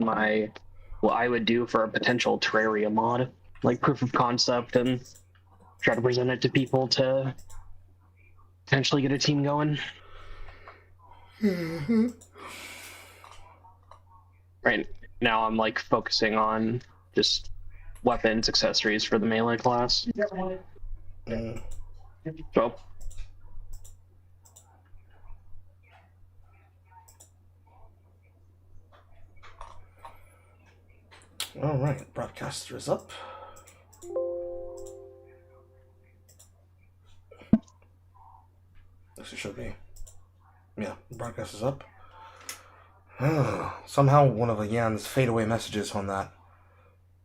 my what I would do for a potential Terraria mod, like proof of concept, and try to present it to people to potentially get a team going. Right now, I'm like focusing on just weapons, accessories for the melee class. So. All right, broadcaster is up. This should be. Yeah, broadcast is up. Somehow one of Yan's fadeaway messages on that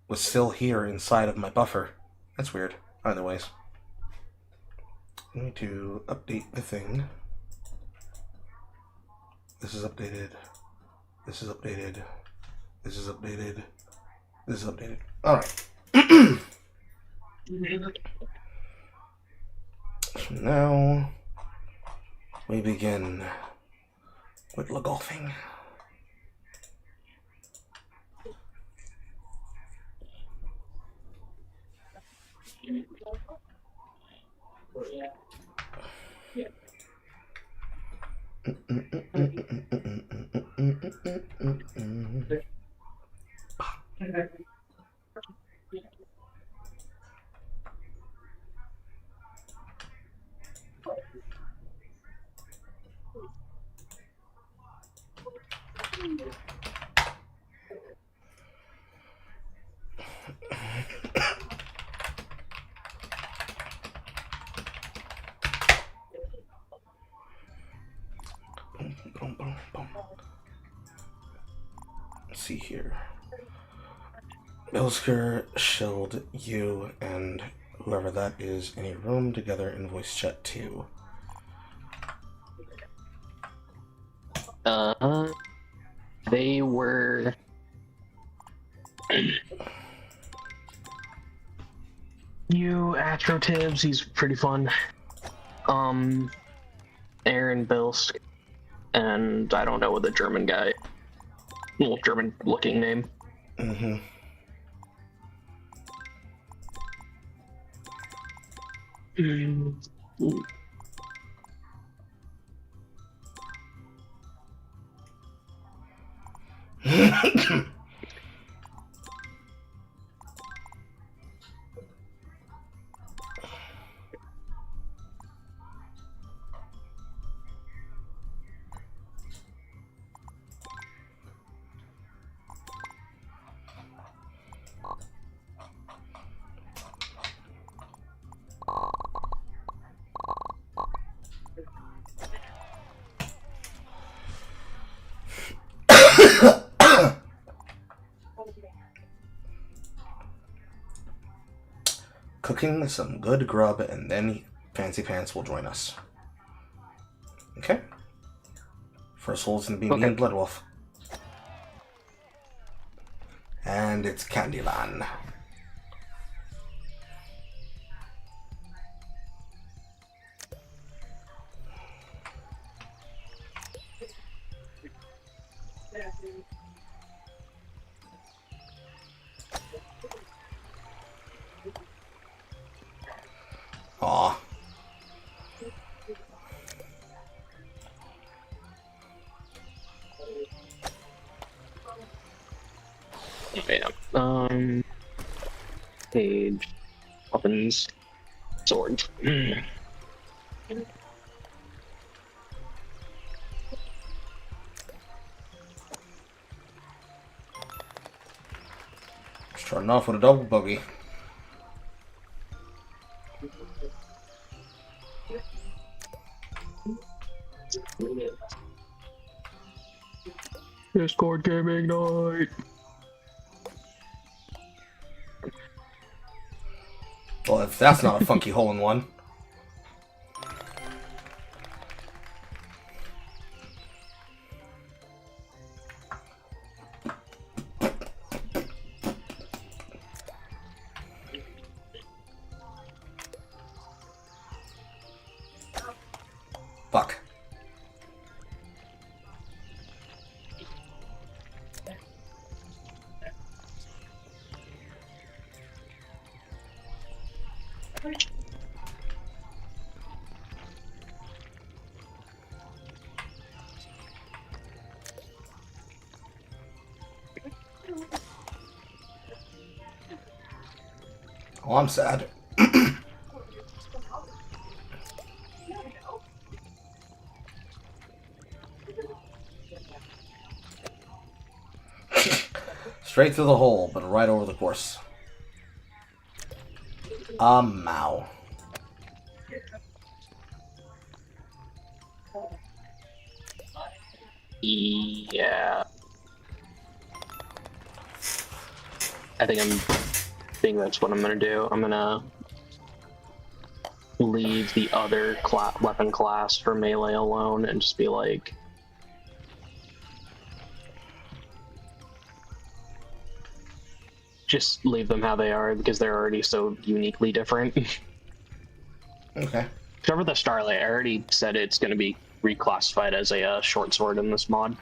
was still here inside of my buffer. That's weird. Either ways. I need to update the thing. This is updated. This is updated. This is updated. This is updated. Alright. So now we begin with the golfing. Let's see here. Bilsker, Shield, you, and whoever that is in a room together in voice chat too. They were you Astro Tibbs, he's pretty fun. Aaron Bilsk, and I don't know the German guy. Little German looking name. Mm-hmm. Cooking some good grub, and then Fancy Pants will join us. Okay? First hole's gonna be me and Bloodwolf. And it's Candyland. Aw. Yeah. Page, weapons, swords. Starting off with a double bogey. Discord gaming night. Well, if that's not a funky hole in one. Fuck. Oh, I'm sad. Straight through the hole, but right over the course. Mow. Yeah. I think that's what I'm gonna do. I'm gonna leave the other weapon class for melee alone and just be like, just leave them how they are because they're already so uniquely different. Okay. Except for the Starlight, I already said it's going to be reclassified as a short sword in this mod.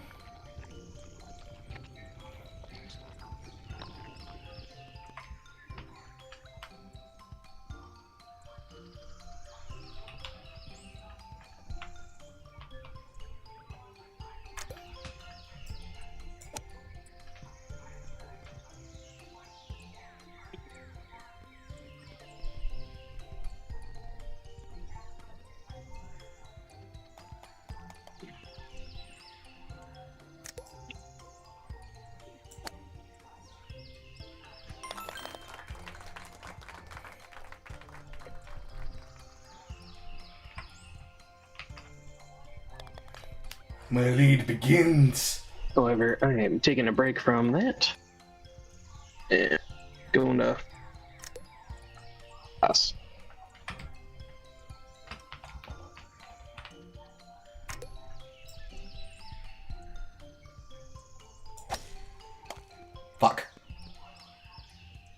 My lead begins. However, I am taking a break from that and going to us. Fuck.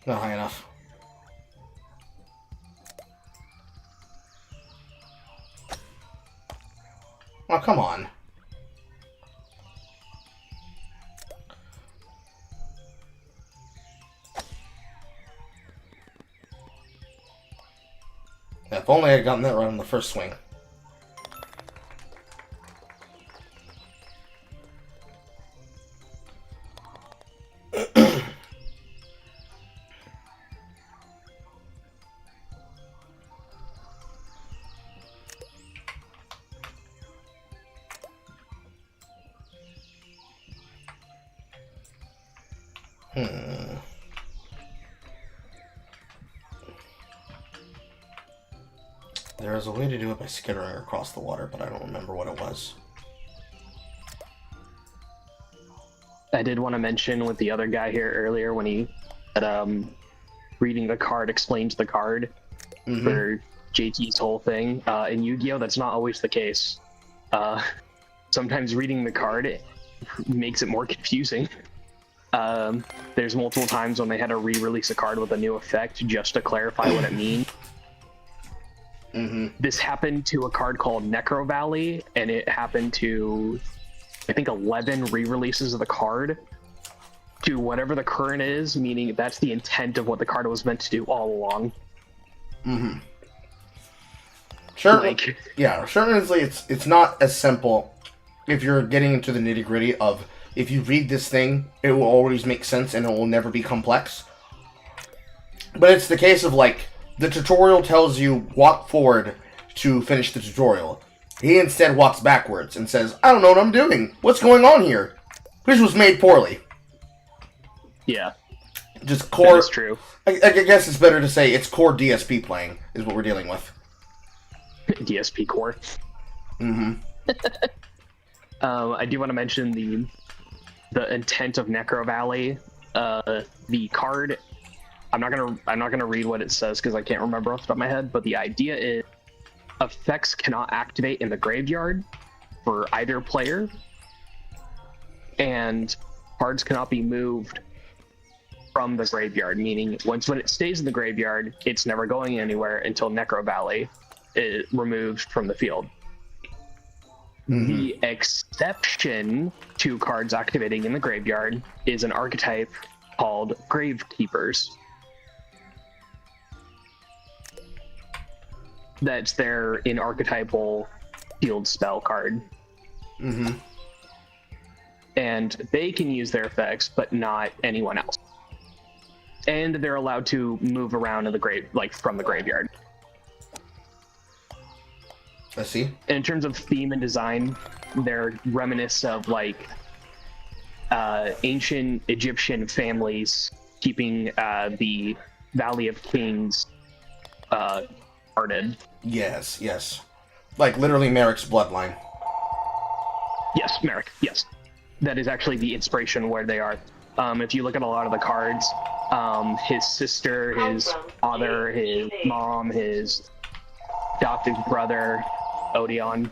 Not high enough. Oh, come on. If only I had gotten that right on the first swing. There is a way to do it by skittering across the water, but I don't remember what it was. I did want to mention with the other guy here earlier when he said reading the card explains the card for JT's whole thing. In Yu-Gi-Oh, that's not always the case. Sometimes reading the card makes it more confusing. There's multiple times when they had to re-release a card with a new effect just to clarify what it means. This happened to a card called Necro Valley, and it happened to, I think, 11 re-releases of the card to whatever the current is, meaning that's the intent of what the card was meant to do all along. Sure. Like, yeah, certainly it's not as simple if you're getting into the nitty-gritty of if you read this thing, it will always make sense and it will never be complex. But it's the case of, like, the tutorial tells you walk forward to finish the tutorial. He instead walks backwards and says, I don't know what I'm doing. What's going on here? This was made poorly. yeah, Just core... that's true. I guess it's better to say it's core DSP playing is what we're dealing with. DSP core. I do want to mention the intent of Necro Valley. The card, I'm not gonna read what it says because I can't remember off the top of my head, but the idea is effects cannot activate in the graveyard for either player, and cards cannot be moved from the graveyard, meaning when it stays in the graveyard, it's never going anywhere until Necro Valley is removed from the field. The exception to cards activating in the graveyard is an archetype called Gravekeepers. that's their in archetypal field spell card. Mm-hmm. And they can use their effects, but not anyone else. And they're allowed to move around in the grave, like from the graveyard. I see. In terms of theme and design, they're reminiscent of like ancient Egyptian families keeping the Valley of Kings guarded. Yes, yes. Like literally Merrick's bloodline. Yes, Merrick. Yes, that is actually the inspiration where they are. If you look at a lot of the cards, his sister, his father, his mom, his adopted brother, Odeon,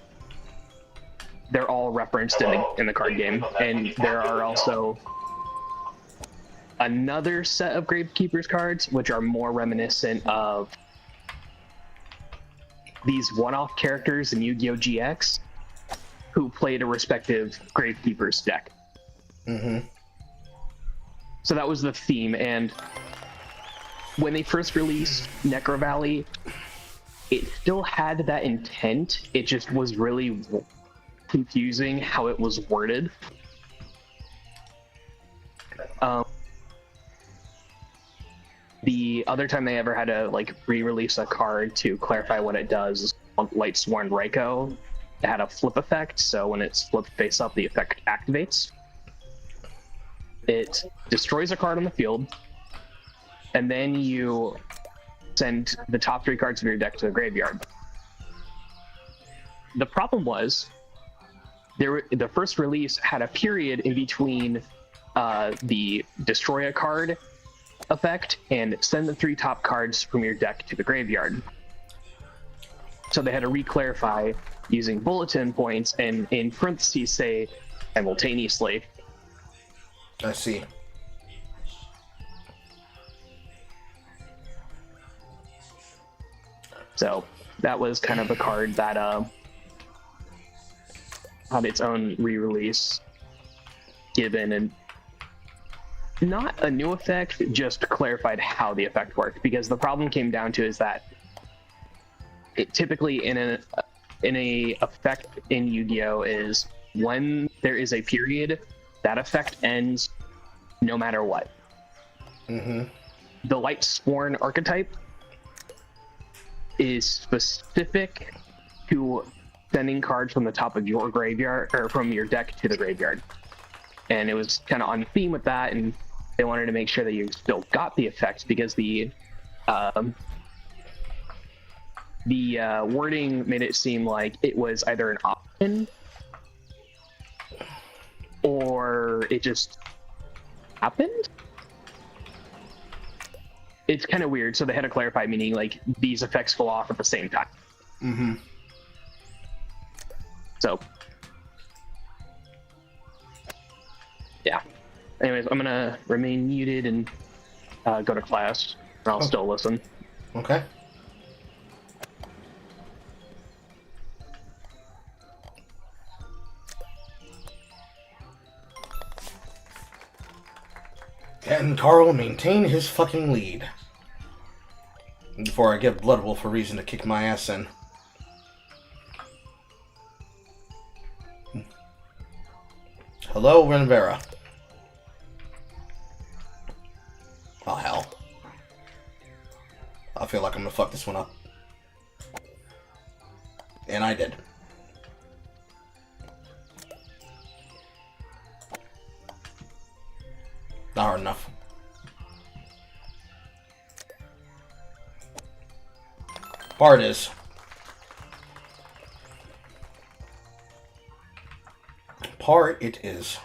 they're all referenced in the card game. And there are also another set of Gravekeeper's cards, which are more reminiscent of these one-off characters in Yu-Gi-Oh! GX who played a respective Gravekeeper's deck. Mm-hmm. So that was the theme, and when they first released Necro Valley, it still had that intent. It just was really confusing how it was worded. The other time they ever had to like re-release a card to clarify what it does is Lightsworn Raikou. It had a flip effect, so when it's flipped face up, the effect activates. It destroys a card on the field, and then you send the top 3 cards of your deck to the graveyard. The problem was, the first release had a period in between the destroy a card effect and send the 3 top cards from your deck to the graveyard. So they had to re-clarify using bulletin points and in parentheses say simultaneously. I see. So that was kind of a card that had its own re-release given, and not a new effect, just clarified how the effect worked, because the problem came down to is that it typically in a effect in Yu-Gi-Oh! Is when there is a period, that effect ends no matter what. Mm-hmm. The Lightsworn archetype is specific to sending cards from the top of your graveyard, or from your deck to the graveyard. And it was kind of on theme with that, and they wanted to make sure that you still got the effect, because the wording made it seem like it was either an option or it just happened. It's kind of weird, so they had to clarify, meaning like these effects go off at the same time. Mm-hmm. So, yeah. Anyways, I'm gonna remain muted and go to class, and I'll still listen. Okay. Can Carl maintain his fucking lead? Before I give Bloodwolf a reason to kick my ass in. Hello, Renvera. Oh, hell. I feel like I'm gonna fuck this one up. And I did. Not hard enough. Part is. Part it is.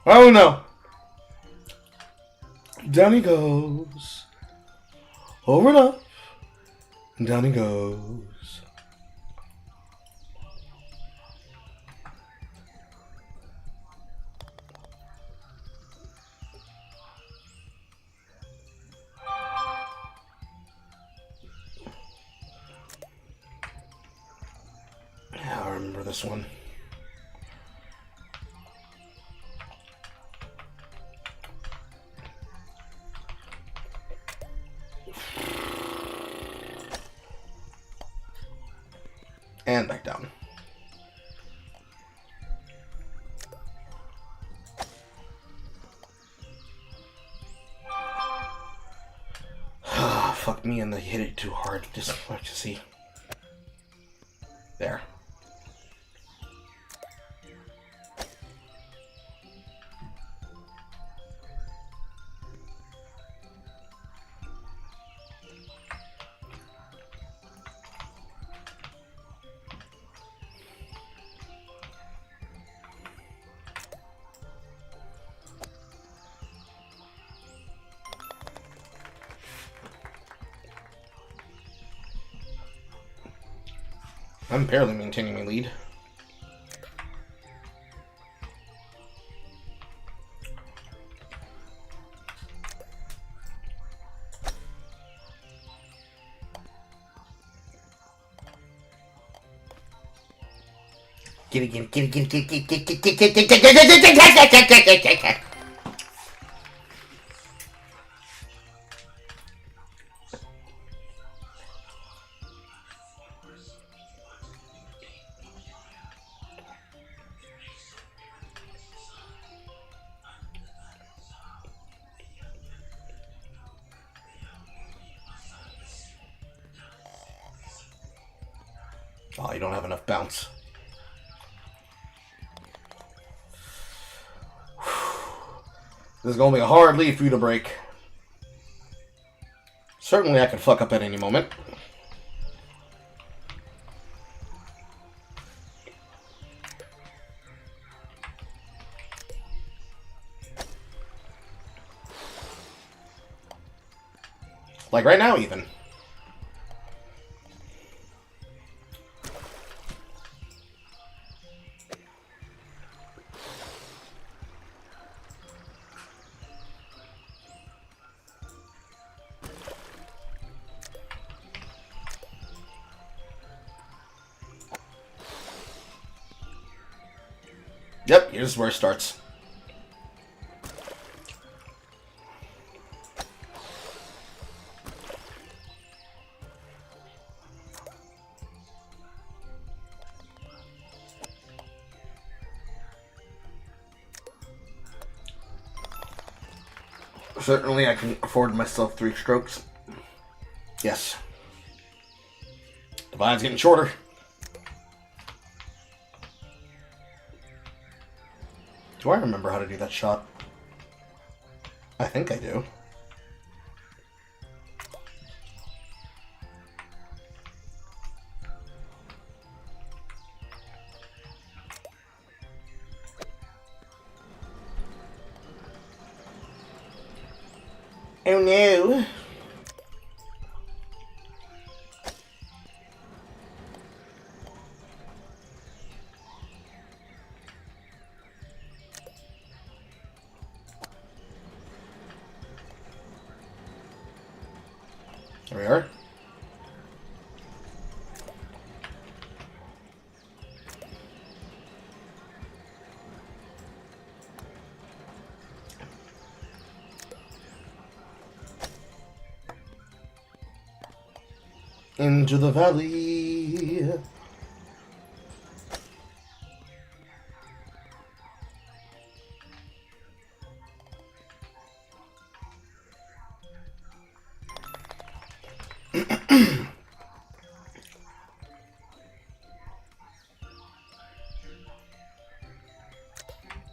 Oh no! Down he goes. Over and up. Down he goes. Yeah, I remember this one. And back down. Fuck me, and they hit it too hard. Just watch you see. There. I'm barely maintaining my lead. Get again, get again, get. Oh, you don't have enough bounce. This is going to be a hard lead for you to break. Certainly I could fuck up at any moment. Like right now, even. Yep, here's where it starts. Certainly I can afford myself 3 strokes. Yes. Divine's getting shorter. Do I remember how to do that shot? I think I do. Oh no. There we are. Into the valley.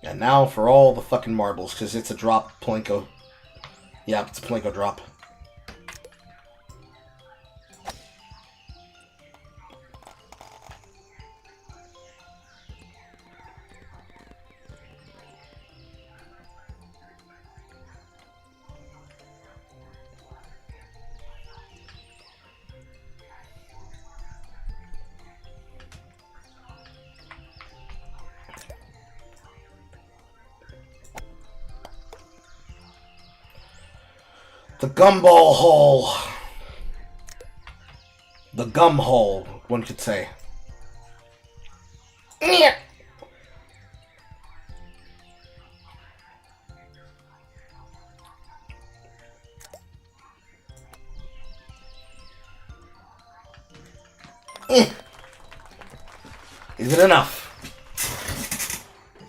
And now for all the fucking marbles, because it's a drop Plinko. Yeah, it's a Plinko drop. The gumball hole. The gum hole, one could say. Yeah. Is it enough?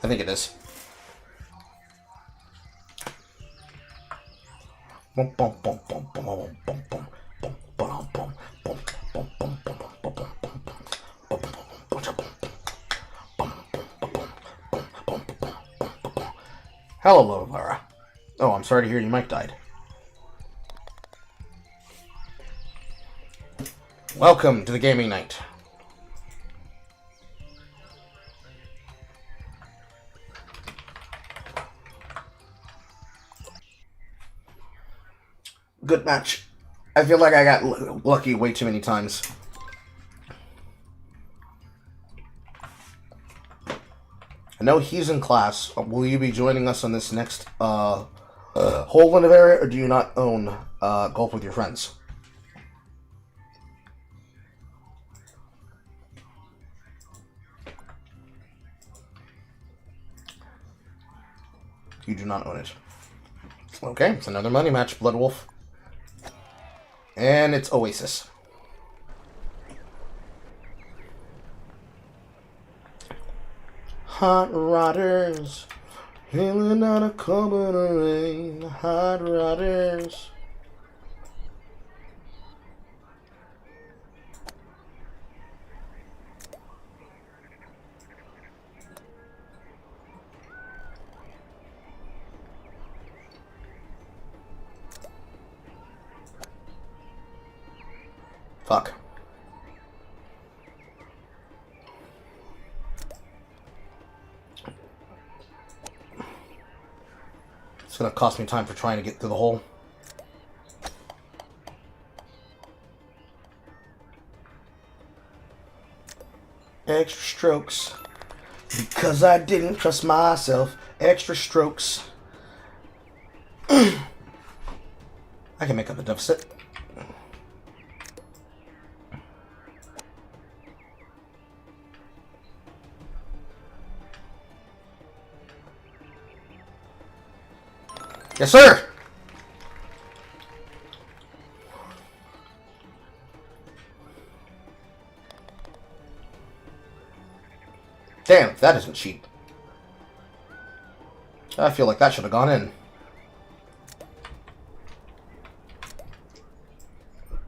I think it is. Hello, Lara. Oh, I'm sorry to hear your mic died. Welcome to the gaming night. Good match. I feel like I got lucky way too many times. I know he's in class. Will you be joining us on this next hole in the area, or do you not own golf with your friends? You do not own it. Okay, it's another money match, Blood Wolf. And it's Oasis. Hot Rodders, feeling out a common rain. Hot Rodders. Fuck. It's gonna cost me time for trying to get through the hole. Extra strokes. Because I didn't trust myself. Extra strokes. I can make up the deficit. Yes, sir! Damn, that isn't cheap. I feel like that should have gone in.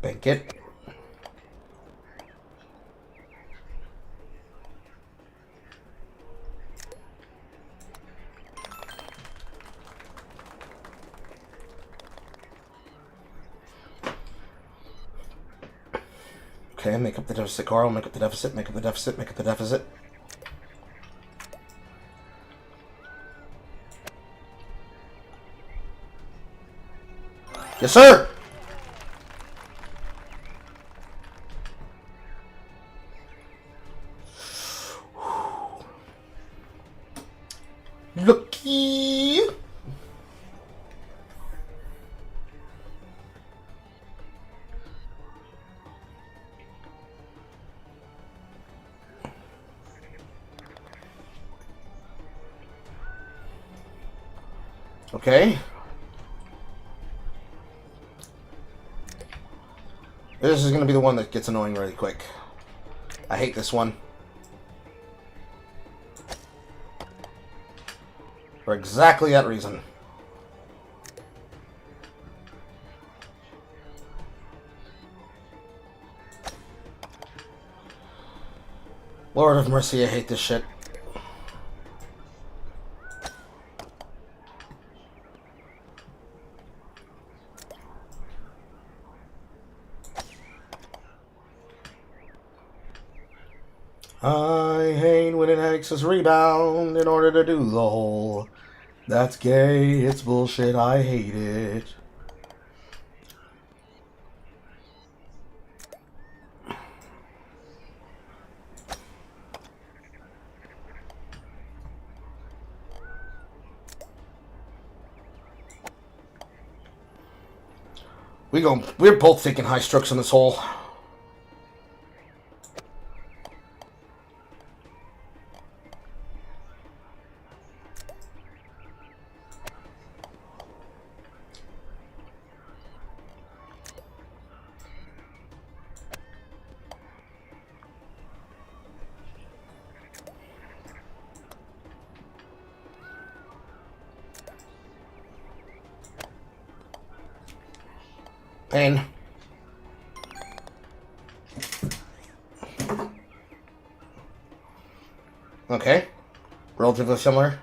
Bank it. Okay, make up the deficit, Carl. Make up the deficit, make up the deficit, make up the deficit. Yes, sir! Lucky! Okay. This is going to be the one that gets annoying really quick. I hate this one. For exactly that reason. Lord of mercy, I hate this shit. I hate when it takes us rebound in order to do the hole. That's gay, it's bullshit, I hate it. We're both taking high strokes in this hole. Pain. Okay. Relatively similar.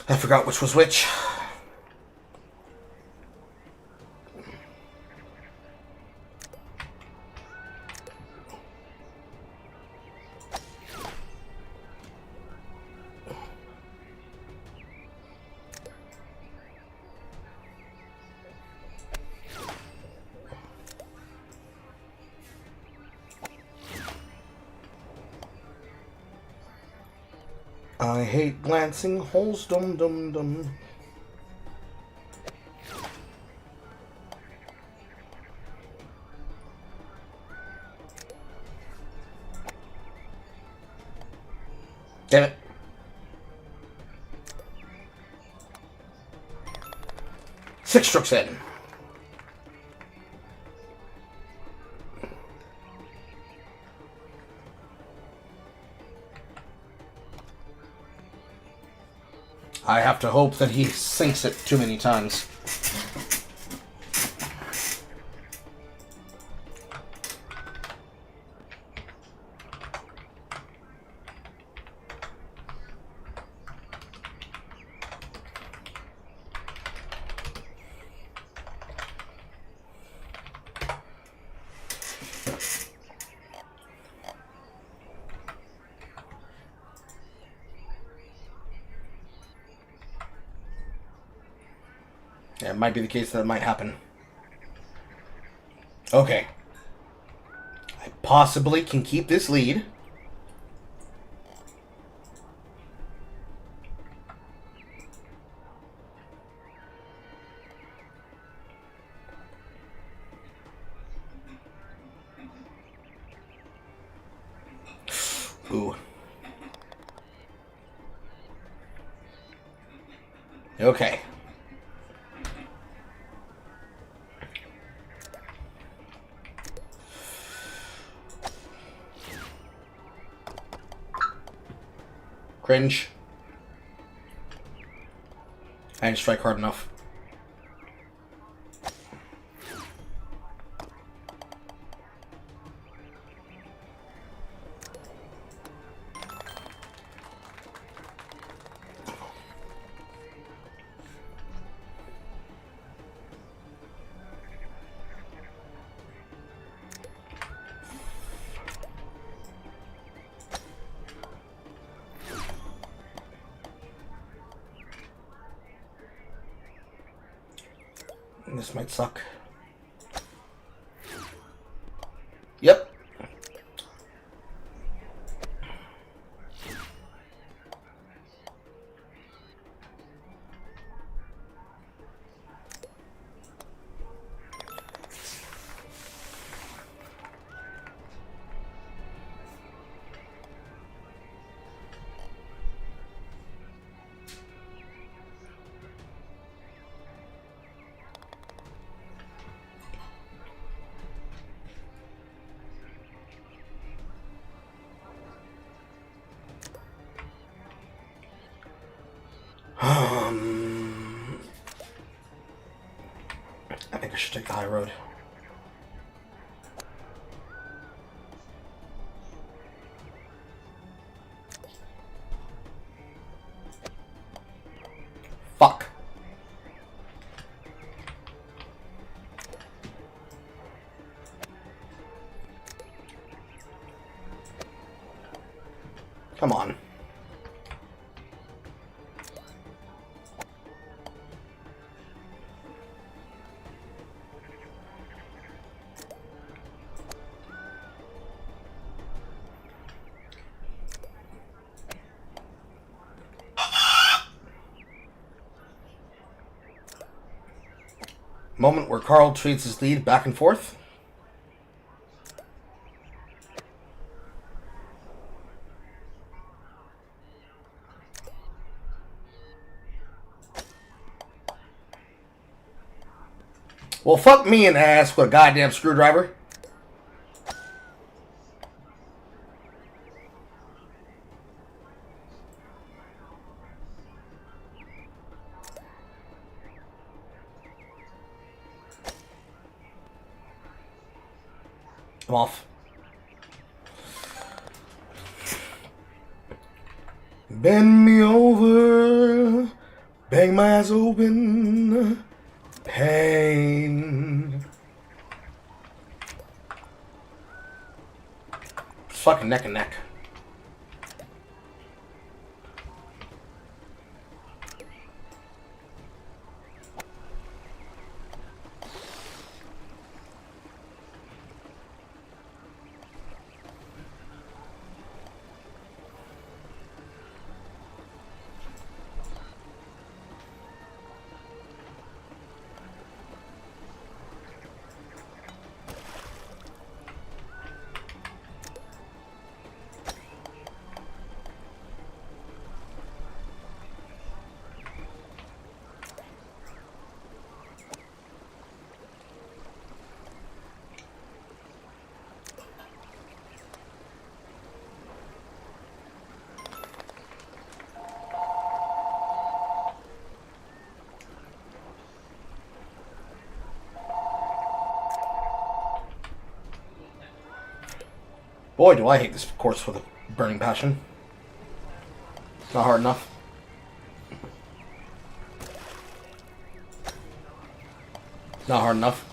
I forgot which was which. I hate glancing holes, dum dum dum. Damn it. Six strokes in. I have to hope that he sinks it too many times. Yeah, it might be the case that it might happen. Okay. I possibly can keep this lead. Ooh. Okay. Cringe. I didn't strike hard enough. This might suck. Yep. I think I should take the high road. Fuck. Come on. Moment where Carl trades his lead back and forth. Well, fuck me in the ass with a goddamn screwdriver. I'm off. Bend me over, bang my ass open, pain. It's fucking neck and neck. Boy, do I hate this course with a burning passion. Not hard enough. Not hard enough.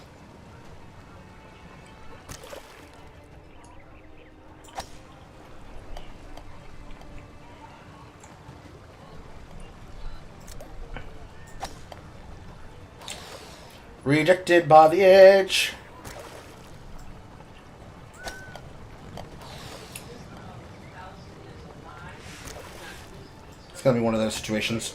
Rejected by the edge. It's gonna be one of those situations.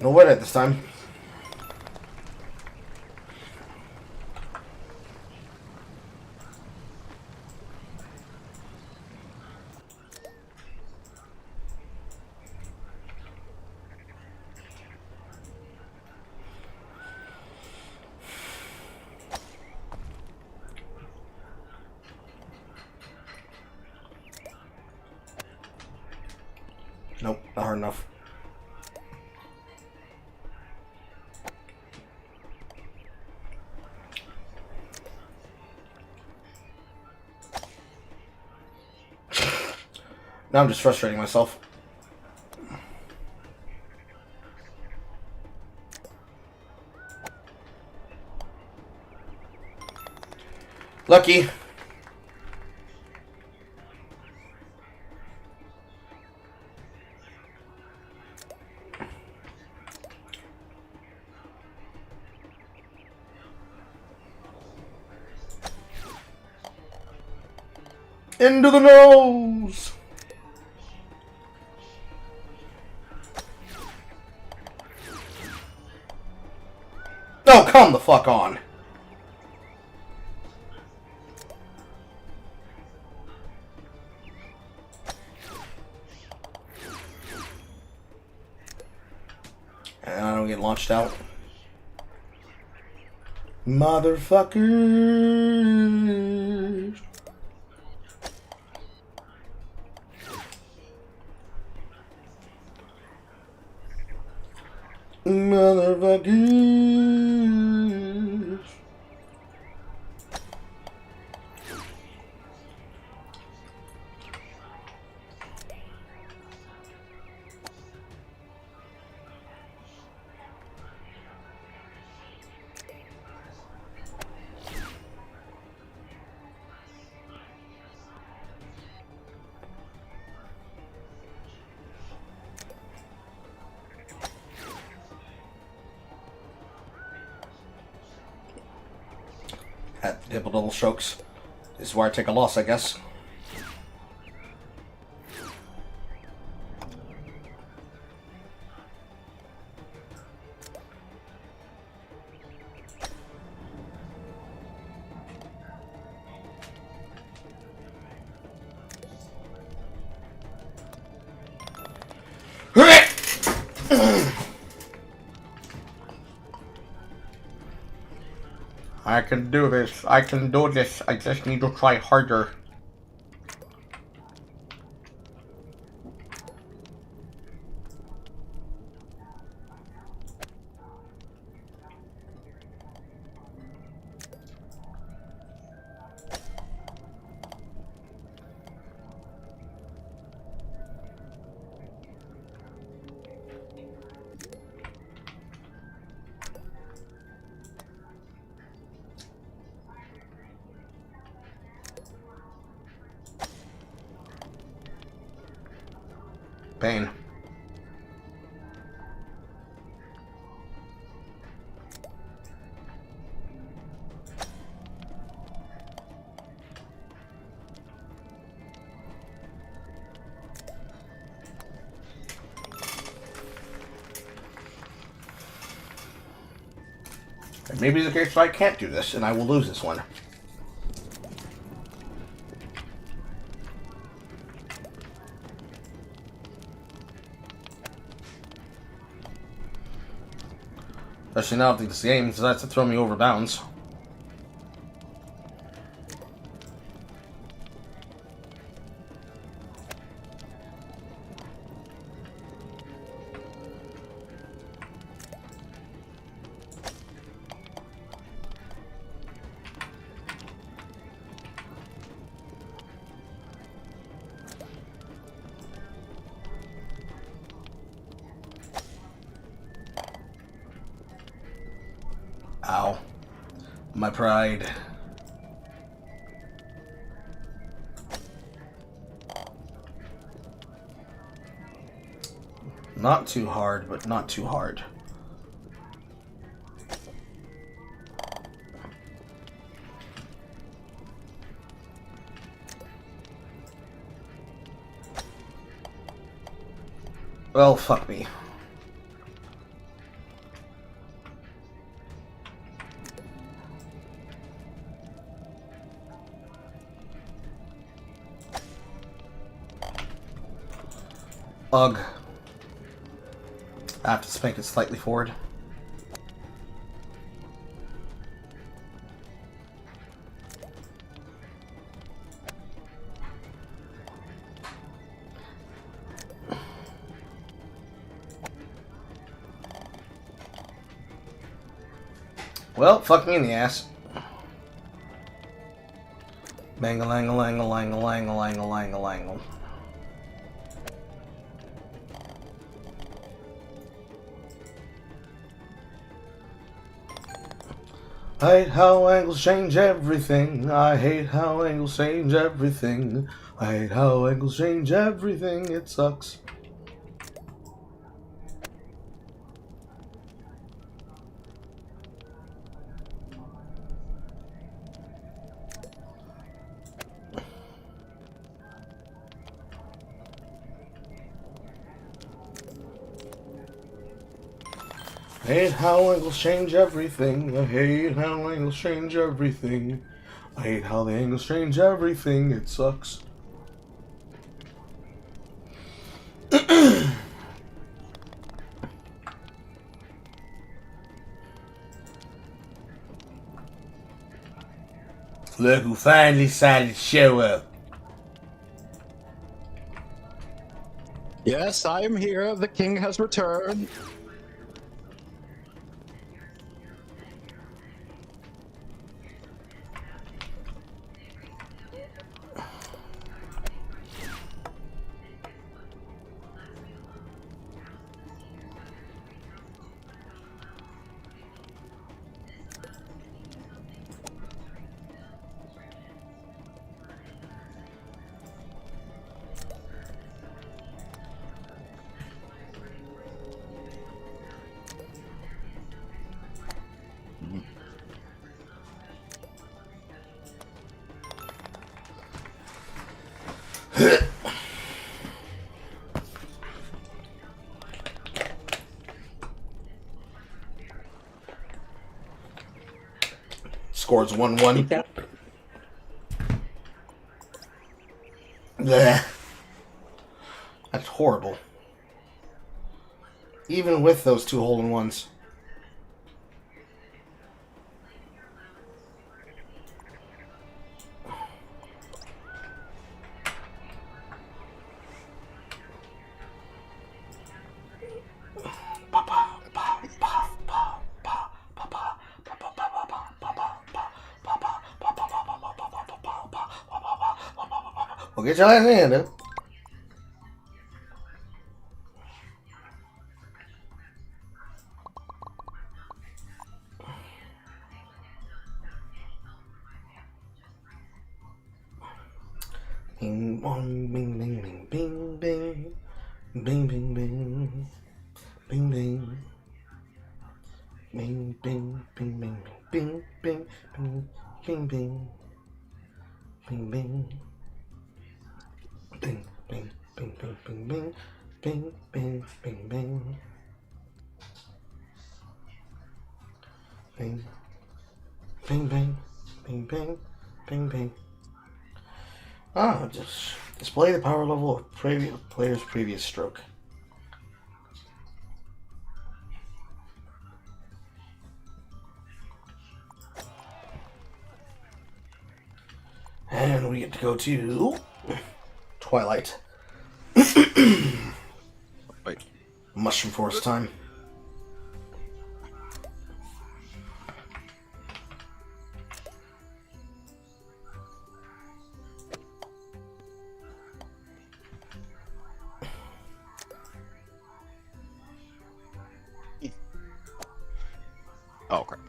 No wet at this time. Nope, not hard enough. Now I'm just frustrating myself. Lucky. Into the nose. Oh, come the fuck on. And I don't get launched out. Motherfuckers. Motherfuckers. at Hippo Little Strokes. This is where I take a loss, I guess. I can do this. I can do this. I just need to try harder. Pain. And maybe the case I can't do this, and I will lose this one. Especially now that this game decides to throw me over bounds. Ow. My pride. Not too hard, but not too hard. Well, fuck me. Ugh. I have to spank it slightly forward. Well, fuck me in the ass. Bang-a-lang-a-lang-a-lang-a-lang-a-lang-a-lang-a-lang-a-lang. I hate how angles change everything. I hate how angles change everything. I hate how angles change everything. It sucks. I hate how angles change everything. I hate how angles change everything. I hate how the angles change everything. It sucks. Look who finally decided to show up. Yes, I am here. The king has returned. Scores 1-1. Yeah. Blech. That's horrible. Even with those 2 hole-in-ones. Well, get your last hand, dude. Bing, bong, bing, bing, bing, bing, bing. Bing, bing, bing. Bing, bing. Bing, bing, bing, bing, bing, bing, bing, bing, bing. Bing, bing. Bing, bing, bing, bing, bing, bing. Bing, bing, bing, bing. Bing. Bing, bing. Bing, bing. Bing, bing. Just display the power level of player's previous stroke. And we get to go to Twilight. Wait. Mushroom Forest time. Oh, crap.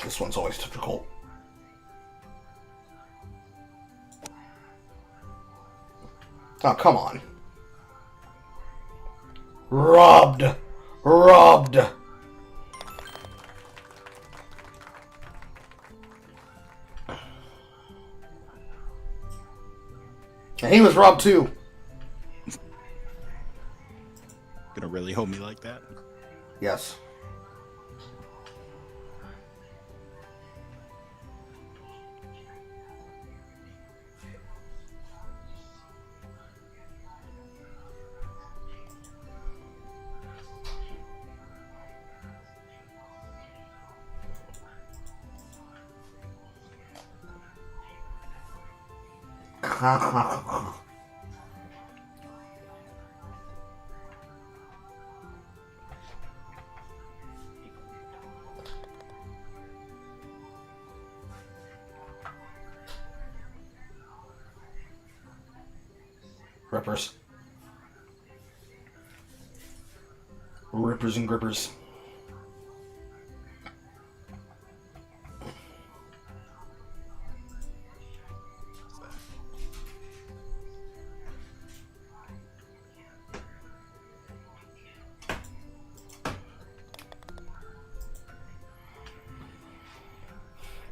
This one's always difficult. Oh, come on. Robbed. Robbed. And he was robbed too. Gonna really hold me like that? Yes. Rippers. Rippers and grippers.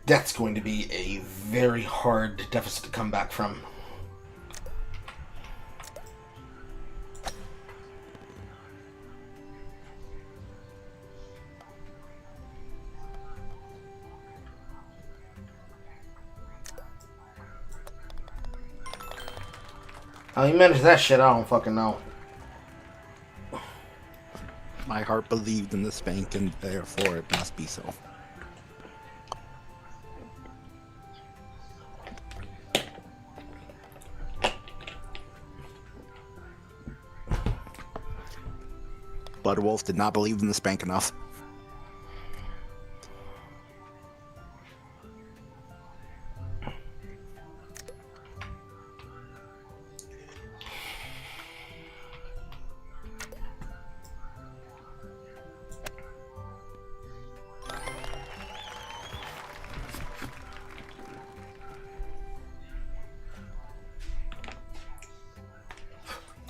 That's going to be a very hard deficit to come back from. How you manage that shit, I don't fucking know. My heart believed in the spank, and therefore it must be so. Bloodwolf did not believe in the spank enough.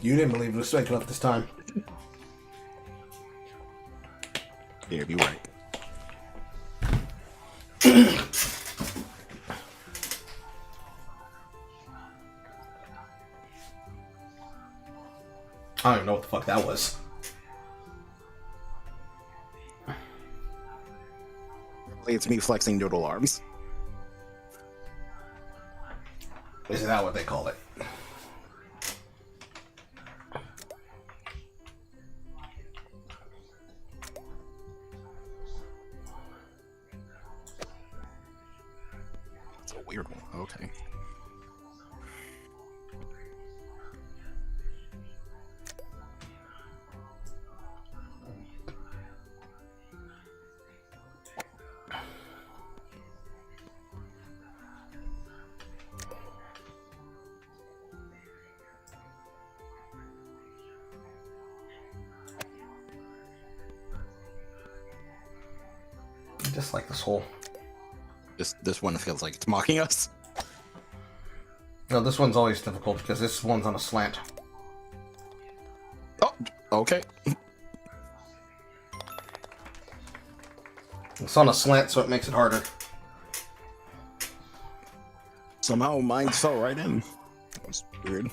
You didn't believe it was straight enough this time. Yeah, you're right. I don't even know what the fuck that was. It's me flexing noodle arms. Isn't that what they call it? It's a weird one. Okay. Just like this whole. This one feels like it's mocking us. No, this one's always difficult because this one's on a slant. Oh, okay. It's on a slant, so it makes it harder. Somehow mine fell right in. That's weird.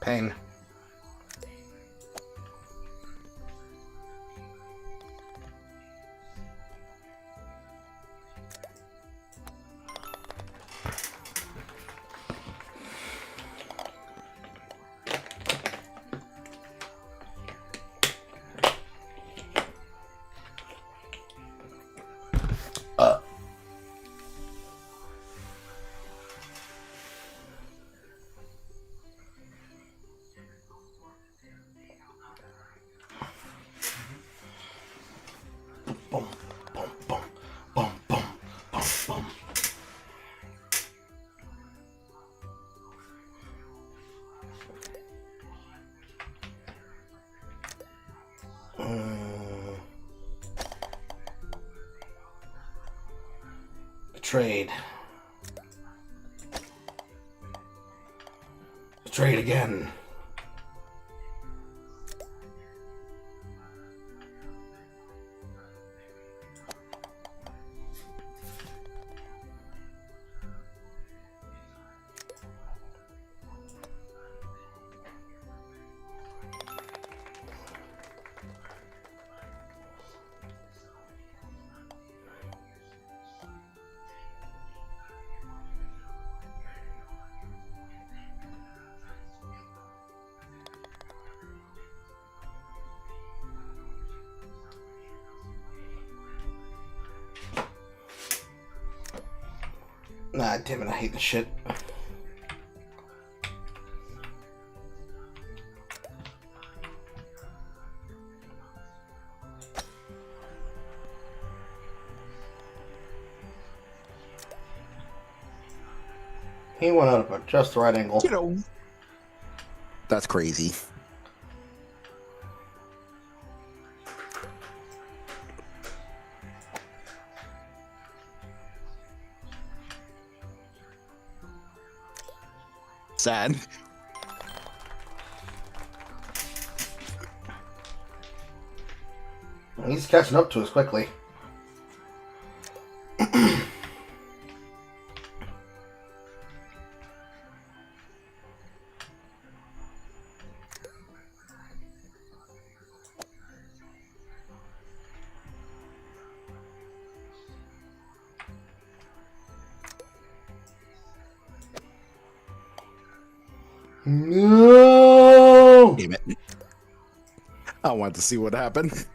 Pain. Boom, boom, boom, boom, boom, boom, boom. Trade. Trade again. Nah, damn it, I hate this shit. He went out of just the right angle. You know, that's crazy. Sad. He's catching up to us quickly. No! Damn it. I wanted to see what happened.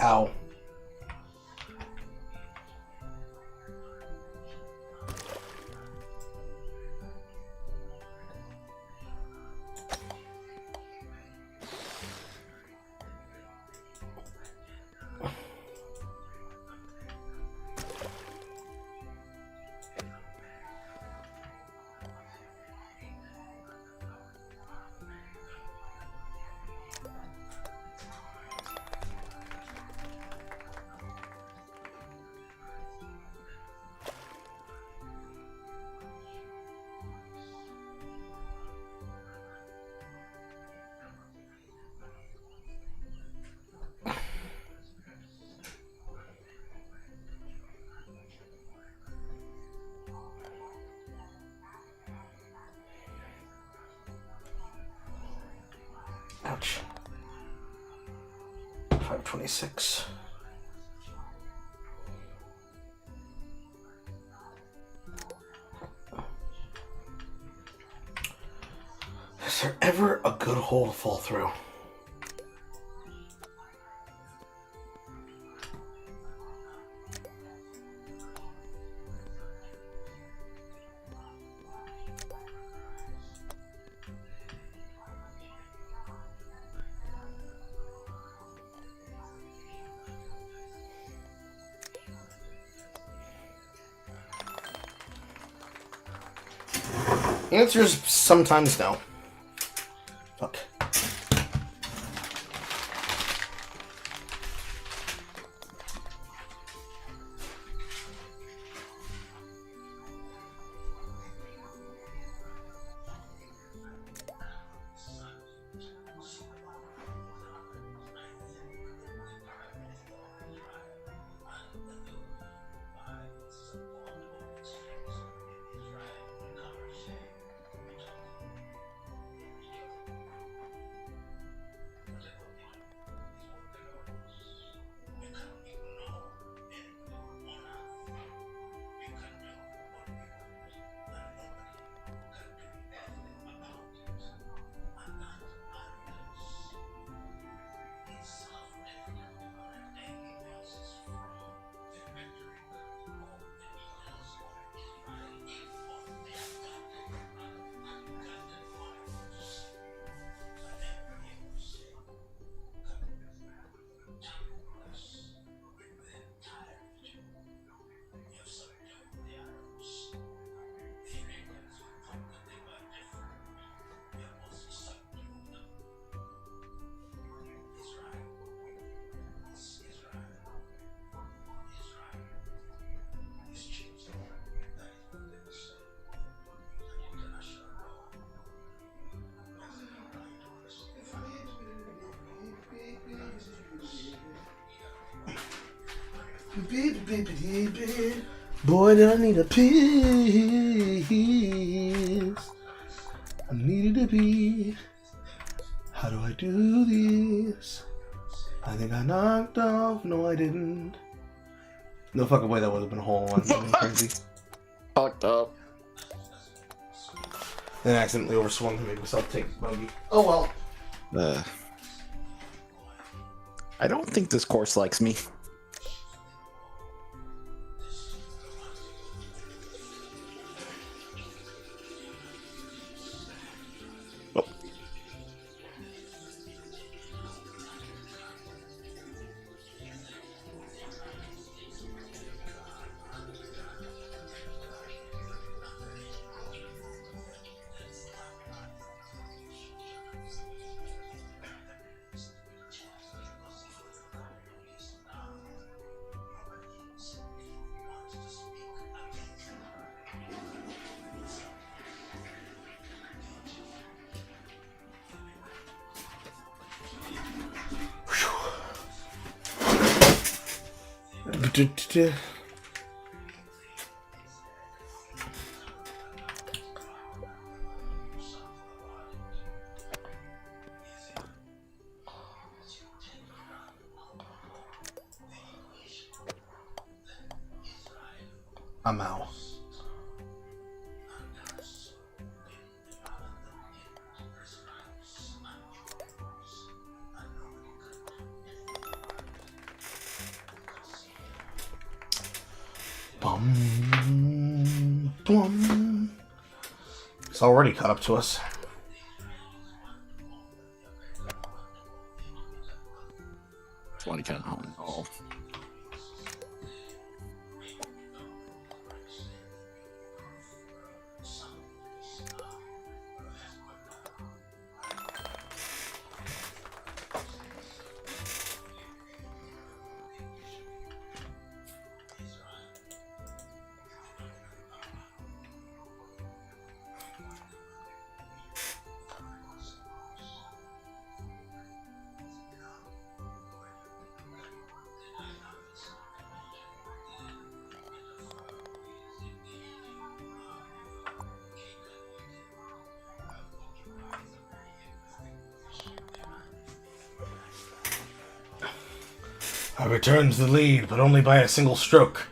Ow. Ouch. 526. Is there ever a good hole to fall through? The answer is sometimes no. Fuck. Boy, did I need a piece. I needed a beat. How do I do this? I think I knocked off. No, I didn't. No fucking way that would have been a hole in one. Crazy. Fucked up. Then I accidentally overswung to make myself take bogey. Oh well. I don't think this course likes me. I'm out. Bum, bum. It's already caught up to us. One can all. I returned the lead, but only by a single stroke.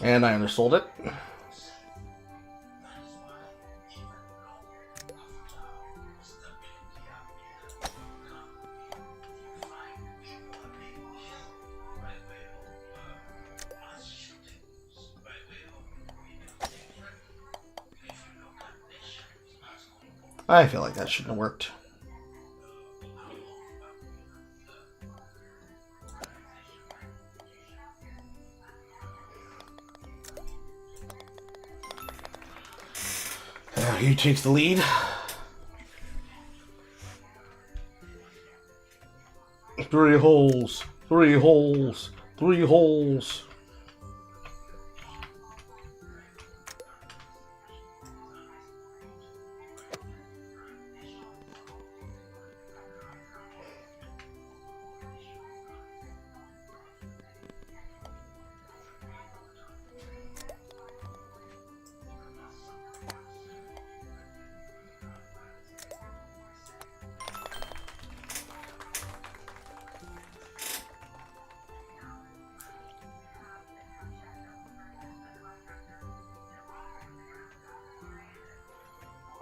And I undersold it. I feel like that shouldn't have worked. He takes the lead. Three holes. 3 holes. 3 holes.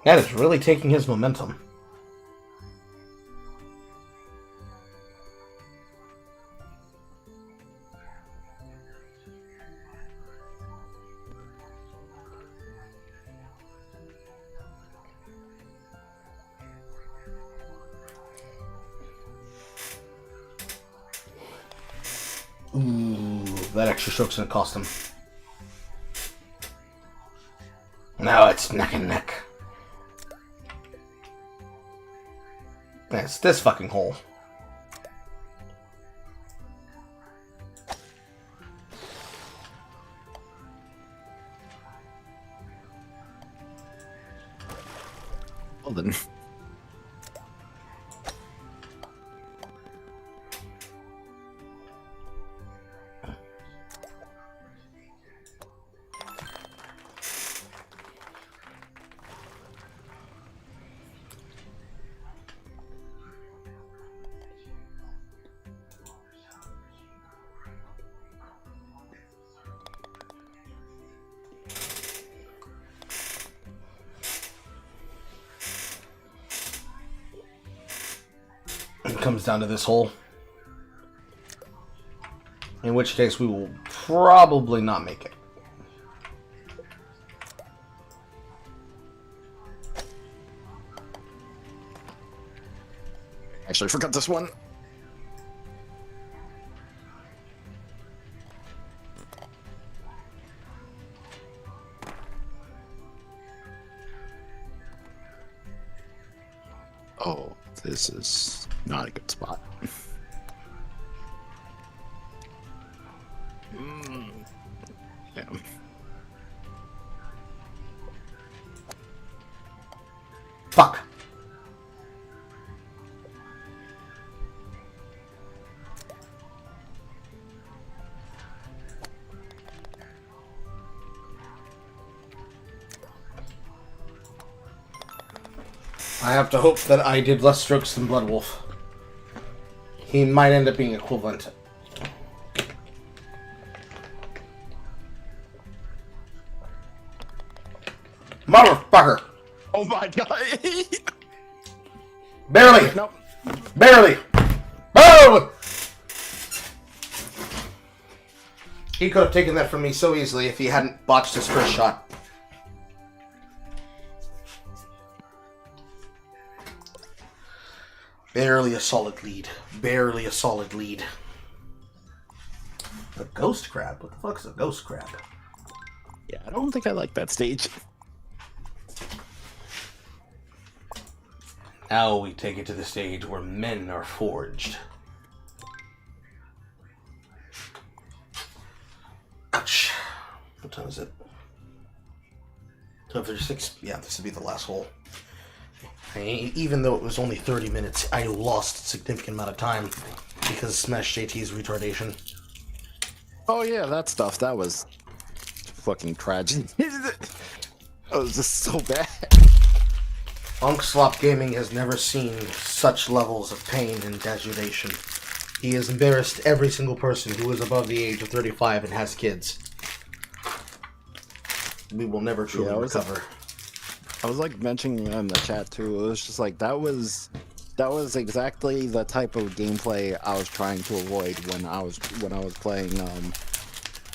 That is really taking his momentum. Ooh, that extra stroke's gonna cost him. Now it's neck and neck. It's this fucking hole. Well then. It comes down to this hole. In which case we will probably not make it. Actually, I forgot this one. Oh, this is not a good spot. Yeah. Fuck. I have to hope that I did less strokes than Bloodwolf. He might end up being equivalent. Motherfucker! Oh my god! Barely! Nope. Barely! Boom! He could have taken that from me so easily if he hadn't botched his first shot. Barely a solid lead. Barely a solid lead. A ghost crab? What the fuck is a ghost crab? Yeah, I don't think I like that stage. Now we take it to the stage where men are forged. Ouch. What time is it? 12:36? Yeah, this would be the last hole. Even though it was only 30 minutes, I lost a significant amount of time because of Smash JT's retardation. Oh yeah, that stuff, that was fucking tragic. That was just so bad. Unkslop Gaming has never seen such levels of pain and degradation. He has embarrassed every single person who is above the age of 35 and has kids. We will never truly recover. I was like mentioning in the chat too. It was just like that was exactly the type of gameplay I was trying to avoid when I was playing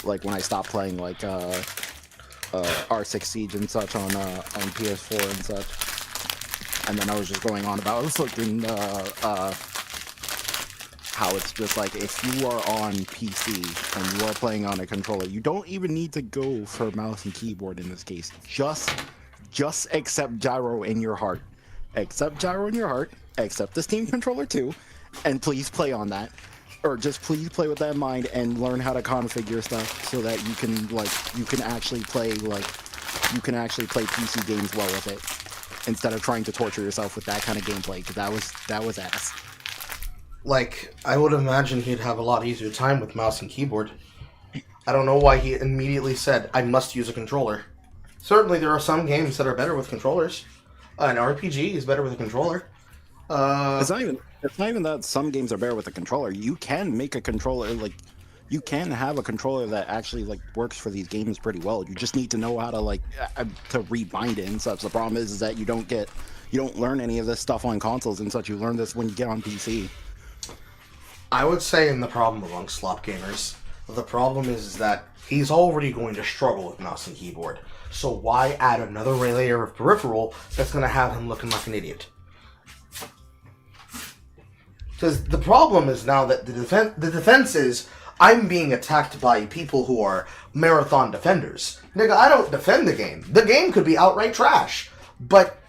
like when I stopped playing like R6 Siege and such on PS4 and such. And then I was just going on about fucking how it's just like if you are on PC and you are playing on a controller, you don't even need to go for mouse and keyboard in this case. Just accept gyro in your heart. Accept gyro in your heart. Accept the Steam controller too, and please play on that. Or just please play with that in mind and learn how to configure stuff so that you can actually play PC games well with it, instead of trying to torture yourself with that kind of gameplay, because that was ass. Like, I would imagine he'd have a lot easier time with mouse and keyboard. I don't know why he immediately said, I must use a controller. Certainly there are some games that are better with controllers. An RPG is better with a controller. It's not even that some games are better with a controller. You can make a controller, like, you can have a controller that actually, like, works for these games pretty well. You just need to know how to, like, to rebind it and such. The problem is that you don't learn any of this stuff on consoles and such. You learn this when you get on PC. I would say in the problem among slop gamers, the problem is that he's already going to struggle with mouse and keyboard. So why add another layer of peripheral that's going to have him looking like an idiot? Because the problem is now that the defense is, I'm being attacked by people who are marathon defenders. Nigga, I don't defend the game. The game could be outright trash. But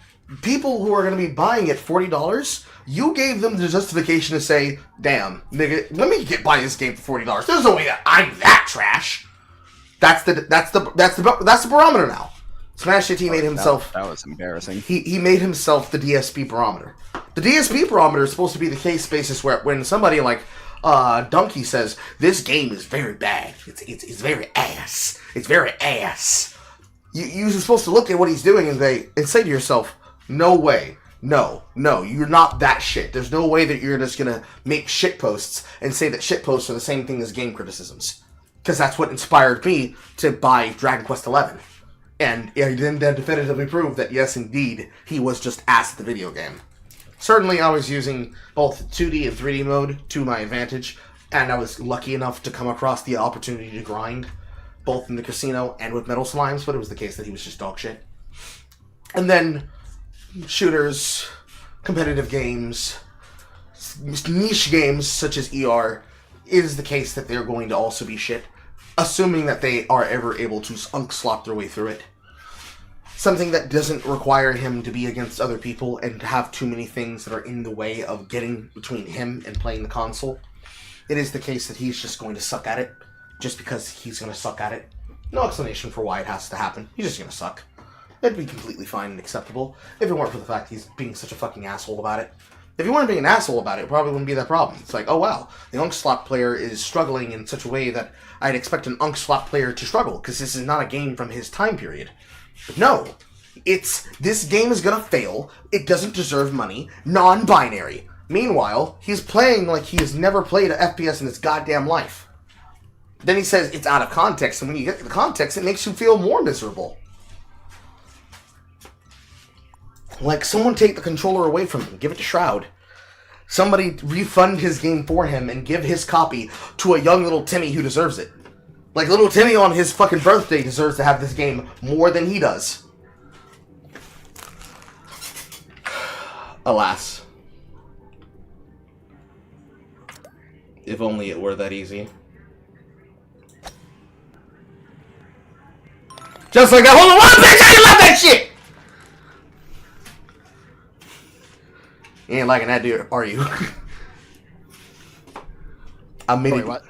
people who are going to be buying it $40, you gave them the justification to say, damn, nigga, let me buy this game for $40. There's no way that I'm that trash. That's the barometer now. Smash JT made himself. That was embarrassing. He made himself the DSP barometer. The DSP barometer is supposed to be the case basis where when somebody like Donkey says this game is very bad, it's very ass. It's very ass. You're supposed to look at what he's doing and say to yourself, no way. No, you're not that shit. There's no way that you're just gonna make shit posts and say that shit posts are the same thing as game criticisms. Because that's what inspired me to buy Dragon Quest XI. And I then definitively proved that yes, indeed, he was just ass at the video game. Certainly I was using both 2D and 3D mode to my advantage, and I was lucky enough to come across the opportunity to grind, both in the casino and with Metal Slimes, but it was the case that he was just dog shit. And then shooters, competitive games, niche games such as ER, it is the case that they're going to also be shit, assuming that they are ever able to slop their way through it. Something that doesn't require him to be against other people and to have too many things that are in the way of getting between him and playing the console. It is the case that he's just going to suck at it, just because he's going to suck at it. No explanation for why it has to happen. He's just going to suck. It'd be completely fine and acceptable if it weren't for the fact he's being such a fucking asshole about it. If he weren't being an asshole about it probably wouldn't be that problem. It's like, oh wow, the Unkslop player is struggling in such a way that I'd expect an Unkslop player to struggle, because this is not a game from his time period. But no, This game is gonna fail. It doesn't deserve money. Non-binary. Meanwhile, he's playing like he has never played an FPS in his goddamn life. Then he says it's out of context, and when you get the context, it makes you feel more miserable. Like, someone take the controller away from him. Give it to Shroud. Somebody refund his game for him and give his copy to a young little Timmy who deserves it. Like, little Timmy on his fucking birthday deserves to have this game more than he does. Alas. If only it were that easy. Just like that. Hold on, what? Bitch, I love that shit! You ain't liking that, dude, are you? Wait, what?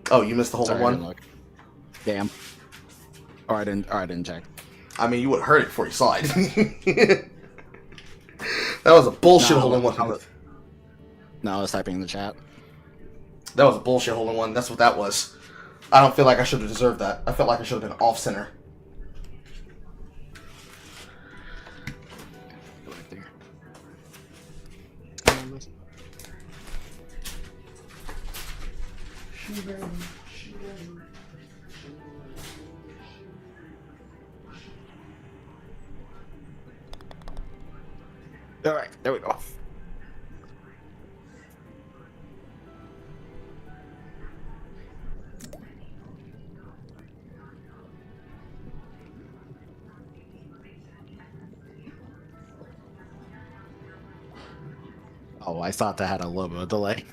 Oh, you missed the whole Sorry, I one? didn't look. Damn. Or I didn't check. I mean, you would have heard it before you saw it. That was a bullshit holding one. No, I was typing in the chat. That was a bullshit holding one. That's what that was. I don't feel like I should have deserved that. I felt like I should have been off center. Right there. All right, there we go. Oh, I thought that had a little bit of delay.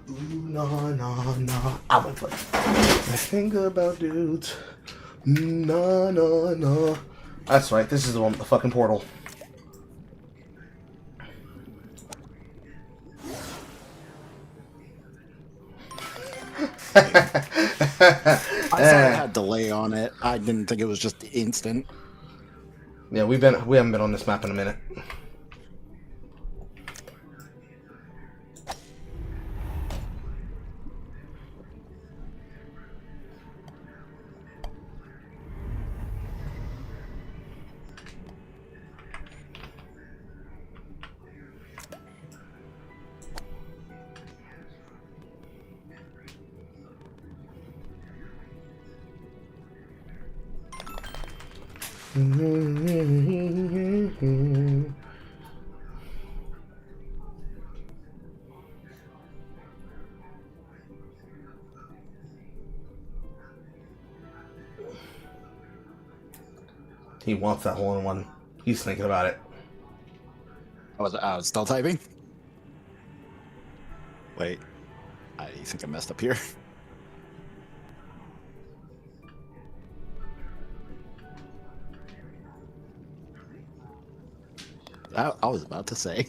Ooh, no, no, no. I went for it. I think about dudes. No, no, no. That's right. This is the one with the fucking portal. I thought it had delay on it. I didn't think it was just instant. Yeah, we haven't been on this map in a minute. He wants that hole in one. He's thinking about it. I was still typing. Wait, I think I messed up here. I was about to say.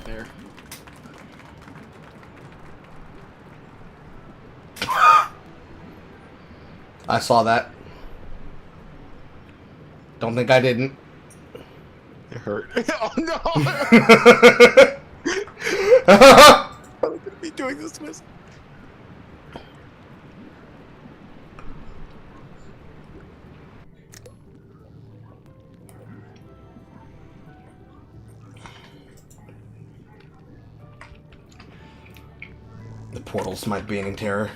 there. I saw that. Don't think I didn't. It hurt. Oh no! I'm gonna be doing this miss. The portal's my being terror.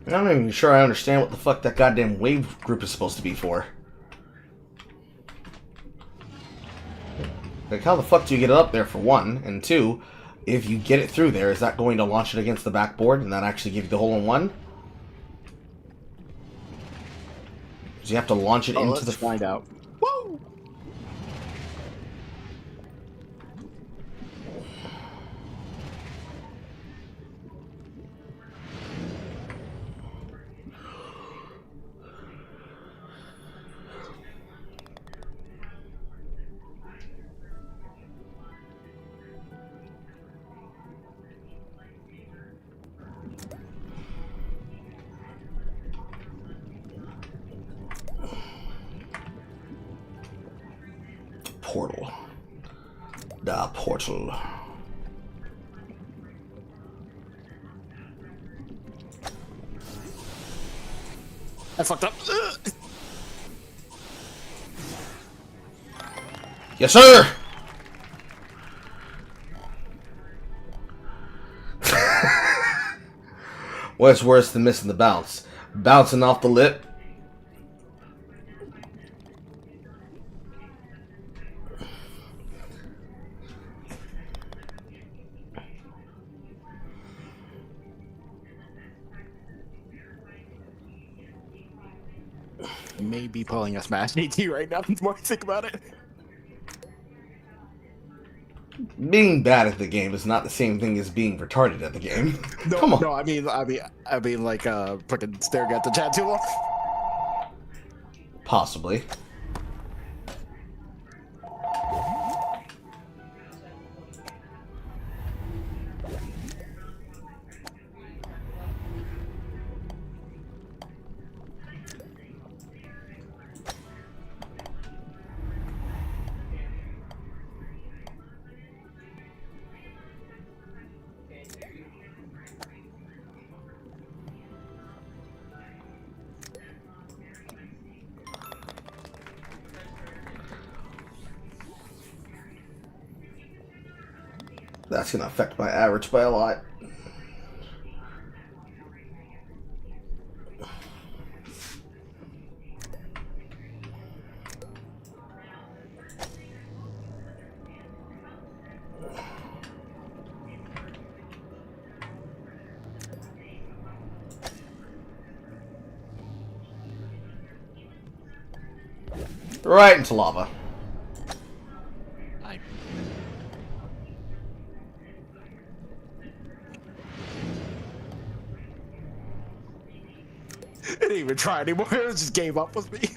I'm not even sure I understand what the fuck that goddamn wave group is supposed to be for. Like, how the fuck do you get it up there, for one? And two, if you get it through there, is that going to launch it against the backboard and that actually give you the hole-in-one? Do you have to launch it into the... Let's find out. Woo! Portal. The portal. I fucked up. Yes, sir! What's worse than missing the bounce? Bouncing off the lip? You may be pulling a Smash AT right now. The more I think about it. Being bad at the game is not the same thing as being retarded at the game. No, Come on. no, I mean, like, fucking staring at the chat too long. Possibly. That's gonna affect my average by a lot. Right into lava. I... It didn't even try anymore. It just gave up with me.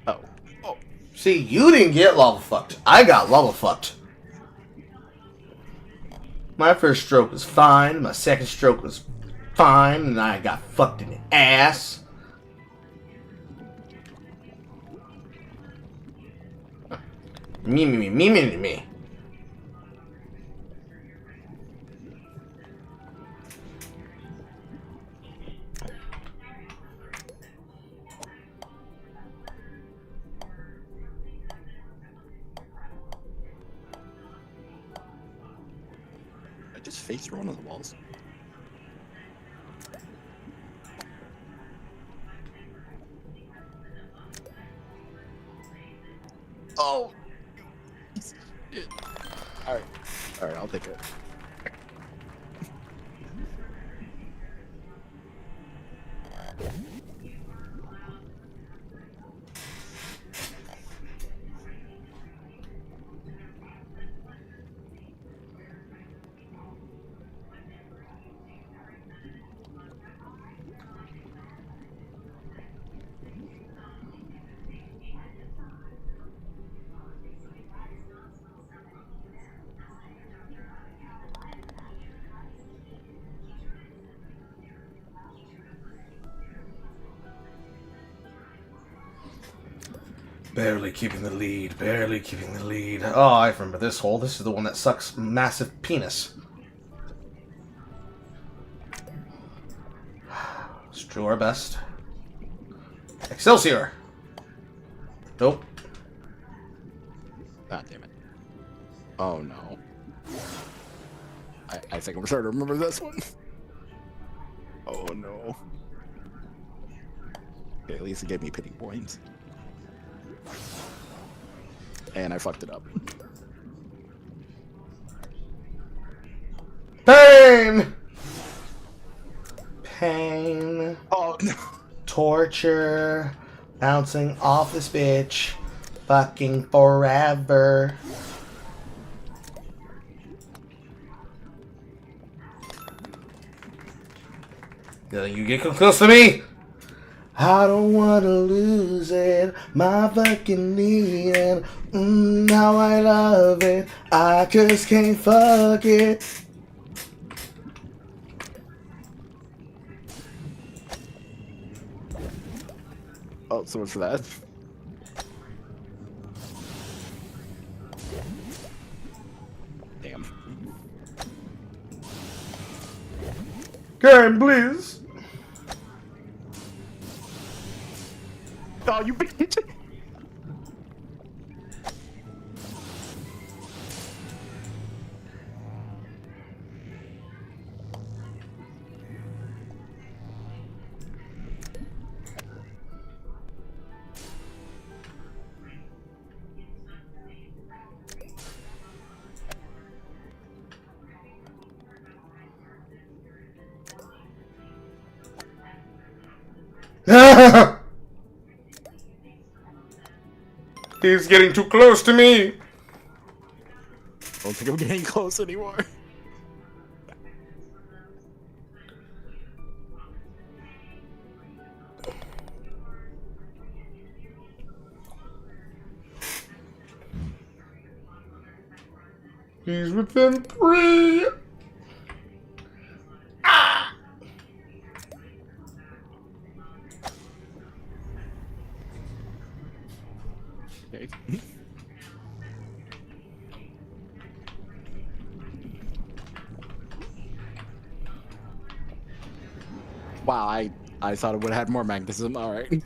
Oh. Oh. See, you didn't get lava fucked. I got lava fucked. My first stroke was fine. My second stroke was fine. And I got fucked in the ass. Me. I just face through one of the walls. Oh. All right, I'll take it. Barely keeping the lead, barely keeping the lead. Oh, I remember this hole. This is the one that sucks massive penis. Let's do our best. Excelsior! Nope. God damn it. Oh no. I think I'm starting to remember this one. Oh no. Okay, at least it gave me pity points. And I fucked it up. Pain! Pain. Oh no. Torture. Bouncing off this bitch. Fucking forever. You get close to me! I don't wanna lose it, my fucking need it. How I love it, I just can't fuck it. Oh, so much for that. Damn. Game, please. Oh, you bitch! He's getting too close to me. I don't think I'm getting close anymore. He's within 3. Okay. Wow, I thought it would have had more magnetism. All right.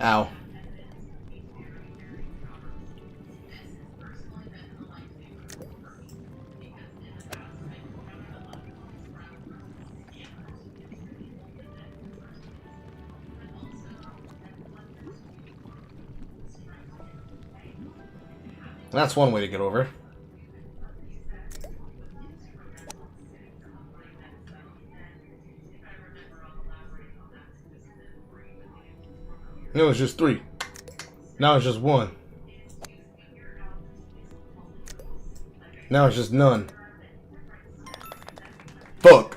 Ow. That's one way to get over. No, it's just 3. Now it's just 1. Now it's just none. Fuck.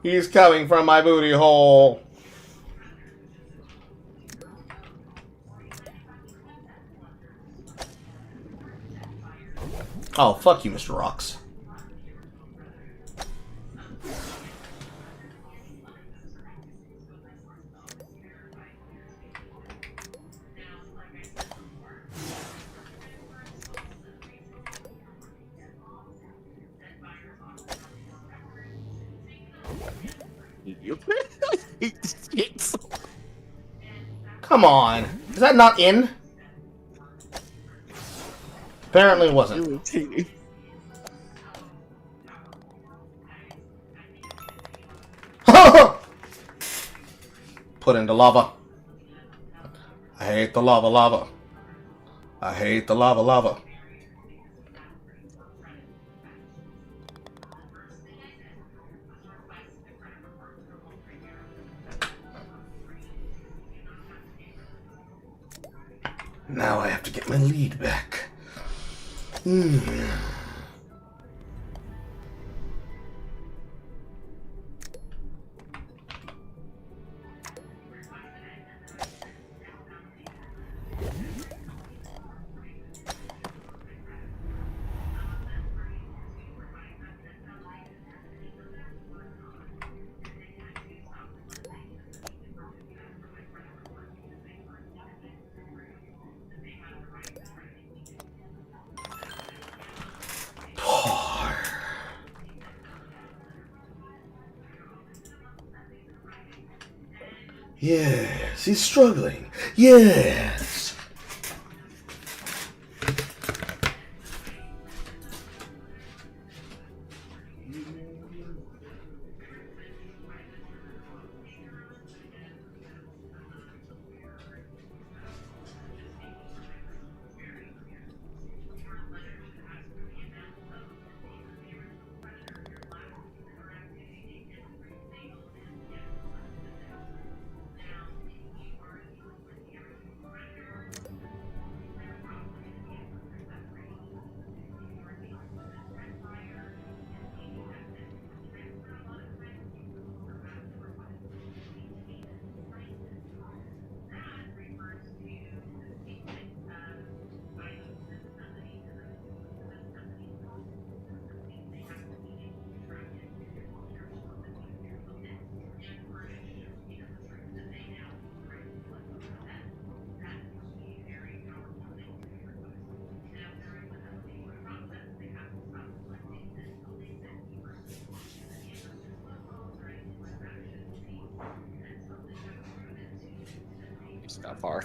He's coming from my booty hole. Oh, fuck you, Mr. Rocks. Yep. It's Come on. Is that not in? Apparently it wasn't. irritating. Put into lava. I hate the lava. I hate the lava. Now I have to get my lead back. Yes, he's struggling. Yes. Just got far.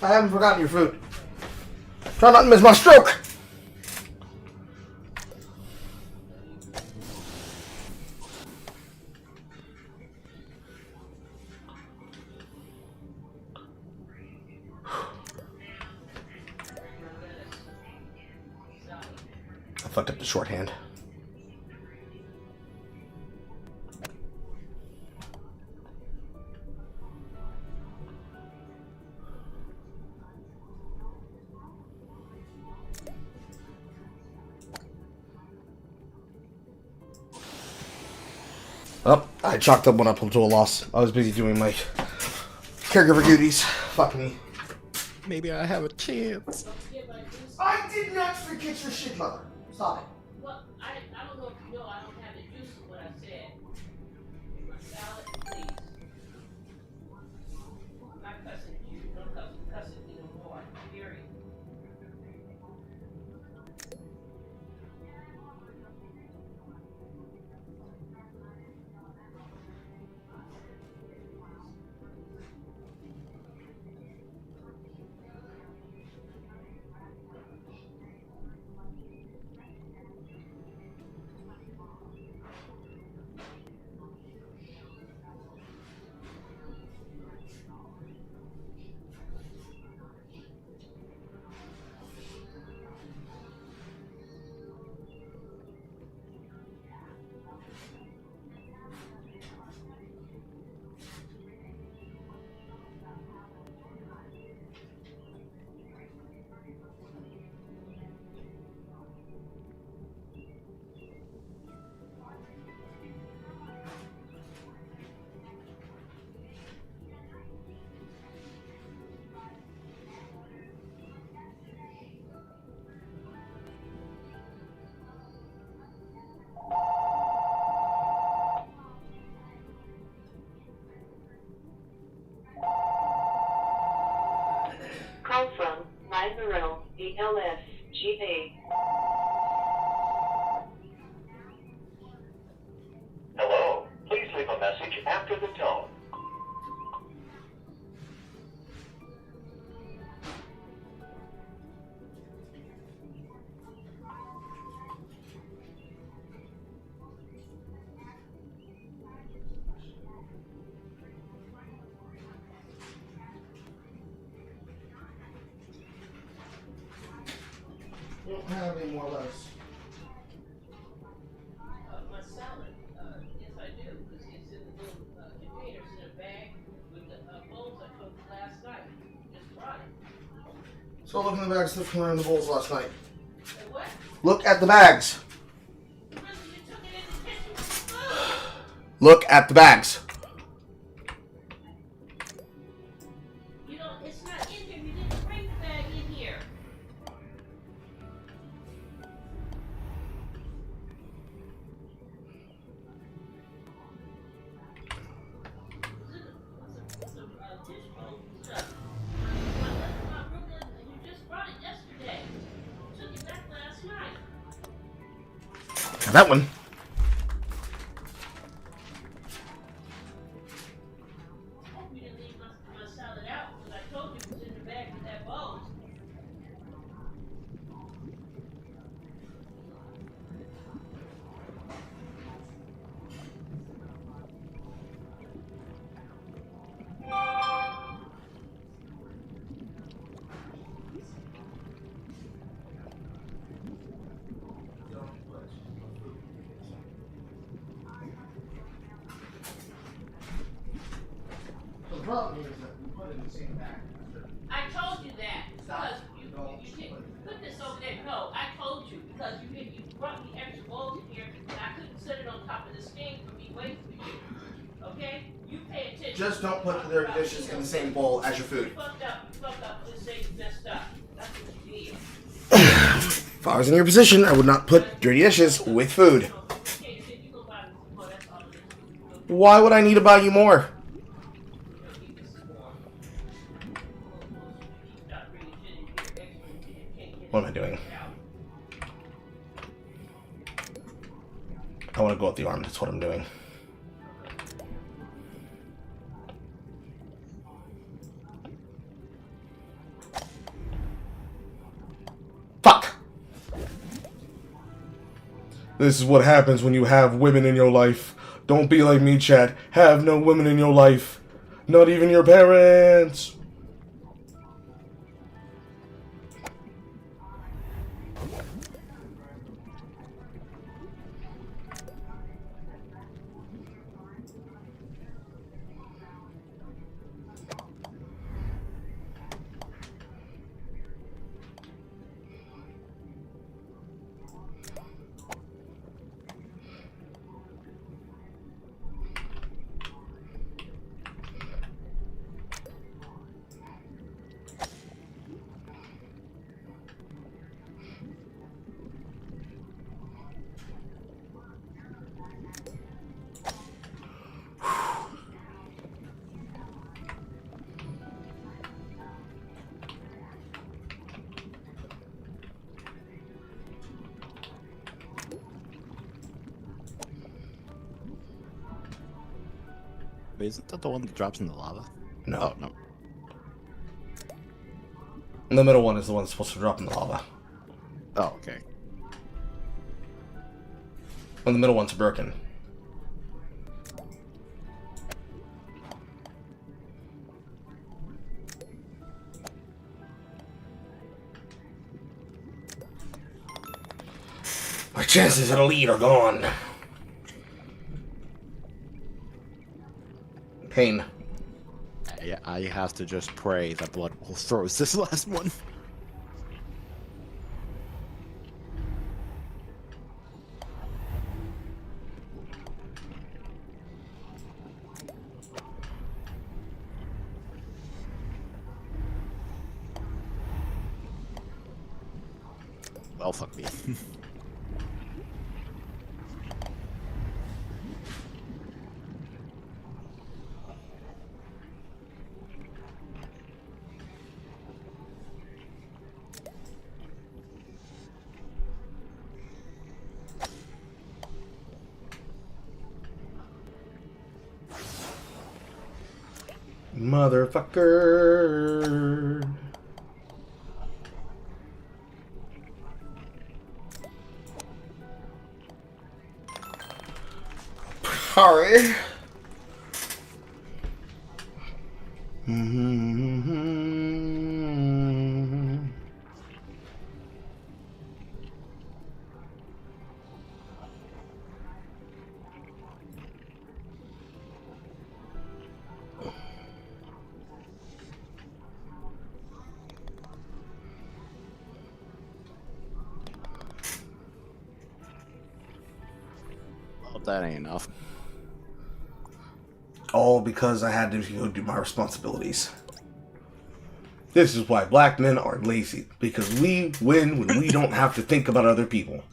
I haven't forgotten your food. Try not to miss my stroke. I fucked up the shorthand. Oh, I chalked that one up to a loss. I was busy doing my caregiver duties. Fuck me. Maybe I have a chance. I did not forget your shit, mother. Stop it. Well, I don't know if you know, I don't have the juice of what I said. My salad, please. I'm not cussing you. Don't cuss me no more. Period. Call from 90 ELS GA. Hello. Please leave a message after the tone. You don't have any more lettuce. My salad, yes I do. It's in the little containers in a bag with the bowls I cooked last night. Just brought it. So look in the bags that were in the bowls last night. And what? Look at the bags. You took it in the kitchen. Look at the bags. You know, it's not in here. You didn't bring the bag in here. Now that one. The problem is that we put it in the same bag. I told you that because you didn't put this over there. No, I told you because you brought me extra bowls in here and I couldn't set it on top of this thing for me waiting for you. Okay? You pay attention. Just don't put the dirty dishes in the same bowl as your food. You fucked up, just say you messed up. That's what you did. If I was in your position, I would not put dirty dishes with food. Okay, then you go buy me some more. That's all it is. Why would I need to buy you more? What am I doing? I want to go up the arm. That's what I'm doing. Fuck! This is what happens when you have women in your life. Don't be like me, chat. Have no women in your life. Not even your parents. Wait, isn't that the one that drops in the lava? No. Oh, no. The middle one is the one that's supposed to drop in the lava. Oh, okay. And the middle one's broken. My chances at a lead are gone. Pain. I have to just pray that Blood Bowl throws this last one. Well, fuck me. Motherfucker. Sorry. Well, that ain't enough. All because I had to go do my responsibilities. This is why black men are lazy. Because we win when we don't have to think about other people.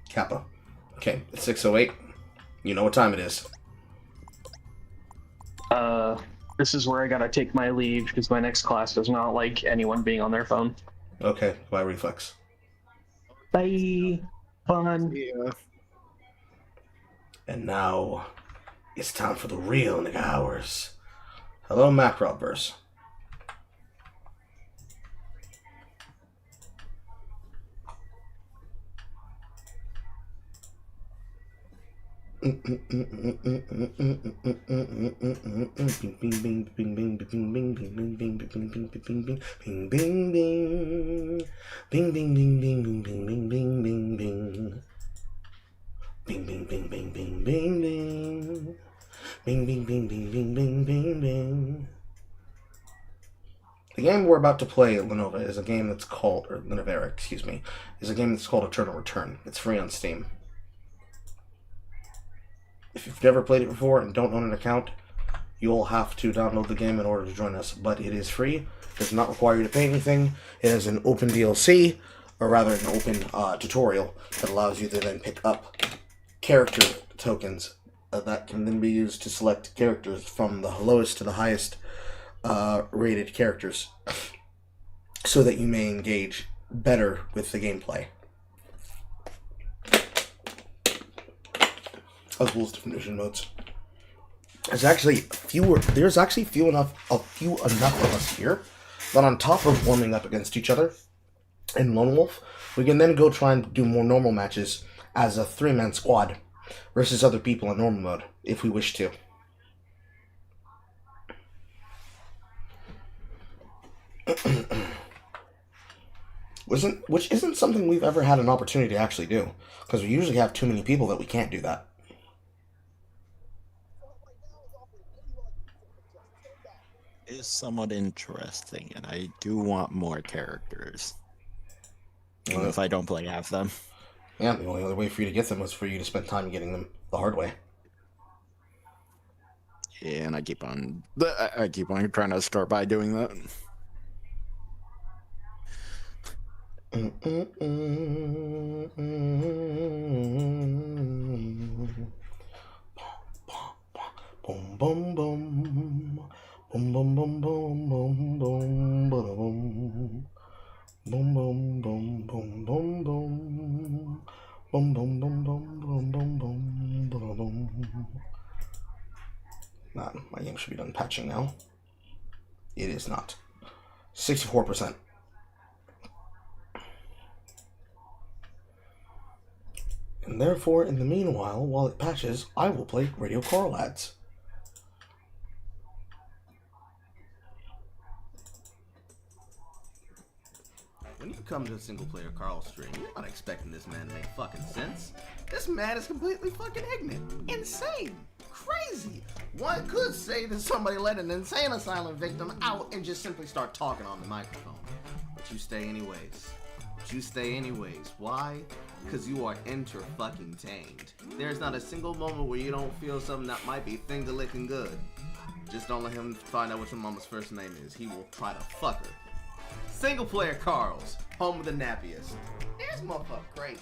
Kappa. Okay, it's 6:08. You know what time it is. This is where I gotta take my leave because my next class does not like anyone being on their phone. Okay, bye, Reflex. Bye. Fun. Yeah. And now, it's time for the real nigga hours. Hello, Macroverse. Bing, bing, bing, bing, bing, bing, bing. Bing, bing, bing, bing, bing, bing, bing, bing. The game we're about to play at Lenovo is a game that's called, or Lenovo, excuse me, is a game that's called Eternal Return. It's free on Steam. If you've never played it before and don't own an account, you'll have to download the game in order to join us. But it is free. It does not require you to pay anything. It has an open DLC, or rather an open tutorial that allows you to then pick up character tokens that can then be used to select characters from the lowest to the highest rated characters so that you may engage better with the gameplay. As well as different mission modes. There's actually few enough of us here that on top of warming up against each other in Lone Wolf, we can then go try and do more normal matches as a 3-man squad versus other people in normal mode, if we wish to. Which isn't something we've ever had an opportunity to actually do, because we usually have too many people that we can't do that. It's somewhat interesting, and I do want more characters. Even if I don't play half them. Yeah, the only other way for you to get them was for you to spend time getting them the hard way. Yeah, and I keep on trying to start by doing that. Boom, boom, boom. Boom, boom, boom, boom, boom, boom, boom. Boom, boom, boom, boom, boom, boom. Boom, boom, boom, boom, boom, boom, boom, boom. My game should be done patching now. It is not. 64%. And therefore, in the meanwhile, while it patches, I will play Radio Coral ads. When you come to a single-player Carl stream, you're not expecting this man to make fucking sense. This man is completely fucking ignorant. Insane. Crazy. One could say that somebody let an insane asylum victim out and just simply start talking on the microphone. But you stay anyways. Why? Because you are enter-fucking-tained. There's not a single moment where you don't feel something that might be finger-licking good. Just don't let him find out what your mama's first name is. He will try to fuck her. Single player Carl's, home of the nappiest. This motherfucker crazy.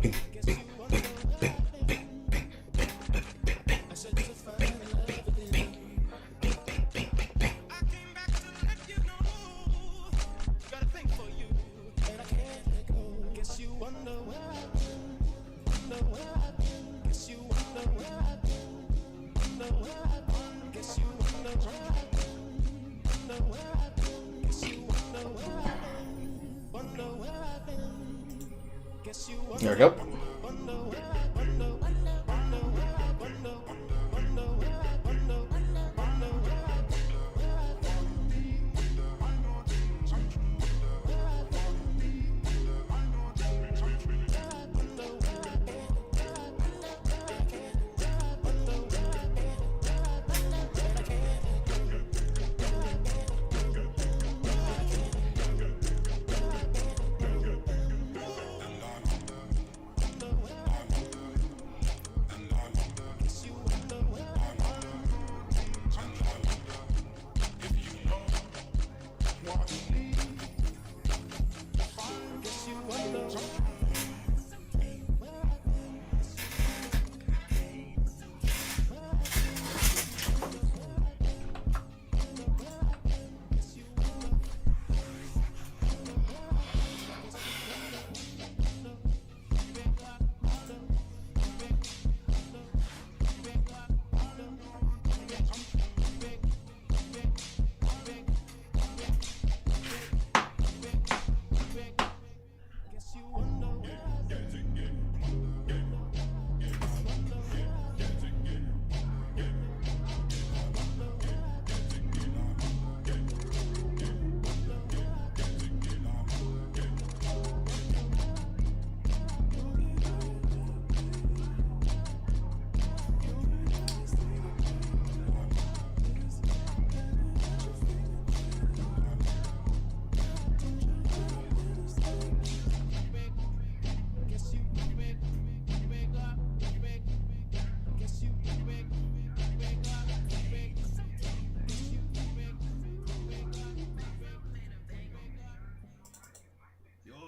Bing, bing, bing, bing, bing, bing, bing, bing, bing, bing, bing, bing. There we go.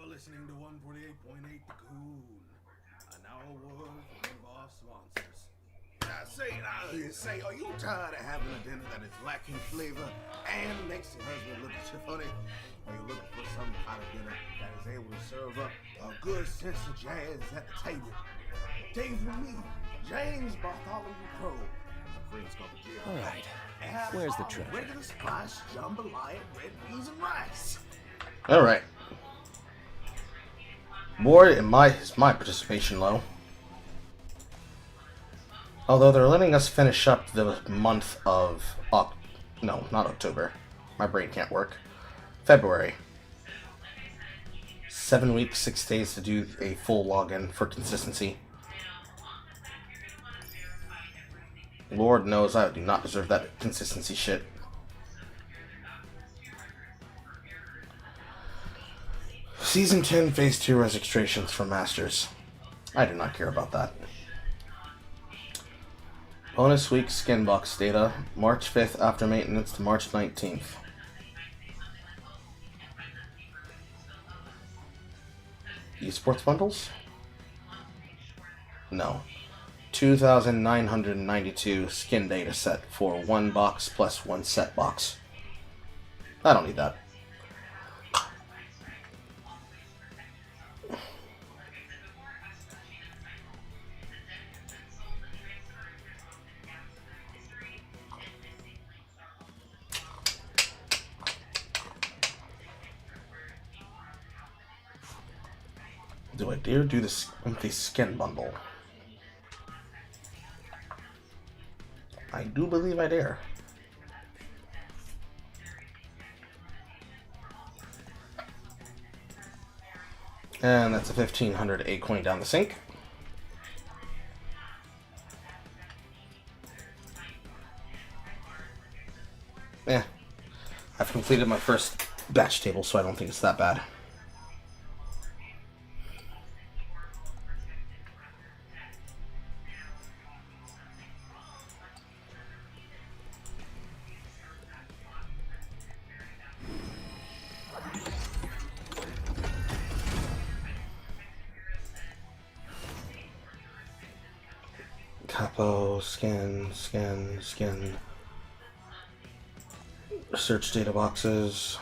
Listening to 148.8 The Coon, an hour word from one of our sponsors. Say, are you tired of having a dinner that is lacking flavor and makes your husband look at you funny? Are you looking for some kind of dinner that is able to serve up a good sense of jazz at the table? Take it from me, James Bartholomew Crow. My friends call me Jim. All right, where's the treasure? Regular spice, jambalaya, red beans, and rice. All right. Boy, is my participation low. Although they're letting us finish up the month of no, not October. My brain can't work. February. 7 weeks, 6 days to do a full login for consistency. Lord knows I do not deserve that consistency shit. Season 10, Phase 2 registrations for Masters. I do not care about that. Bonus week skin box data, March 5th after maintenance to March 19th. Esports bundles? No. 2,992 skin data set for 1 box plus 1 set box. I don't need that. Do I dare do this empty skin bundle? I do believe I dare. And that's a 1,500 A coin down the sink. Yeah. I've completed my first batch table, so I don't think it's that bad. Capo, scan. Search data boxes.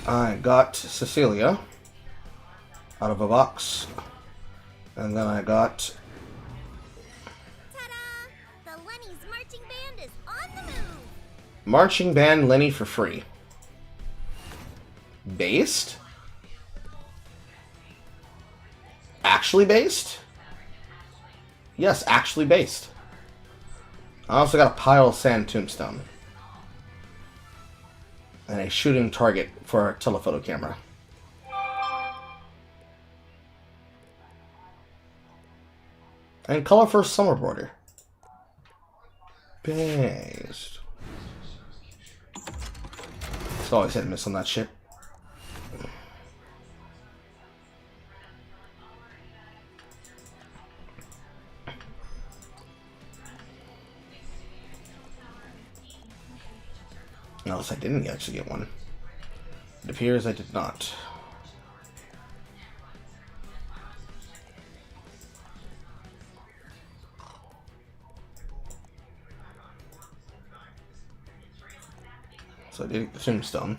I got Cecilia out of a box. And then I got... Ta-da! The Lenny's marching band is on the move! Marching Band Lenny for free. Based? Actually based? Yes, actually based. I also got a pile of sand tombstone. And a shooting target for a telephoto camera. And color for summer border. Based. It's always hit and miss on that shit. Notice I didn't actually get one. It appears I did not. So I did get the tombstone.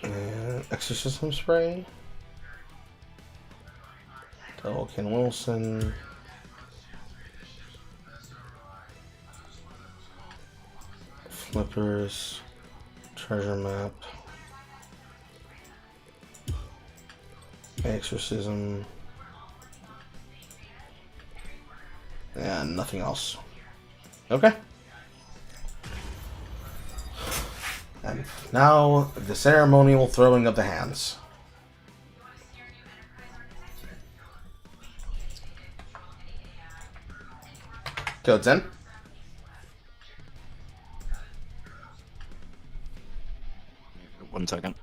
And exorcism spray. Double Ken Wilson. Flippers. Treasure map. Exorcism. And nothing else. Okay. And now the ceremonial throwing of the hands. Code's in. One second.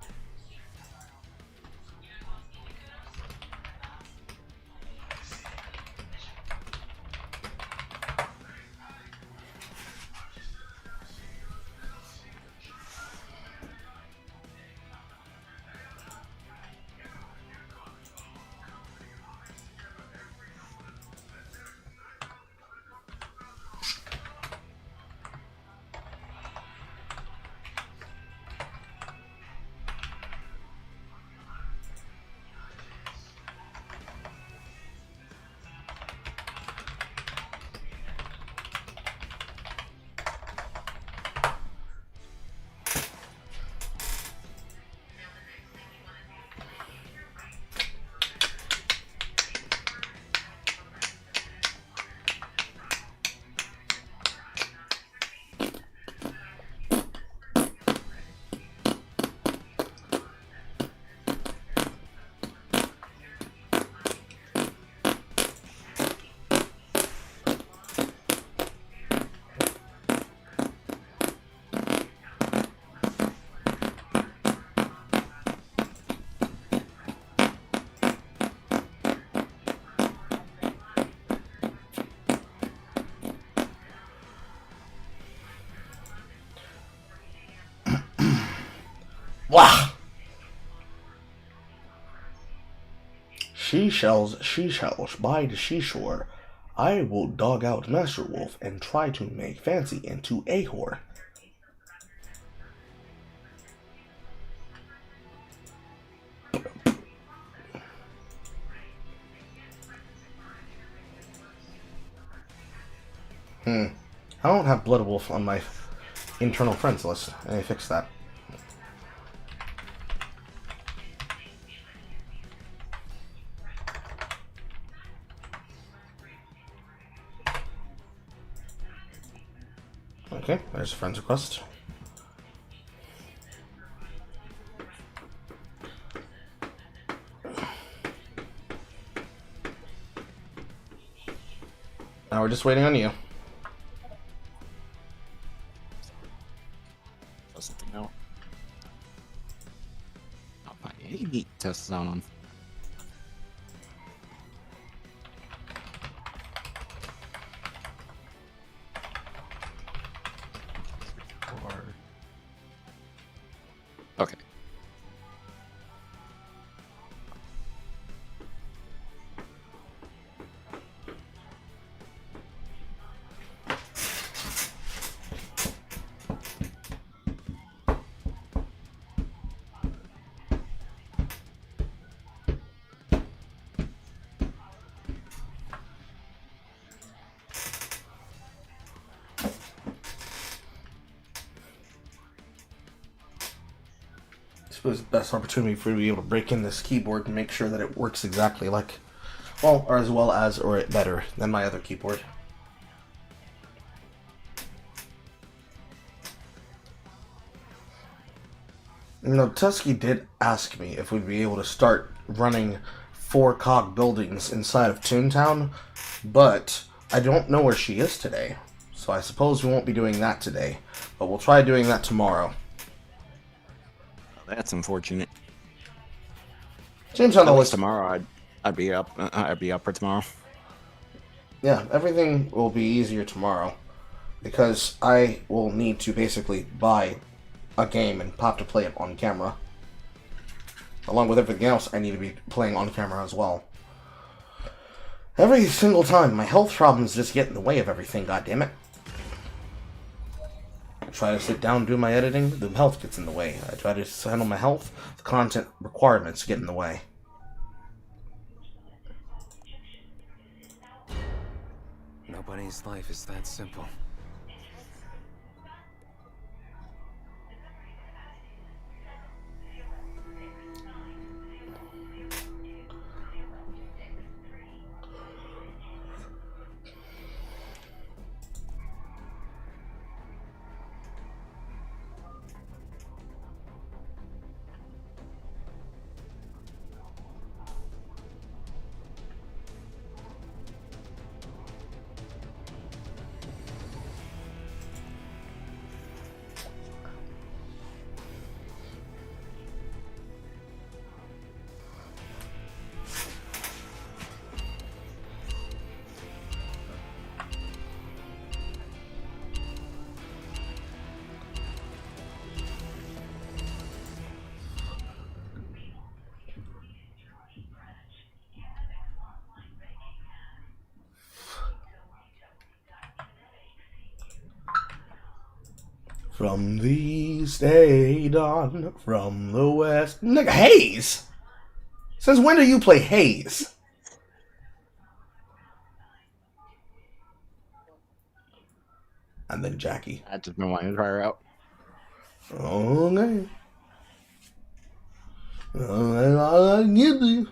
Wah! She-shells by the seashore. I will dog out Master Wolf and try to make Fancy into a whore. I don't have Blood Wolf on my internal friends list. I need to fix that. Okay, there's a friend's request. Now we're just waiting on you. Something else. Not by any meat test on. Okay. suppose the best opportunity for you to be able to break in this keyboard and make sure that it works exactly like, well, or as well as, or better than my other keyboard. You know, Tusky did ask me if we'd be able to start running 4 cog buildings inside of Toontown, but I don't know where she is today. So I suppose we won't be doing that today, but we'll try doing that tomorrow. That's unfortunate. Seems on the list. Tomorrow, I'd be up. I'd be up for tomorrow. Yeah, everything will be easier tomorrow because I will need to basically buy a game and have to play it on camera. Along with everything else, I need to be playing on camera as well. Every single time, my health problems just get in the way of everything. Goddammit! I try to sit down and do my editing, the health gets in the way. I try to handle my health, the content requirements get in the way. Nobody's life is that simple. From the east, a dawn, from the west. Nigga, Haze! Since when do you play Haze? And then Jackie. I just been wanting to try her out. Okay. I get you.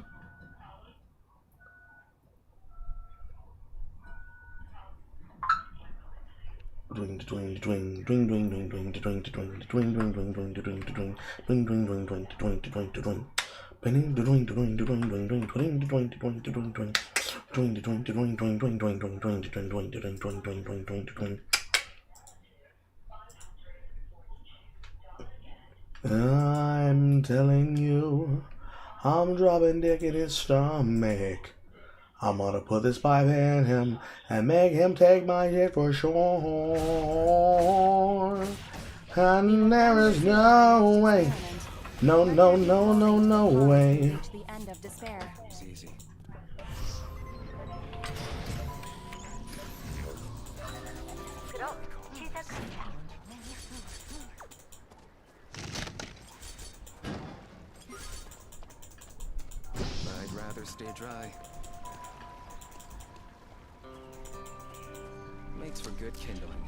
I'm telling you, I'm dropping dick in his stomach. I'm gonna put this pipe in him and make him take my shit for sure. And there is no way, no way. The end of despair. It's easy. I'd rather stay dry. Makes for good kindling.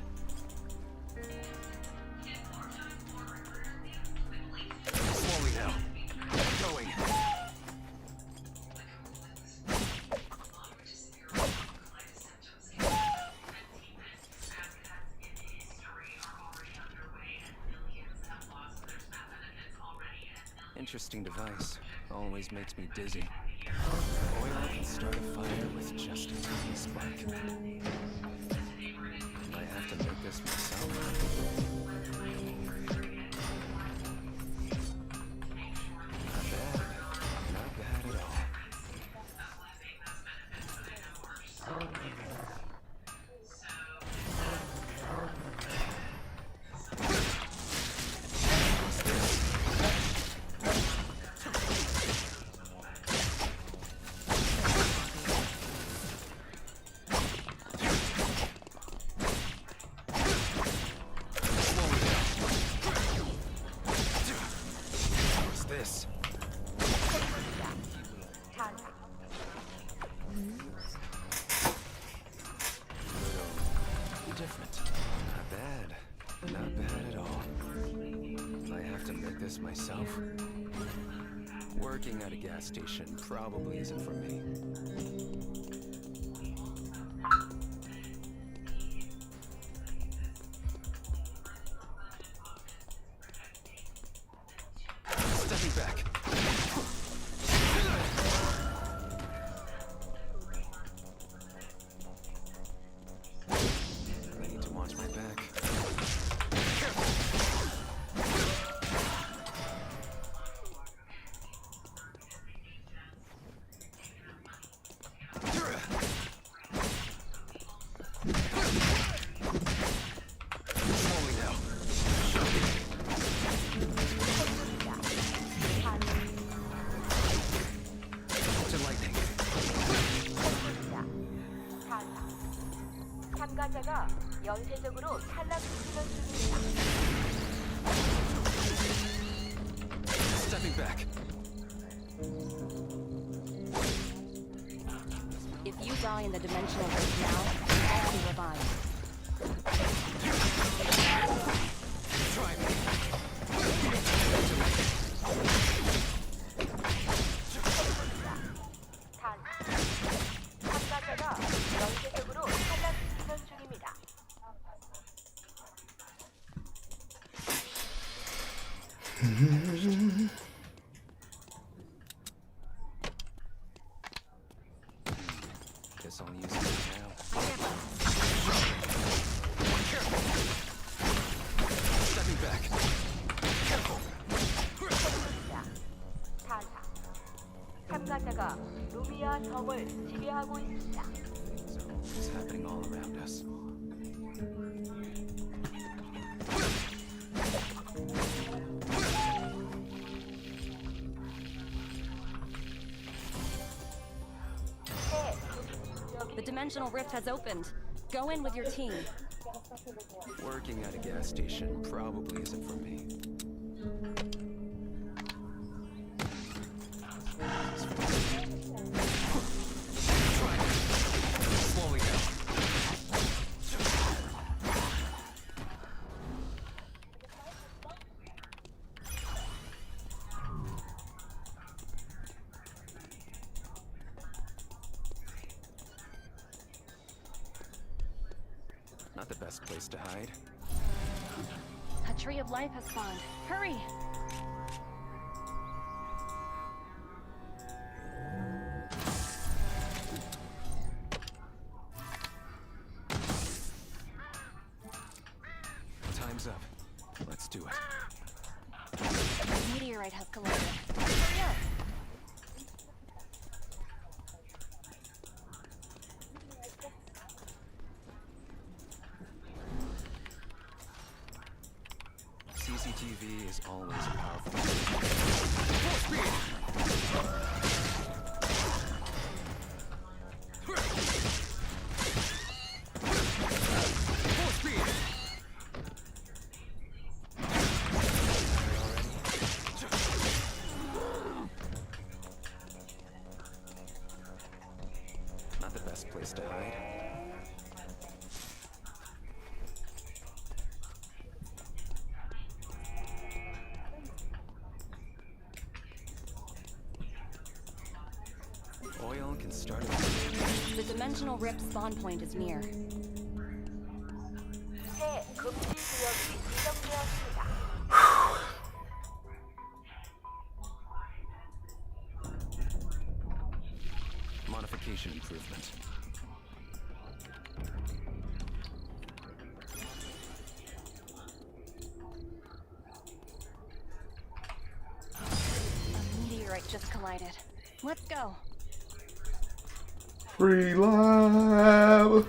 Slowly now. Going. Interesting device. Always makes me dizzy. Oil can start a fire with just a tiny spark. I have to make this myself. Not bad. Not bad at all. Not bad at all. I have to make this myself. Working at a gas station probably isn't for me. Stepping back. I need to watch my back. Slowly now. To lightning. 참가자가 연쇄적으로 탈락 훈련 중입니다. Stepping back. If you die in the dimensional rift now, you'll be revived. Try me. 참가자가 연쇄적으로 탈락 훈련 중입니다. Guess I'll use it now. Stepping back. 타사. 참가자가 루미아 섬을 지배하고 있습니다. It's happening all around us. The dimensional rift has opened. Go in with your team. Working at a gas station probably isn't for me. Slowly now. Not the best place to hide. A tree of life has spawned. Hurry! Time's up. Let's do it. A meteorite has collided. Hurry up! CCTV is always a powerful tool. Full speed! Full speed! Not the best place to hide. Oil can start. The dimensional rift spawn point is near. 새 금지 구역이 지정되었습니다. Modification improvement. A meteorite just collided. Let's go. Free lab.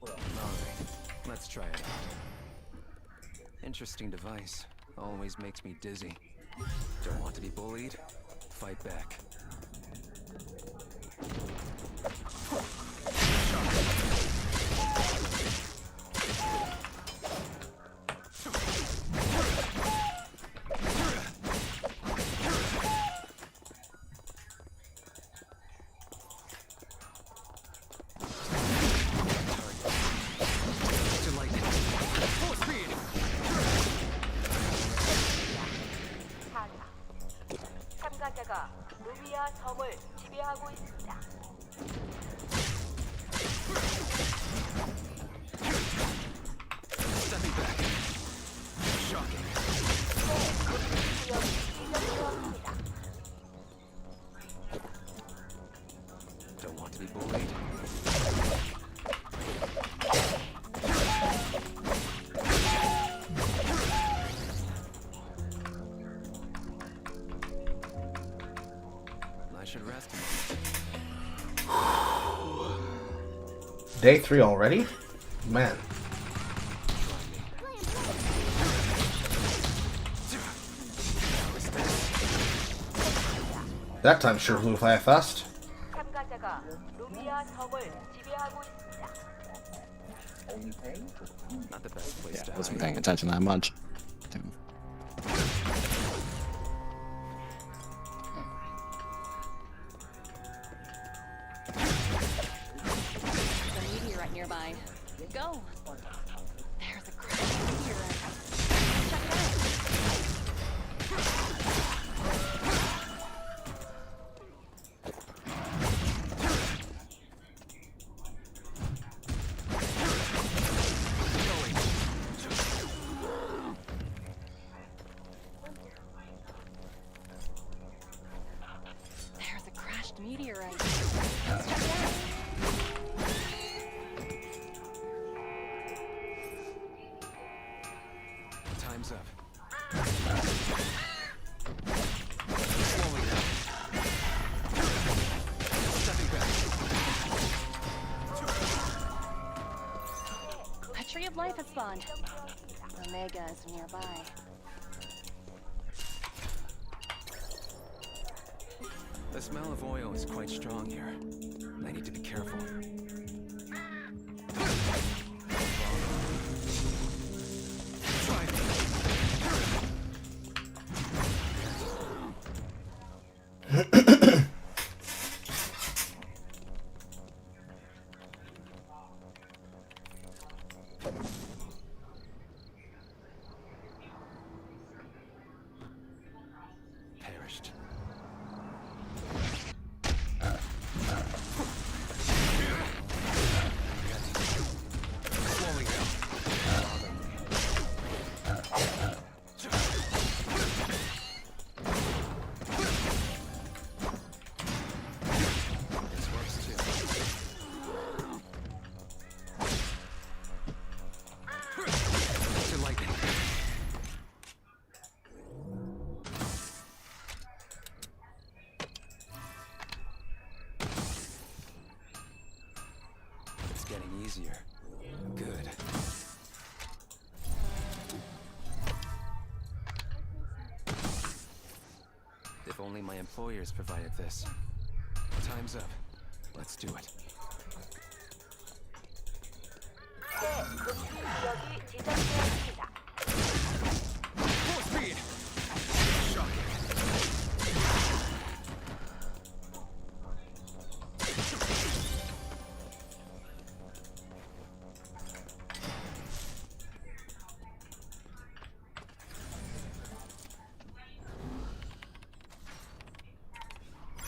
Alright, let's try it out. Interesting device. Always makes me dizzy. Don't want to be bullied? Fight back. 지배하고 있습니다. Stepping back. Shocking. 구역이 지정되었습니다. Don't want to be bullied. I should rest a moment. Day 3 already? Man. That time sure flew by fast. 참가자가 루미아 섬을 지배하고 있습니다. Not the best place Yeah, to I wasn't hide. paying attention that much. There's a meteorite nearby. Go. There's a crashed meteorite. Check it out. There's a crashed meteorite. Let's check it out. Time's up. Slowing down. Stepping back. A tree of life has spawned. Omega is nearby. The smell of oil is quite strong here. I need to be careful. Try me. Perished. Slowing down. This works too. To lightning. It's getting easier. Good. If only my employers provided this. Time's up. Let's do it. 녹지 구역이 지정되었습니다. Full speed! Shocking.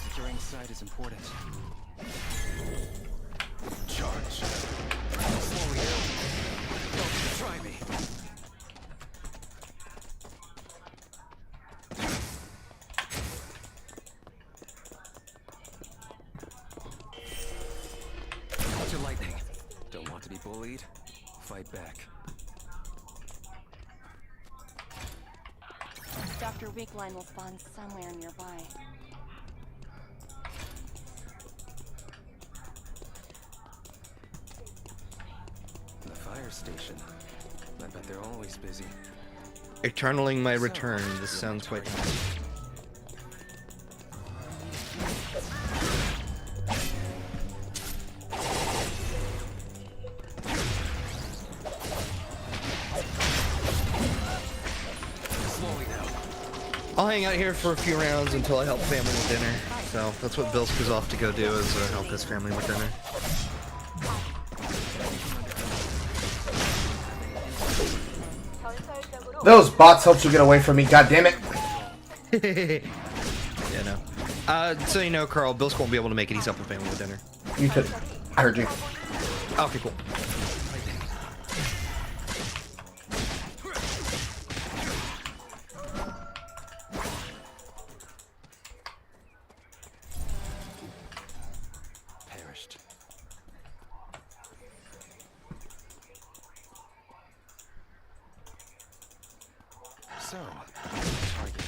Securing sight is important. Charge. Slowing down. Don't try me. To lightning. Don't want to be bullied? Fight back. Dr. Weakline will spawn somewhere nearby. The fire station. I bet they're always busy. Eternaling my return. This sounds quite nice. Slowly now. I'll hang out here for a few rounds until I help family with dinner. So that's what Bilska's off to go do, is help his family with dinner. Those bots helped you get away from me, god damn it. Yeah, no. So you know, Carl, Bilsk won't be able to make it. He's helping family with dinner. You could. I heard you. Okay, cool. Perished. So, target.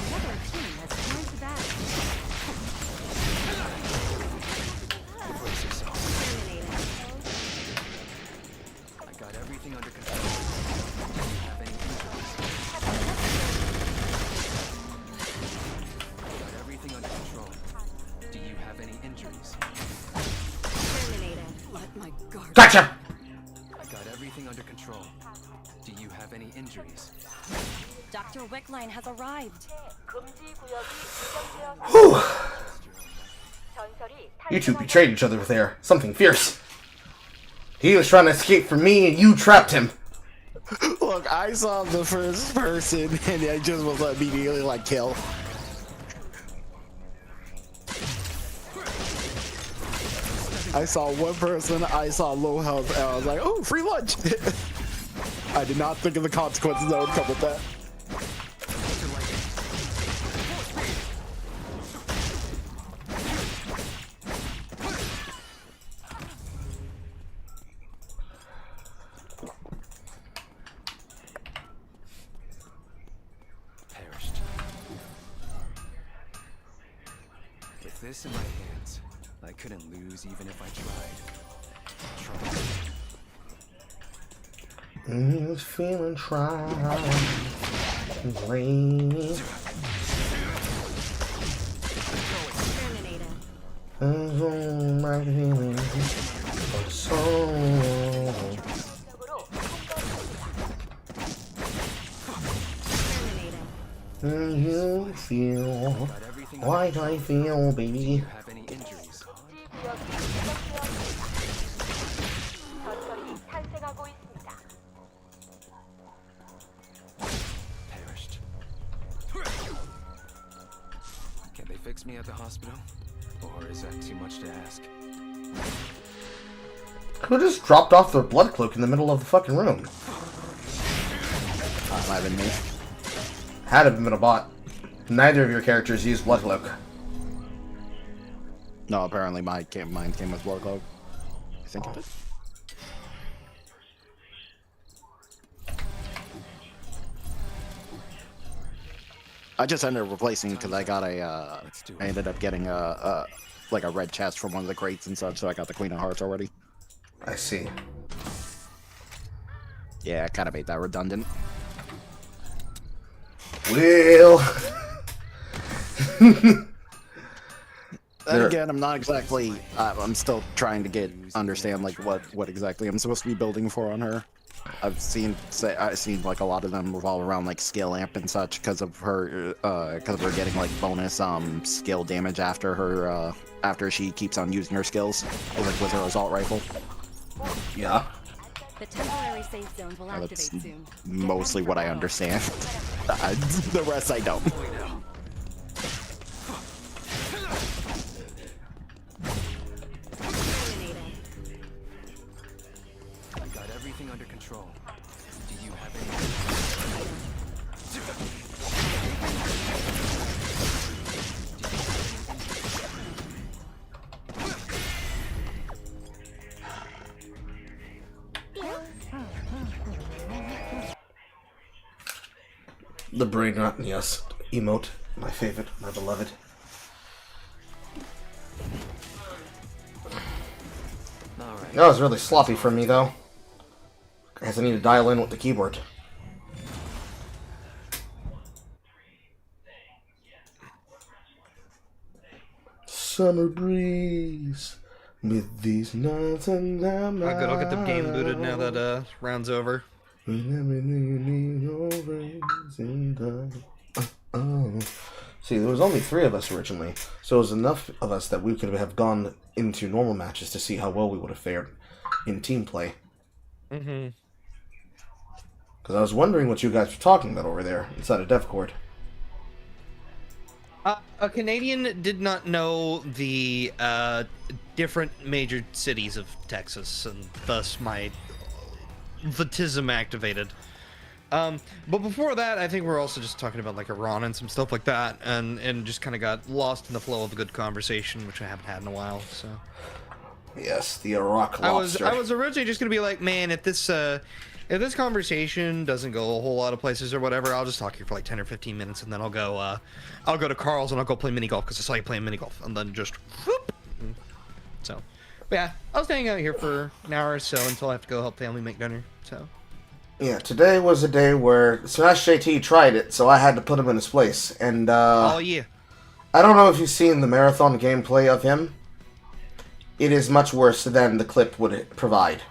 Another team has joined the battle. Brace yourself. Terminated. I got everything under control. Do you have any injuries? I got everything under control. Do you have any injuries? Terminated. Let my guard. Gotcha! I got everything under control. Do you have any injuries? Dr. Wickline has arrived. Whew. You two betrayed each other there. Something fierce. He was trying to escape from me and you trapped him. Look, I saw the first person and I just was immediately like, kill. I saw one person, I saw low health, and I was like, oh, free lunch! I did not think of the consequences that would come with that. Perished. With this in my hands, I couldn't lose even if I tried. He's feeling tried. Great. Terminated. My feeling so. You feel like I feel, baby. Have any injuries? Perished. Can they fix me at the hospital? Or is that too much to ask? Who just dropped off their blood cloak in the middle of the fucking room? Might have been me. Had to have been a bot. Neither of your characters used blood cloak. No, apparently mine came with Blood Cloak. I think it did. I just ended up replacing because I got I ended up getting like a red chest from one of the crates and such, so I got the Queen of Hearts already. I see. Yeah, I kind of made that redundant. Well. Then again, I'm not exactly. I'm still trying to understand like what exactly I'm supposed to be building for on her. I've seen like a lot of them revolve around like skill amp and such because of her getting like bonus skill damage after her after she keeps on using her skills like with her assault rifle. Yeah. The temporary safe zones will activate That's soon. mostly what I understand. The rest I don't. I got everything under control. Do you have any? The brain rot, yes. Emote, my favorite, my beloved. That was really sloppy for me, though. I guess I need to dial in with the keyboard. Summer breeze with these nights and them. Oh, good. I'll get the game booted now that round's over. See, there was only 3 of us originally, so it was enough of us that we could have gone into normal matches to see how well we would have fared in team play. Mm-hmm. Because I was wondering what you guys were talking about over there inside of DevCord. A Canadian did not know the different major cities of Texas, and thus my Vatism activated. But before that, I think we're also just talking about like Iran and some stuff like that, and just kind of got lost in the flow of a good conversation, which I haven't had in a while. So yes, the Iraq lobster. I was originally just gonna be like, man, if this conversation doesn't go a whole lot of places or whatever, I'll just talk here for like 10 or 15 minutes, and then I'll go to Carl's and I'll go play mini golf because I saw you playing mini golf, and then just whoop. So, but yeah, I was staying out here for an hour or so until I have to go help family make dinner. So. Yeah, today was a day where Smash JT tried it, so I had to put him in his place. And oh yeah. I don't know if you've seen the marathon gameplay of him. It is much worse than the clip would provide.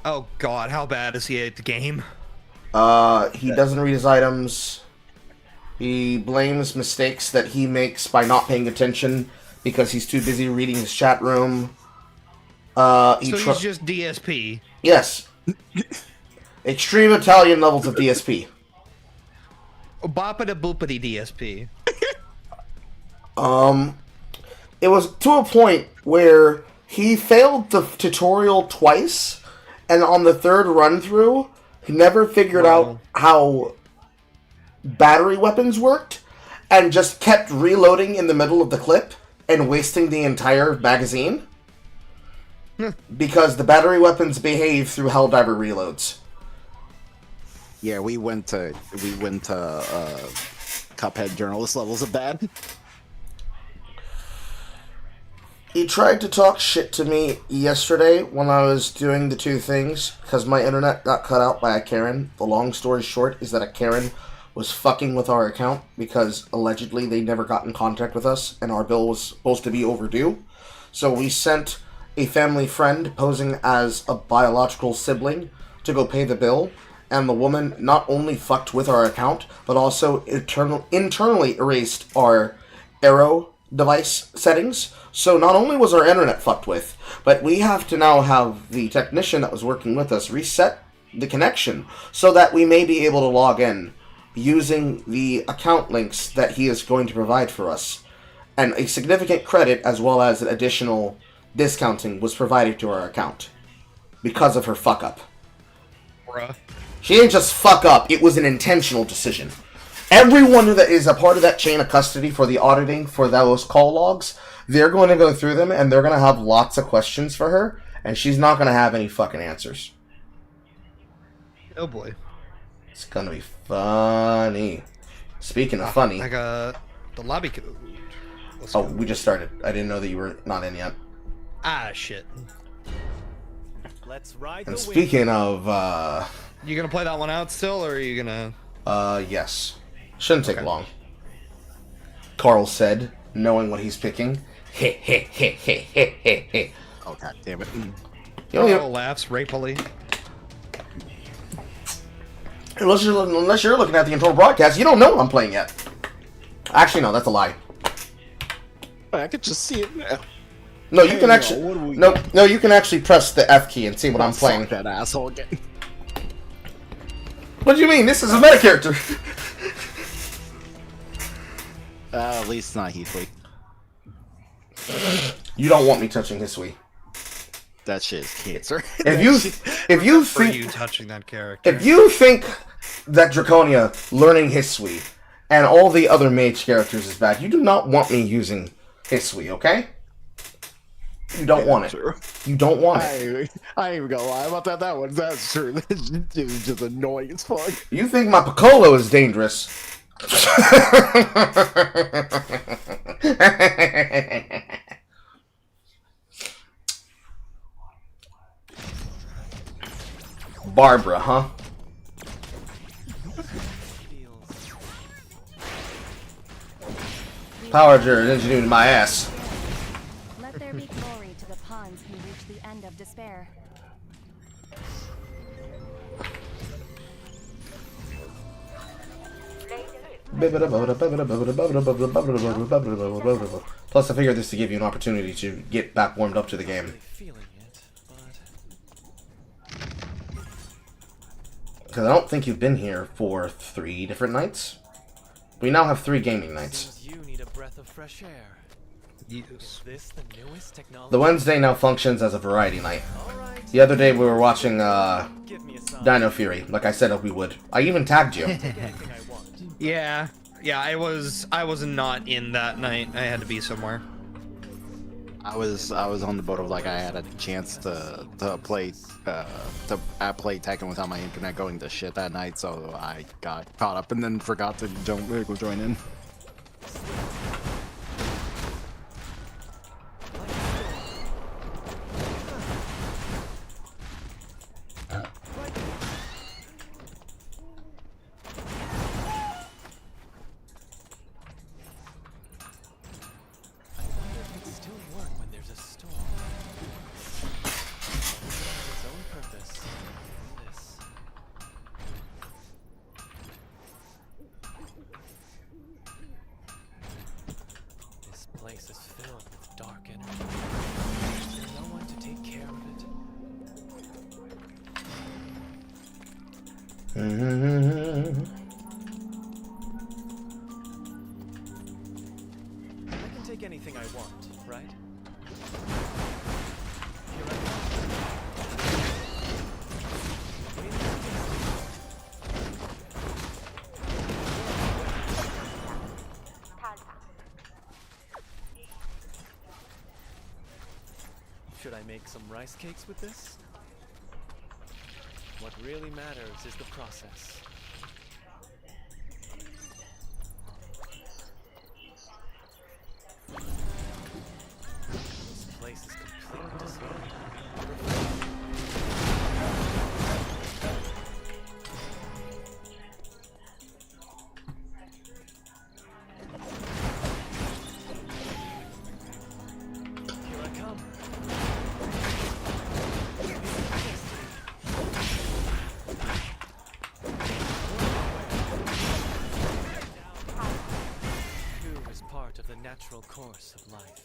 Oh god, how bad is he at the game? He doesn't read his items. He blames mistakes that he makes by not paying attention because he's too busy reading his chat room. So he's just DSP. Yes. Extreme Italian levels of DSP. Boppity boopity DSP. It was to a point where he failed the tutorial twice, and on the third run through, he never figured out how battery weapons worked, and just kept reloading in the middle of the clip and wasting the entire magazine. Because the battery weapons behave through Helldiver reloads. Yeah, we went to Cuphead journalist levels of bad. He tried to talk shit to me yesterday when I was doing the two things because my internet got cut out by a Karen. The long story short is that a Karen was fucking with our account because allegedly they never got in contact with us and our bill was supposed to be overdue. So we sent a family friend posing as a biological sibling to go pay the bill. And the woman not only fucked with our account, but also internally erased our Arrow device settings. So not only was our internet fucked with, but we have to now have the technician that was working with us reset the connection so that we may be able to log in using the account links that he is going to provide for us. And a significant credit as well as additional discounting was provided to our account because of her fuck up. Bruh. She didn't just fuck up, it was an intentional decision. Everyone that is a part of that chain of custody for the auditing for those call logs, they're going to go through them and they're going to have lots of questions for her, and she's not going to have any fucking answers. Oh boy. It's going to be funny. Speaking of funny... I got the lobby code. Oh, we just started. I didn't know that you were not in yet. Ah, shit. Let's ride and speaking of... You gonna play that one out still, or are you gonna... yes. Shouldn't take long. Carl said, knowing what he's picking. Oh, god damn it. Carl laughs rapily. Unless you're looking at the internal broadcast, you don't know I'm playing yet. Actually, no, that's a lie. I could just see it now. No, you can actually... No, you can actually press the F key and see what I'm playing. Fuck that asshole again. What do you mean? This is a meta character. At least not Heathly. You don't want me touching Hisui. That shit is cancer. If you think you touching that character. If you think that Draconia learning Hisui and all the other mage characters is bad, you do not want me using Hisui, okay? You don't want it. True. You don't want it. I ain't even gonna lie about that one. That's true. It was just annoying as fuck. You think my Piccolo is dangerous? Barbara, huh? Power Jared engineered my ass. Let there be glory to the pawns who reach the end of despair. Plus, I figured this to give you an opportunity to get back warmed up to the game. Because I don't think you've been here for 3 different nights. We now have 3 gaming nights. Seems you need a breath of fresh air. Yes. Is this the newest technology? The Wednesday now functions as a variety night. The other day we were watching Dino Fury, like I said we would. I even tagged you. Yeah, I was not in that night. I had to be somewhere. I was on the boat of like I had a chance to play Tekken without my internet going to shit that night, so I got caught up and then forgot to go join in. Anything I want, right? Should I make some rice cakes with this? What really matters is the process. This place is completely disordered. Here I come. Coup is part of the natural course of life.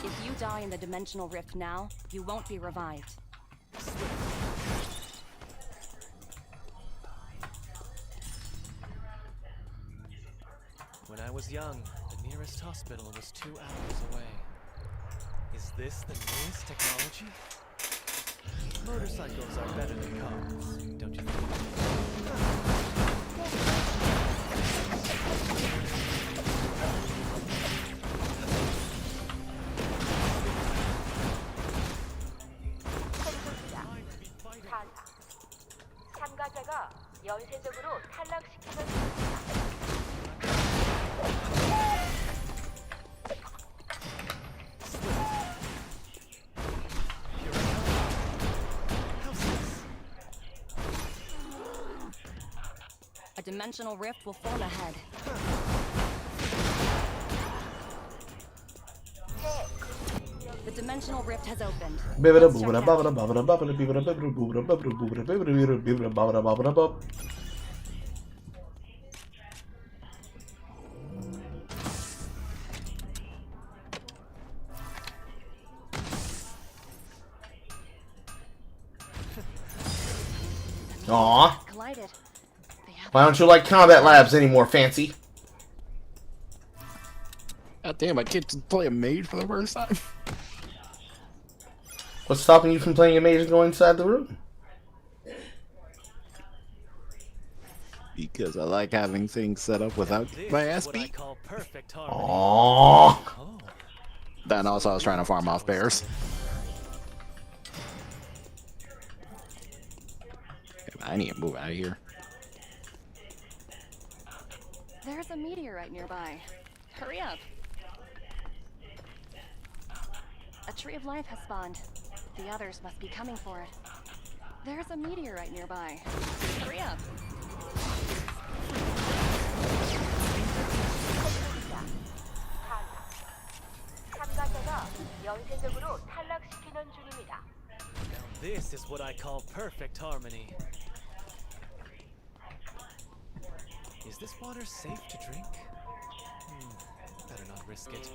If you die in the dimensional rift now, you won't be revived. When I was young, the nearest hospital was 2 hours away. Is this the newest technology? Motorcycles are better than cars, don't you think? 참가자가 연쇄적으로 탈락시키는 중입니다. A dimensional rift will form ahead. The dimensional rift has opened. Let's check it out. Aww. Collided. Why don't you like Combat Labs anymore, Fancy? God damn, I get to play a mage for the first time. What's stopping you from playing a mage and going inside the room? Because I like having things set up without my ass beat. Aww. Then also I was trying to farm off bears. I need to move out of here. There's a meteorite nearby. Hurry up. A tree of life has spawned. The others must be coming for it. There's a meteorite nearby. Hurry up. 참가자가 연쇄적으로 탈락시키는 중입니다. This is what I call perfect harmony. Is this water safe to drink? Better not risk it.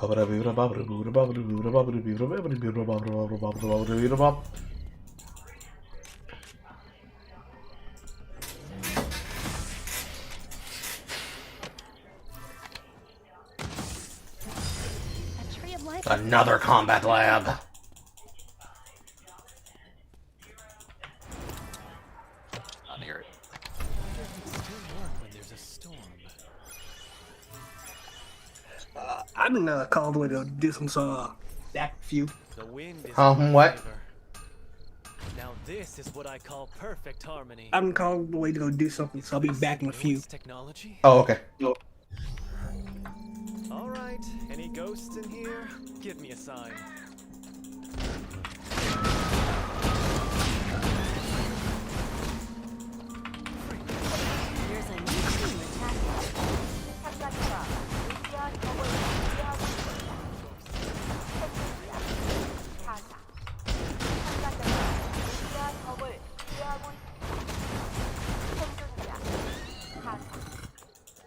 A tree of life. Another combat lab. On here. Still work when there's a storm. I've been called away to do some back few. The wind is What? in my favor. Now this is what I call perfect harmony. I'm called away to go do something, so I'll be back in a few. Technology? Oh, okay. All right. Any ghosts in here? Give me a sign. There's a new team attacking.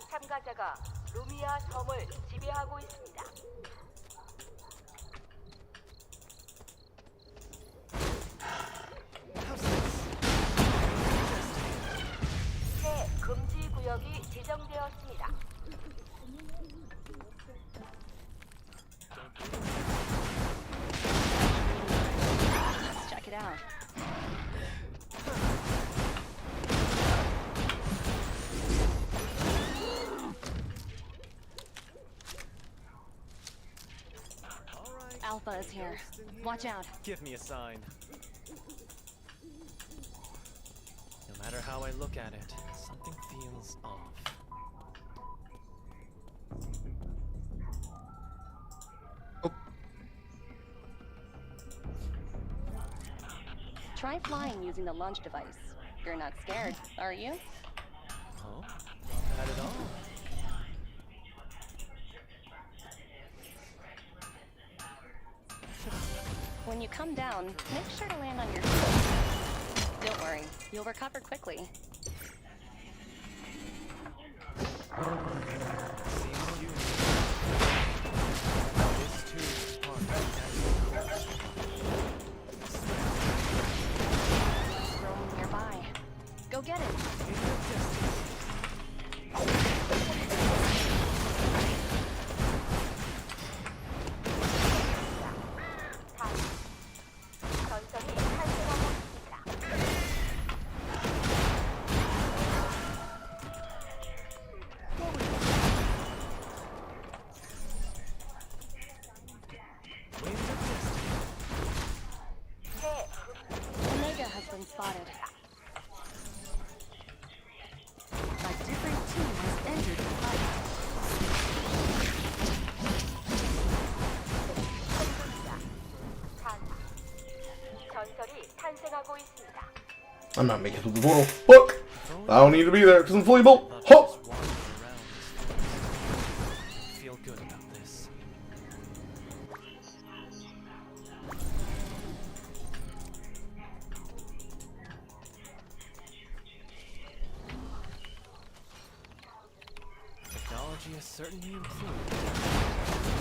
참가자가 루미아 섬을 지배하고 있습니다. 새 금지 구역이 지정되었습니다. Let's check it out. Alpha is here. Watch out. Give me a sign. No matter how I look at it, something feels off. Try flying using the launch device. You're not scared, are you? Oh, not bad at all. When you come down, make sure to land on your feet. Don't worry, you'll recover quickly. Roaming nearby. Go get it. 전선이 탄생하고 있습니다. Omega has been spotted. A different team has entered the fight. 전설이 탄생하고 있습니다. I'm not making it through the portal. Fuck! I don't need to be there because I'm fully built. Huh! Feel good about this. Technology has certainly improved.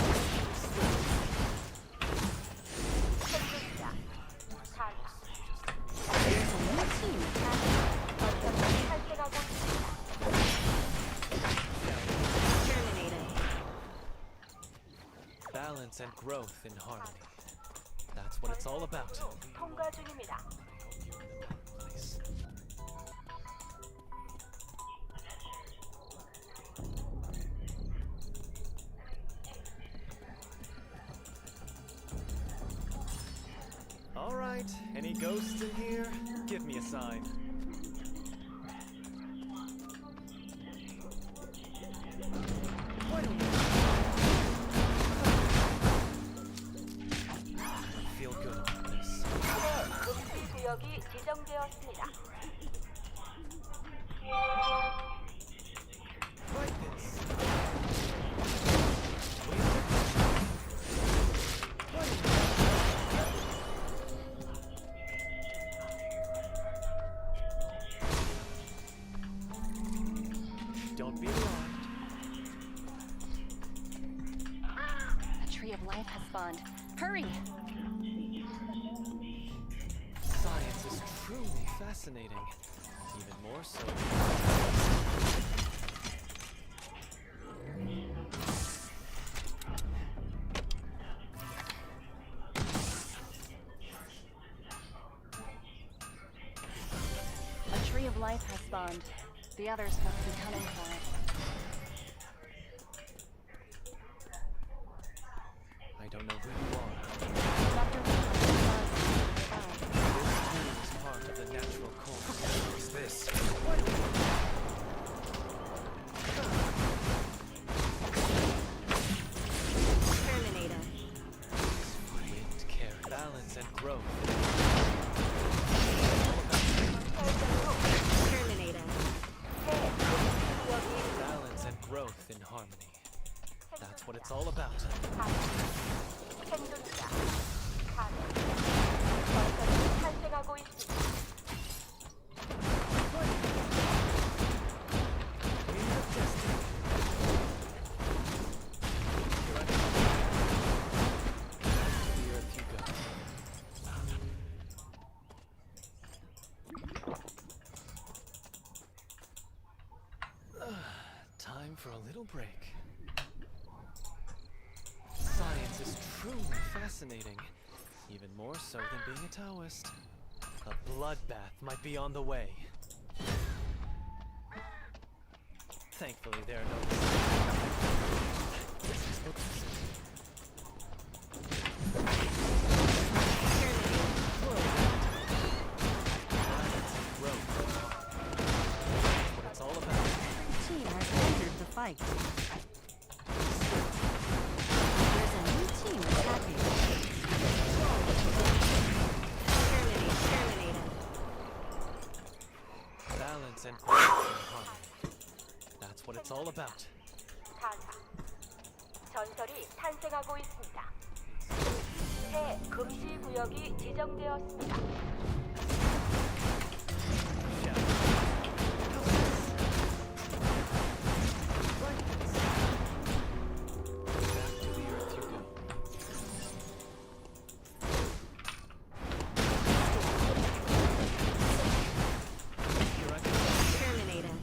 Balance and growth in harmony. That's what it's all about. 통과 중입니다. All right, any ghosts in here? Give me a sign. I feel good about this. 금지 구역이 지정되었습니다. of life has spawned. Hurry! Science is truly fascinating. Even more so. A tree of life has spawned. The others must be coming for it. I don't know who you are. Dr. This is part of the natural course. What's this? Terminator. Wind carry balance and growth. Terminator. Balance and growth in harmony. That's what it's all about. 생존자. 가능. 전설이 탄생하고 있습니다. Wind of destiny. Here I come. To the earth you go. Time for a little break. Science is truly fascinating, even more so than being a Taoist. A bloodbath might be on the way. Thankfully, there are no what it's all about. Team has entered the fight. There's a new team attacking. Terminator. Balance and growth in harmony. That's what it's all about. 타사. 전설이 탄생하고 있습니다. 새 금지 구역이 지정되었습니다. Terminator.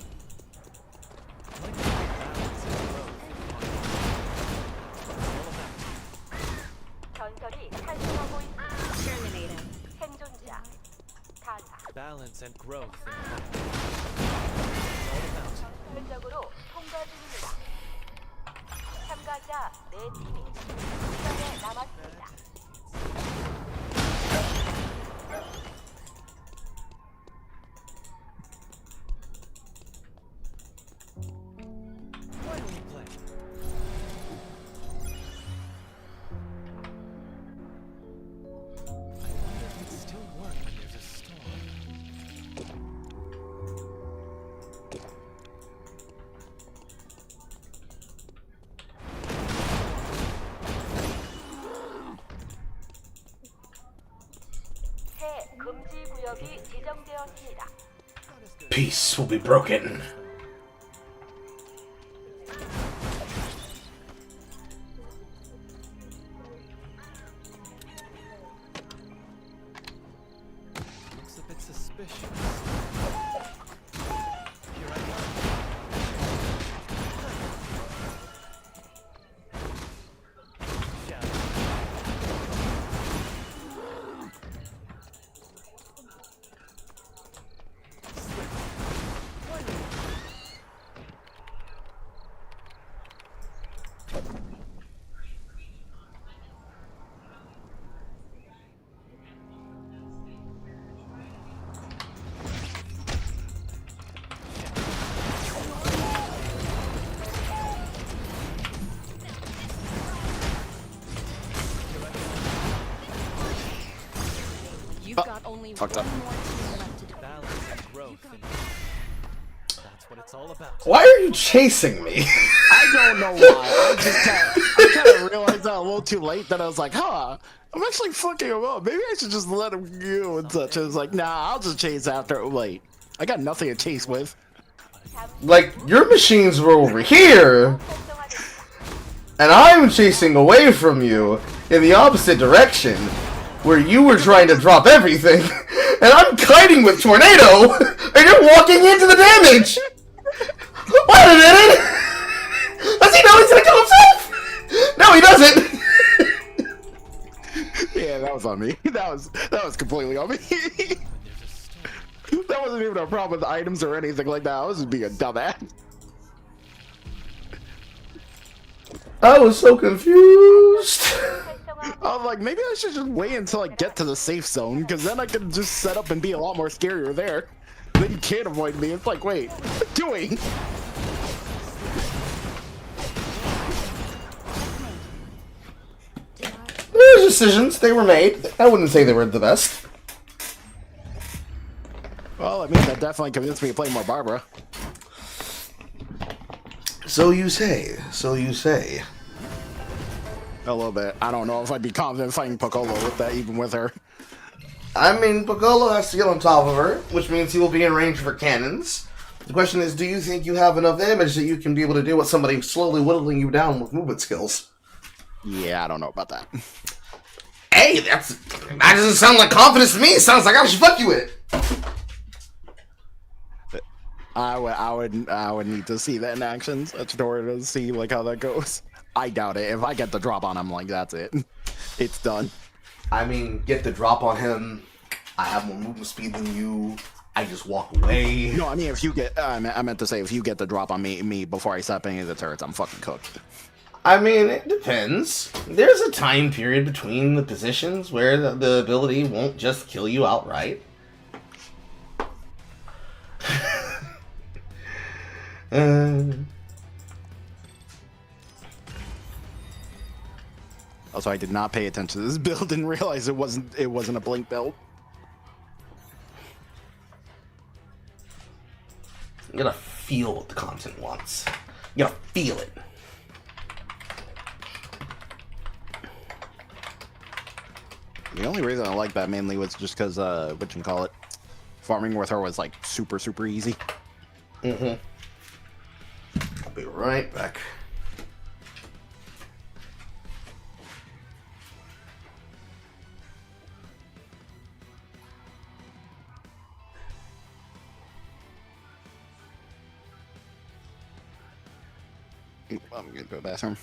전설이 탄생하고 있습니다. Terminator. 생존자. 타사. Balance and growth in harmony. It's all about. 전설적으로 통과 중입니다. 참가자 4팀이 시간에 남았습니다. Why don't we play? I wonder if it'd still work when there's a storm. 새 금지 구역이 지정되었습니다. Peace will be broken. Looks a bit suspicious. Here I go. Shadow. You've got only fucked one up. more team left to defeat. Balance and growth in That's what it's all about. Why are you chasing me? I don't know why. I kind of realized that a little too late. That I was like, huh, I'm actually fucking him up. Maybe I should just let him go and such. I was like, nah, I'll just chase after it. Wait, I got nothing to chase with. Like, your machines were over here. And I'm chasing away from you in the opposite direction, where you were trying to drop everything, and I'm kiting with Tornado, and you're walking into the damage! Wait a minute! Does he know he's gonna kill himself? No, he doesn't! Yeah, that was on me. That was completely on me. That wasn't even a problem with the items or anything like that. I was just being a dumbass. I was so confused. I was like, maybe I should just wait until I get to the safe zone, because then I can just set up and be a lot more scarier there. Then you can't avoid me. It's like, wait, what are you doing? There's decisions, they were made. I wouldn't say they were the best. Well, I mean, that definitely convinced me to play more Barbara. So you say, so you say. A little bit. I don't know if I'd be confident fighting Piccolo with that, even with her. I mean, Piccolo has to get on top of her, which means he will be in range for cannons. The question is, do you think you have enough damage that you can be able to deal with somebody slowly whittling you down with movement skills? Yeah, I don't know about that. Hey, that doesn't sound like confidence to me. It sounds like I should fuck you with it. I would need to see that in action in order to see like how that goes. I doubt it. If I get the drop on him, like that's it. It's done. I mean, get the drop on him. I have more movement speed than you. I just walk away. No, I mean if you get, I meant to say if you get the drop on me before I step any of the turrets, I'm fucking cooked. I mean, it depends. There's a time period between the positions where the ability won't just kill you outright. Also, I did not pay attention to this build and realize it wasn't a blink build. You gotta feel what the content wants. You gotta feel it. The only reason I like that mainly was just because, whatchamacallit, farming with her was like super easy. Mm-hmm. I'll be right back. I'm gonna go to the bathroom.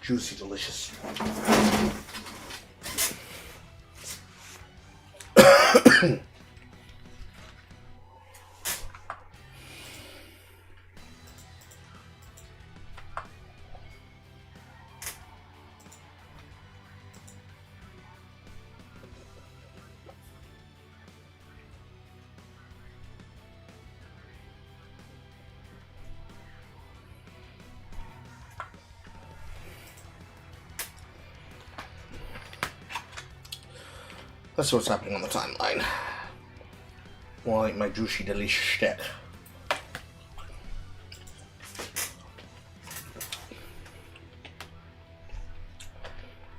Juicy, delicious. Let's see what's happening on the timeline. While I eat my juicy, delicious steak.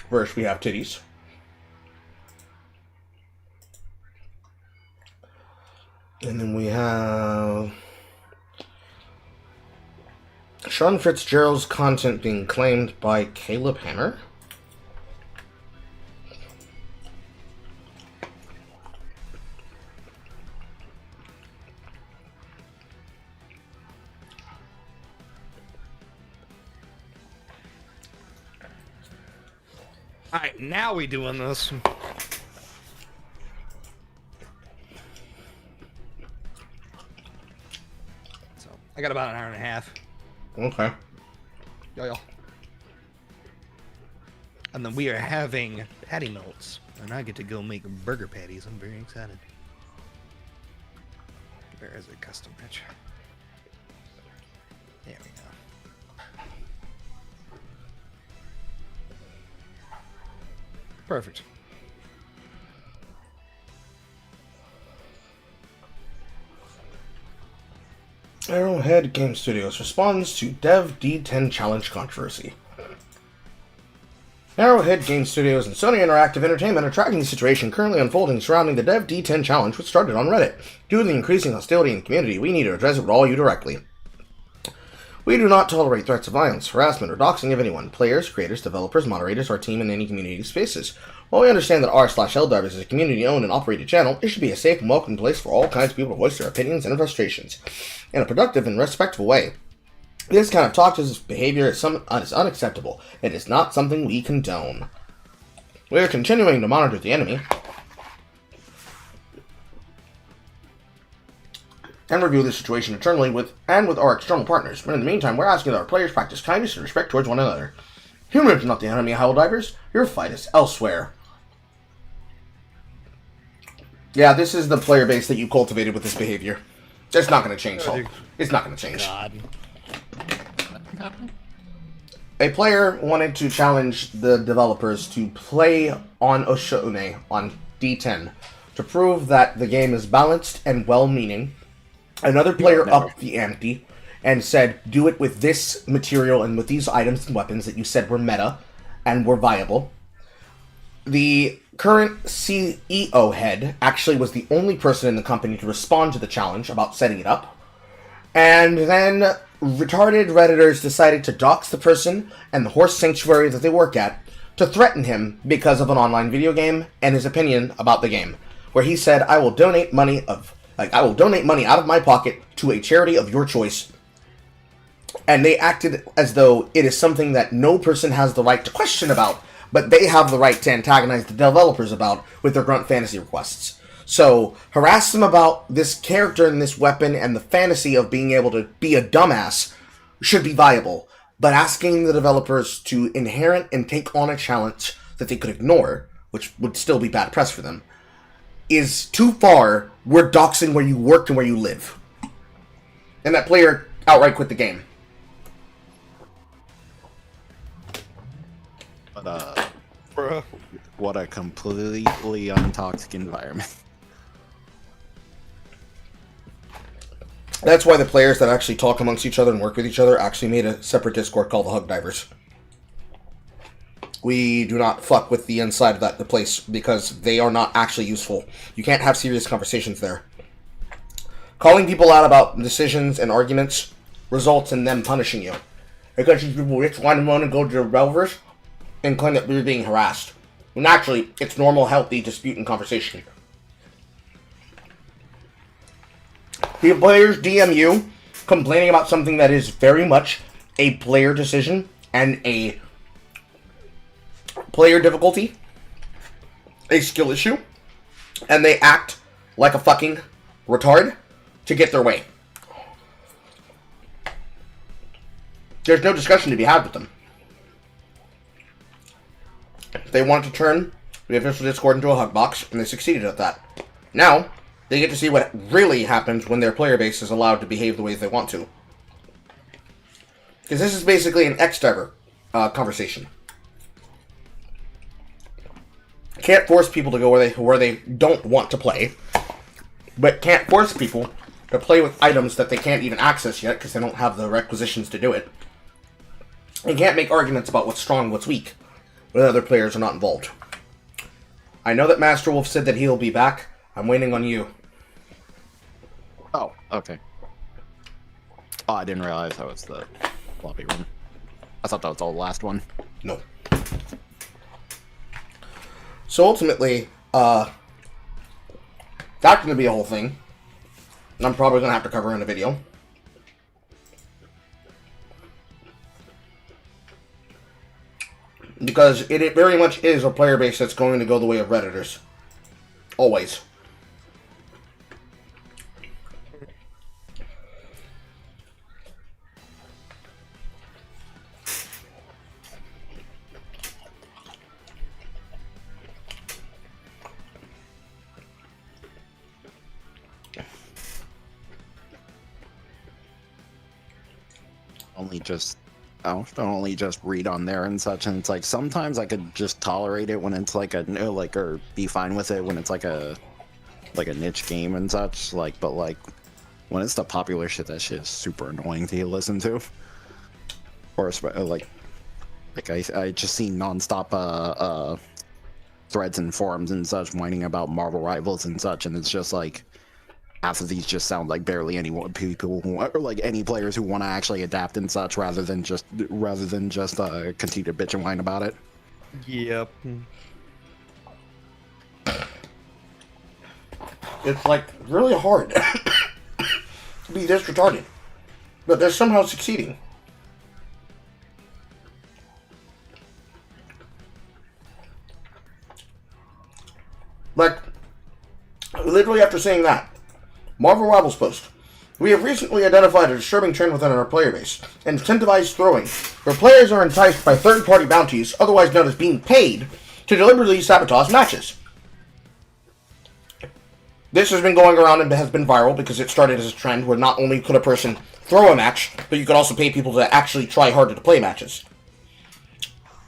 First, we have titties. And then we have Sean Fitzgerald's content being claimed by Caleb Hammer. Alright, now we doing this. So, I got about an hour and a half. Okay. Yo. And then we are having patty melts. And I get to go make burger patties. I'm very excited. Where is it? Custom match. There we go. Perfect. Arrowhead Game Studios responds to Dev D10 Challenge controversy. Arrowhead Game Studios and Sony Interactive Entertainment are tracking the situation currently unfolding surrounding the Dev D10 Challenge, which started on Reddit. Due to the increasing hostility in the community, we need to address it with all you directly. We do not tolerate threats of violence, harassment, or doxing of anyone, players, creators, developers, moderators, or team in any community spaces. While we understand that r/Helldivers is a community-owned and operated channel, it should be a safe and welcoming place for all kinds of people to voice their opinions and frustrations in a productive and respectful way. This kind of toxic behavior is unacceptable. It is not something we condone. We are continuing to monitor the enemy and review the situation internally with our external partners. But in the meantime, we're asking that our players practice kindness and respect towards one another. Humans are not the enemy, Helldivers. Your fight is elsewhere. Yeah, this is the player base that you cultivated with this behavior. It's not going to change. It's not going to change. God. A player wanted to challenge the developers to play on Oshone on D10 to prove that the game is balanced and well-meaning. Another player upped the ante and said, do it with this material and with these items and weapons that you said were meta and were viable. The current CEO head actually was the only person in the company to respond to the challenge about setting it up. And then retarded Redditors decided to dox the person and the horse sanctuary that they work at to threaten him because of an online video game and his opinion about the game, where he said, I will donate money out of my pocket to a charity of your choice. And they acted as though it is something that no person has the right to question about, but they have the right to antagonize the developers about with their grunt fantasy requests. So, harass them about this character and this weapon and the fantasy of being able to be a dumbass should be viable. But asking the developers to inherit and take on a challenge that they could ignore, which would still be bad press for them, is too far. We're doxing where you work and where you live. And that player outright quit the game. But, what a completely untoxic environment. That's why the players that actually talk amongst each other and work with each other actually made a separate Discord called the Helldivers. We do not fuck with the inside of the place because they are not actually useful. You can't have serious conversations there. Calling people out about decisions and arguments results in them punishing you. Because these people just want to go to the developers and claim that we're being harassed. When actually, it's normal, healthy dispute and conversation. The players DM you complaining about something that is very much a player decision and a player difficulty, a skill issue, and they act like a fucking retard to get their way. There's no discussion to be had with them. They want to turn the official Discord into a hug box, and they succeeded at that. Now, they get to see what really happens when their player base is allowed to behave the way they want to. Because this is basically an X-Diver conversation. Can't force people to go where they don't want to play, but can't force people to play with items that they can't even access yet because they don't have the requisitions to do it. And can't make arguments about what's strong and what's weak when other players are not involved. I know that Master Wolf said that he'll be back. I'm waiting on you. Oh, okay. Oh, I didn't realize that was the floppy one. I thought that was all the last one. No. So ultimately, that's going to be a whole thing. And I'm probably going to have to cover in a video. Because it very much is a player base that's going to go the way of Redditors. Always. Only just read on there and such, and it's like sometimes I could just tolerate it when it's like or be fine with it when it's like a niche game and such, like, but like when it's the popular shit, that shit is super annoying to listen to. Or like I just see nonstop threads and forums and such whining about Marvel Rivals and such, and it's just like half of these just sound like barely any people who, or like any players who want to actually adapt and such, rather than just continue to bitch and whine about it. Yep. It's like really hard to be this retarded, but they're somehow succeeding. Like, literally after saying that, Marvel Rivals post. We have recently identified a disturbing trend within our player base, incentivized throwing, where players are enticed by third-party bounties, otherwise known as being paid, to deliberately sabotage matches. This has been going around and has been viral because it started as a trend where not only could a person throw a match, but you could also pay people to actually try harder to play matches.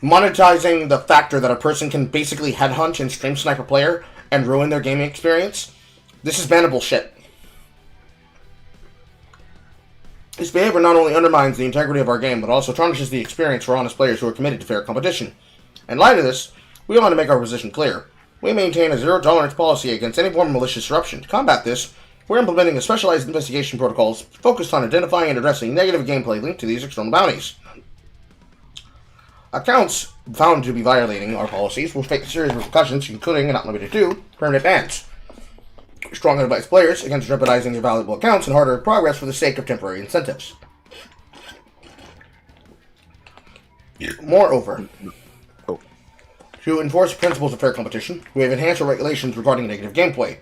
Monetizing the factor that a person can basically headhunt and stream snipe a player and ruin their gaming experience, this is bannable shit. This behavior not only undermines the integrity of our game, but also tarnishes the experience for honest players who are committed to fair competition. In light of this, we want to make our position clear. We maintain a zero-tolerance policy against any form of malicious disruption. To combat this, we're implementing a specialized investigation protocols focused on identifying and addressing negative gameplay linked to these external bounties. Accounts found to be violating our policies will face serious repercussions, including, and not limited to, permanent bans. We strongly advise players against jeopardizing their valuable accounts and harder progress for the sake of temporary incentives. Moreover, to enforce principles of fair competition, we have enhanced our regulations regarding negative gameplay.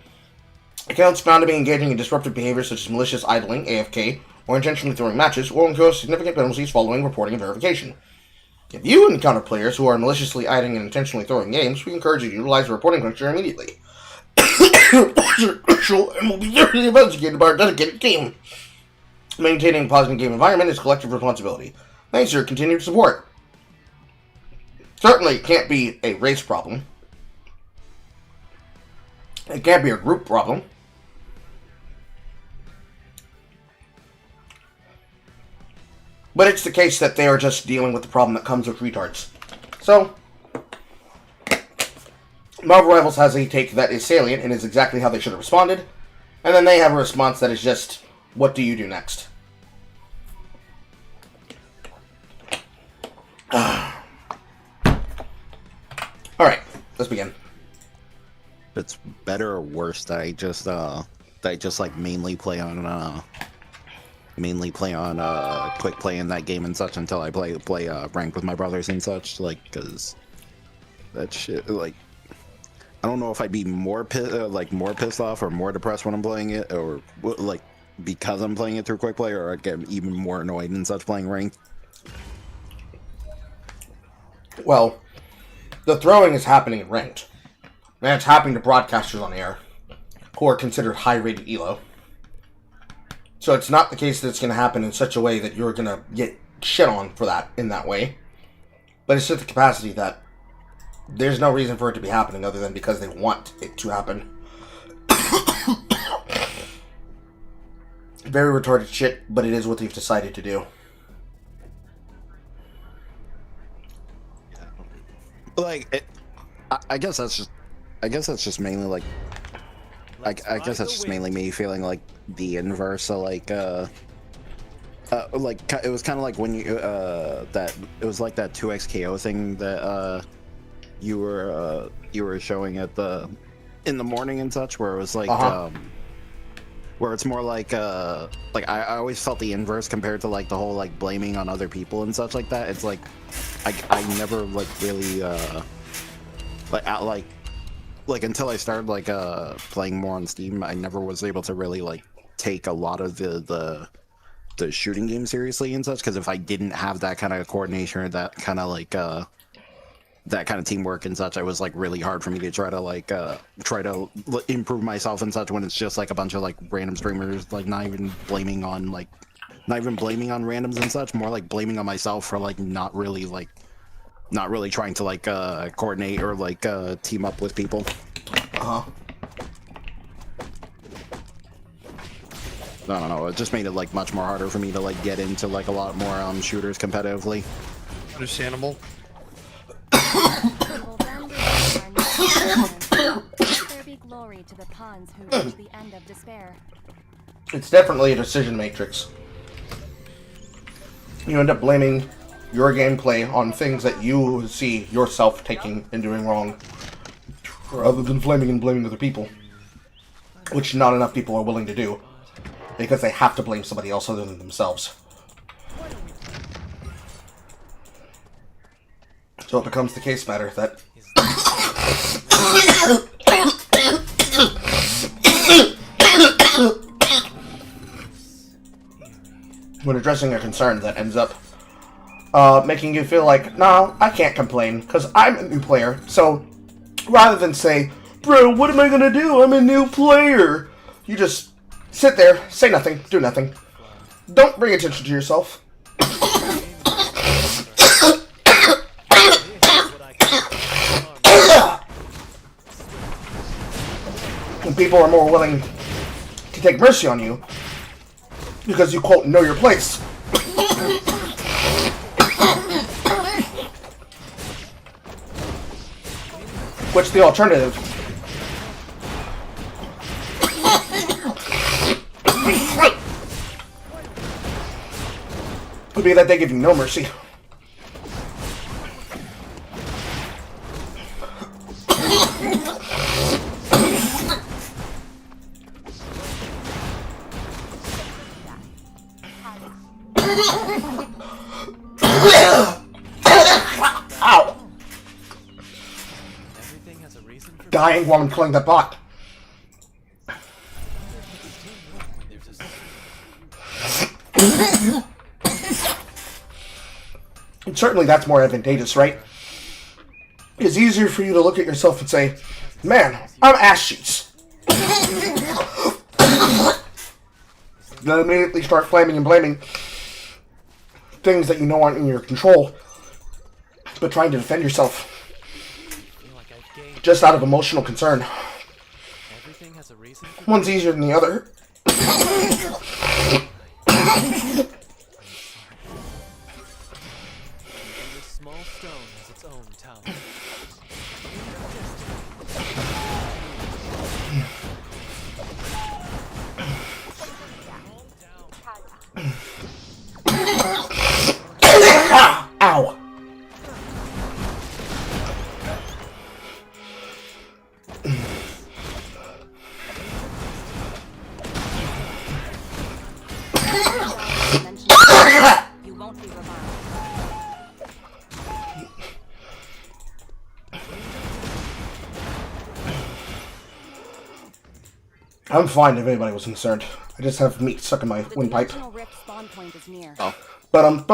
Accounts found to be engaging in disruptive behavior such as malicious idling, AFK, or intentionally throwing matches will incur significant penalties following reporting and verification. If you encounter players who are maliciously idling and intentionally throwing games, we encourage you to utilize the reporting feature immediately. Crucial and will be thoroughly investigated by our dedicated team. Maintaining a positive game environment is collective responsibility. Thanks for your continued support. Certainly, it can't be a race problem. It can't be a group problem. But it's the case that they are just dealing with the problem that comes with retards. So, Marvel Rivals has a take that is salient and is exactly how they should have responded. And then they have a response that is just, what do you do next? Alright, let's begin. It's better or worse that I just like mainly play on quick play in that game and such until I play ranked with my brothers and such, like, because that shit, like, I don't know if I'd be more pissed off or more depressed when I'm playing it, or like because I'm playing it through quick play, or I'd get even more annoyed and such playing ranked. Well, the throwing is happening in ranked, and it's happening to broadcasters on the air who are considered high-rated ELO. So it's not the case that it's going to happen in such a way that you're going to get shit on for that in that way. But it's just the capacity that there's no reason for it to be happening other than because they want it to happen. Very retarded shit, but it is what they've decided to do. Like, I guess that's just mainly like, I guess that's just mainly me feeling like the inverse of like it was kind of like when you that it was like that 2xKO thing that you were showing at in the morning and such, where it was like where it's more like I always felt the inverse compared to like the whole like blaming on other people and such like that. It's like I never like really like until I started like playing more on Steam, I never was able to really like take a lot of the shooting game seriously and such, because if I didn't have that kind of coordination or that kind of like that kind of teamwork and such, it was like really hard for me to try to improve myself and such when it's just like a bunch of like random streamers, like not even blaming on randoms and such, more like blaming on myself for like not really trying to like coordinate or like team up with people. I don't know, it just made it like much more harder for me to like get into like a lot more shooters competitively. Understandable. There be glory to the pawns who reach the end of despair. It's definitely a decision matrix. You end up blaming your gameplay on things that you see yourself taking and doing wrong, rather than blaming other people, which not enough people are willing to do, because they have to blame somebody else other than themselves. So it becomes the case matter that when addressing a concern that ends up making you feel like, no, I can't complain, because I'm a new player. So rather than say, bro, what am I gonna do? I'm a new player. You just sit there, say nothing, do nothing. Don't bring attention to yourself. And people are more willing to take mercy on you because you, quote, know your place. Which the alternative would be that they give you no mercy. Ow! Dying while I'm killing that bot. And certainly that's more advantageous, right? It's easier for you to look at yourself and say, man, I'm ass cheeks. Then immediately start flaming and blaming things that you know aren't in your control, but trying to defend yourself just out of emotional concern. One's easier than the other. Small stone has its own tower. Ow! You won't be revived. I'm fine if anybody was concerned. I just have meat stuck in my windpipe. Oh. Bum.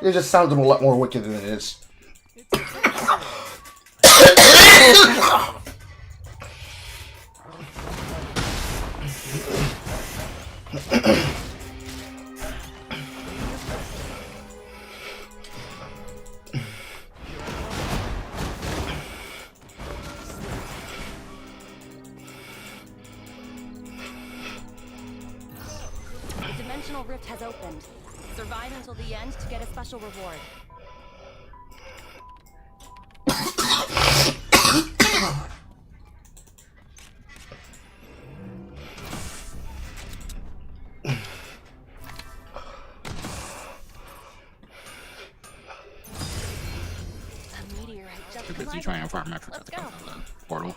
It just sounded a lot more wicked than it is. The dimensional rift has opened. Survive until the end to get a special reward. he trying to farm after the portal?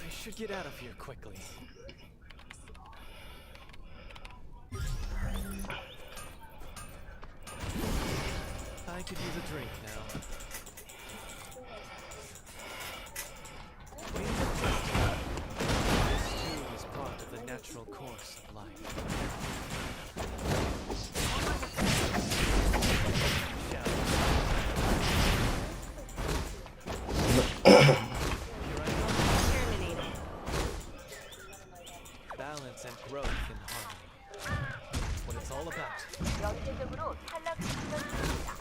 I should get out of here quickly. I could use a drink now. This too is part of the natural course of life. Balance and growth in harmony. That's what it's all about. 연쇄적으로 탈락시키면 됩니다.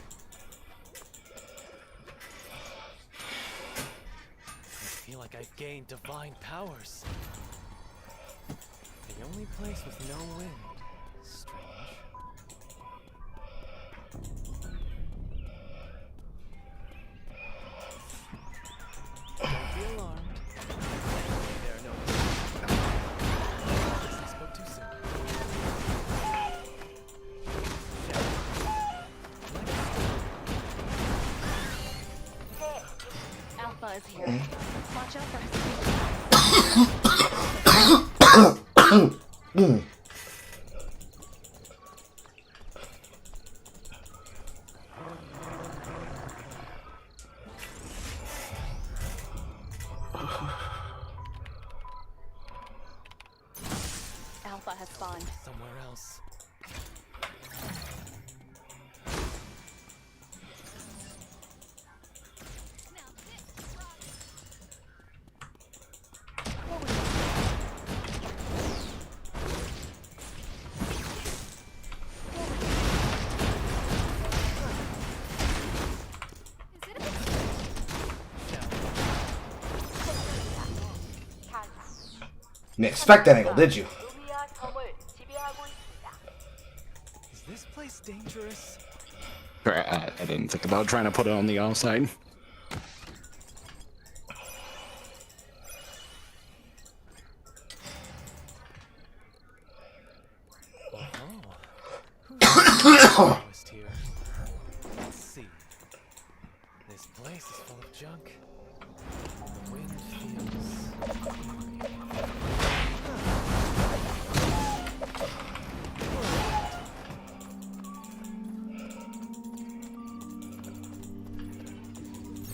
I feel like I've gained divine powers. The only place with no wind. Strange. Don't be alarmed. There are no. I spoke too soon. Alpha is here. Watch out for his Alpha has spawned. Somewhere else. Didn't expect that angle, did you? 루미아 섬을 지배하고 있습니다. Is this place dangerous? I didn't think about trying to put it on the outside. Who's here? Let's see. This place is full of junk. The wind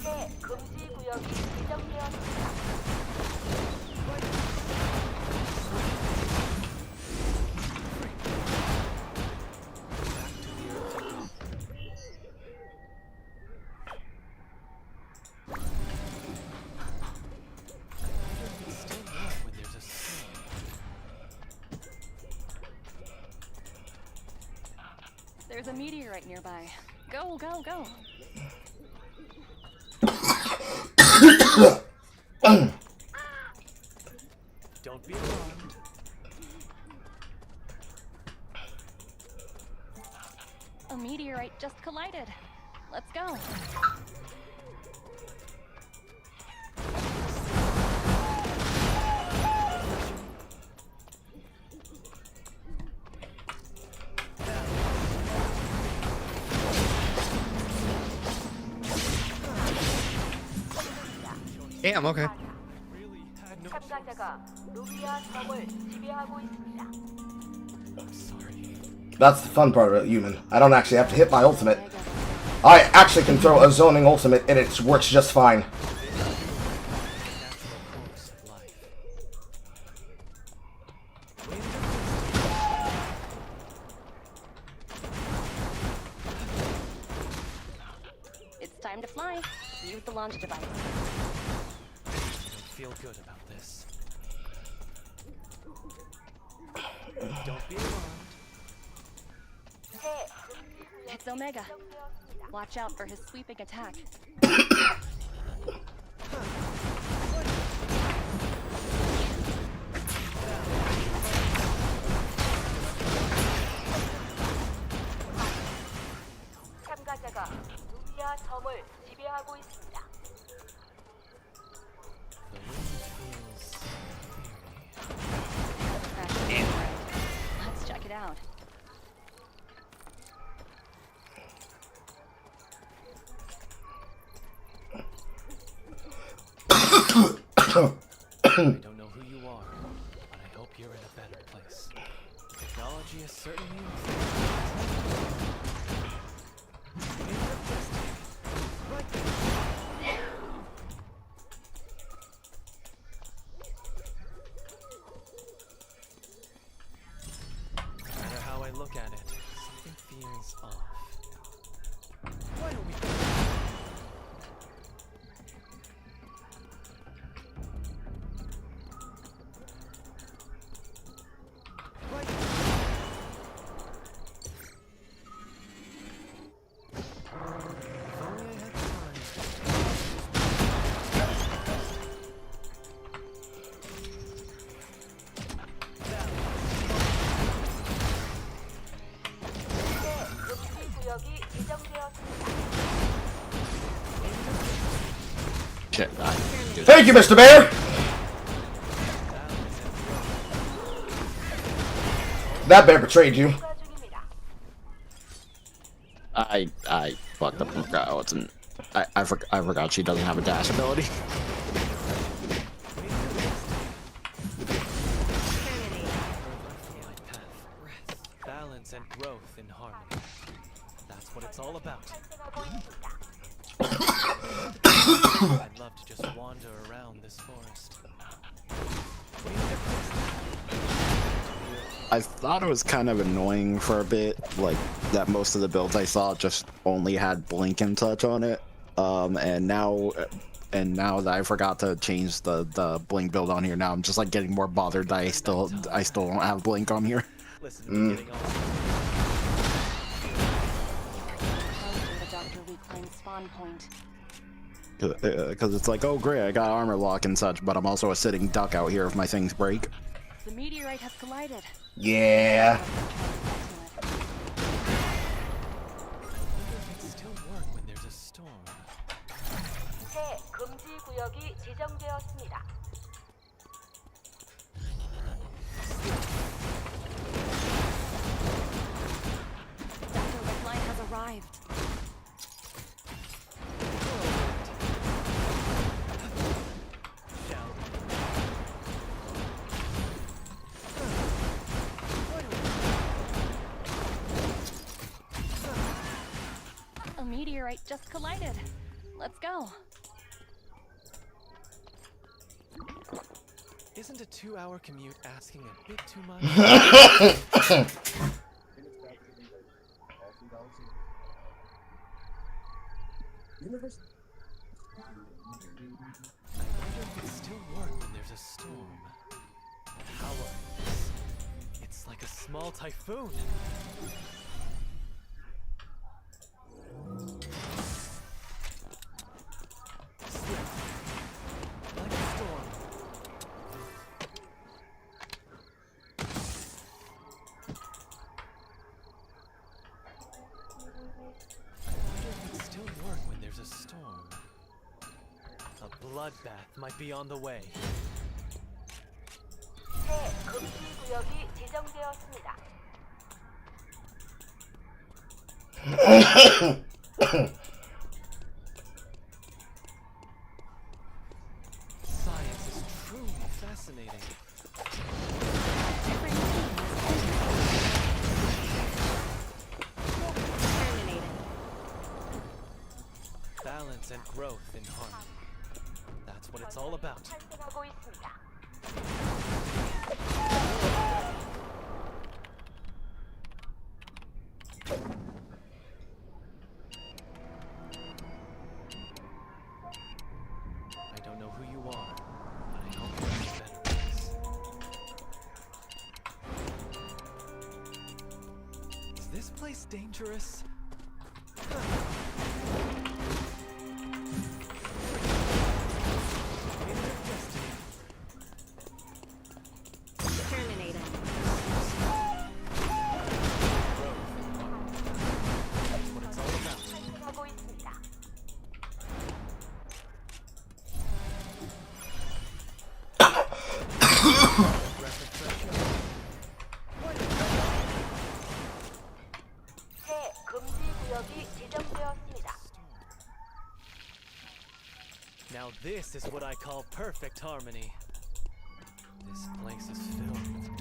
새 금지 구역이 지정되었습니다. There's a meteorite nearby. Go, go, go. Don't be alarmed. A meteorite just collided. Let's go. Damn, okay. 참가자가 루미아 섬을 지배하고 있습니다. That's the fun part of it, human. I don't actually have to hit my ultimate. I actually can throw a zoning ultimate and it works just fine. It's time to fly. Use the launch device. I feel good about this. Don't be alarmed. It's Omega. Watch out for his sweeping attack. 참가자가 루미아 섬을 지배하고 있습니다. The wind you're in a better place. Technology is certainly no matter how I look at it, something feels off. Why don't we Shit. Thank you, Mr. Bear. That bear betrayed you. I fucked up. I wasn't. I forgot she doesn't have a dash ability. balance and growth in harmony. That's what it's all about. I'd love to just wander around this forest. I thought it was kind of annoying for a bit, like that most of the builds I saw just only had blink and touch on it. And now that I forgot to change the blink build on here, now I'm just like getting more bothered that I still don't have blink on here. The Dr. Reclaim spawn point. Because it's like, oh great, I got armor lock and such, but I'm also a sitting duck out here if my things break. The meteorite has collided. Yeah. It still work when there's a storm. 새 금지 구역이 지정되었습니다. Dr. Redline has arrived. A meteorite just collided. Let's go. Isn't a 2-hour commute asking a bit too much? I wonder if it still work when there's a storm. How it's like a small typhoon. Like a storm. I wonder if it still work when there's a storm. A bloodbath might be on the way. 새 금지 구역이 지정되었습니다. Science is truly fascinating. Balance and growth in harmony. That's what it's all about. 탄생하고 있습니다. I don't know who you are, but I hope you're in a better place. Is this place dangerous? Terminated. That's what it's all about. 탄생하고 있습니다. 새 금지 구역이 지정되었습니다. Now this is what I call perfect harmony. This place is filled with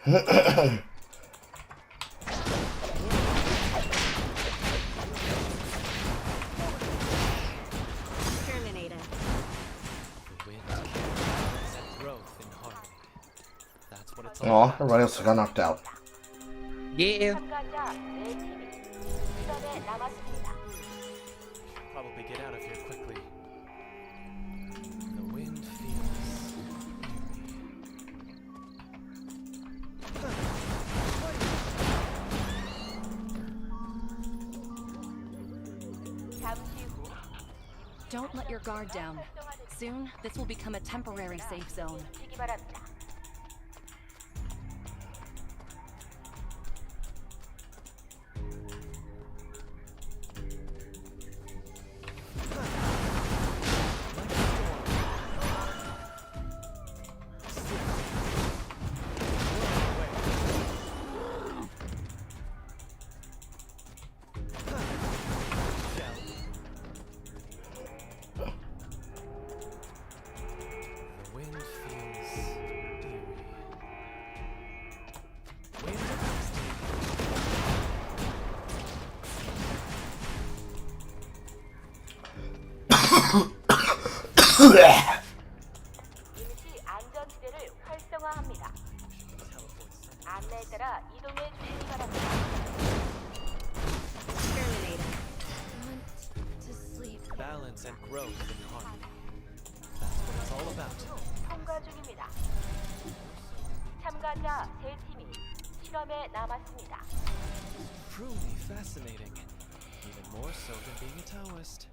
Terminated. The wind and growth in harmony. That's what it's all Aw, about. everybody else got knocked out. Yeah. 참가자 4팀이 실험에 남았습니다. Probably get out of here quickly. The wind feels 잠시 후 Don't let your guard down. Soon, this will become a temporary safe zone. 지기 바랍니다. The wind feels eerie. Wind 임시 안전지대를 활성화합니다. 안내에 따라 이동해 주시기 바랍니다. Terminated. Want to sleep. balance and growth in harmony. That's what it's all about. 통과 중입니다. 참가자 3팀이 실험에 남았습니다. Truly fascinating. Even more so than being a Taoist.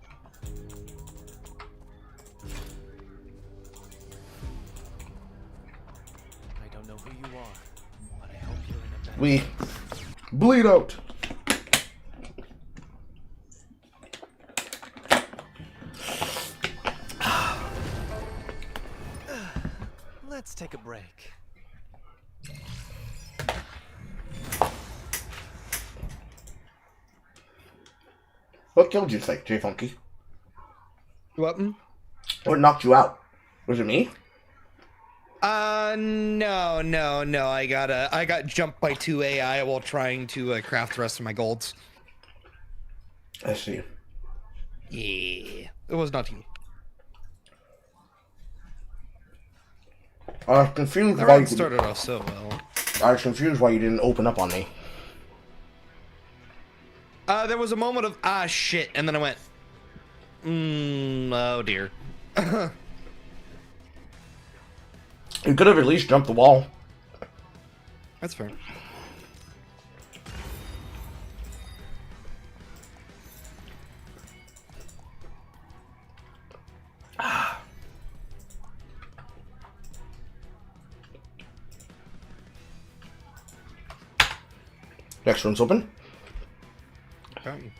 I don't know who you are, but I hope you're in a better We bleed out. Let's take a break. What killed you, like J Funky? What? What knocked you out? Was it me? No. I got jumped by 2 AI while trying to craft the rest of my golds. I see. Yeah, it was not you. I was confused The why round you started off so well. I was confused why you didn't open up on me. There was a moment of shit, and then I went, oh dear. You could have at least jumped the wall. That's fair. Next one's open. Okay.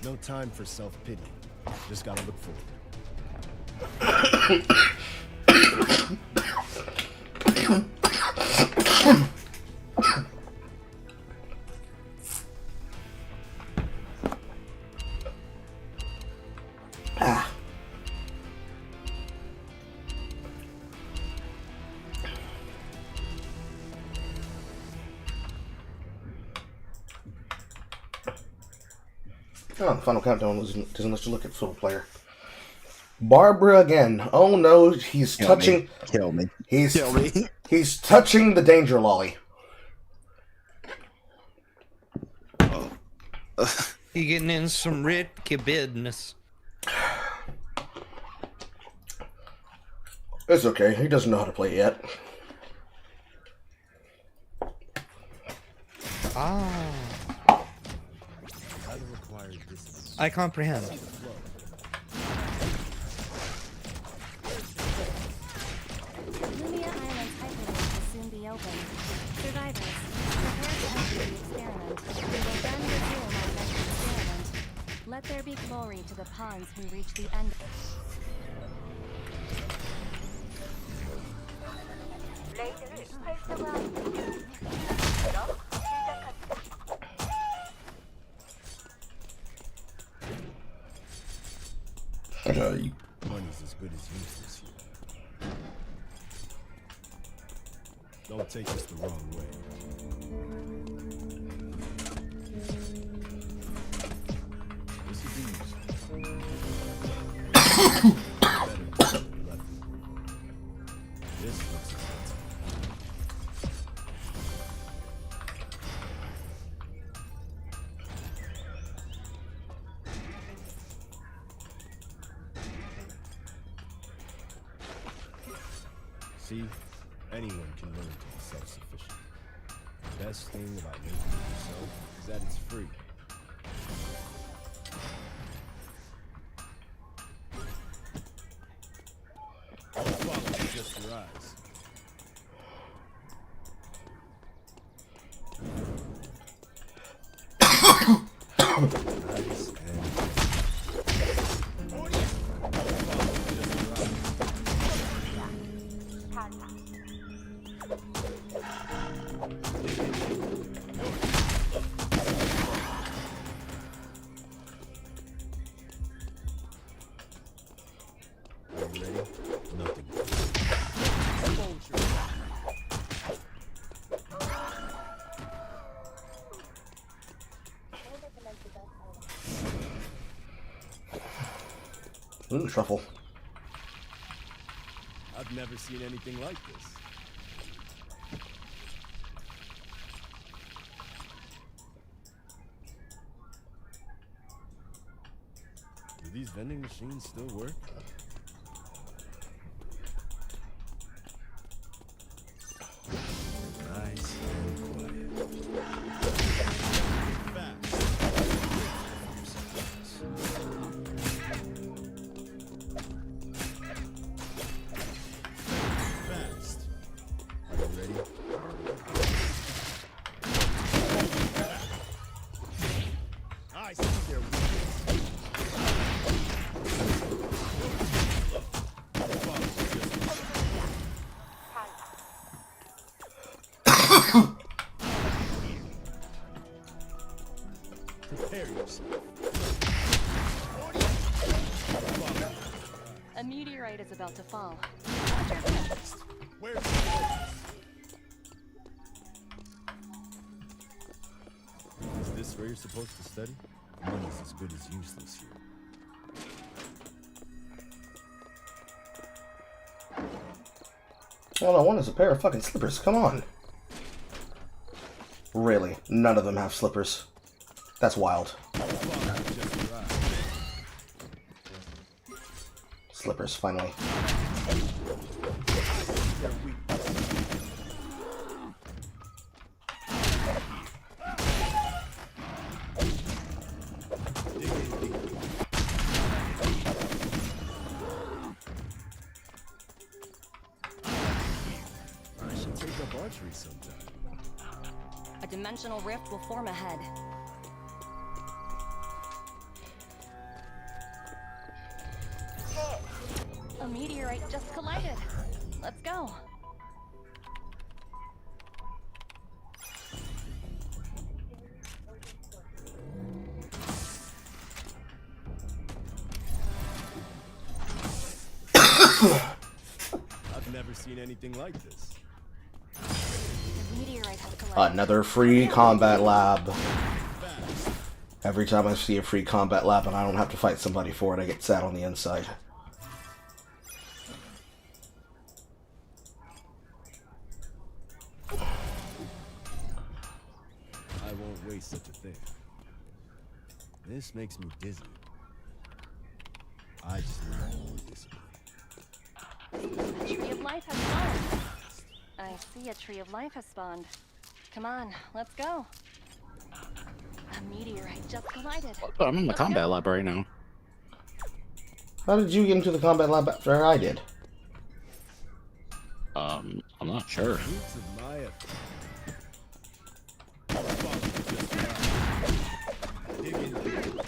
No time for self-pity. Just gotta look forward. Ah. Oh, Final Countdown doesn't let you look at Total Player. Barbara again. Oh no, he's touching. Kill me. Kill me. He's touching the danger lolly. You getting in some risky business. It's okay. He doesn't know how to play yet. Ah. I comprehend. Lumia Island's hyperlink will soon be open. Survivors, prepare to enter the experiment. We will then resume our next experiment. Let there be glory to the pawns who reach the end. 레이더를 활성화합니다. 그럼 시작합니다. Money's as good as useless here. Don't take this the wrong way. This is easy. This looks expensive. See, anyone can learn to be self-sufficient. The best thing about making it yourself is that it's free. Follow just your eyes. Nice and Ooh, truffle. I've never seen anything like this. Do these vending machines still work? Nice and quiet. Fast. Are you ready? I see their Prepare yourself. A meteorite is about to fall. Where's Is this where you're supposed to study? Money's as good as useless here. All I want is a pair of fucking slippers. Come on. Really? None of them have slippers. That's wild. Slippers, finally. I should take up archery sometime. A dimensional rift will form ahead. A meteorite just collided. Let's go. I've never seen anything like this. The meteorite has collided. Another free combat lab. Every time I see a free combat lab and I don't have to fight somebody for it, I get sad on the inside. I won't waste such a thing. This makes me dizzy. I just need discipline. A tree of life has spawned. I see a tree of life has spawned. Come on, let's go. A meteorite just collided. I'm in the combat lab right now. How did you get into the combat lab after I did? I'm not sure. Roots of my effort. Dig in deep.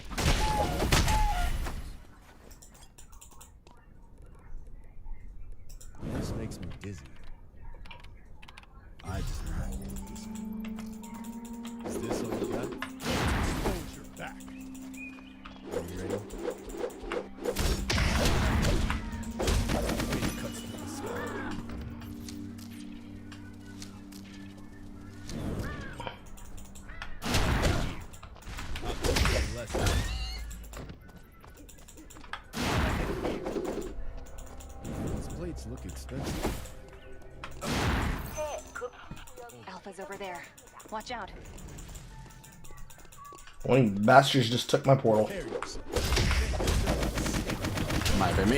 This makes me dizzy. I just need discipline. Is this all you got? Hold your back. Are you ready? Blade cuts through the sky. These blades look expensive. Alpha's over there. Watch out. One of you bastards just took my portal. Might have been me.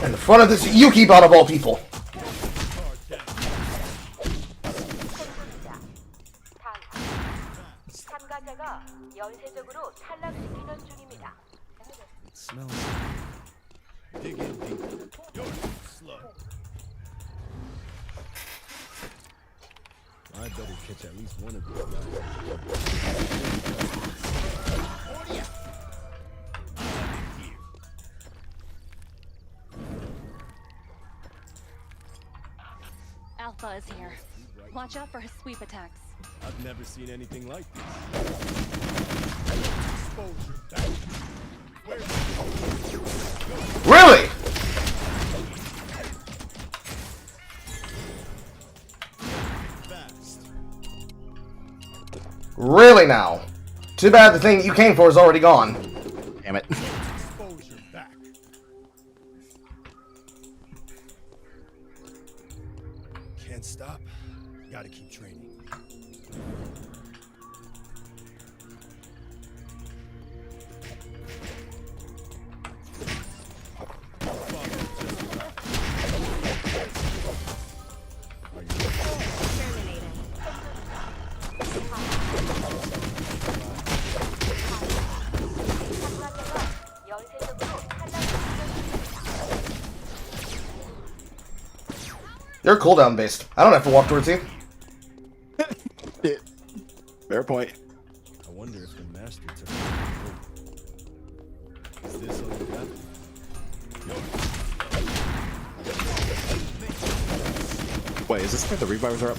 In front of this Yuki bot of all people. 참가자가 연쇄적으로 탈락시키는 중입니다. It smells. Dig in deep. You're slow. I better catch at least one of these guys. Alpha is here. Watch out for his sweep attacks. I've never seen anything like this. Really? Really now? Too bad the thing that you came for is already gone. Damn it. Can't stop. Gotta keep training. You're cooldown based. I don't have to walk towards you. Fair point. I wonder if the master took it. Is this all you got? Wait, is this where the revivers are up?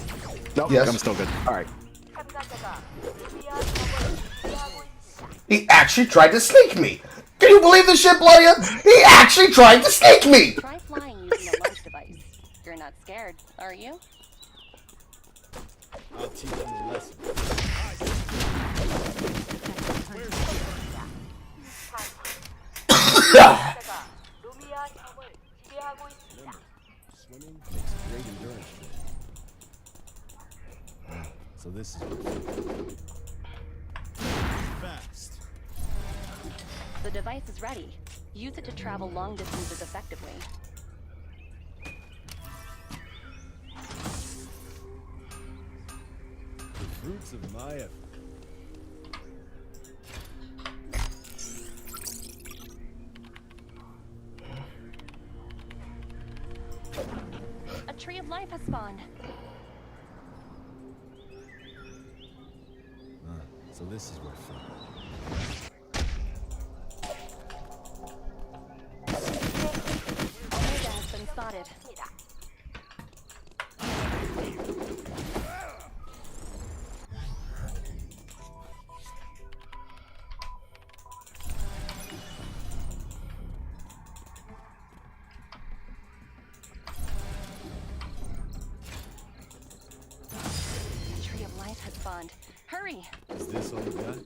No, Yes. I'm still good. Alright. He actually tried to sneak me. Can you believe this shit, Bloodya? He actually tried to sneak me! Try flying using a launch device. You're not scared, are you? I'll teach you a lesson. Swimming makes great endurance training. So this is fast. The device is ready. Use it to travel long distances effectively. The fruits of my effort. A tree of life has spawned. So this is where fun. 되었습니다. The Tree of Life has spawned. Hurry! Is this all you got?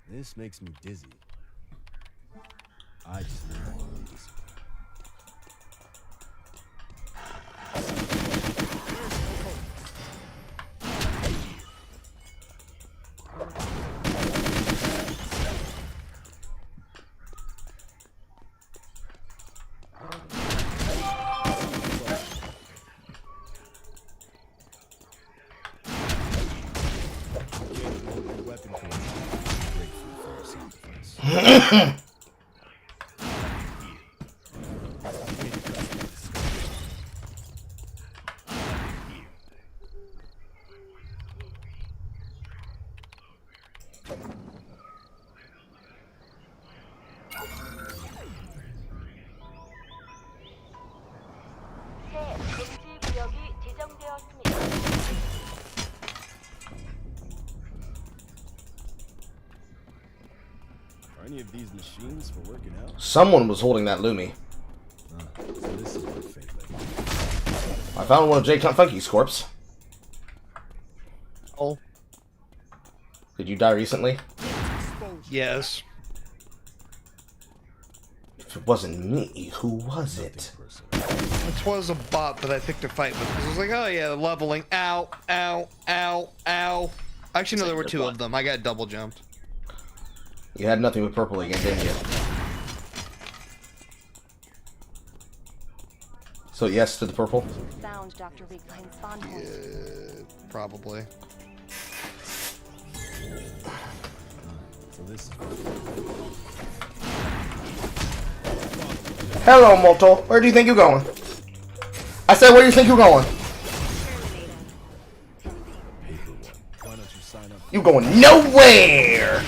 This makes me dizzy. I just need more discipline. 새 금지 구역이 지정되었습니다. Are any of these machines for working out? Someone was holding that Lumi. So this is what fate led. I found one of Jay Funky's corpse. Oh. Did you die recently? Yes. If it wasn't me, who was it? Which was a bot that I picked a fight with. 'Cause I was like, oh yeah, leveling. Ow, ow, ow, ow. Actually, no, there were two of them. I got double jumped. You had nothing with purple again, didn't you? So yes to the purple? Found Dr. Weakline's spawn point. Yeah, probably. So this is Hello, Molto. Where do you think you're going? I said, where do you think you're going? Why don't you sign up? You going nowhere!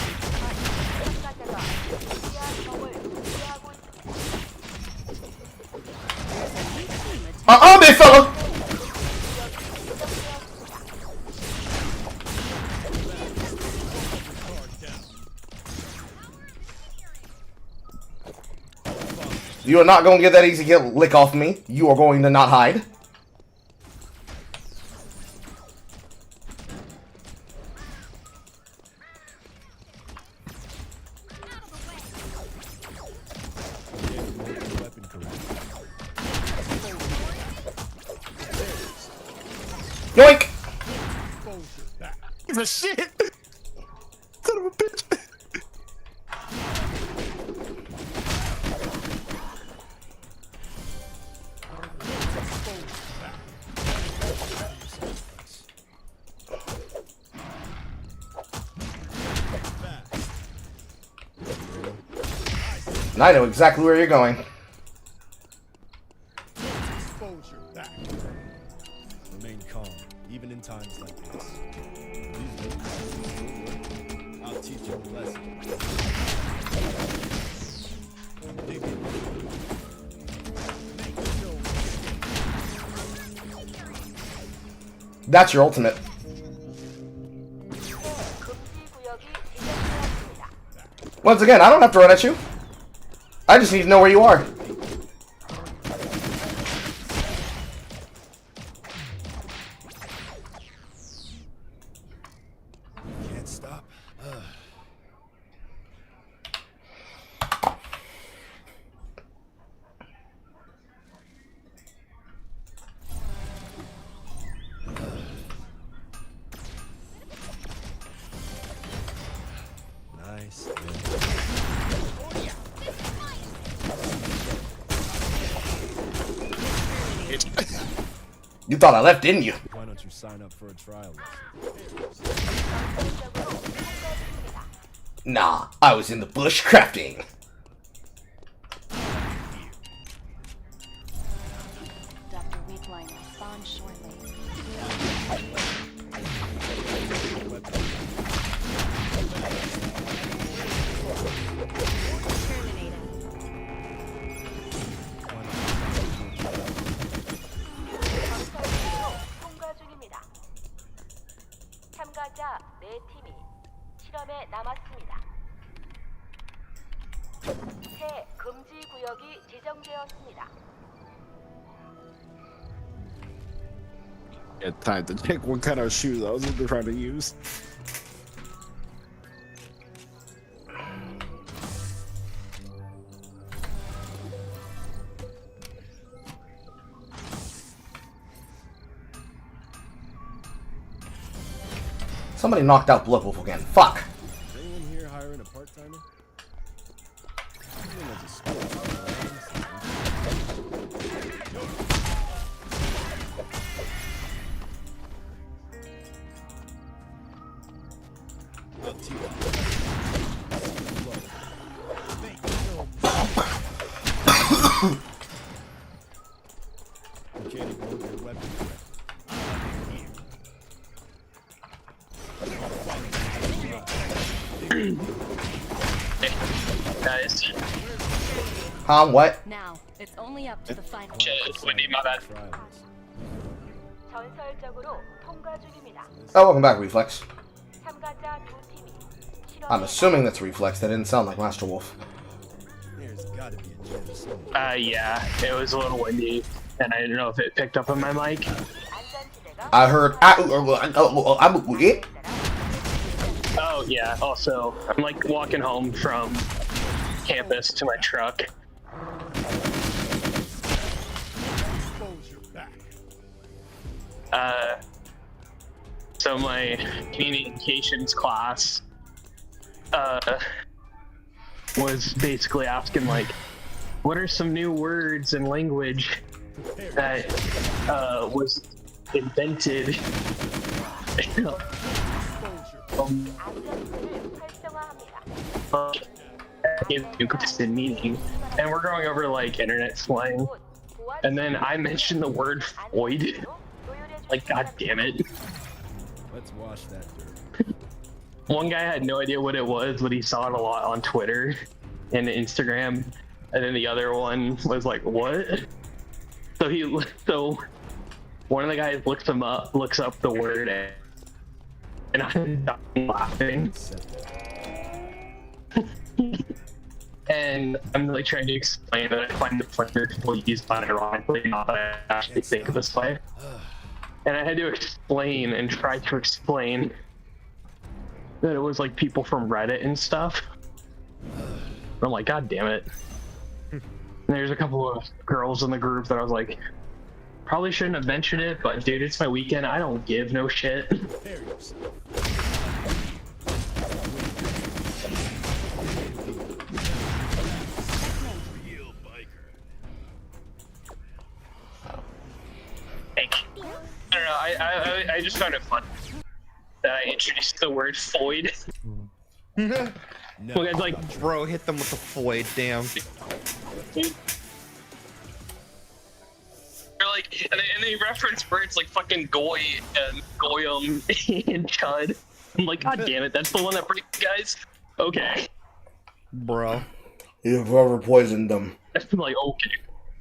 Big fella! You are not going to get that easy lick off me. You are going to not hide. Yoink! Give a shit! Son of a bitch! I know exactly where you're going. Exposure back. Remain calm, even in times like this. These ladies, I'll teach you a lesson. Dig in. That's your ultimate. Once again, I don't have to run at you. I just need to know where you are. Can't stop. Nice. You thought I left, didn't you? Why don't you sign up for a trial lesson? Nah, I was in the bush crafting. 새 금지 구역이 지정되었습니다. Get time to check what kind of shoes I was trying to use. Somebody knocked out Blood Wolf again. Fuck. Is anyone here hiring a part-timer? Even as a school, I'll teach you. You can't ignore your weapon threat. Guys. What? Now, it's only up to the final. Shit, Wendy, my bad. 전설적으로 통과 중입니다. Oh, welcome back, Reflex. 참가자 두 팀이 I'm assuming that's Reflex. That didn't sound like Master Wolf. There's gotta be a gem somewhere. Yeah, it was a little windy, and I didn't know if it picked up on my mic. I heard. Oh, yeah, also, I'm like walking home from campus to my truck. So my communications class, was basically asking, like, what are some new words and language that, was invented in constant meaning, and we're going over like internet slang, and then I mentioned the word Floyd. Like, god damn it. Let's wash that dirt. One guy had no idea what it was, but he saw it a lot on Twitter and Instagram, and then the other one was like, what? So one of the guys looks up the word, and I'm laughing. And I'm like trying to explain that I find the Flickr people use that ironically, not that I actually think of this way. And I had to explain and try to explain that it was like people from Reddit and stuff. I'm like, god damn it. And there's a couple of girls in the group that I was like, probably shouldn't have mentioned it, but dude, it's my weekend. I don't give no shit. I don't know, I just found it fun that I introduced the word Floyd. No, Well, guys, like, bro, hit them with the Floyd, damn. They're like, and they reference words like fucking Goy and Goyim and Chud. I'm like, god damn it, that's the one that breaks guys? Okay. Bro. You've ever poisoned them. I'm like, okay.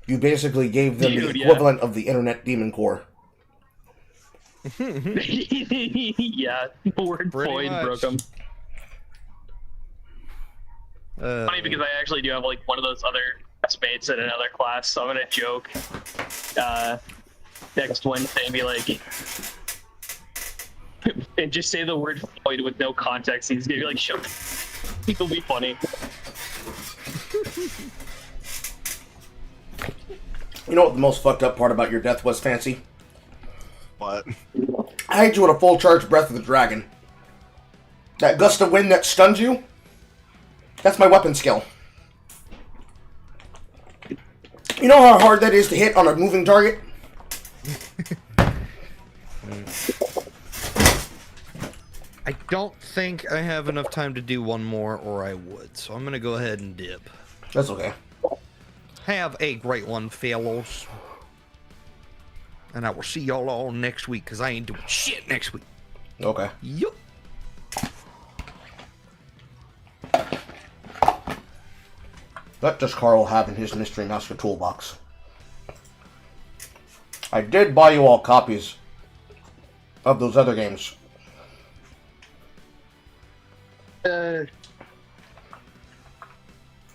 You basically gave them Dude, the yeah. equivalent of the Internet Demon Core. Yeah, the word Pretty Floyd much. broke them. Funny because I actually do have like one of those other classmates in another class, so I'm gonna joke next Wednesday and be like, and just say the word Floyd with no context. He's gonna be like, shut. It'll be funny. You know what the most fucked up part about your death was, Fancy? What? I had you with a full charge Breath of the Dragon. That gust of wind that stuns you? That's my weapon skill. You know how hard that is to hit on a moving target? I don't think I have enough time to do one more, or I would, so I'm gonna go ahead and dip. That's okay. Have a great one, fellows. And I will see y'all all next week, because I ain't doing shit next week. Okay. Yup. That does Carl have in his Mystery Master toolbox. I did buy you all copies of those other games.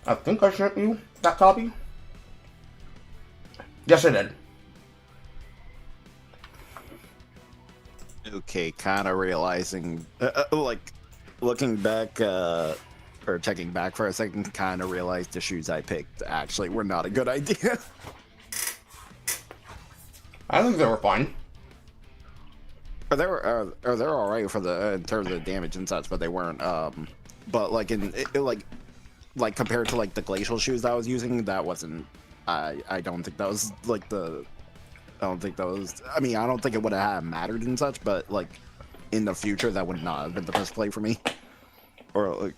I think I sent you that copy. Yes, I did. Okay, kind of realizing, like, looking back, or checking back for a second, kind of realized the shoes I picked actually were not a good idea. I think they were fine. They're alright for the in terms of the damage and such, but they weren't. But like like compared to like the glacial shoes I was using, that wasn't. I don't think that was like the. I don't think that was. I mean, I don't think it would have mattered and such, but like in the future, that would not have been the best play for me. Or like.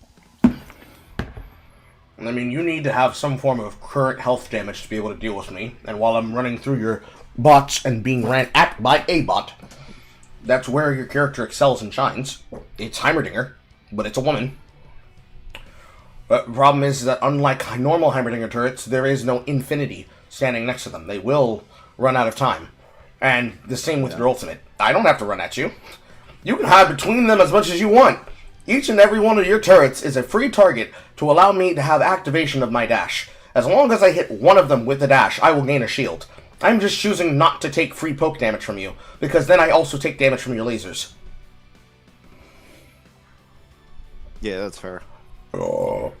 I mean, you need to have some form of current health damage to be able to deal with me. And while I'm running through your bots and being ran at by a bot, that's where your character excels and shines. It's Heimerdinger, but it's a woman. But the problem is that unlike normal Heimerdinger turrets, there is no infinity standing next to them. They will run out of time. And the same with your ultimate. I don't have to run at you. You can hide between them as much as you want. Each and every one of your turrets is a free target to allow me to have activation of my dash. As long as I hit one of them with the dash, I will gain a shield. I'm just choosing not to take free poke damage from you, because then I also take damage from your lasers. Yeah, that's fair. Oh.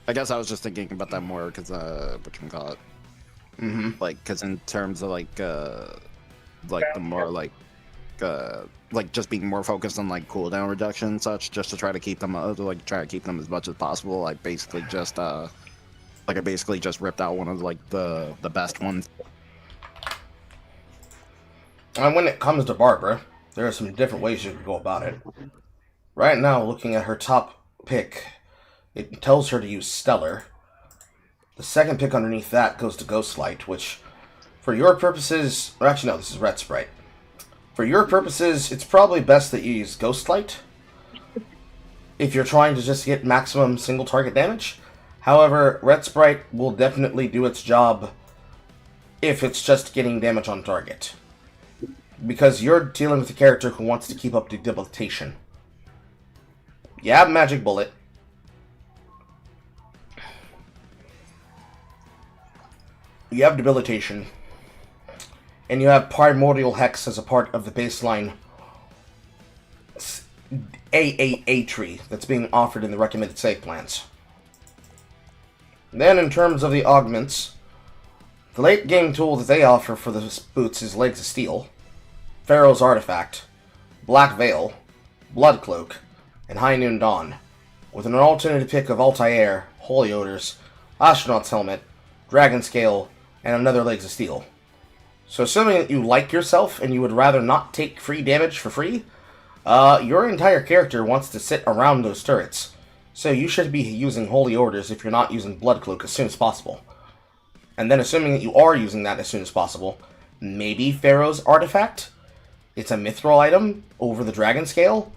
I guess I was just thinking about that more because whatchamacallit. Like, because in terms of like the more like just being more focused on like cooldown reduction and such, just to try to keep them try to keep them as much as possible. I basically just I basically just ripped out one of like the best ones. And when it comes to Barbara, there are some different ways you can go about it. Right now, looking at her top pick, it tells her to use Stellar. The second pick underneath that goes to Ghostlight, which, for your purposes... Or actually, no, this is Red Sprite. For your purposes, it's probably best that you use Ghostlight if you're trying to just get maximum single target damage. However, Red Sprite will definitely do its job if it's just getting damage on target. Because you're dealing with a character who wants to keep up the debilitation. You have Magic Bullet. You have Debilitation. And you have Primordial Hex as a part of the baseline AAA tree that's being offered in the recommended save plans. Then, in terms of the augments, the late game tool that they offer for the boots is Legs of Steel, Pharaoh's Artifact, Black Veil, Blood Cloak, and High Noon Dawn, with an alternative pick of Altair, Holy Odors, Astronaut's Helmet, Dragon Scale, and another Legs of Steel. So assuming that you like yourself and you would rather not take free damage for free, your entire character wants to sit around those turrets. So you should be using Holy Orders if you're not using Blood Cloak as soon as possible. And then assuming that you are using that as soon as possible, maybe Pharaoh's Artifact? It's a Mithril item over the Dragon Scale,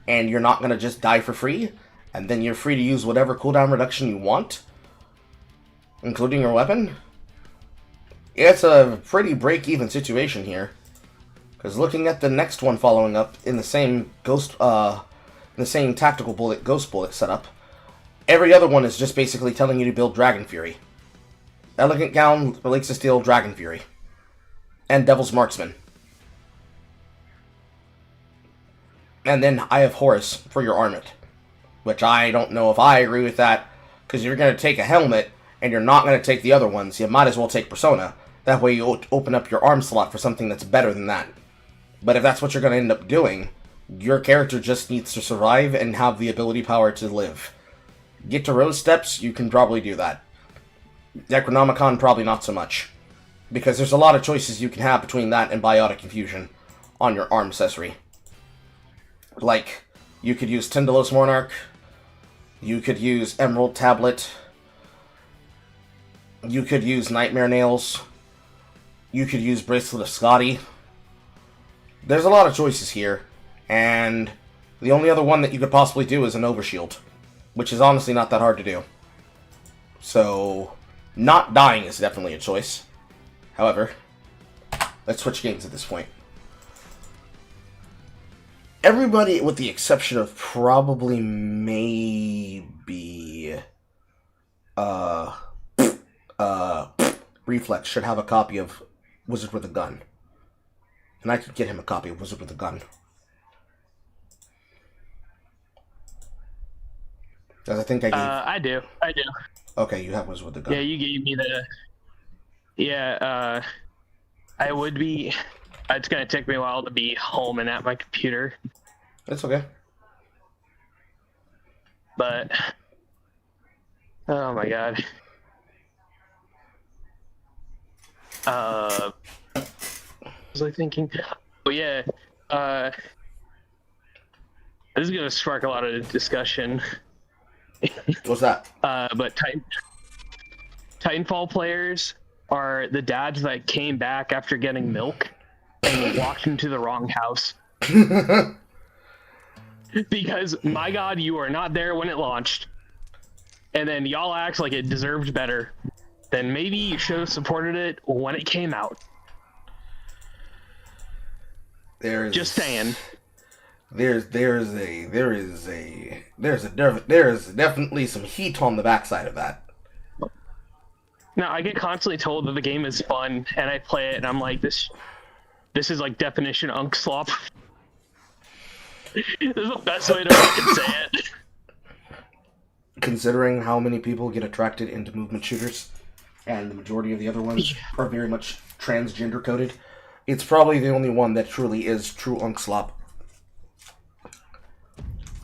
and you're not going to just die for free, and then you're free to use whatever cooldown reduction you want, including your weapon. It's a pretty break-even situation here, because looking at the next one following up in the same tactical bullet, Ghost Bullet setup, every other one is just basically telling you to build Dragon Fury. Elegant Gown, Legs of Steel, Dragon Fury, and Devil's Marksman. And then I have Horus for your armament, which I don't know if I agree with that, because you're going to take a helmet, and you're not going to take the other ones. You might as well take Persona. That way you open up your arm slot for something that's better than that. But if that's what you're going to end up doing, your character just needs to survive and have the ability power to live. Get to Rose Steps, you can probably do that. Necronomicon, probably not so much. Because there's a lot of choices you can have between that and Biotic Infusion on your arm accessory. Like, you could use Tyndalos Monarch, you could use Emerald Tablet, you could use Nightmare Nails, you could use Bracelet of Scotty. There's a lot of choices here, and the only other one that you could possibly do is an Overshield, which is honestly not that hard to do. So, not dying is definitely a choice. However, let's switch games at this point. Everybody, with the exception of probably maybe Reflex should have a copy of Wizard with a Gun. And I could get him a copy of Wizard with a Gun. Because I think I gave... I do. Okay, you have Wizard with a Gun. Yeah, you gave me the... Yeah, I would be... It's gonna take me a while to be home and at my computer. That's okay. But... Oh my god. What was I thinking? Oh yeah, this is gonna spark a lot of discussion. What's that? But Titanfall players are the dads that came back after getting milk and walked into the wrong house. Because, my god, you are not there when it launched. And then y'all act like it deserved better. Then maybe you should have supported it when it came out. Just saying. There is definitely some heat on the backside of that. Now, I get constantly told that the game is fun, and I play it, and I'm like, this is like definition unk slop. This is the best way to fucking say it. Considering how many people get attracted into movement shooters, and the majority of the other ones are very much transgender coded, it's probably the only one that truly is true unk slop.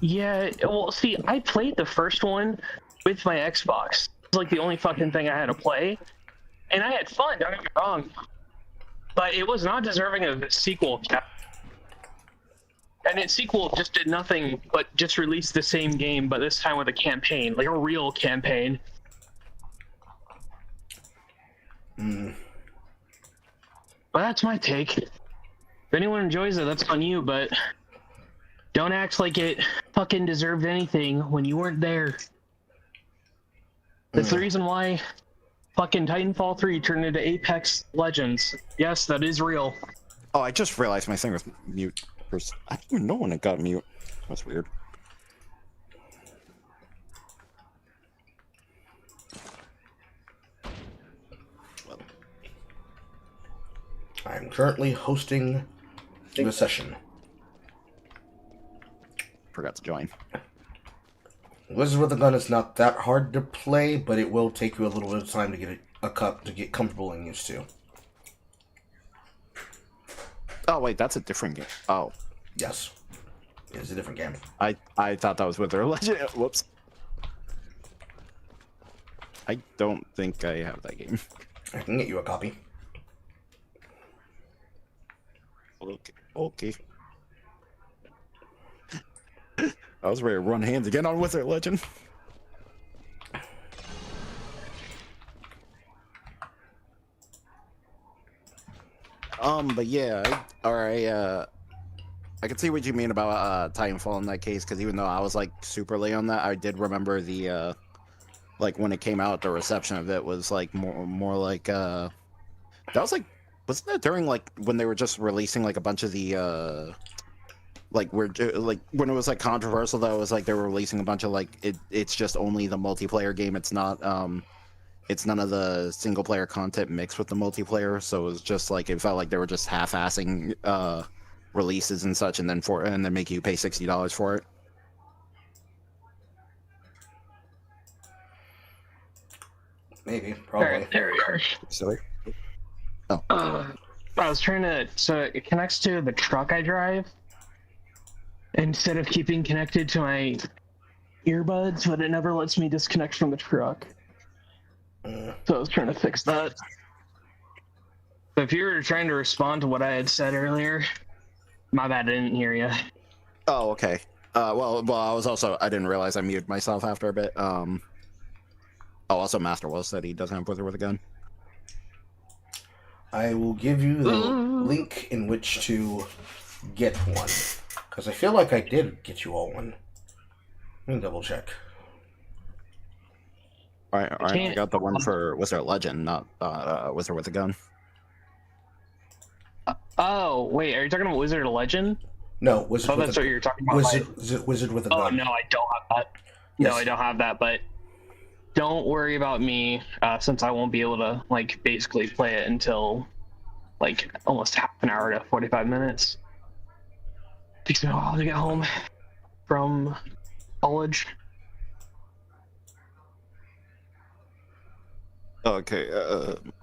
Yeah, well, see, I played the first one with my Xbox. It was like the only fucking thing I had to play, and I had fun, don't get me wrong. But it was not deserving of a sequel. And its sequel just did nothing but just release the same game, but this time with a campaign, like a real campaign. Mm. Well, that's my take. If anyone enjoys it, that's on you, but don't act like it fucking deserved anything when you weren't there. That's the reason why fucking Titanfall 3 turned into Apex Legends. Yes, that is real. Oh, I just realized my thing was mute. I didn't even know when it got mute. That's weird. I'm currently hosting the session. Forgot to join. Wizard with a Gun is not that hard to play, but it will take you a little bit of time to get comfortable and used to. Oh wait, that's a different game. Oh. Yes. It's a different game. I thought that was Wither Legend. Whoops. I don't think I have that game. I can get you a copy. Okay. I was ready to run hands again on Wither Legend. But yeah, I can see what you mean about Titanfall in that case, because even though I was like super late on that, I did remember the like when it came out, the reception of it was like more like that was like, wasn't that during like when they were just releasing like a bunch of the like like when it was like controversial that it was like they were releasing a bunch of like it's just only the multiplayer game, it's not it's none of the single player content mixed with the multiplayer, so it was just like it felt like they were just half-assing releases and such, and then make you pay $60 for it. Maybe, probably. Alright, there we are. Silly. Oh. I was trying to, so it connects to the truck I drive instead of keeping connected to my earbuds, but it never lets me disconnect from the truck. So I was trying to fix that. So if you were trying to respond to what I had said earlier, my bad, I didn't hear you. Oh, okay. Well, I didn't realize I muted myself after a bit. Oh, also Master Will said he doesn't have Wither with a Gun. I will give you the link in which to get one, because I feel like I did get you all one. Let me double check. I got the one for Wizard Legend, not Wizard with a Gun. Oh, wait, are you talking about Wizard of Legend? No, Wizard with that's what you're talking about. Wizard with a Gun. Oh, no, I don't have that. No, I don't have that, but don't worry about me, since I won't be able to like basically play it until like almost half an hour to 45 minutes. Takes me a while to get home from college. Okay,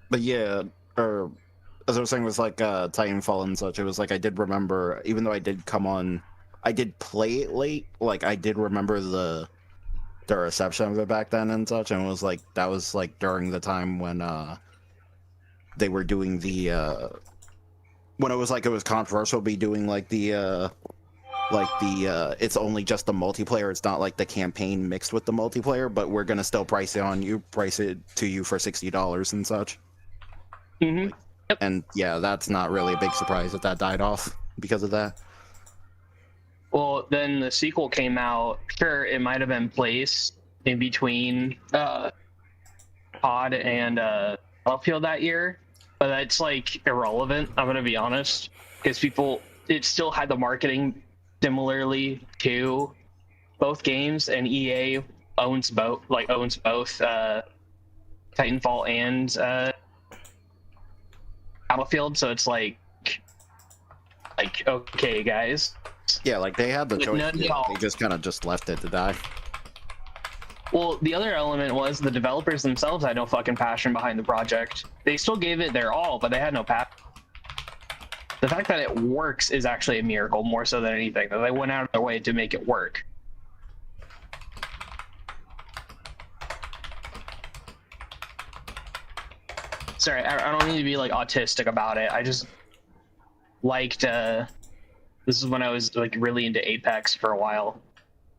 but yeah, as I was saying with like Titanfall and such, it was like I did remember, even though I did come on, I did play it late, like I did remember the reception of it back then and such, and it was like, that was like during the time when they were doing the, when it was like, it was controversial to be doing like the, it's only just the multiplayer, it's not like the campaign mixed with the multiplayer, but we're gonna still price it to you for $60 and such. Mm-hmm. Yep. And yeah, that's not really a big surprise that died off because of that. Well, then the sequel came out. Sure, it might have been placed in between COD and Battlefield that year, but that's like irrelevant, I'm gonna be honest, because it still had the marketing similarly to both games, and EA owns both Titanfall and Battlefield, so it's like okay, guys. Yeah, like they had the choice. They just kind of just left it to die. Well, the other element was the developers themselves had no fucking passion behind the project. They still gave it their all, but they had no passion. The fact that it works is actually a miracle, more so than anything, that they went out of their way to make it work. Sorry, I don't need to be like autistic about it. I just liked, this is when I was like really into Apex for a while.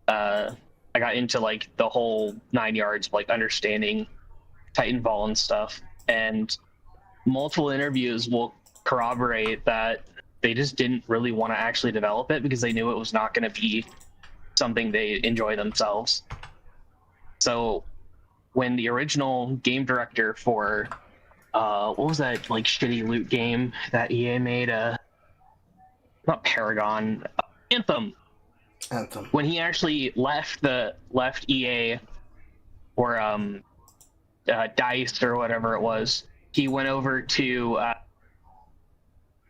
I got into like the whole 9 yards, like understanding Titanfall and stuff, and multiple interviews will corroborate that they just didn't really want to actually develop it because they knew it was not going to be something they enjoy themselves. So when the original game director for what was that like shitty loot game that EA made, not Paragon, Anthem. When he actually left EA or DICE or whatever it was, he went over to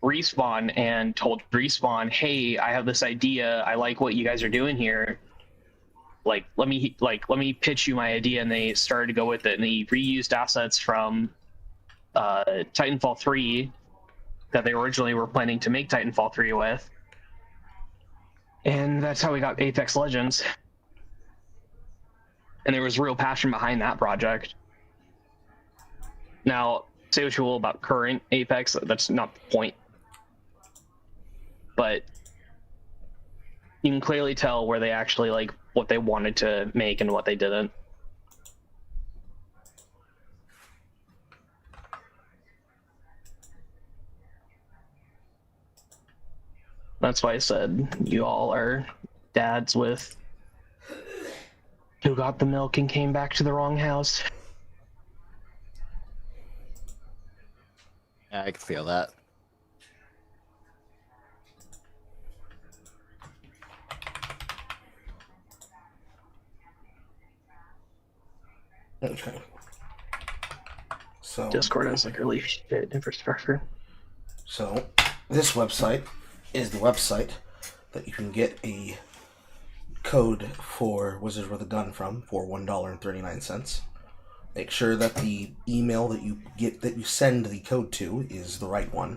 Respawn and told Respawn, "Hey, I have this idea. I like what you guys are doing here. Like, let me pitch you my idea." And they started to go with it, and they reused assets from Titanfall 3 that they originally were planning to make Titanfall 3 with. And that's how we got Apex Legends. And there was real passion behind that project. Now, say what you will about current Apex, that's not the point. But you can clearly tell where they actually like what they wanted to make and what they didn't. That's why I said you all are dads with who got the milk and came back to the wrong house. Yeah, I can feel that. Okay. So Discord has like really shit infrastructure. So this website is the website that you can get a code for Wizards with a Gun from for $1.39. Make sure that the email that you send the code to is the right one,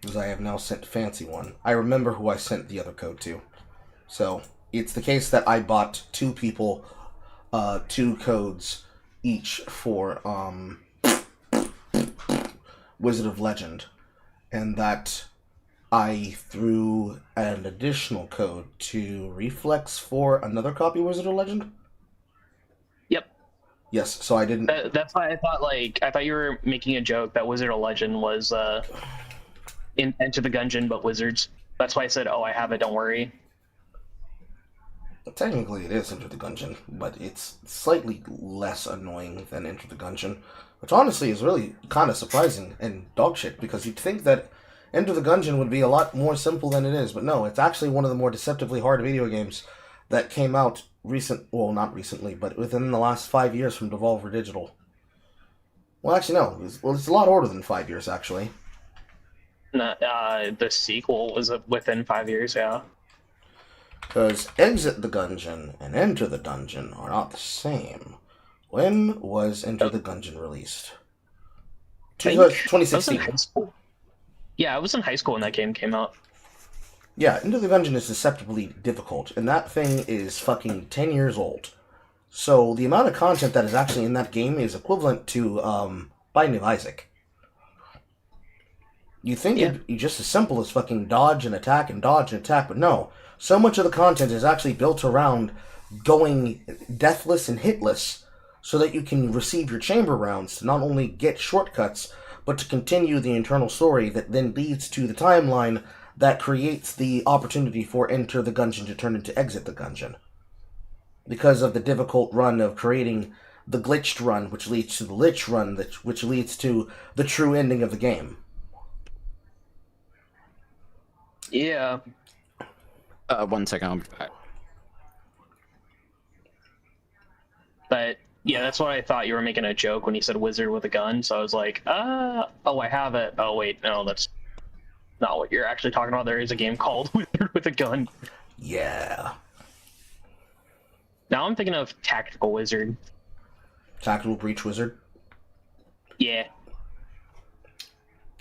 because I have now sent fancy one. I remember who I sent the other code to. So it's the case that I bought two people 2 codes each for Wizard of Legend, and that I threw an additional code to Reflex for another copy of Wizard of Legend. Yep. Yes, so I didn't. That's why I thought you were making a joke that Wizard of Legend was in Enter the Gungeon, but Wizards. That's why I said, "Oh, I have it. Don't worry." Technically, it is Enter the Gungeon, but it's slightly less annoying than Enter the Gungeon, which honestly is really kind of surprising and dogshit, because you'd think that Enter the Gungeon would be a lot more simple than it is, but no, it's actually one of the more deceptively hard video games that came out not recently, but within the last 5 years from Devolver Digital. Well, actually, no. It's a lot older than 5 years, actually. The sequel was within 5 years, yeah. Because Exit the Gungeon and Enter the Dungeon are not the same. When was Enter the Gungeon released? 2016. Yeah, I was in high school when that game came out. Yeah, Enter the Gungeon is deceptively difficult, and that thing is fucking 10 years old. So the amount of content that is actually in that game is equivalent to Binding of Isaac. You think it'd be just as simple as fucking dodge and attack, but no. So much of the content is actually built around going deathless and hitless so that you can receive your chamber rounds to not only get shortcuts, but to continue the internal story that then leads to the timeline that creates the opportunity for Enter the Gungeon to turn into Exit the Gungeon. Because of the difficult run of creating the glitched run, which leads to the lich run, which leads to the true ending of the game. Yeah. 1 second, I'll be back. But yeah, that's what I thought you were making a joke when you said wizard with a gun. So I was like, oh, I have it. Oh wait, no, that's not what you're actually talking about. There is a game called Wizard with a Gun. Yeah. Now I'm thinking of Tactical Wizard. Tactical Breach Wizard? Yeah.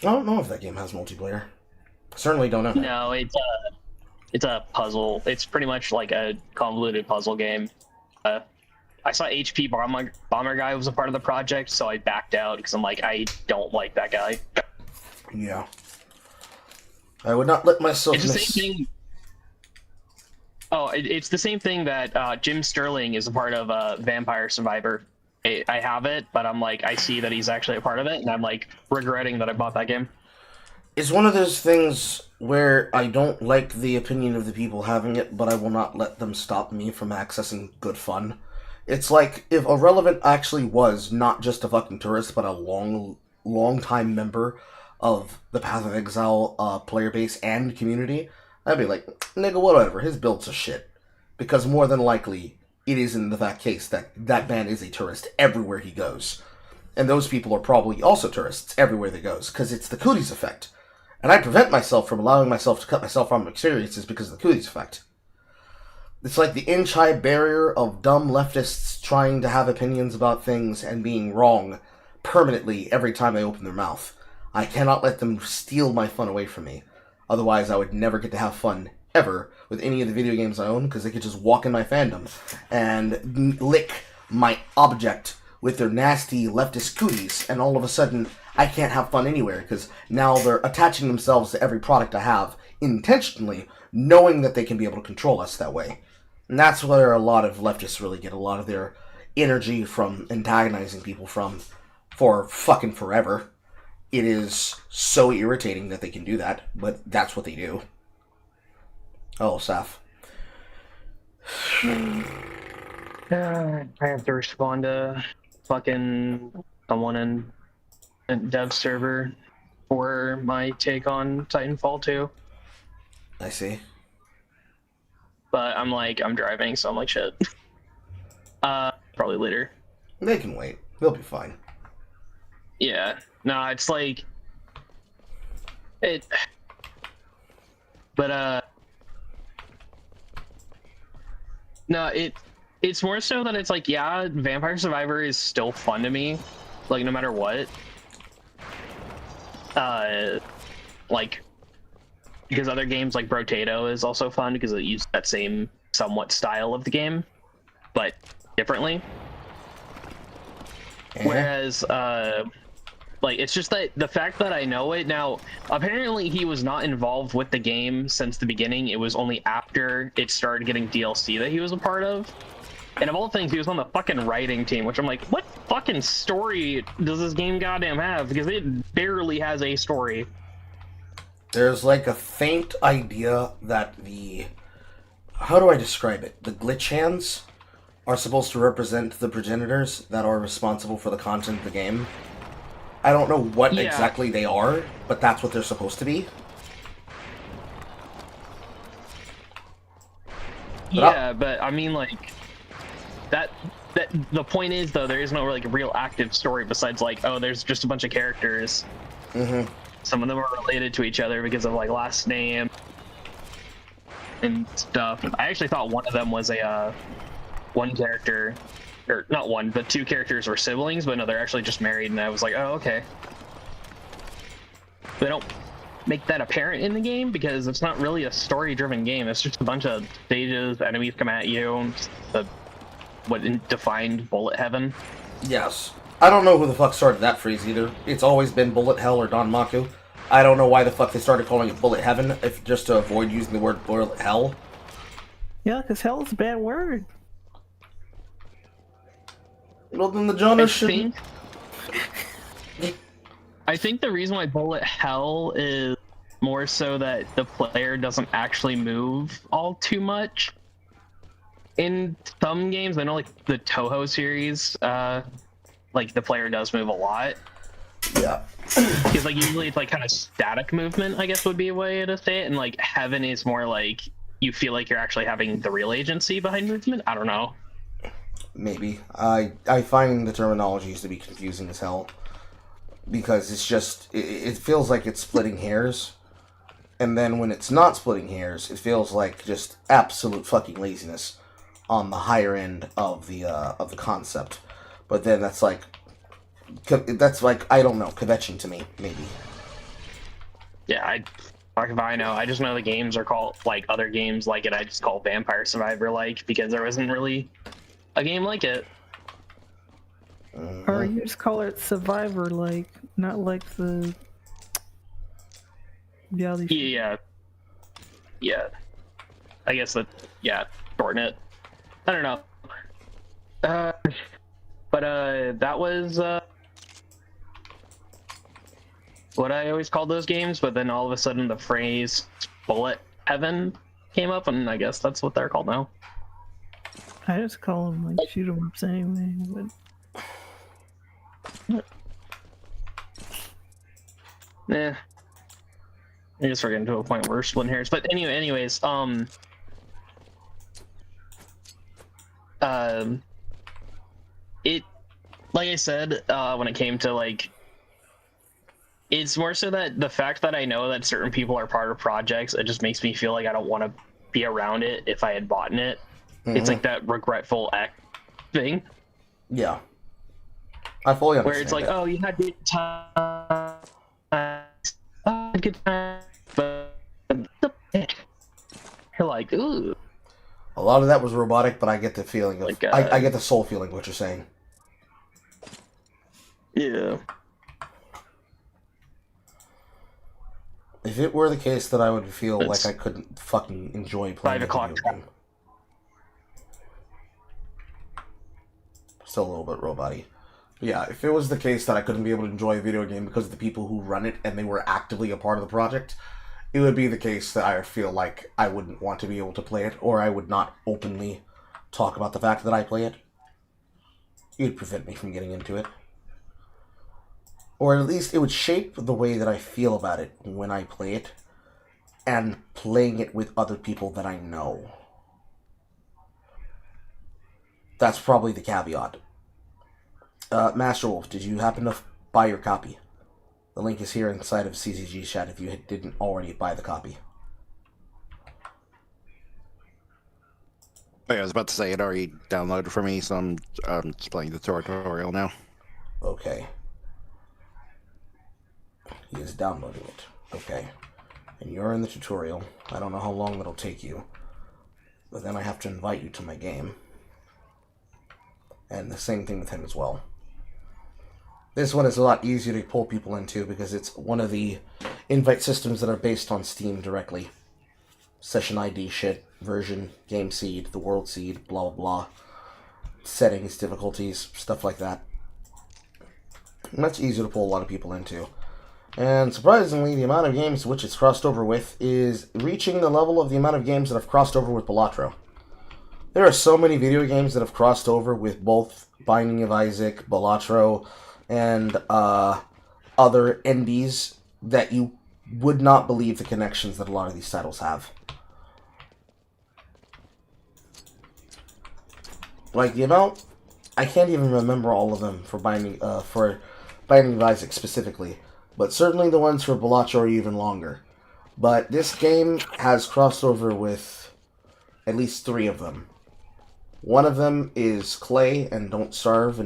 I don't know if that game has multiplayer. Certainly don't know. No, it's a puzzle. It's pretty much like a convoluted puzzle game. I saw HP Bomber Guy was a part of the project, so I backed out because I'm like, I don't like that guy. Yeah. I would not let myself It's the same thing. Oh, it's the same thing that Jim Sterling is a part of Vampire Survivor. I have it, but I'm like, I see that he's actually a part of it, and I'm like regretting that I bought that game. It's one of those things where I don't like the opinion of the people having it, but I will not let them stop me from accessing good fun. It's like if Irrelevant actually was not just a fucking tourist, but a long-time member of the Path of Exile player base and community, I'd be like, nigga, whatever, his build's a shit. Because more than likely, it is in the case that that man is a tourist everywhere he goes. And those people are probably also tourists everywhere they goes, because it's the cooties effect. And I prevent myself from allowing myself to cut myself from experiences because of the cooties effect. It's like the inch-high barrier of dumb leftists trying to have opinions about things and being wrong permanently every time they open their mouth. I cannot let them steal my fun away from me. Otherwise, I would never get to have fun, ever, with any of the video games I own, because they could just walk in my fandom and lick my object with their nasty leftist cooties, and all of a sudden, I can't have fun anywhere, because now they're attaching themselves to every product I have, intentionally, knowing that they can be able to control us that way. And that's where a lot of leftists really get a lot of their energy from antagonizing people from for fucking forever. It is so irritating that they can do that, but that's what they do. Oh, Saf. I have to respond to fucking someone in a dev server for my take on Titanfall 2. I see. But I'm driving, so I'm like, shit. Probably later. They can wait. They'll be fine. Yeah. No, it's like... But, no, it's more so that it's like, yeah, Vampire Survivor is still fun to me, like, no matter what. Like, because other games like Brotato is also fun because it uses that same somewhat style of the game, but differently. Whereas, like, it's just that the fact that I know it now, apparently he was not involved with the game since the beginning. It was only after it started getting DLC that he was a part of. And of all things, he was on the fucking writing team, which I'm like, what fucking story does this game goddamn have? Because it barely has a story. There's like a faint idea that how do I describe it? The glitch hands are supposed to represent the progenitors that are responsible for the content of the game. I don't know what exactly they are, but that's what they're supposed to be. But I mean, like, that the point is though, there is no like real active story besides like, oh, there's just a bunch of characters. Some of them are related to each other because of like last name and stuff. I actually thought one of them was a one character, or not one, but two characters were siblings, but no, they're actually just married, and I was like, oh, okay. They don't make that apparent in the game because it's not really a story-driven game. It's just a bunch of stages, enemies come at you, what defined bullet heaven. Yes. I don't know who the fuck started that phrase either. It's always been bullet hell or Danmaku. I don't know why the fuck they started calling it bullet heaven, if just to avoid using the word bullet hell. Yeah, because hell is a bad word. Well, then the genre should... I think the reason why bullet hell is more so that the player doesn't actually move all too much. In some games, I know like the Touhou series, like the player does move a lot. Yeah. Because like usually it's like kind of static movement, I guess would be a way to say it, and like heaven is more like you feel like you're actually having the real agency behind movement. I don't know. Maybe. I find the terminologies to be confusing as hell. Because it's just, it feels like it's splitting hairs. And then when it's not splitting hairs, it feels like just absolute fucking laziness on the higher end of the concept. But then that's like, I don't know, kvetching to me, maybe. Yeah, fuck if I know. I just know the games are called, like other games like it, I just call Vampire Survivor like, because there wasn't really a game like it. Or you just call it Survivor, like, not like the... Yeah. Yeah. I guess that, yeah, shorten it. I don't know. But that was, what I always called those games, but then all of a sudden the phrase bullet heaven came up, and I guess that's what they're called now. I just call them, like, shoot 'em ups anyway, but... I guess we're getting to a point where we're splitting hairs. But anyways, it, like I said, when it came to like, it's more so that the fact that I know that certain people are part of projects, it just makes me feel like I don't want to be around it if I had bought it. It's like that regretful act thing. Yeah. I fully understand. Where it's like, oh, you had good time, good time, but you're like, ooh. A lot of that was robotic, but I get the feeling of, like, I get the soul feeling what you're saying. Yeah. If it were the case that I would feel like I couldn't fucking enjoy playing a video game. Still a little bit robot-y. Yeah, if it was the case that I couldn't be able to enjoy a video game because of the people who run it and they were actively a part of the project, it would be the case that I feel like I wouldn't want to be able to play it, or I would not openly talk about the fact that I play it. It would prevent me from getting into it. Or at least it would shape the way that I feel about it when I play it, and playing it with other people that I know. That's probably the caveat. Master Wolf, did you happen to buy your copy? The link is here inside of CCG chat if you didn't already buy the copy. I was about to say it already downloaded for me, so I'm just playing the tutorial now. Okay. He is downloading it. Okay. And you're in the tutorial. I don't know how long that'll take you. But then I have to invite you to my game. And the same thing with him as well. This one is a lot easier to pull people into because it's one of the invite systems that are based on Steam directly. Session ID shit, version, game seed, the world seed, blah blah blah. Settings, difficulties, stuff like that. And that's easier to pull a lot of people into. And surprisingly, the amount of games which it's crossed over with is reaching the level of the amount of games that have crossed over with Balatro. There are so many video games that have crossed over with both Binding of Isaac, Balatro, and other indies that you would not believe the connections that a lot of these titles have. Like the amount, I can't even remember all of them for Binding of Isaac specifically, but certainly the ones for Balatro are even longer. But this game has crossover with at least 3 of them. One of them is Clay and Don't Starve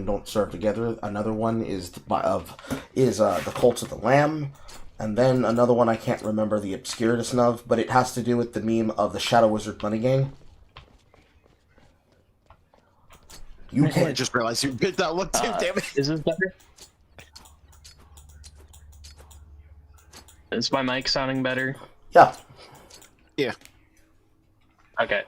Together. Another one is the Cult of the Lamb. And then another one I can't remember the obscureness of, but it has to do with the meme of the Shadow Wizard Money Gang. I just realized you picked that one too, damn it. Is this better? Is my mic sounding better? Yeah. Yeah. Okay.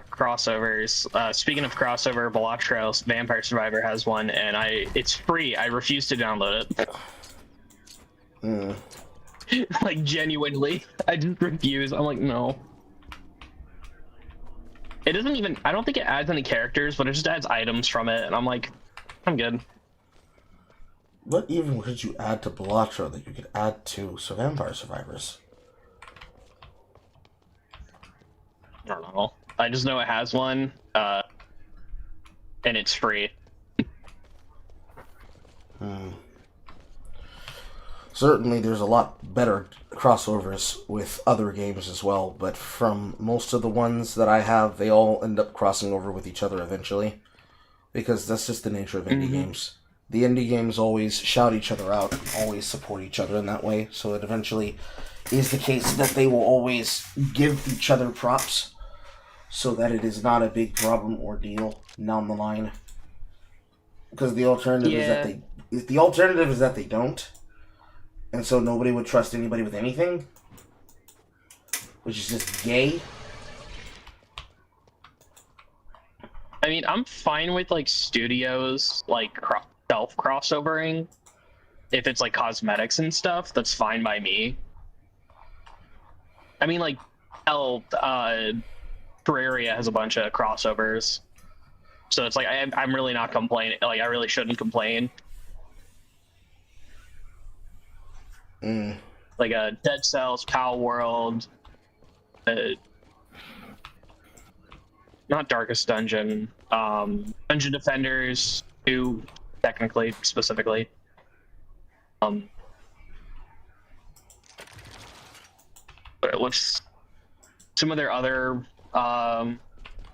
Crossovers. Speaking of crossover, Balatro Vampire Survivor has one, and it's free. I refuse to download it. Like, genuinely. I just refuse. I'm like, no. It doesn't even... I don't think it adds any characters, but it just adds items from it, and I'm like, I'm good. What even would you add to Balatro that you could add to Vampire Survivors? I don't know. I just know it has one, and it's free. Certainly there's a lot better crossovers with other games as well, but from most of the ones that I have, they all end up crossing over with each other eventually, because that's just the nature of indie games. The indie games always shout each other out, always support each other in that way, so it eventually is the case that they will always give each other props, so that it is not a big problem or deal down the line. Because the alternative is that they don't, and so nobody would trust anybody with anything, which is just gay. I mean, I'm fine with, like, studios, like, self-crossovering. If it's, like, cosmetics and stuff, that's fine by me. I mean, like, Terraria has a bunch of crossovers. So it's like, I'm really not complaining. Like, I really shouldn't complain. Like, Dead Cells, Pal World, not Darkest Dungeon, Dungeon Defenders 2, technically, specifically. But what's some of their other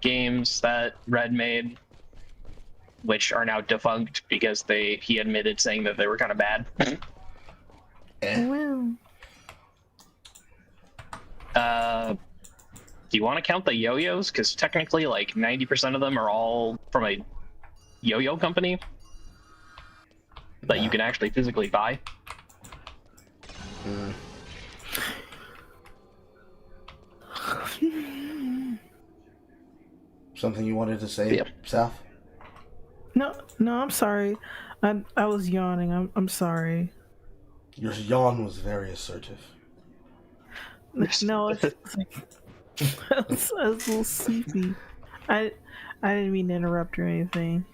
games that Red made, which are now defunct because he admitted saying that they were kind of bad. Do you want to count the yo-yos? Because technically, like, 90% of them are all from a yo-yo company that you can actually physically buy. Something you wanted to say, Saf? No, I'm sorry. I was yawning. I'm sorry. Your yawn was very assertive. No, it's like I was a little sleepy. I didn't mean to interrupt or anything.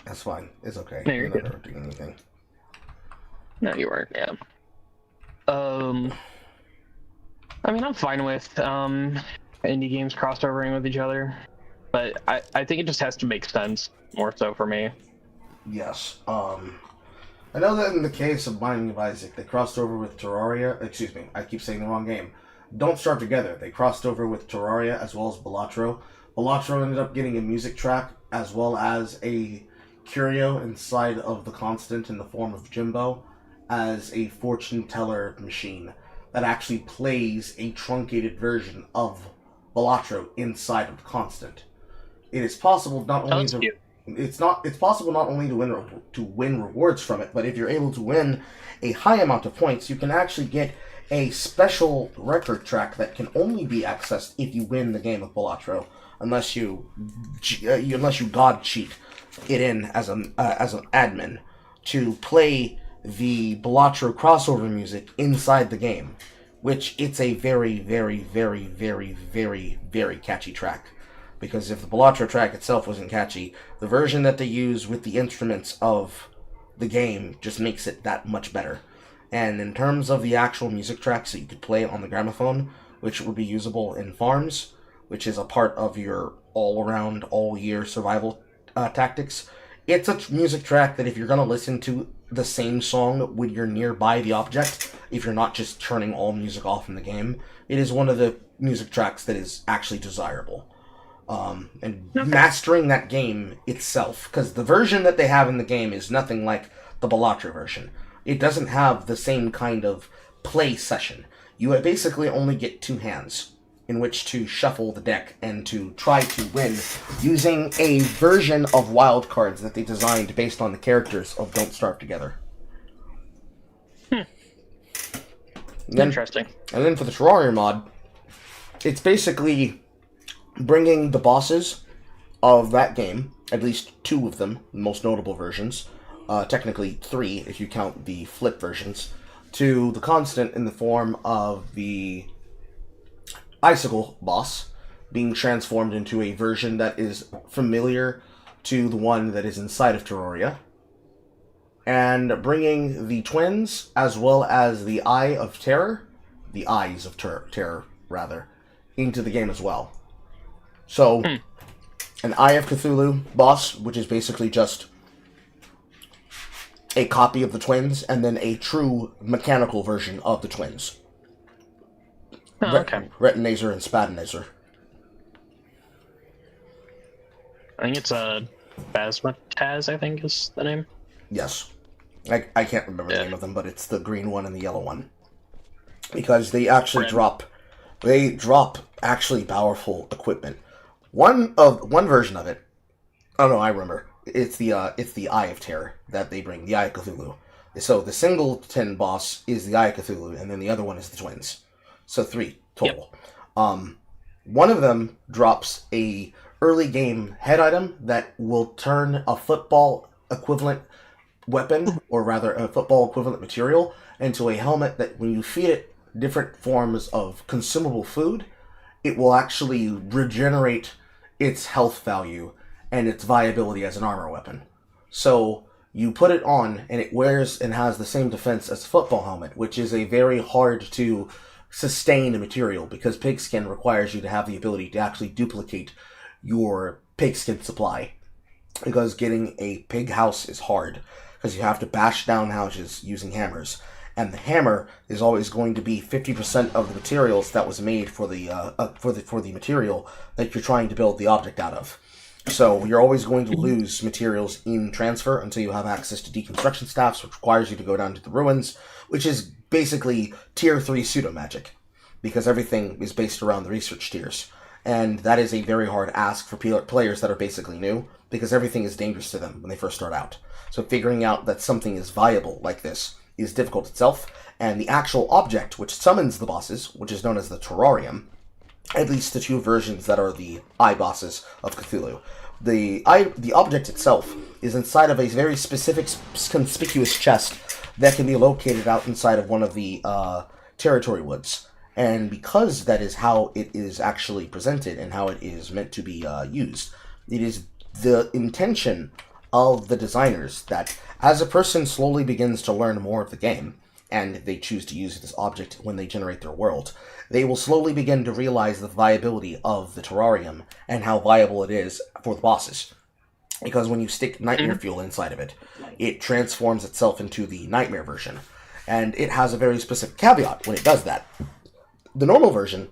That's fine. It's okay. No, you're You're good. not interrupting anything. No, you weren't. Yeah. I mean, I'm fine with indie games crossovering with each other, but I think it just has to make sense more so for me. Yes. I know that in the case of Binding of Isaac, they crossed over with Terraria. Excuse me, I keep saying the wrong game. Don't Starve Together. They crossed over with Terraria as well as Balatro. Balatro ended up getting a music track as well as a curio inside of the Constant in the form of Jimbo as a fortune teller machine that actually plays a truncated version of Balatro inside of the Constant. It is possible not only to it's possible not only to win rewards from it, but if you're able to win a high amount of points, you can actually get a special record track that can only be accessed if you win the game of Balatro, unless you god cheat it in as an admin to play the Balatro crossover music inside the game, which it's a very, very, very, very, very, very catchy track. Because if the Balatro track itself wasn't catchy, the version that they use with the instruments of the game just makes it that much better. And in terms of the actual music tracks that you could play on the gramophone, which would be usable in farms, which is a part of your all-around, all-year survival tactics. It's a music track that if you're going to listen to the same song when you're nearby the object, if you're not just turning all music off in the game, it is one of the music tracks that is actually desirable. And mastering that game itself, because the version that they have in the game is nothing like the Balatro version. It doesn't have the same kind of play session. You basically only get 2 hands in which to shuffle the deck and to try to win using a version of wild cards that they designed based on the characters of Don't Starve Together. Interesting. And then for the Terraria mod, it's basically bringing the bosses of that game, at least 2 of them, the most notable versions, technically 3 if you count the flip versions, to the constant in the form of the Icicle boss being transformed into a version that is familiar to the one that is inside of Terraria, and bringing the twins as well as the Eye of Terror, the Eyes of Terror rather, into the game as well. So, an Eye of Cthulhu boss, which is basically just a copy of the twins, and then a true mechanical version of the twins. Retinazer and Spadinazer. I think it's Basmataz, I think is the name. Yes. I can't remember the name of them, but it's the green one and the yellow one. Because they actually drop actually powerful equipment. One version of it, oh no, I remember. It's the Eye of Terror that they bring, the Eye of Cthulhu. So the singleton boss is the Eye of Cthulhu, and then the other one is the twins. So 3 total. Yep. One of them drops a early game head item that will turn a football equivalent weapon, or rather a football equivalent material, into a helmet that when you feed it different forms of consumable food, it will actually regenerate its health value and its viability as an armor weapon. So you put it on, and it wears and has the same defense as a football helmet, which is a very hard to sustain material, because pigskin requires you to have the ability to actually duplicate your pigskin supply. Because getting a pig house is hard, because you have to bash down houses using hammers. And the hammer is always going to be 50% of the materials that was made for the material that you're trying to build the object out of. So you're always going to lose materials in transfer until you have access to deconstruction staffs, which requires you to go down to the ruins, which is basically tier 3 pseudo magic, because everything is based around the research tiers. And that is a very hard ask for players that are basically new, because everything is dangerous to them when they first start out. So figuring out that something is viable like this is difficult itself, and the actual object which summons the bosses, which is known as the Terrarium, at least the 2 versions that are the eye bosses of Cthulhu. The object itself is inside of a very specific, conspicuous chest that can be located out inside of one of the territory woods. And because that is how it is actually presented and how it is meant to be used, it is the intention of the designers that as a person slowly begins to learn more of the game, and they choose to use this object when they generate their world, they will slowly begin to realize the viability of the Terrarium and how viable it is for the bosses. Because when you stick Nightmare Fuel inside of it, it transforms itself into the Nightmare version. And it has a very specific caveat when it does that. The normal version,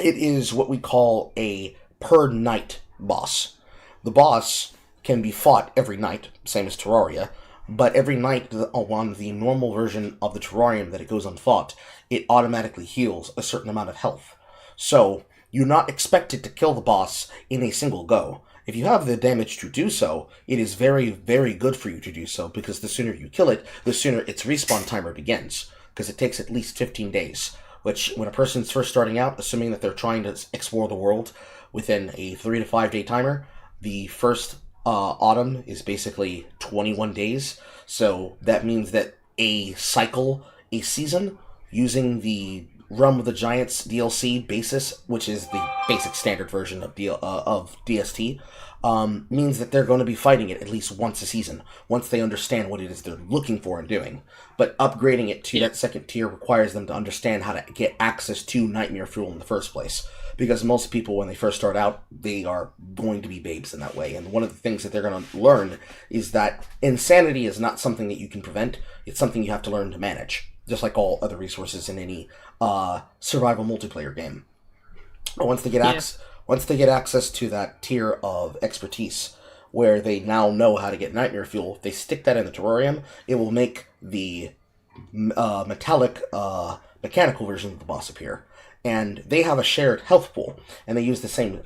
it is what we call a per night boss. The boss can be fought every night, same as Terraria, but every night on the normal version of the Terrarium that it goes unfought, it automatically heals a certain amount of health. So, you're not expected to kill the boss in a single go. If you have the damage to do so, it is very, very good for you to do so, because the sooner you kill it, the sooner its respawn timer begins, because it takes at least 15 days, which, when a person's first starting out, assuming that they're trying to explore the world within a 3 to 5 day timer, the first autumn is basically 21 days, so that means that a season, using the Realm of the Giants DLC basis, which is the basic standard version of DST, means that they're going to be fighting it at least once a season, once they understand what it is they're looking for and doing. But upgrading it to that second tier requires them to understand how to get access to Nightmare Fuel in the first place, because most people, when they first start out, they are going to be babes in that way. And one of the things that they're going to learn is that insanity is not something that you can prevent. It's something you have to learn to manage, just like all other resources in any survival multiplayer game. Once they get access to that tier of expertise, where they now know how to get nightmare fuel, if they stick that in the terrarium, it will make the mechanical version of the boss appear. And they have a shared health pool, and they use the same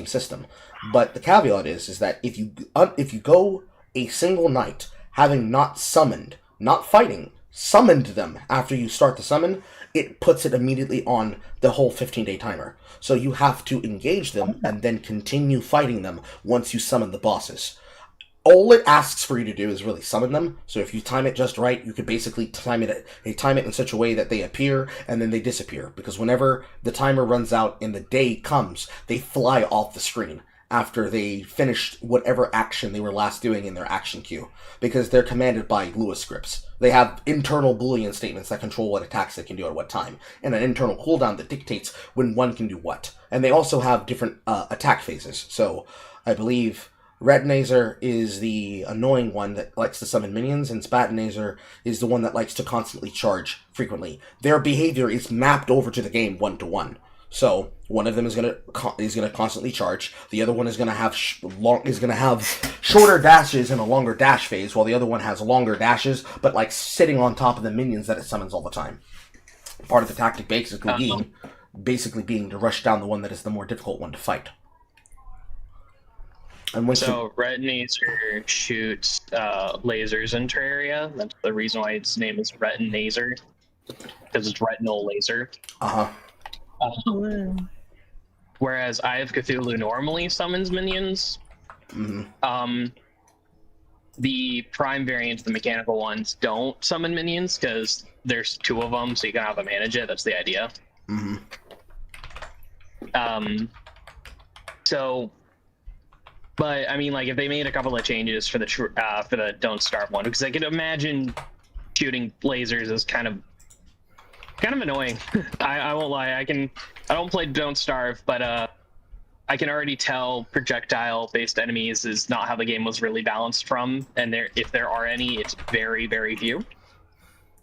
system. But the caveat is that if you go a single night having not summoned, not fighting, summoned them after you start the summon, it puts it immediately on the whole 15-day timer. So you have to engage them and then continue fighting them once you summon the bosses. All it asks for you to do is really summon them. So if you time it just right, you could basically time it in such a way that they appear and then they disappear. Because whenever the timer runs out and the day comes, they fly off the screen after they finished whatever action they were last doing in their action queue. Because they're commanded by Lewis scripts. They have internal Boolean statements that control what attacks they can do at what time. And an internal cooldown that dictates when one can do what. And they also have different attack phases. So I believe Retinazer is the annoying one that likes to summon minions, and Spatinazer is the one that likes to constantly charge frequently. Their behavior is mapped over to the game 1-to-1. So one of them is gonna constantly charge. The other one is gonna have shorter dashes and a longer dash phase, while the other one has longer dashes, but like sitting on top of the minions that it summons all the time. Part of the tactic basically being to rush down the one that is the more difficult one to fight. And Retinazer shoots lasers in Terraria. That's the reason why its name is Retinazer, because it's retinal laser. Whereas Eye of Cthulhu normally summons minions. The prime variants, the mechanical ones, don't summon minions because there's 2 of them, so you can have them manage it. That's the idea. But I mean, like, if they made a couple of changes for the Don't Starve one, because I can imagine shooting lasers is kind of annoying. I won't lie. I don't play Don't Starve, but I can already tell projectile-based enemies is not how the game was really balanced from, and if there are any, it's very, very few.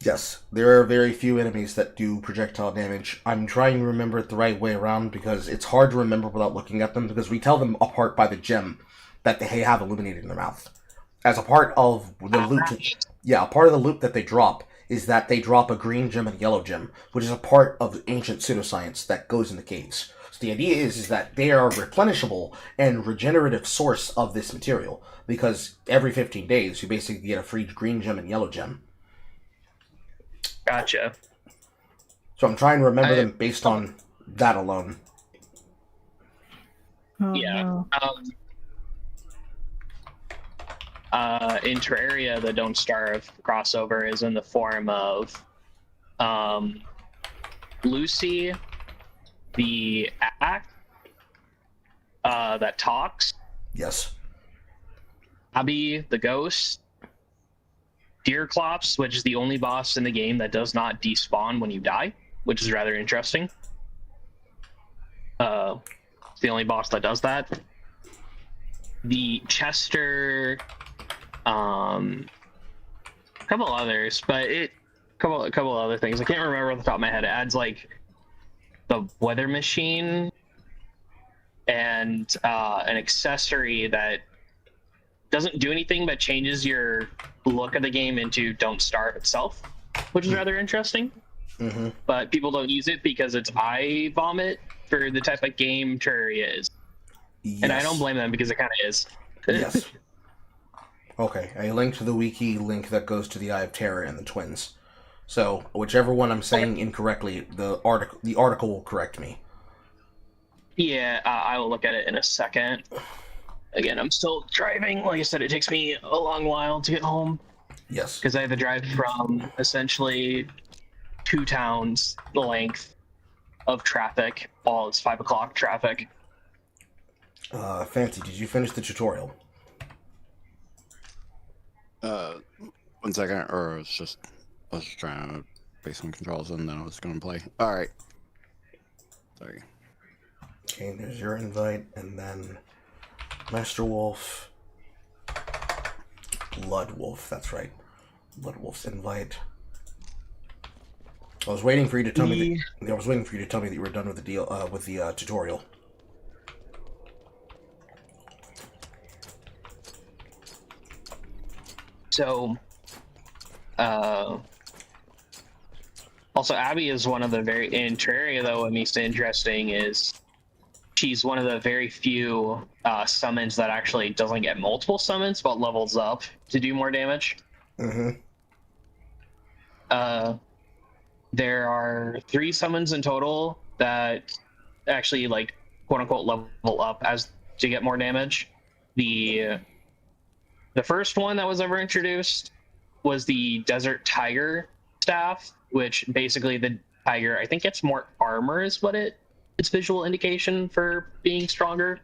Yes, there are very few enemies that do projectile damage. I'm trying to remember it the right way around because it's hard to remember without looking at them, because we tell them apart by the gem that they have illuminated in their mouth. As a part of the loot, a part of the loot that they drop is that they drop a green gem and a yellow gem, which is a part of ancient pseudoscience that goes in the caves. So the idea is that they are a replenishable and regenerative source of this material, because every 15 days you basically get a free green gem and yellow gem. Gotcha. So I'm trying to remember them based on that alone. In Terraria, the Don't Starve crossover is in the form of Lucy, the act that talks. Yes. Abby, the ghost. Deerclops, which is the only boss in the game that does not despawn when you die, which is rather interesting. It's the only boss that does that. The Chester, a couple others, but a couple other things. I can't remember off the top of my head. It adds like the weather machine and an accessory that doesn't do anything but changes your look of the game into Don't Starve itself, which is rather interesting. But people don't use it because it's eye vomit for the type of game Terraria is. Yes. And I don't blame them because it kind of is. Yes. Okay, I linked to the wiki link that goes to the Eye of Terror and the twins. So, whichever one I'm saying incorrectly, the article will correct me. Yeah, I will look at it in a second. Again, I'm still driving. Like I said, it takes me a long while to get home. Yes. Because I have to drive from essentially 2 towns the length of traffic. All it's 5 o'clock traffic. Fancy, did you finish the tutorial? 1 second, or I was just trying to base some controls and then I was going to play. Alright. Sorry. Okay, there's your invite, and then Master Wolf, Blood Wolf, that's right. Blood Wolf's invite. I was waiting for you to tell me that you were done with the deal with the tutorial. So, also Abby is one of the very, in Terraria though, what makes it interesting is she's one of the very few summons that actually doesn't get multiple summons, but levels up to do more damage. Mm-hmm. There are 3 summons in total that actually, like, quote-unquote level up as to get more damage. The first one that was ever introduced was the Desert Tiger staff, which basically the tiger, I think, gets more armor is what its visual indication for being stronger.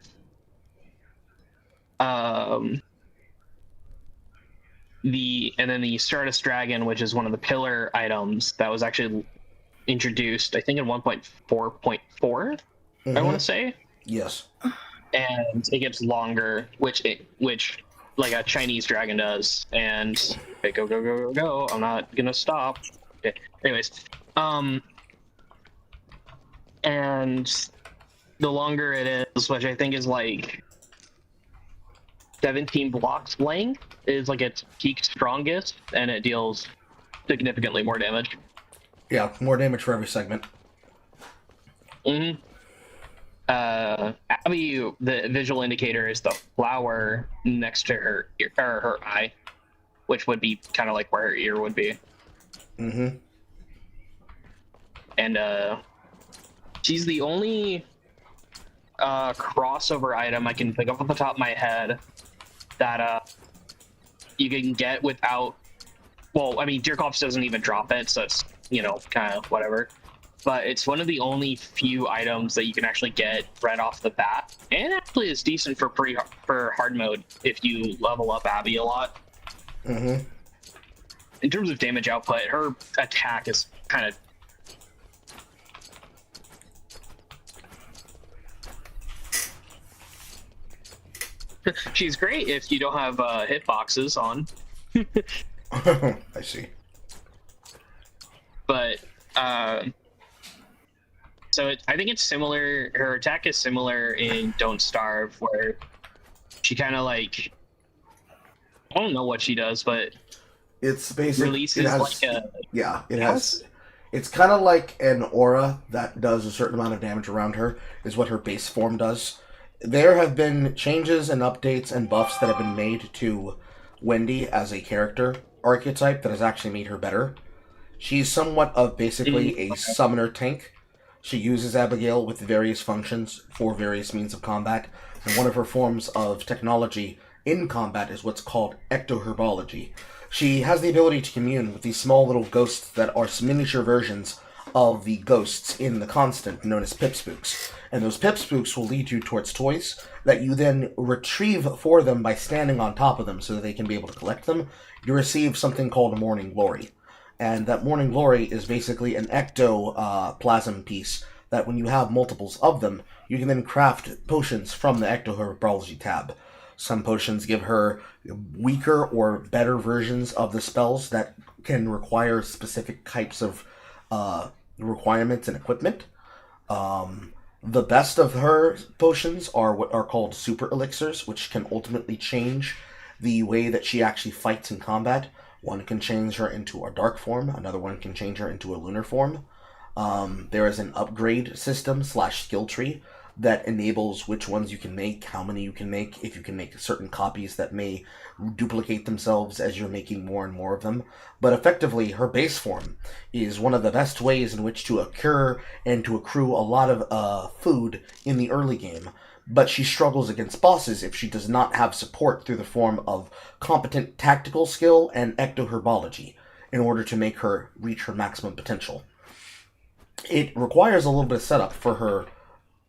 And then the Stardust Dragon, which is one of the pillar items that was actually introduced, I think, in 1.4.4, I want to say. Yes. And it gets longer, which like a Chinese dragon does. And okay, go, go, go, go, go. I'm not gonna stop. Okay. Anyways, and the longer it is, which I think is like 17 blocks length, is like its peak strongest, and it deals significantly more damage. Yeah, more damage for every segment. Mm-hmm. Abby, the visual indicator is the flower next to her ear, or her eye, which would be kind of like where her ear would be. Mm-hmm. And she's the only crossover item I can pick up off the top of my head that you can get without. Well, I mean, Deerkops doesn't even drop it, so it's, you know, kind of whatever. But it's one of the only few items that you can actually get right off the bat, and actually is decent for hard mode if you level up Abby a lot. Mm-hmm. In terms of damage output, her attack is kind of she's great if you don't have hitboxes on. I see. But so I think it's similar. Her attack is similar in Don't Starve, where she kind of like, I don't know what she does, but it's basically releases like a It's kind of like an aura that does a certain amount of damage around her, is what her base form does. There have been changes and updates and buffs that have been made to Wendy as a character archetype that has actually made her better. She's somewhat of basically a summoner tank. She uses Abigail with various functions for various means of combat, and one of her forms of technology in combat is what's called ectoherbology. She has the ability to commune with these small little ghosts that are miniature versions of the ghosts in the Constant, known as Pipspooks. And those Pipspooks will lead you towards toys that you then retrieve for them by standing on top of them so that they can be able to collect them. You receive something called Morning Glory. And that Morning Glory is basically an ectoplasm piece that when you have multiples of them, you can then craft potions from the ectoherbology tab. Some potions give her weaker or better versions of the spells that can require specific types of requirements and equipment. The best of her potions are what are called super elixirs, which can ultimately change the way that she actually fights in combat. One can change her into a dark form, another one can change her into a lunar form. There is an upgrade system / skill tree that enables which ones you can make, how many you can make, if you can make certain copies that may duplicate themselves as you're making more and more of them. But effectively, her base form is one of the best ways in which to occur and to accrue a lot of food in the early game. But she struggles against bosses if she does not have support through the form of competent tactical skill and ectoherbology in order to make her reach her maximum potential. It requires a little bit of setup for her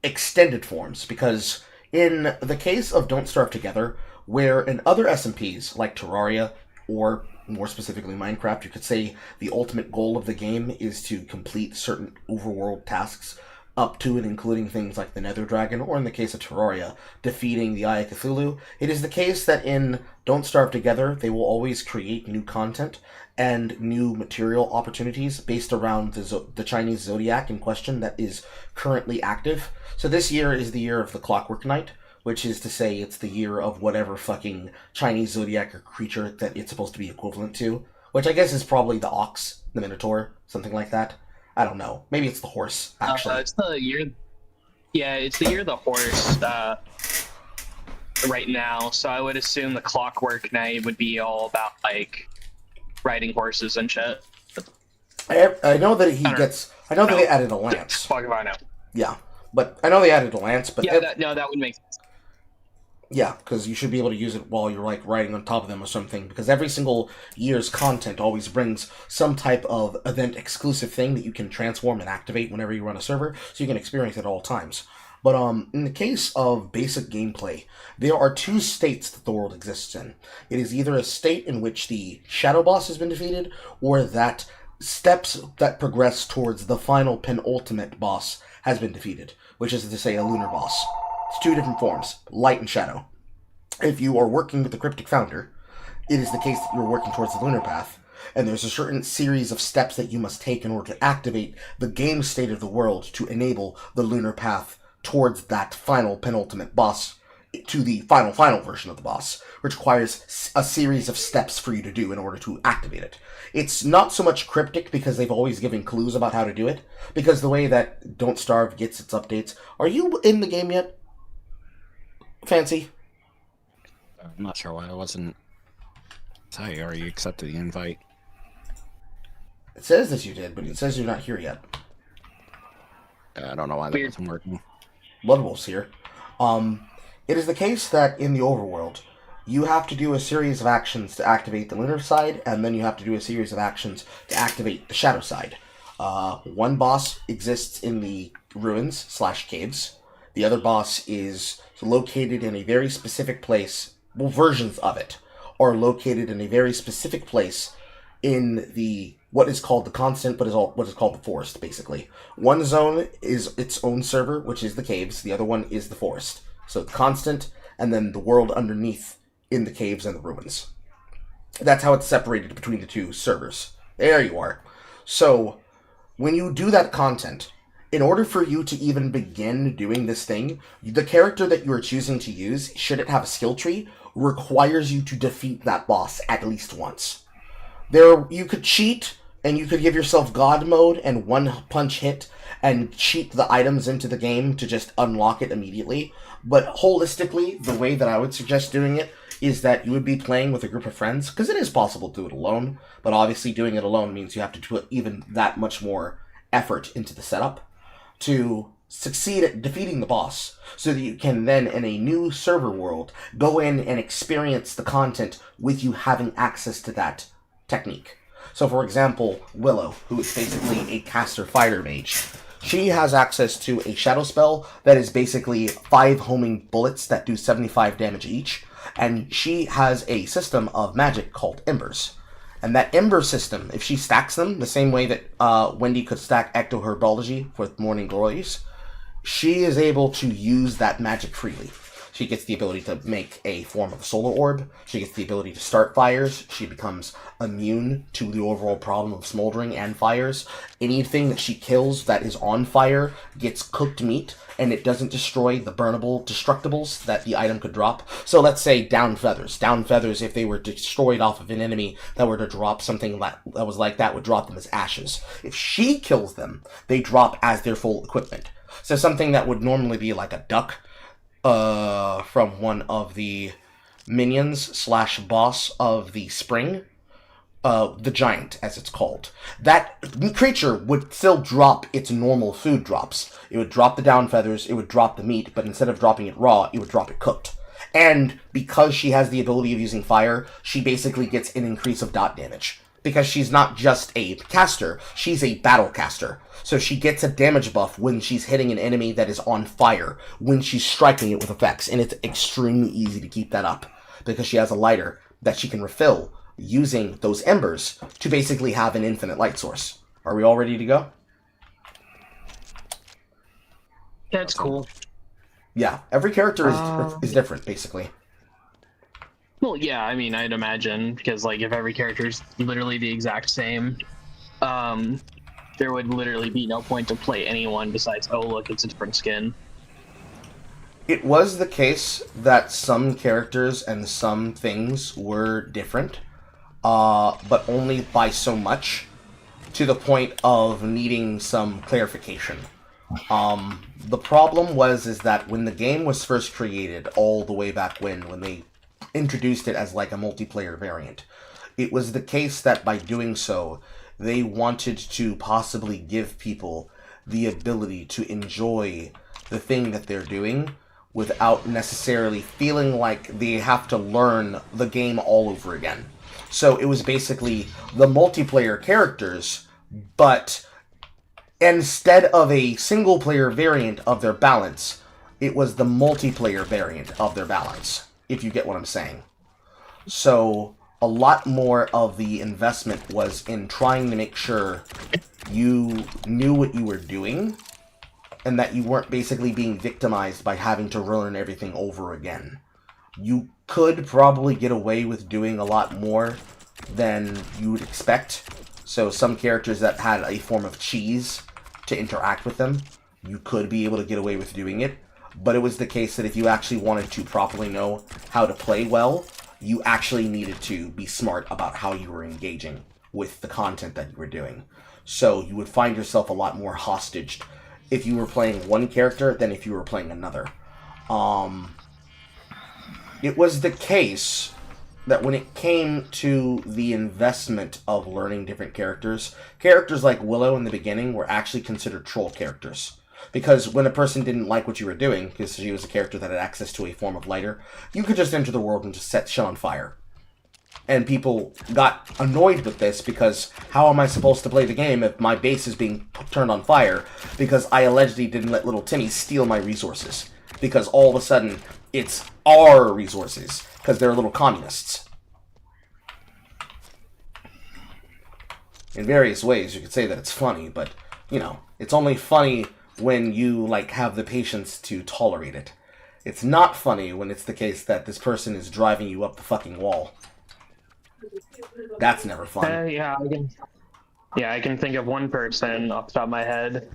extended forms, because in the case of Don't Starve Together, where in other SMPs like Terraria, or more specifically Minecraft, you could say the ultimate goal of the game is to complete certain overworld tasks up to and including things like the Nether Dragon, or in the case of Terraria, defeating the Eye of Cthulhu. It is the case that in Don't Starve Together, they will always create new content and new material opportunities based around the Chinese zodiac in question that is currently active. So this year is the year of the Clockwork Knight, which is to say it's the year of whatever fucking Chinese zodiac or creature that it's supposed to be equivalent to, which I guess is probably the ox, the minotaur, something like that. I don't know. Maybe it's the horse, actually. It's the year... Yeah, it's the year of the horse right now, so I would assume the Clockwork Knight would be all about, like, riding horses and shit. I know that I know that they added a lance. Fuck if I know. Yeah, but I know they added a lance, but... Yeah, that would make sense. Yeah, because you should be able to use it while you're, like, riding on top of them or something, because every single year's content always brings some type of event-exclusive thing that you can transform and activate whenever you run a server, so you can experience it at all times. But, in the case of basic gameplay, there are two states that the world exists in. It is either a state in which the Shadow Boss has been defeated, or that steps that progress towards the final penultimate boss has been defeated, which is to say a lunar boss. It's two different forms, light and shadow. If you are working with the Cryptic Founder, it is the case that you're working towards the lunar path, and there's a certain series of steps that you must take in order to activate the game state of the world to enable the lunar path towards that final penultimate boss, to the final version of the boss, which requires a series of steps for you to do in order to activate it. It's not so much cryptic because they've always given clues about how to do it, because the way that Don't Starve gets its updates... Are you in the game yet? Fancy? I'm not sure why I wasn't... I already accepted the invite. It says that you did, but it says you're not here yet. I don't know why that wasn't working. Bloodwolf's here. It is the case that in the overworld, you have to do a series of actions to activate the lunar side, and then you have to do a series of actions to activate the shadow side. One boss exists in the ruins/caves. The other boss is located in a very specific place. Well, versions of it are located in a very specific place in the what is called the constant, but is what is called the forest, basically. One zone is its own server, which is the caves. The other one is the forest. So the constant, and then the world underneath in the caves and the ruins. That's how it's separated between the two servers. There you are. So, when you do that content, in order for you to even begin doing this thing, the character that you are choosing to use, should it have a skill tree, requires you to defeat that boss at least once. You could cheat, and you could give yourself God mode and one-punch hit, and cheat the items into the game to just unlock it immediately. But holistically, the way that I would suggest doing it is that you would be playing with a group of friends, because it is possible to do it alone, but obviously doing it alone means you have to put even that much more effort into the setup to succeed at defeating the boss, so that you can then, in a new server world, go in and experience the content with you having access to that technique. So, for example, Willow, who is basically a caster fighter mage, she has access to a shadow spell that is basically 5 homing bullets that do 75 damage each, and she has a system of magic called Embers. And that Ember system, if she stacks them, the same way that Wendy could stack Ectoherbology with Morning Glories, she is able to use that magic freely. She gets the ability to make a form of a solar orb. She gets the ability to start fires. She becomes immune to the overall problem of smoldering and fires. Anything that she kills that is on fire gets cooked meat, and it doesn't destroy the burnable destructibles that the item could drop. So let's say down feathers. Down feathers, if they were destroyed off of an enemy that were to drop something that was like that, would drop them as ashes. If she kills them, they drop as their full equipment. So something that would normally be like a duck, from one of the minions/boss of the spring, the giant, as it's called. That creature would still drop its normal food drops. It would drop the down feathers, it would drop the meat, but instead of dropping it raw, it would drop it cooked. And because she has the ability of using fire, she basically gets an increase of dot damage. Because she's not just a caster, she's a battle caster. So she gets a damage buff when she's hitting an enemy that is on fire, when she's striking it with effects, and it's extremely easy to keep that up, because she has a lighter that she can refill using those embers to basically have an infinite light source. Are we all ready to go? That's cool. Yeah, every character is different, basically. Well, yeah, I mean, I'd imagine, because, like, if every character is literally the exact same, there would literally be no point to play anyone besides, oh, look, it's a different skin. It was the case that some characters and some things were different, but only by so much, to the point of needing some clarification. The problem is that when the game was first created, all the way back when they introduced it as like a multiplayer variant, it was the case that by doing so, they wanted to possibly give people the ability to enjoy the thing that they're doing without necessarily feeling like they have to learn the game all over again. So it was basically the multiplayer characters, but instead of a single player variant of their balance, it was the multiplayer variant of their balance, if you get what I'm saying. So a lot more of the investment was in trying to make sure you knew what you were doing and that you weren't basically being victimized by having to learn everything over again. You could probably get away with doing a lot more than you would expect. So some characters that had a form of cheese to interact with them, you could be able to get away with doing it. But it was the case that if you actually wanted to properly know how to play well, you actually needed to be smart about how you were engaging with the content that you were doing. So you would find yourself a lot more hostaged if you were playing one character than if you were playing another. It was the case that when it came to the investment of learning different characters, characters like Willow in the beginning were actually considered troll characters. Because when a person didn't like what you were doing, because she was a character that had access to a form of lighter, you could just enter the world and just set shit on fire. And people got annoyed with this because how am I supposed to play the game if my base is being turned on fire because I allegedly didn't let little Timmy steal my resources? Because all of a sudden, it's our resources, because they're little communists. In various ways, you could say that it's funny, but, you know, it's only funny when you, like, have the patience to tolerate it. It's not funny when it's the case that this person is driving you up the fucking wall. That's never fun. I can think of one person off the top of my head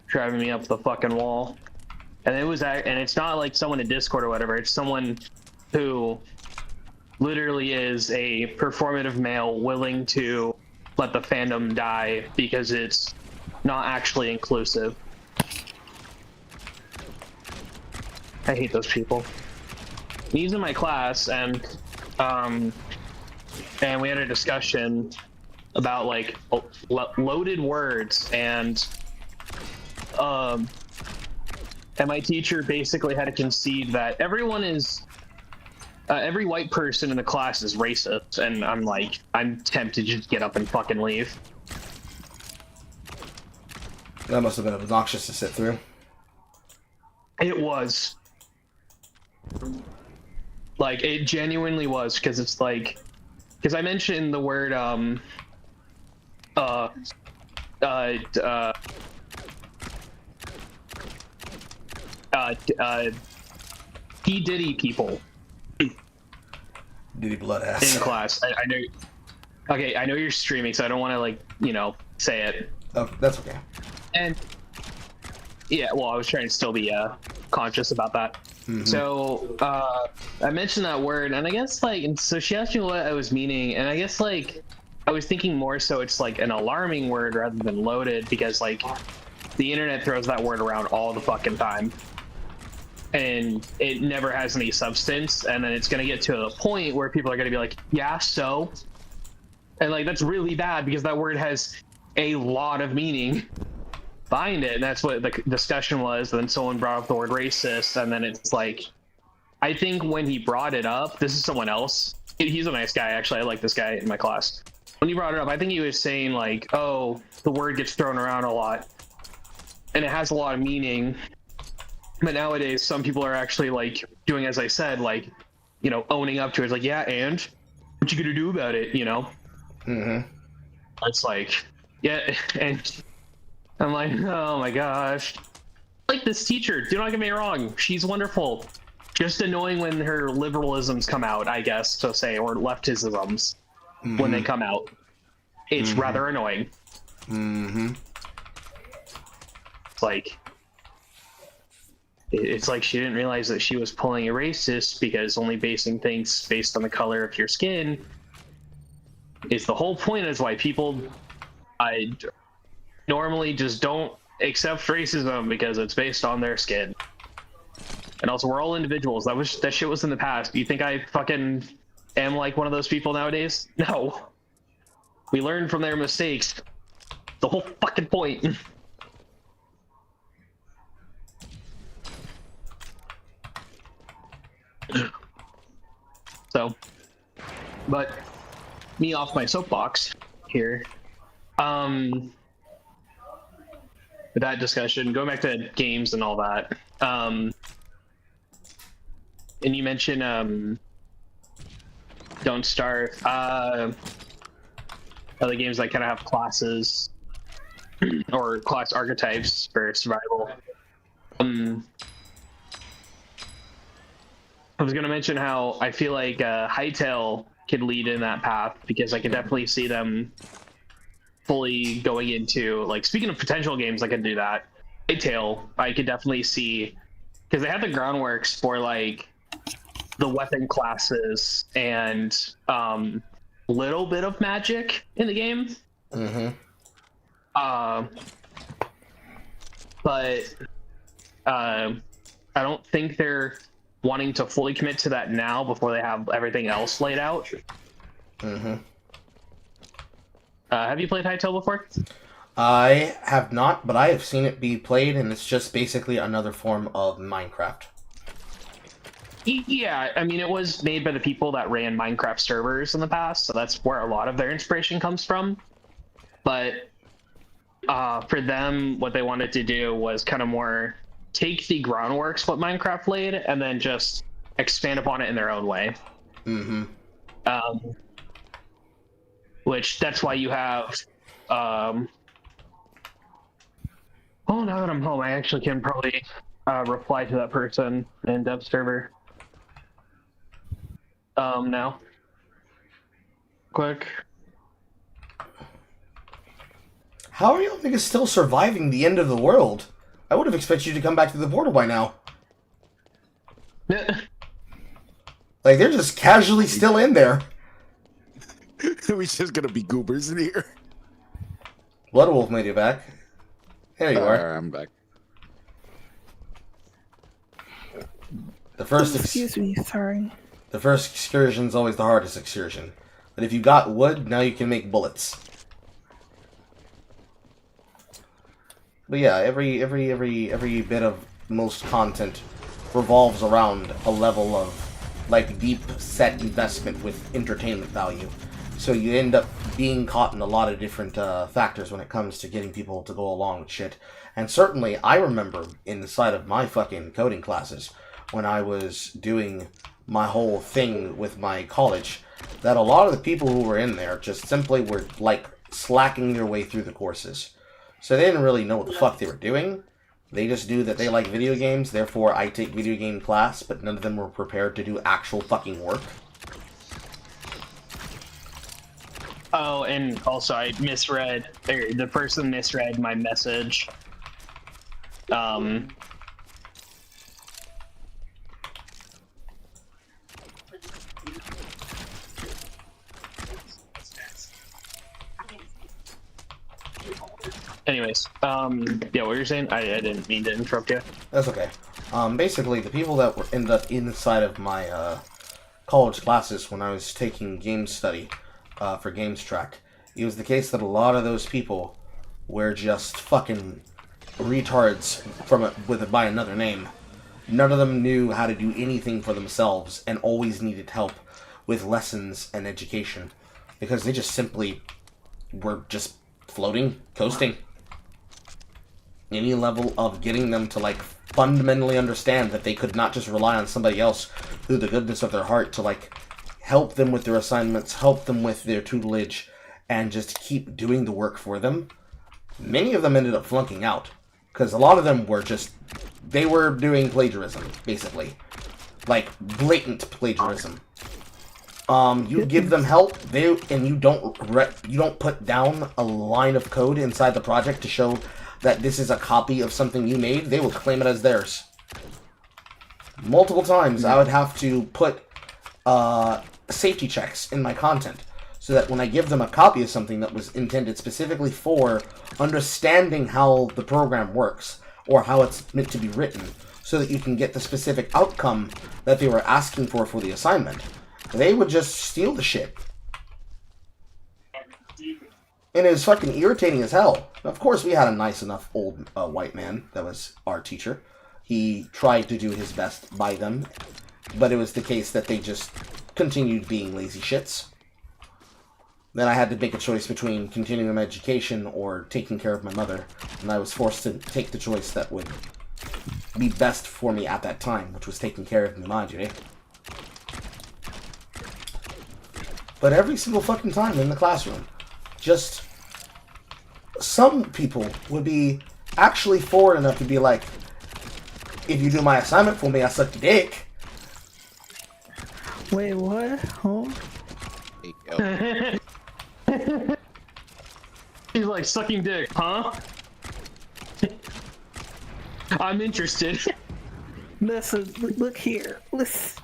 driving me up the fucking wall. And it's not like someone in Discord or whatever, it's someone who literally is a performative male willing to let the fandom die because it's not actually inclusive. I hate those people. He's in my class, and we had a discussion about like loaded words, and my teacher basically had to concede that everyone is every white person in the class is racist, and I'm tempted to just get up and fucking leave. That must have been obnoxious to sit through. It was. Like, it genuinely was, because it's like, because I mentioned the word, P. Diddy people. Diddy blood ass. In class. I know. Okay, I know you're streaming, so I don't want to, like, you know, say it. Oh, that's okay. And, yeah, well, I was trying to still be, conscious about that. Mm-hmm. So, I mentioned that word, and I guess, like, and so she asked me what I was meaning, and I guess, like, I was thinking more so it's, like, an alarming word rather than loaded, because, like, the internet throws that word around all the fucking time. And it never has any substance, and then it's gonna get to a point where people are gonna be like, yeah, so? And, like, that's really bad, because that word has a lot of meaning behind it, and that's what the discussion was. And then someone brought up the word racist, and then it's like, I think when he brought it up, this is someone else, he's a nice guy, actually, I like this guy in my class. When he brought it up, I think he was saying, like, oh, the word gets thrown around a lot, and it has a lot of meaning, but nowadays some people are actually, like, doing as I said, like, you know, owning up to it. It's like, yeah, and what you gonna do about it, you know? Mm-hmm. It's like, yeah, and I'm like, oh my gosh. Like this teacher, do not get me wrong, she's wonderful. Just annoying when her liberalisms come out, I guess, to say, or leftisms when they come out. It's rather annoying. It's like, she didn't realize that she was pulling a racist because only basing things based on the color of your skin is the whole point. Is why people normally just don't accept racism because it's based on their skin. And also, we're all individuals. That shit was in the past. Do you think I fucking am like one of those people nowadays? No. We learn from their mistakes. The whole fucking point. So, but me off my soapbox here. With that discussion, going back to games and all that. And you mentioned Don't Starve. Other games that kind of have classes or class archetypes for survival. I was going to mention how I feel like Hytale could lead in that path, because I could definitely see them fully going into, like, speaking of potential games that could do that, Hytale, I could definitely see, because they have the groundworks for, like, the weapon classes and little bit of magic in the game. But I don't think they're wanting to fully commit to that now before they have everything else laid out. Have you played Hytale before? I have not, but I have seen it be played, and it's just basically another form of Minecraft. Yeah, I mean, it was made by the people that ran Minecraft servers in the past, so that's where a lot of their inspiration comes from. But for them, what they wanted to do was kind of more take the groundworks what Minecraft laid and then just expand upon it in their own way. Which, that's why you have... oh, now that I'm home, I actually can probably reply to that person in dev server. Now. Quick. How are y'all niggas still surviving the end of the world? I would have expected you to come back to the portal by now. Like, they're just casually still in there. We're just gonna be goobers in here. Bloodwolf made it back. There you are. I'm back. The first Excuse me, sorry. The first excursion is always the hardest excursion. But if you got wood, now you can make bullets. But yeah, every bit of most content revolves around a level of, like, deep set investment with entertainment value. So you end up being caught in a lot of different factors when it comes to getting people to go along with shit. And certainly, I remember inside of my fucking coding classes, when I was doing my whole thing with my college, that a lot of the people who were in there just simply were, like, slacking their way through the courses. So they didn't really know what the fuck they were doing. They just knew that they like video games, therefore I take video game class, but none of them were prepared to do actual fucking work. Oh, and also I misread, or the person misread my message. Anyways, yeah, what you're saying? I didn't mean to interrupt you. That's okay. Basically, the people that were ended up inside of my college classes when I was taking game study for Games Track, it was the case that a lot of those people were just fucking retards by another name. None of them knew how to do anything for themselves and always needed help with lessons and education because they just simply were just floating, coasting. Any level of getting them to, like, fundamentally understand that they could not just rely on somebody else through the goodness of their heart to, like, help them with their assignments, help them with their tutelage, and just keep doing the work for them. Many of them ended up flunking out because a lot of them were they were doing plagiarism, basically, like blatant plagiarism. You give them help, and you don't put down a line of code inside the project to show that this is a copy of something you made, they will claim it as theirs. Multiple times, I would have to put safety checks in my content so that when I give them a copy of something that was intended specifically for understanding how the program works or how it's meant to be written, so that you can get the specific outcome that they were asking for the assignment, they would just steal the shit. And it was fucking irritating as hell. Of course, we had a nice enough old white man that was our teacher. He tried to do his best by them, but it was the case that they just continued being lazy shits. Then I had to make a choice between continuing my education or taking care of my mother, and I was forced to take the choice that would be best for me at that time, which was taking care of Mimajiri. But every single fucking time in the classroom, just some people would be actually forward enough to be like, if you do my assignment for me, I suck your dick. Wait, what? Huh? He's like, sucking dick, huh? I'm interested. Listen, look here. Listen.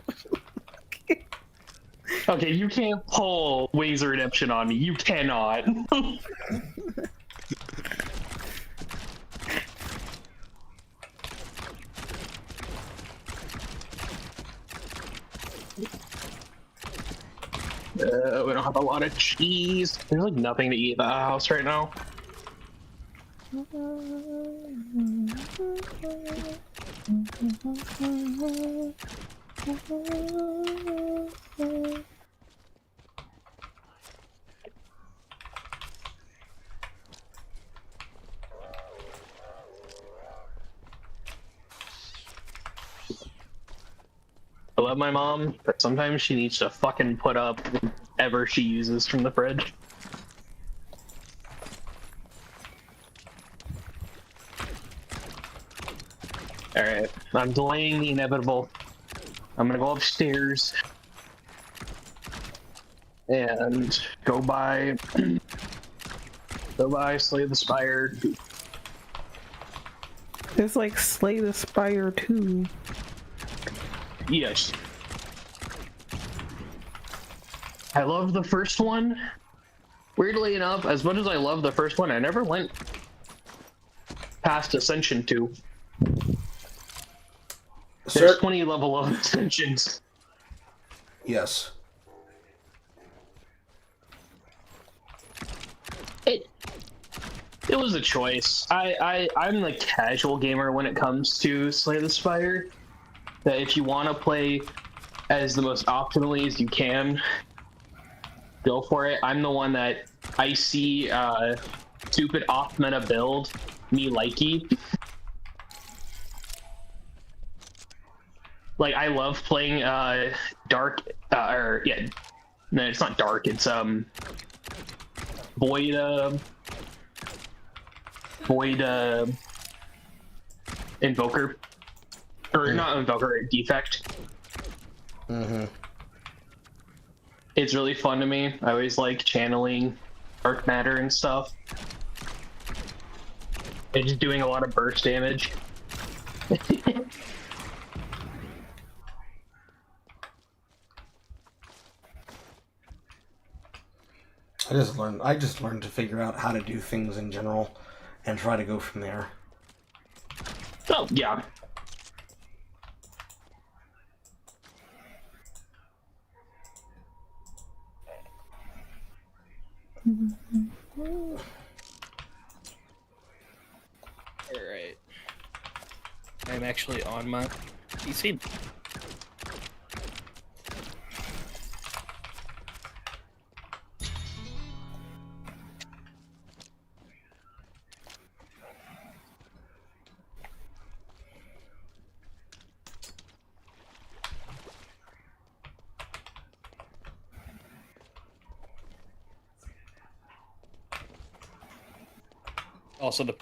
Okay, you can't pull Ways of Redemption on me. You cannot. We don't have a lot of cheese. There's like nothing to eat at the house right now. I love my mom, but sometimes she needs to fucking put up whatever she uses from the fridge. Alright, I'm delaying the inevitable. I'm gonna go upstairs and go by Slay the Spire. There's like Slay the Spire 2. Yes. I love the first one. Weirdly enough, as much as I love the first one, I never went past Ascension 2. There's 20 level of Ascensions. Yes. It was a choice. I'm the casual gamer when it comes to Slay the Spire. That if you want to play as the most optimally as you can, go for it. I'm the one that I see stupid off meta build, me likey. Like I love playing dark no, it's not dark, it's void invoker. Or not invoker, defect. Mm-hmm. It's really fun to me. I always like channeling dark matter and stuff. And just doing a lot of burst damage. I just learned to figure out how to do things in general and try to go from there. Oh, yeah. Alright. I'm actually on my PC. Also, the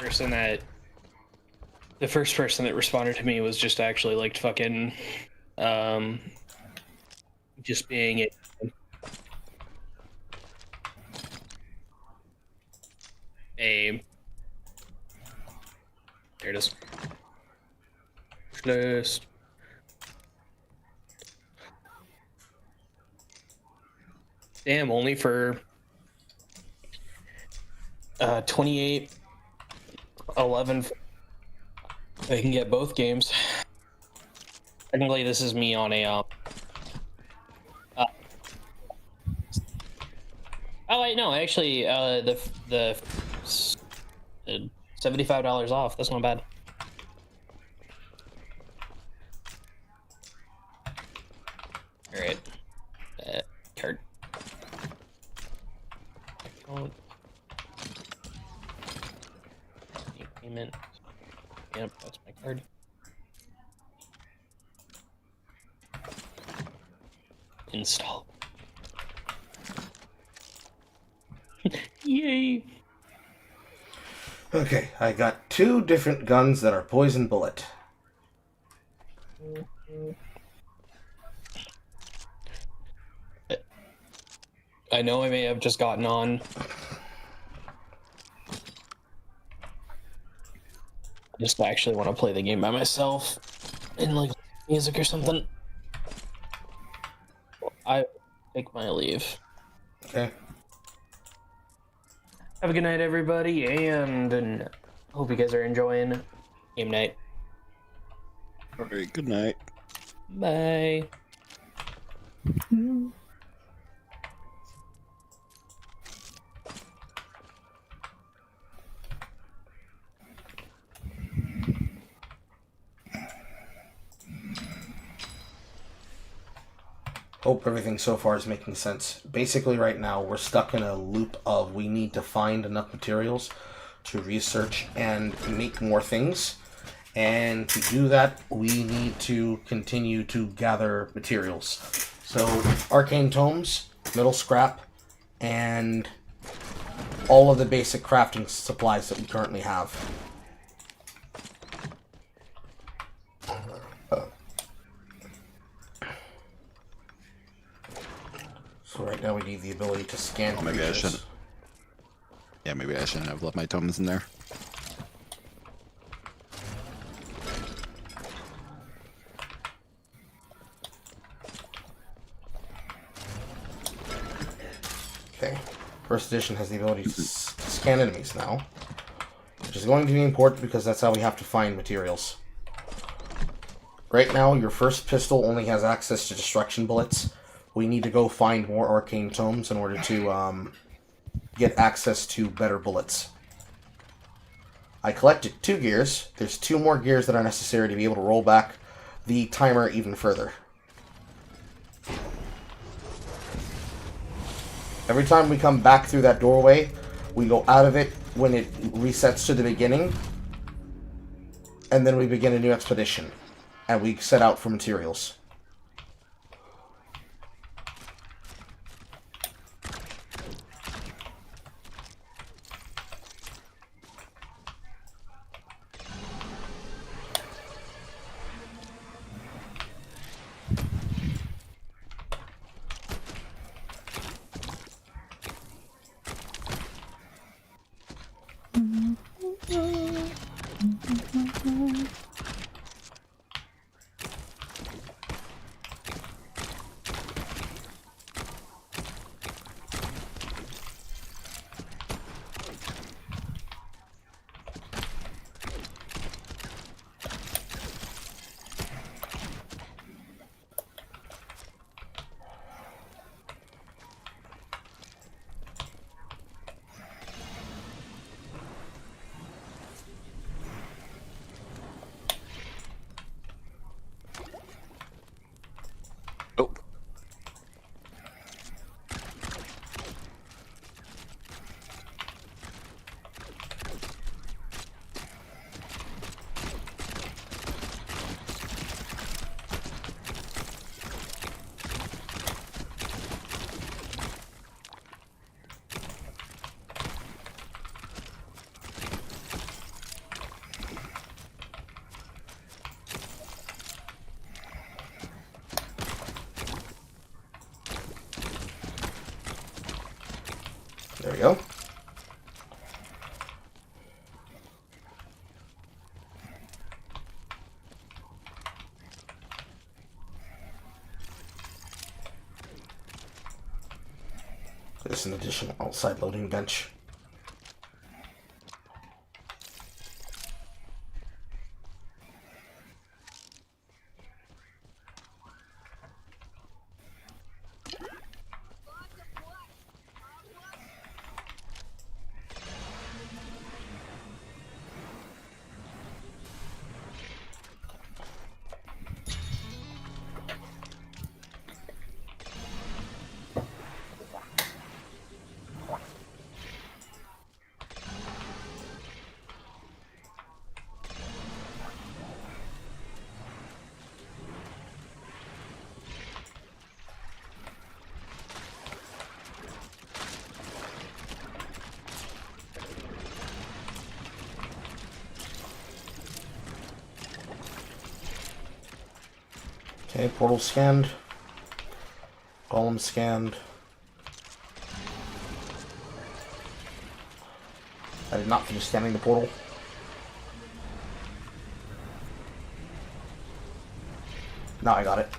first person that responded to me was just actually like fucking, just being it. There it is. List. Damn, only for 28.11. I can get both games. Technically, this is me on a oh wait, no, actually, the $75 off. That's not bad. All right, card. Payment. Yep, that's my card. Install. Yay! Okay, I got 2 different guns that are poison bullet. I know I may have just gotten on. I just actually want to play the game by myself and like music or something. I take my leave. Okay. Have a good night, everybody, and hope you guys are enjoying game night. All right, good night. Bye. Hope everything so far is making sense. Basically, right now, we're stuck in a loop of we need to find enough materials to research and make more things. And to do that, we need to continue to gather materials. So, arcane tomes, metal scrap, and all of the basic crafting supplies that we currently have. So right now we need the ability to scan. Oh, maybe I shouldn't. Yeah, maybe I shouldn't have left my tomes in there. Okay. First edition has the ability to scan enemies now, which is going to be important because that's how we have to find materials. Right now, your first pistol only has access to destruction bullets. We need to go find more arcane tomes in order to get access to better bullets. I collected 2 gears. There's 2 more gears that are necessary to be able to roll back the timer even further. Every time we come back through that doorway, we go out of it when it resets to the beginning, and then we begin a new expedition, and we set out for materials. There we go. There's an additional outside loading bench. Okay, portal scanned. Golem scanned. I did not finish scanning the portal. Now I got it.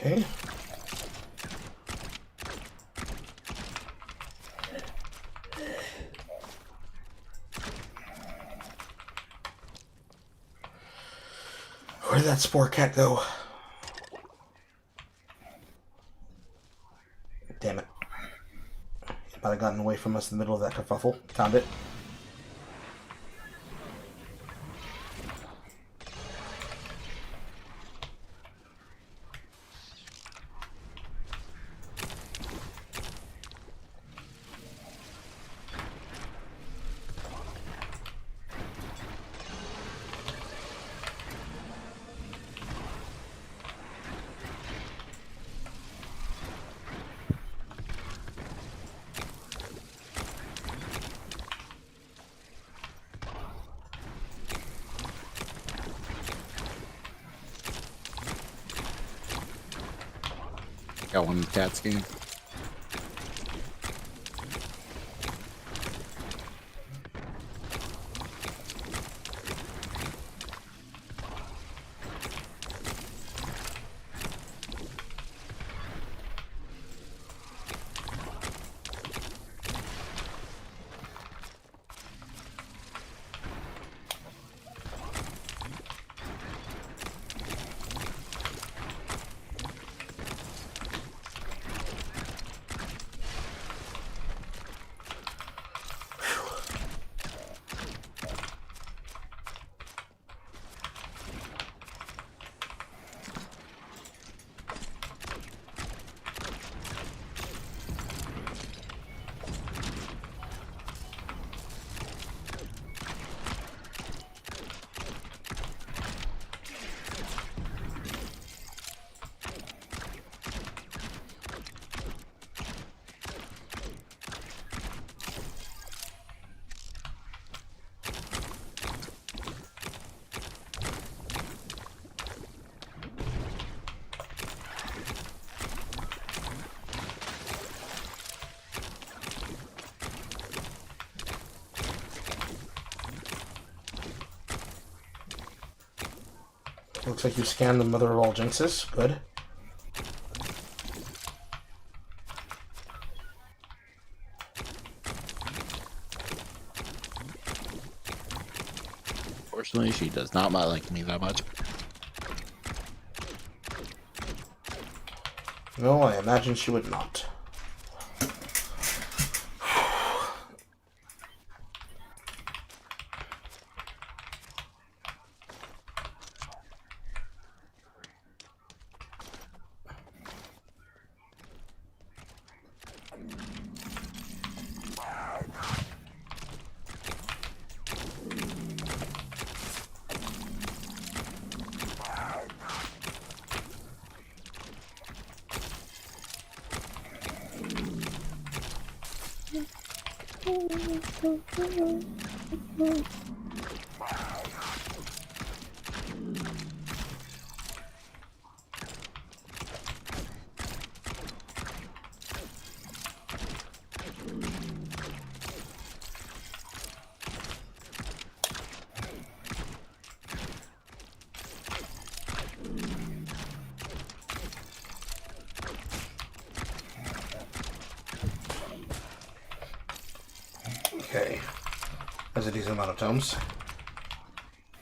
Okay. Where did that spore cat go? Damn it. It might have gotten away from us in the middle of that kerfuffle. Found it. Got one in the cat scan. Looks like you scanned the mother of all jinxes. Good. Fortunately, she does not like me that much. No, I imagine she would not. Okay. That's a decent amount of tomes.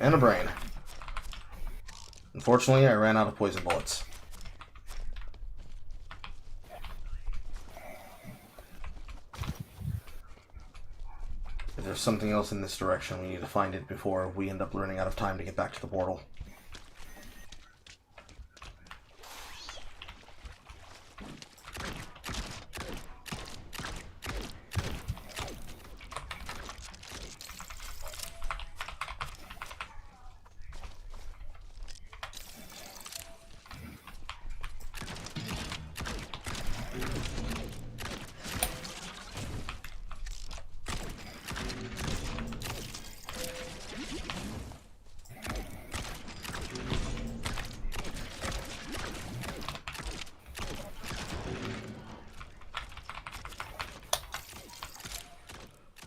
And a brain. Unfortunately, I ran out of poison bullets. If there's something else in this direction, we need to find it before we end up running out of time to get back to the portal.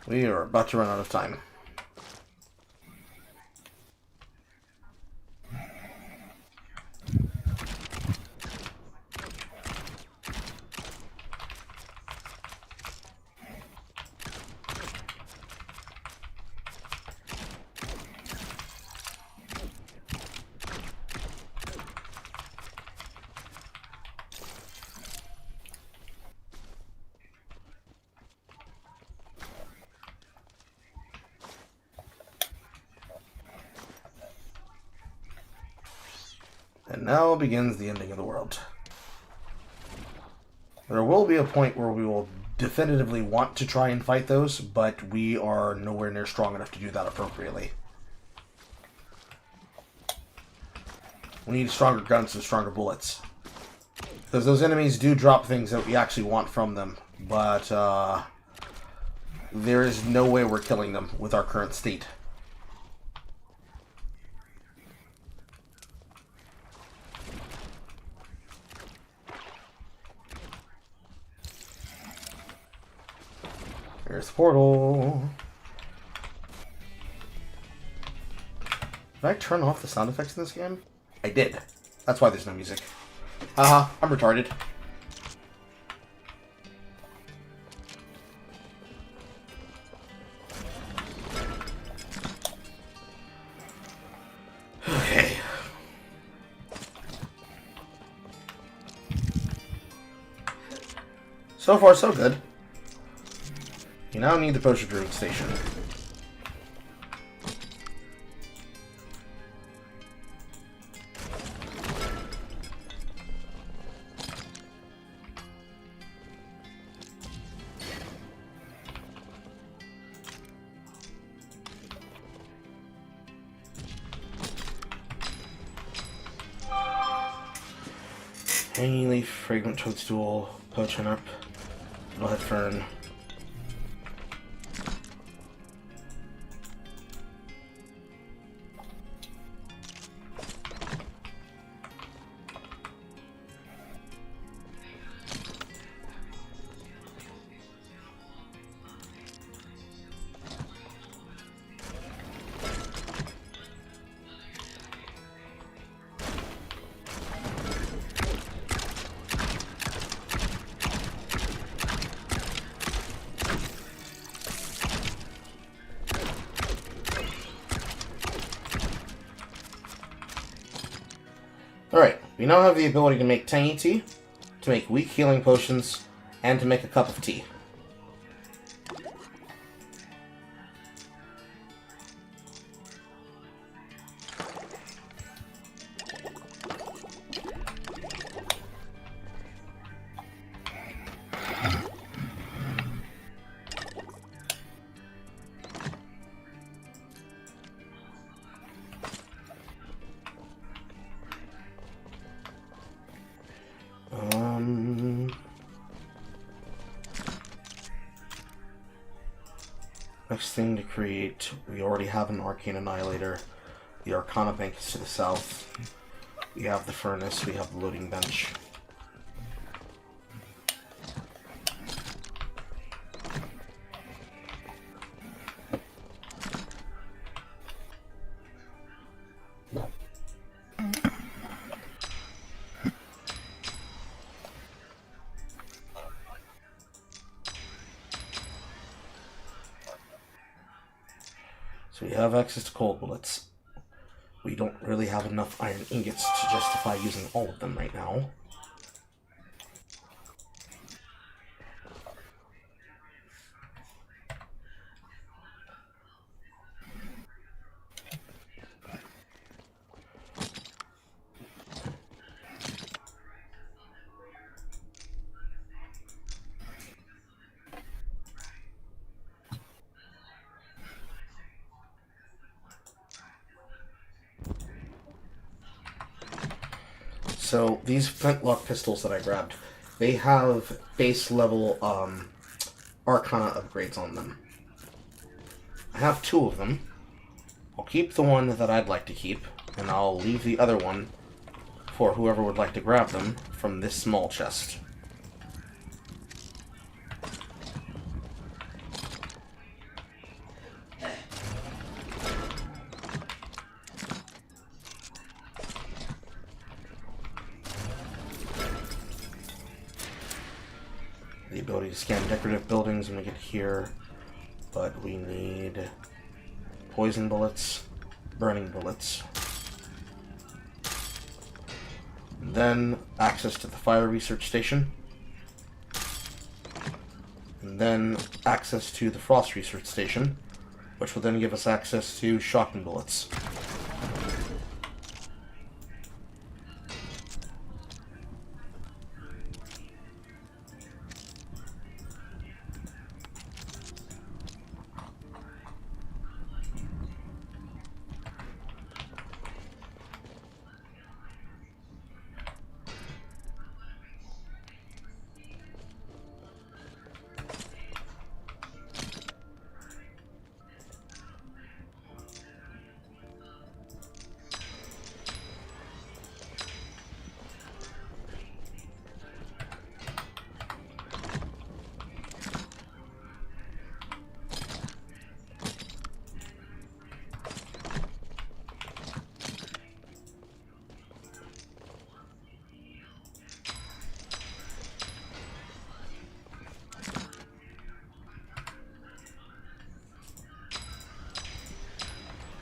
We are about to run out of time. And now begins the ending of the world. There will be a point where we will definitively want to try and fight those, but we are nowhere near strong enough to do that appropriately. We need stronger guns and stronger bullets. Because those enemies do drop things that we actually want from them, but there is no way we're killing them with our current state. Here's the portal. Did I turn off the sound effects in this game? I did. That's why there's no music. Haha, I'm retarded. Okay. So far, so good. You now need the Potion Druid Station. Hanging Leaf, Fragrant Toadstool, Potion Up, Fiddlehead Fern. Alright, we now have the ability to make Tangy Tea, to make weak healing potions, and to make a cup of tea. next thing to create, we already have an Arcane Annihilator. The Arcana Bank is to the south. We have the Furnace, we have the Loading Bench. So we have access to cold bullets. We don't really have enough iron ingots to justify using all of them right now. So these flintlock pistols that I grabbed, they have base level Arcana upgrades on them. I have 2 of them. I'll keep the one that I'd like to keep, and I'll leave the other one for whoever would like to grab them from this small chest. The ability to scan decorative buildings when we get here, but we need poison bullets, burning bullets, and then access to the fire research station, and then access to the frost research station, which will then give us access to shotgun bullets.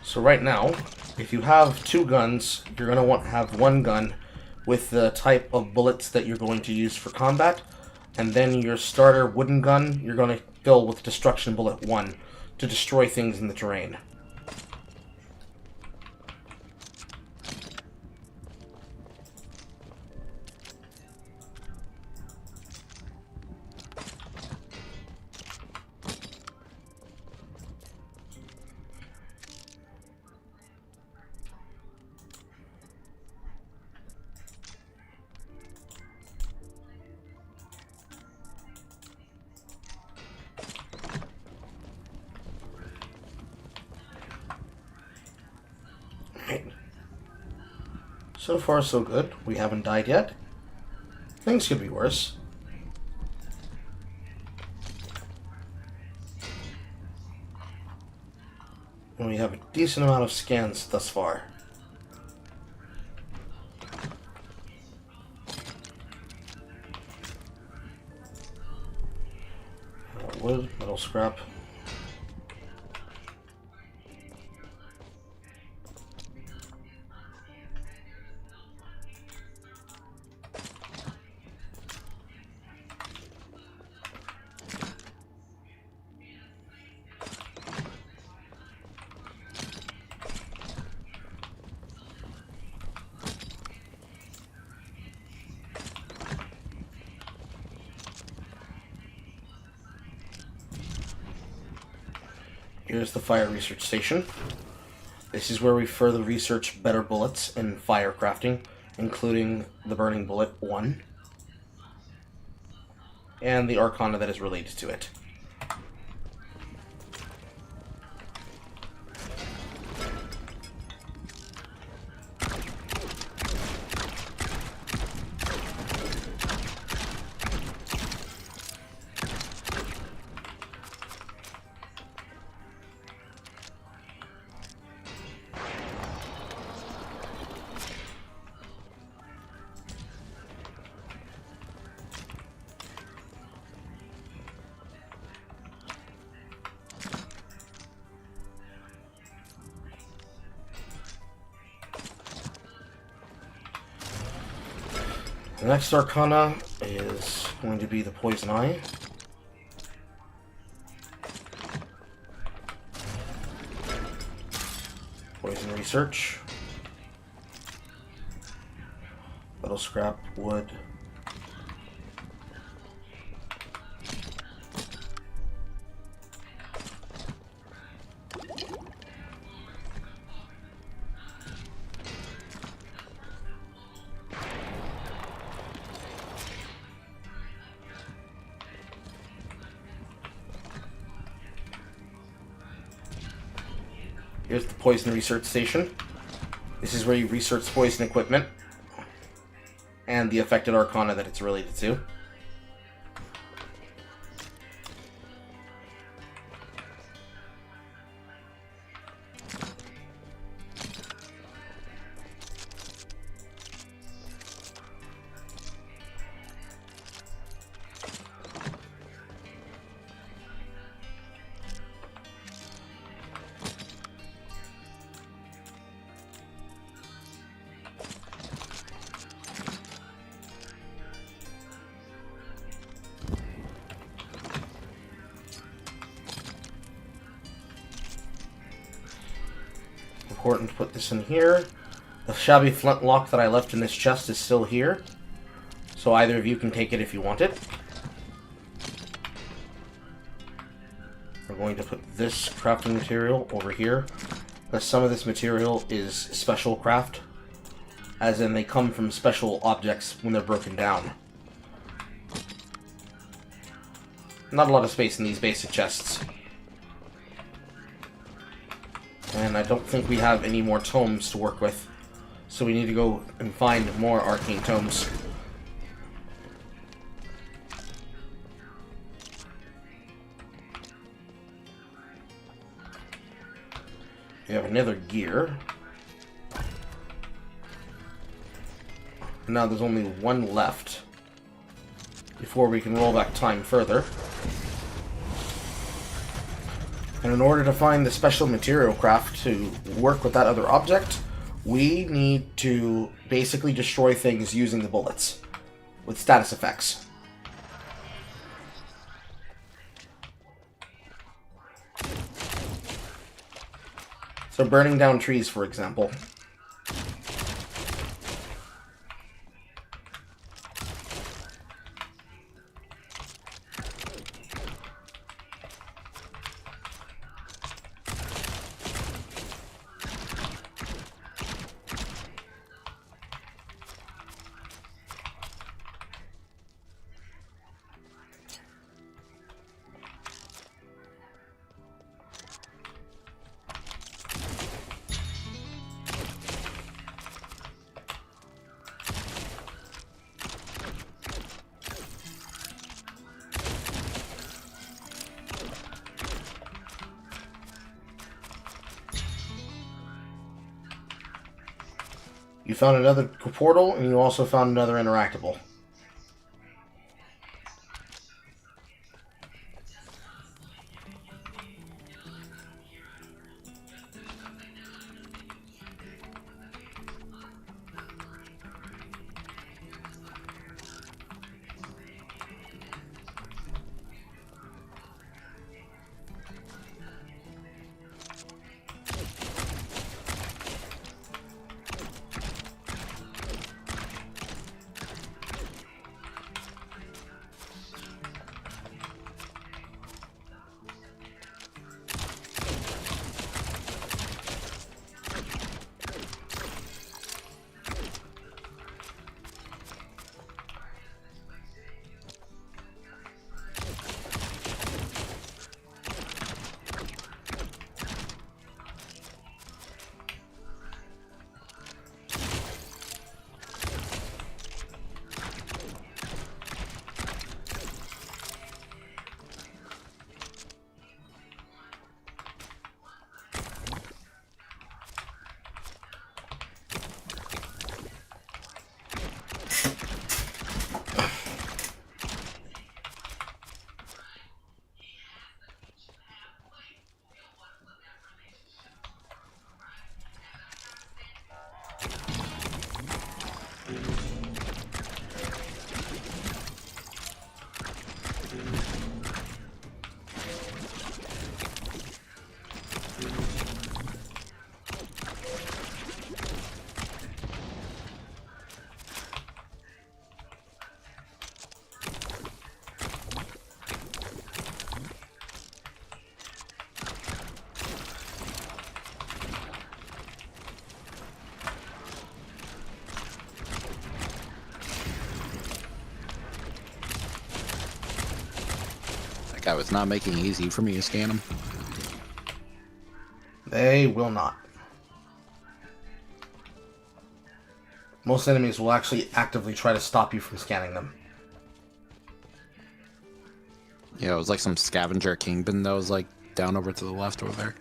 So right now, if you have 2 guns, you're going to want to have 1 gun with the type of bullets that you're going to use for combat, and then your starter wooden gun you're going to fill with Destruction Bullet 1 to destroy things in the terrain. So far, so good. We haven't died yet. Things could be worse. And we have a decent amount of scans thus far. Wood, metal scrap. Here's the fire research station. This is where we further research better bullets in fire crafting, including the Burning Bullet 1 and the Arcana that is related to it. The next Arcana is going to be the Poison Eye. Poison Research. Metal Scrap, Wood. Here's the Poison Research Station. This is where you research poison equipment and the affected Arcana that it's related to. Important to put this in here. The shabby flintlock that I left in this chest is still here, so either of you can take it if you want it. We're going to put this crafting material over here, because some of this material is special craft, as in they come from special objects when they're broken down. Not a lot of space in these basic chests. And I don't think we have any more tomes to work with, so we need to go and find more arcane tomes. We have another gear. Now there's only one left before we can roll back time further. And in order to find the special material craft to work with that other object, we need to basically destroy things using the bullets with status effects. So burning down trees, for example. You found another portal, and you also found another interactable. That was not making it easy for me to scan them. They will not. Most enemies will actually actively try to stop you from scanning them. Yeah, it was like some scavenger kingpin that was like down over to the left over there.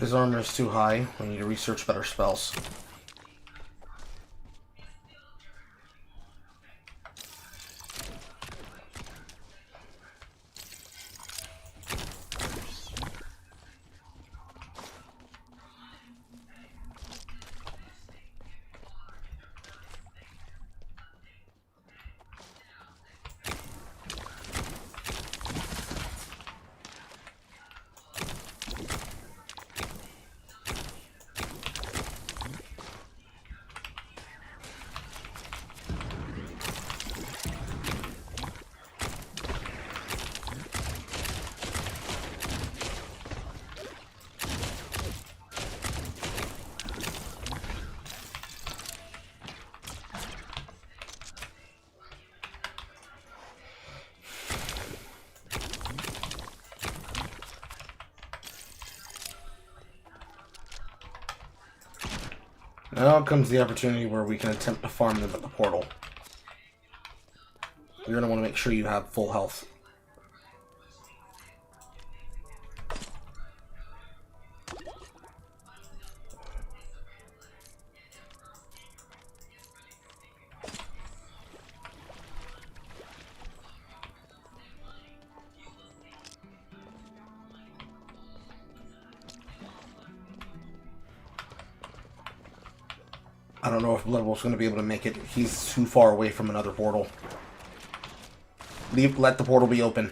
His armor is too high. We need to research better spells. Now comes the opportunity where we can attempt to farm them at the portal. You're going to want to make sure you have full health. I don't know if Bloodwolf's going to be able to make it. He's too far away from another portal. Let the portal be open.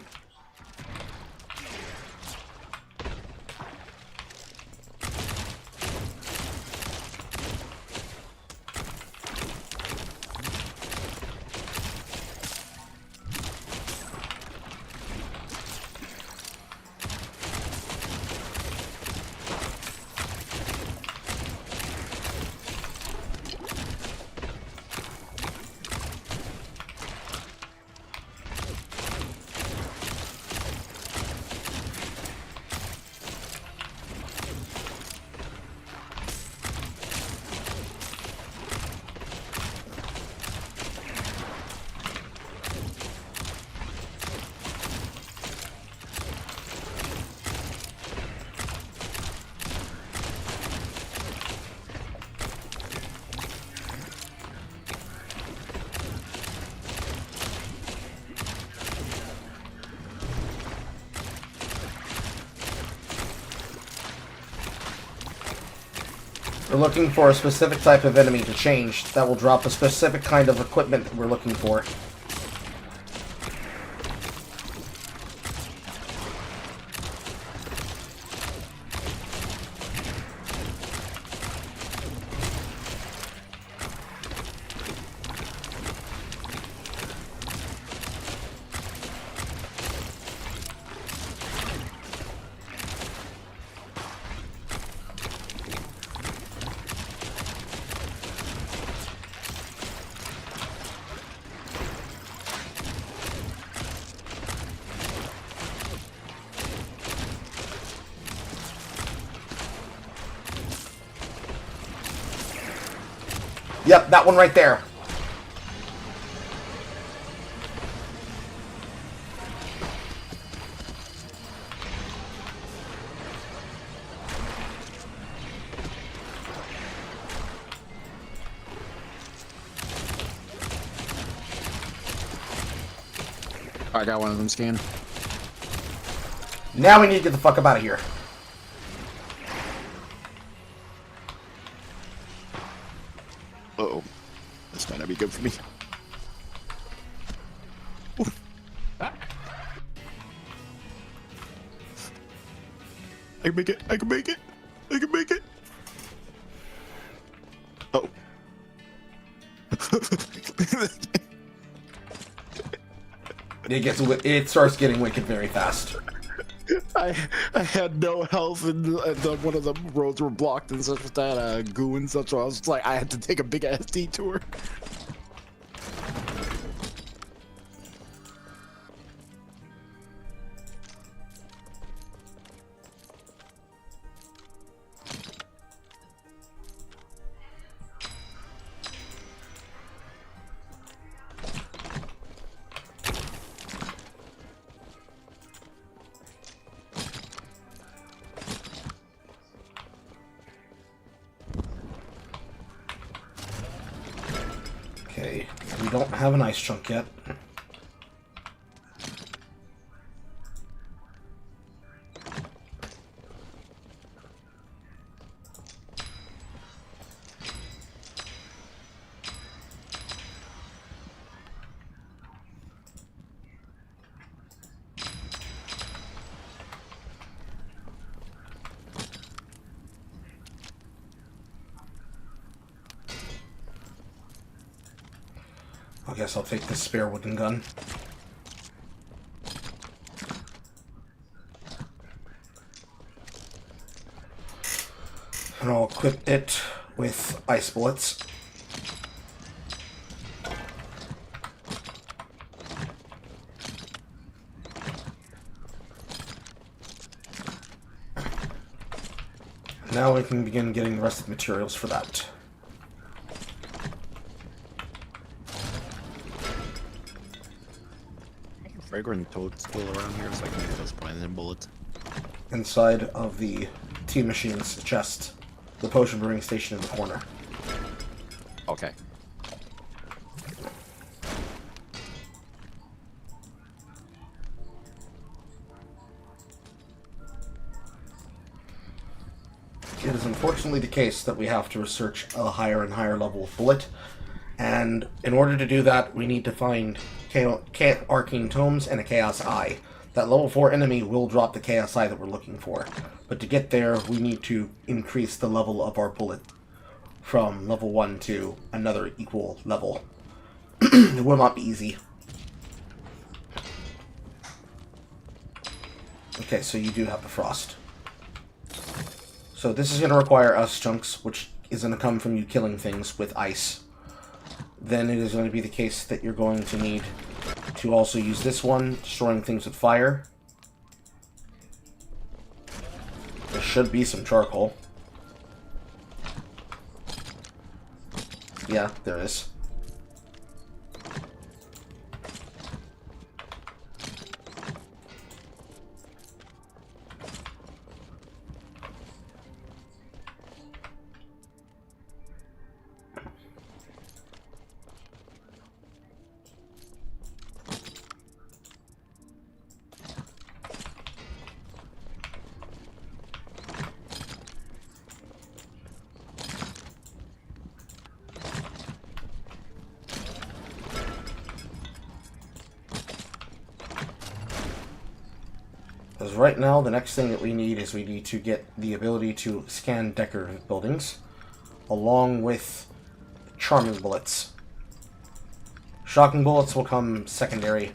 We're looking for a specific type of enemy to change that will drop a specific kind of equipment that we're looking for. Yep, that one right there. I got one of them scanned. Now we need to get the fuck up out of here. Uh-oh. This might not be good for me. Oof. Ah. I can make it. I can make it. I can make it. Oh. It starts getting wicked very fast. I had no health and one of the roads were blocked and such with that goo and such. So I was like, I had to take a big ass detour. Okay, we don't have an ice chunk yet. I guess I'll take this spare wooden gun. And I'll equip it with ice bullets. Now we can begin getting the rest of the materials for that. Fragrant toadstool around here, so I can use those poison bullets. Inside of the T-Machine's chest, the potion brewing station in the corner. Okay. It is unfortunately the case that we have to research a higher and higher level of bullet, and in order to do that, we need to find Arcane Tomes and a Chaos Eye. That level 4 enemy will drop the Chaos Eye that we're looking for, but to get there, we need to increase the level of our bullet from level 1 to another equal level. It will not be easy. Okay, so you do have the frost. So this is going to require us chunks, which is going to come from you killing things with ice. Then it is going to be the case that you're going to need to also use this one, destroying things with fire. There should be some charcoal. Yeah, there is. Because right now, the next thing that we need is we need to get the ability to scan Decker buildings, along with Charming Bullets. Shocking Bullets will come secondary.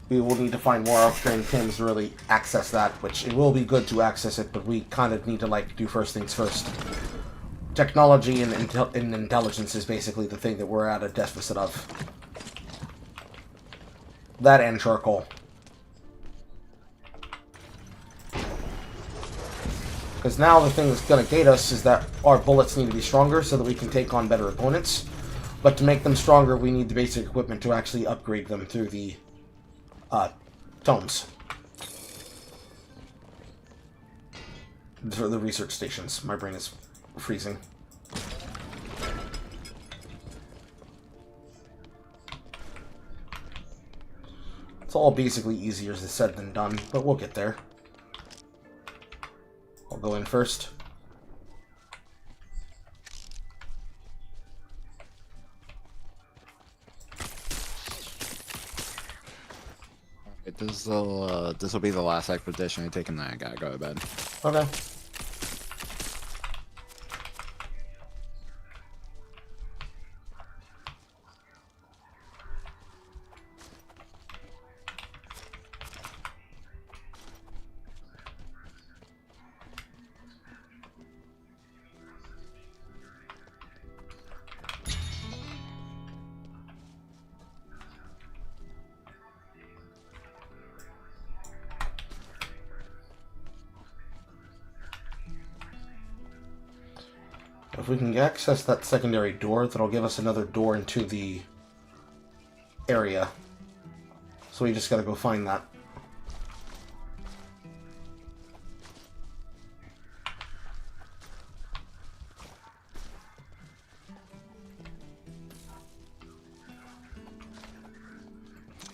We will need to find more Arcane Tomes to really access that, which it will be good to access it, but we kind of need to, like, do first things first. Technology and intelligence is basically the thing that we're at a deficit of. That and charcoal. Because now the thing that's going to gate us is that our bullets need to be stronger so that we can take on better opponents. But to make them stronger, we need the basic equipment to actually upgrade them through the tomes. For the research stations. My brain is freezing. It's all basically easier said than done, but we'll get there. I'll go in first. This will be the last expedition. I'm taking that. I gotta go to bed. Okay. If we can access that secondary door, that'll give us another door into the area. So we just gotta go find that.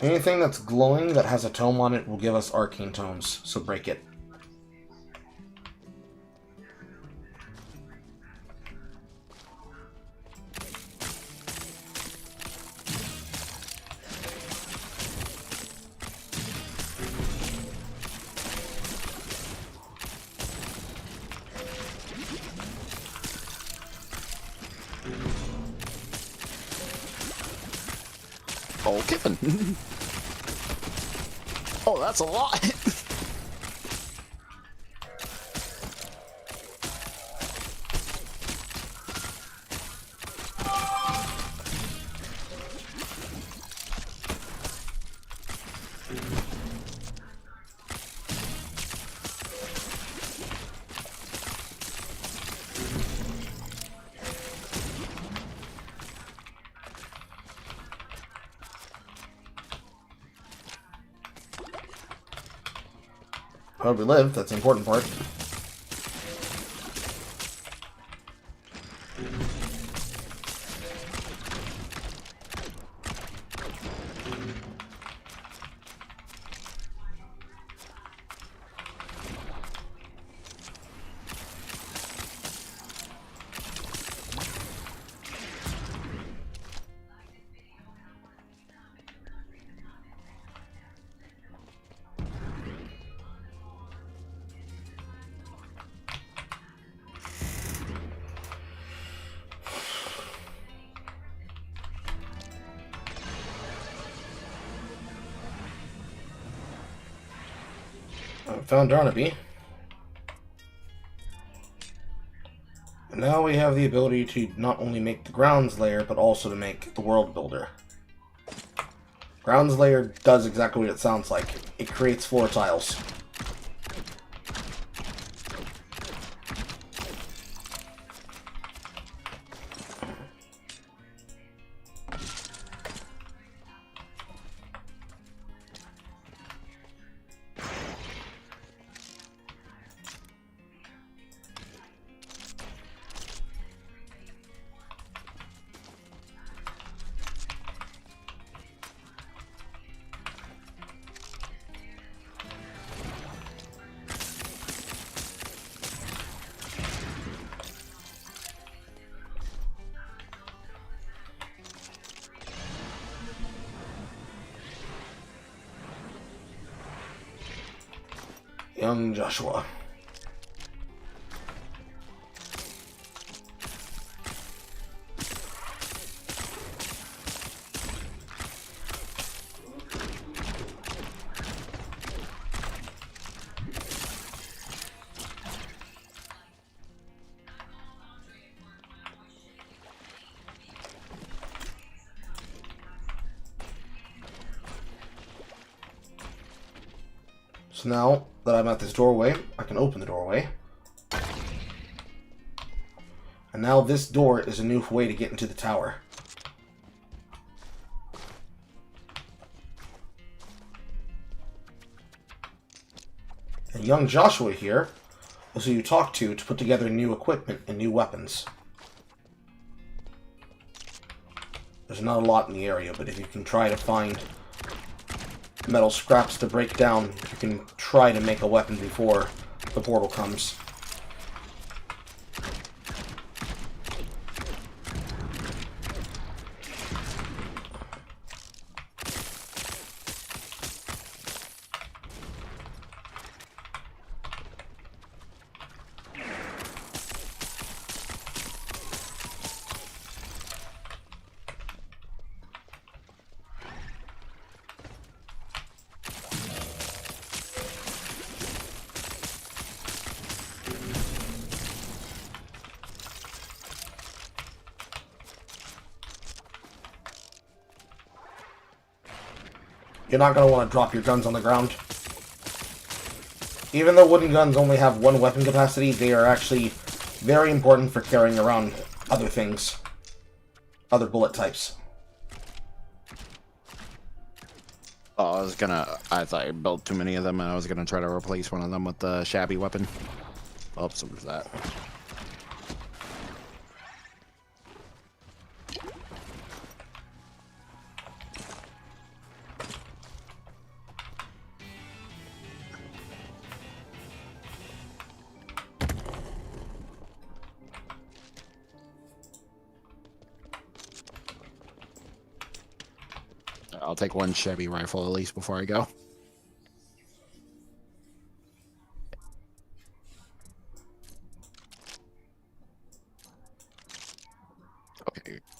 Anything that's glowing that has a tome on it will give us arcane tomes, so break it. Oh, Kiffin. Oh, that's a lot. Hope we live, that's the important part. Found Darnaby. And now we have the ability to not only make the grounds layer, but also to make the world builder. Grounds layer does exactly what it sounds like. It creates floor tiles. Young Joshua. So now that I'm at this doorway, I can open the doorway. And now this door is a new way to get into the tower. And young Joshua here was who you talk to put together new equipment and new weapons. There's not a lot in the area, but if you can try to find metal scraps to break down, you can try to make a weapon before the portal comes. You're not going to want to drop your guns on the ground. Even though wooden guns only have one weapon capacity, they are actually very important for carrying around other things. Other bullet types. Oh, I thought I built too many of them, and I was gonna try to replace one of them with the shabby weapon. Oh, so was that. I'll take one Chevy rifle at least before I go.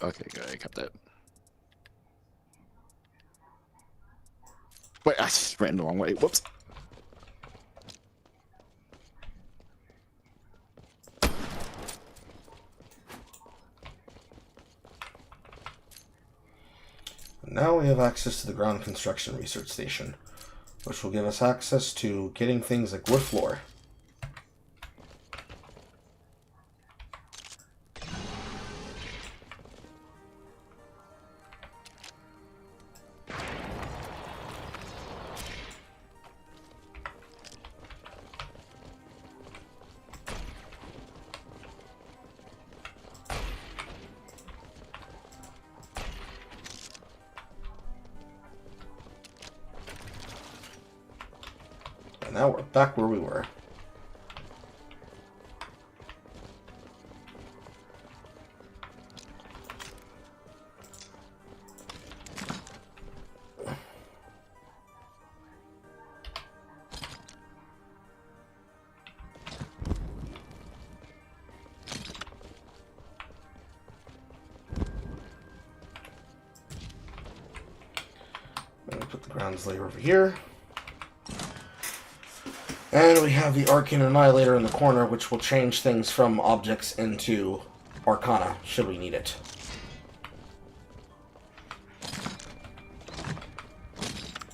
Okay, good. I kept it. Wait, I just ran the wrong way. Whoops. Now we have access to the ground construction research station, which will give us access to getting things like wood floor. And now we're back where we were. I'm gonna put the grounds layer over here. And we have the Arcane Annihilator in the corner, which will change things from objects into Arcana, should we need it.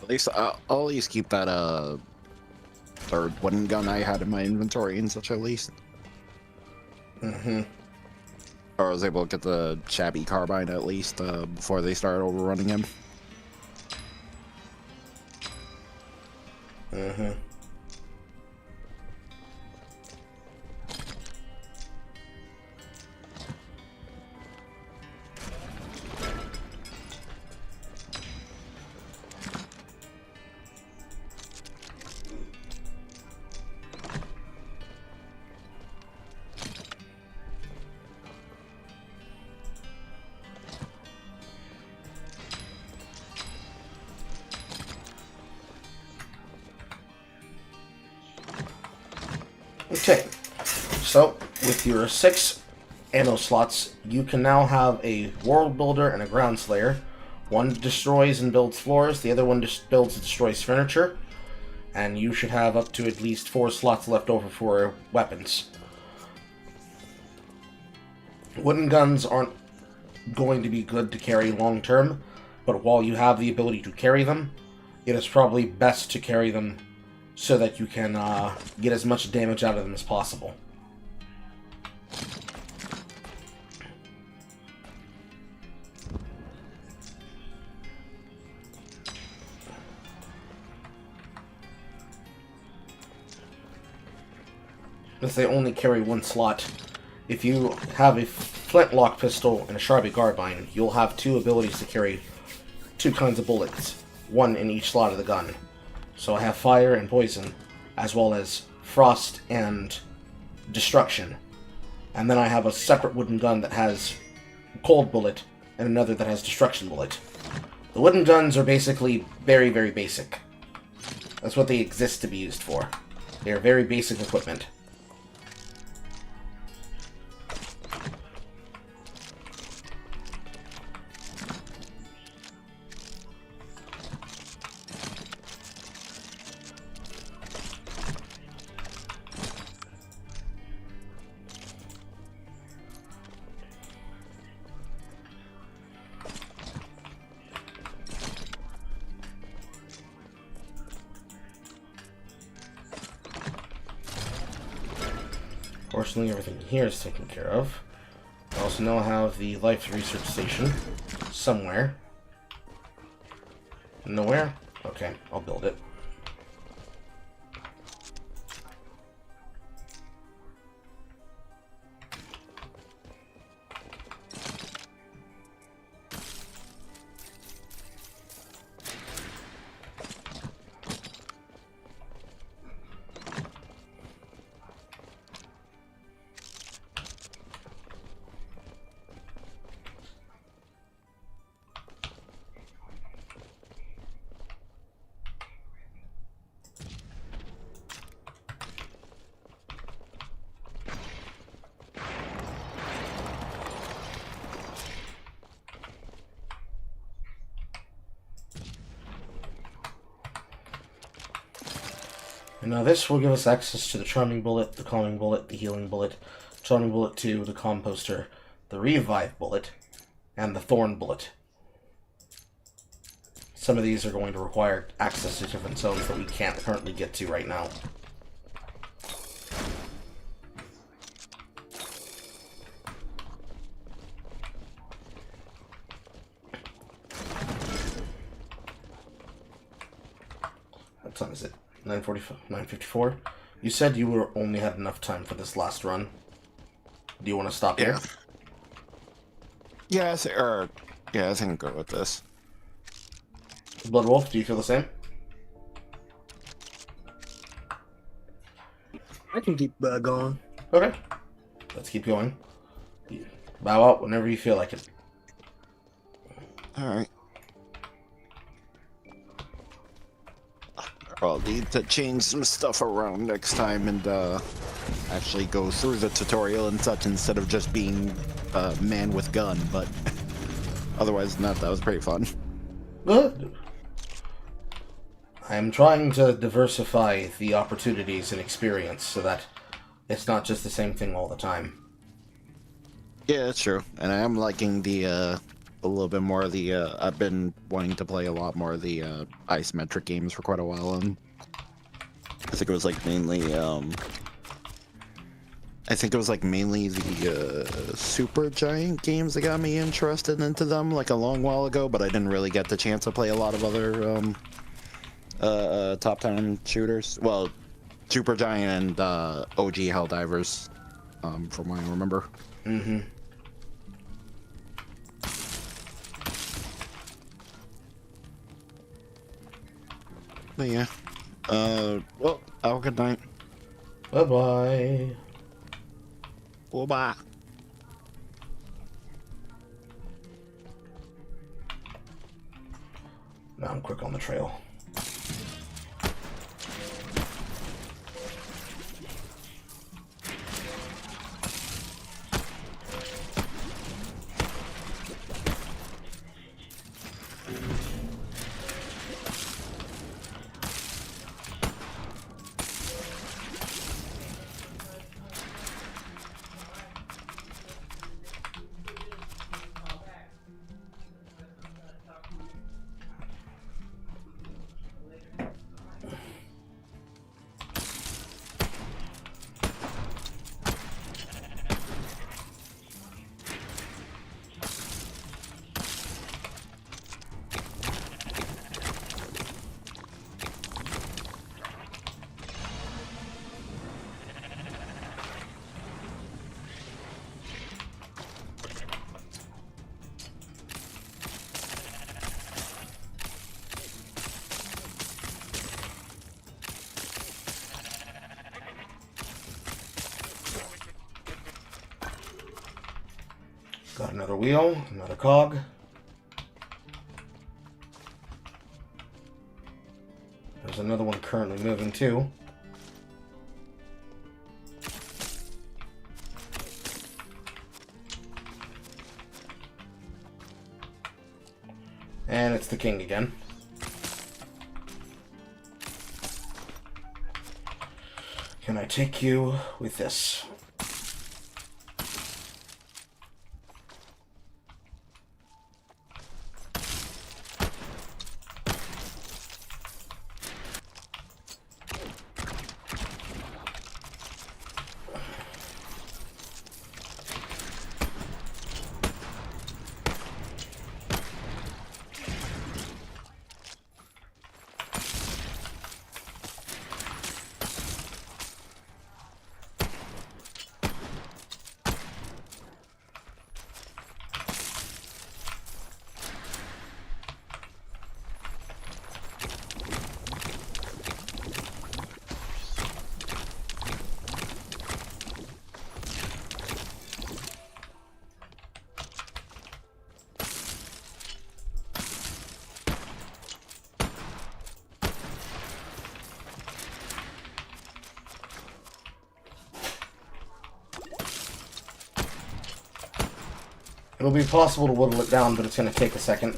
At least I'll at least keep that third wooden gun I had in my inventory and such at least. Or I was able to get the shabby carbine at least before they started overrunning him. Okay, so with your 6 ammo slots, you can now have a World Builder and a Ground Slayer. One destroys and builds floors, the other one just builds and destroys furniture. And you should have up to at least 4 slots left over for weapons. Wooden guns aren't going to be good to carry long term, but while you have the ability to carry them, it is probably best to carry them so that you can get as much damage out of them as possible. is they only carry one slot. If you have a flintlock pistol and a Sharpie carbine, you'll have two abilities to carry two kinds of bullets, one in each slot of the gun. So I have fire and poison, as well as frost and destruction. And then I have a separate wooden gun that has cold bullet, and another that has destruction bullet. The wooden guns are basically very, very basic. That's what they exist to be used for. They are very basic equipment. Fortunately, everything here is taken care of. I also now have the life research station somewhere. Nowhere? Okay, I'll build it. And now this will give us access to the Charming Bullet, the Calming Bullet, the Healing Bullet, Charming Bullet 2, the Composter, the Revive Bullet, and the Thorn Bullet. Some of these are going to require access to different zones that we can't currently get to right now. What time is it? 9:54. You said you only had enough time for this last run. Do you want to stop here? Yeah, I think I'll go with this. Bloodwolf, do you feel the same? I can keep going. Okay. Let's keep going. Bow out whenever you feel like it. Alright. I'll need to change some stuff around next time and actually go through the tutorial and such instead of just being a man with gun, but otherwise not, that was pretty fun. Good. I'm trying to diversify the opportunities and experience so that it's not just the same thing all the time. Yeah, that's true. And I am liking the a little bit more of the I've been wanting to play a lot more of the isometric games for quite a while, and I think it was like mainly the Super Giant games that got me interested into them like a long while ago, but I didn't really get the chance to play a lot of other top-down shooters. Well, Super Giant and OG Helldivers, from what I remember. Mm-hmm. But yeah. Well, have a good night. Bye-bye. Bye-bye. Now I'm quick on the trail. Got another wheel, another cog. There's another one currently moving too. And it's the king again. Can I take you with this? It'll be possible to whittle it down, but it's going to take a second.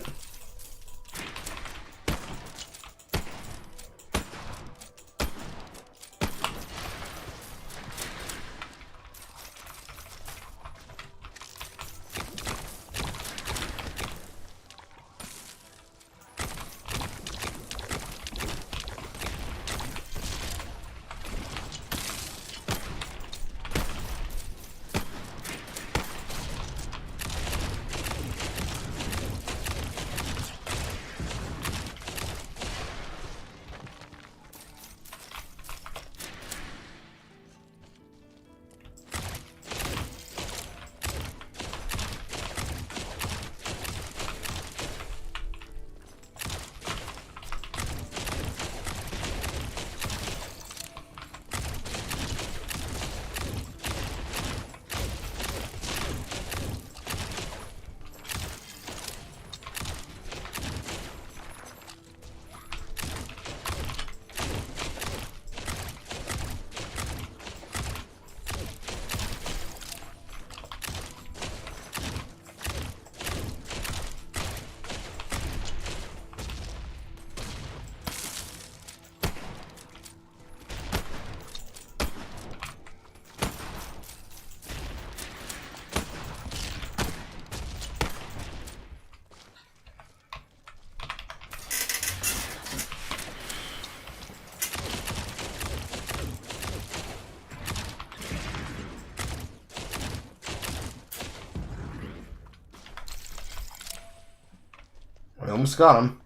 We almost got him.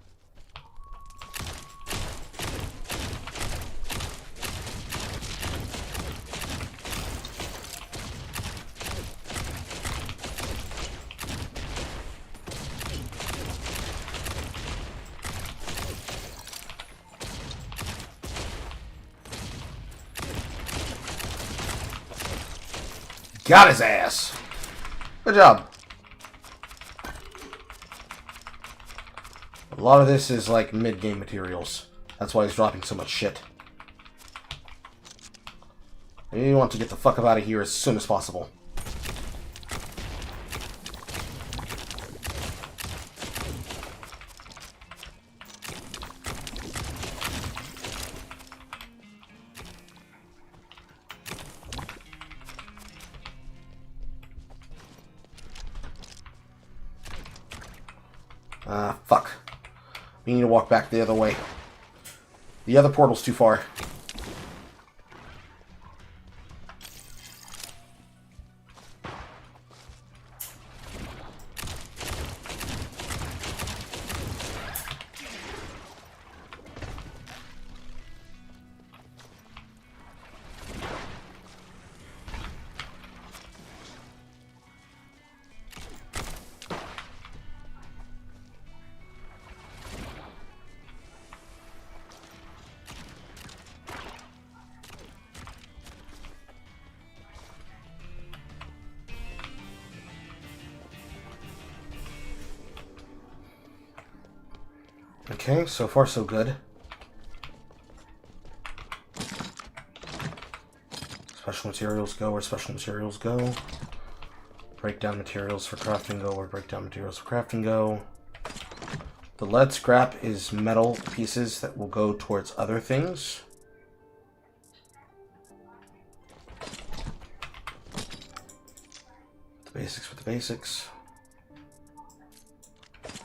Got his ass. Good job. A lot of this is like mid-game materials. That's why he's dropping so much shit. You want to get the fuck up out of here as soon as possible. Fuck. We need to walk back the other way. The other portal's too far. Okay, so far so good. Special materials go where special materials go. Breakdown materials for crafting go where breakdown materials for crafting go. The lead scrap is metal pieces that will go towards other things. The basics with the basics.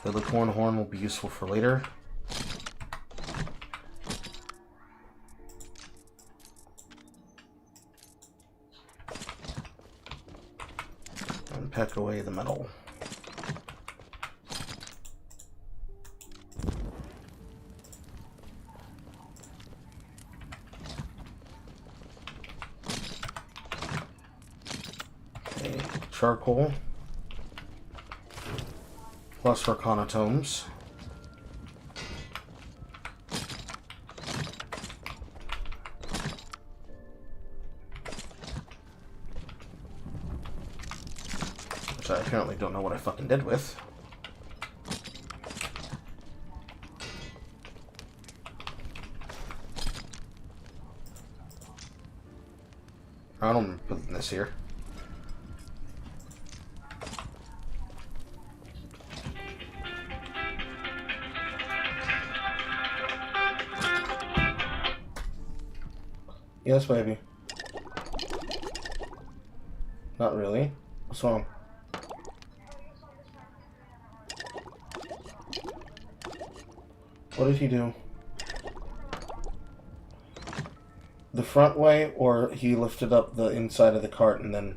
The licorn horn will be useful for later. And peck away the metal. Okay, charcoal. Plus Arcana tomes. Which I apparently don't know what I fucking did with. I don't remember putting this here. Yes, baby. Not really. What's wrong? What did he do? The front way, or he lifted up the inside of the cart and then...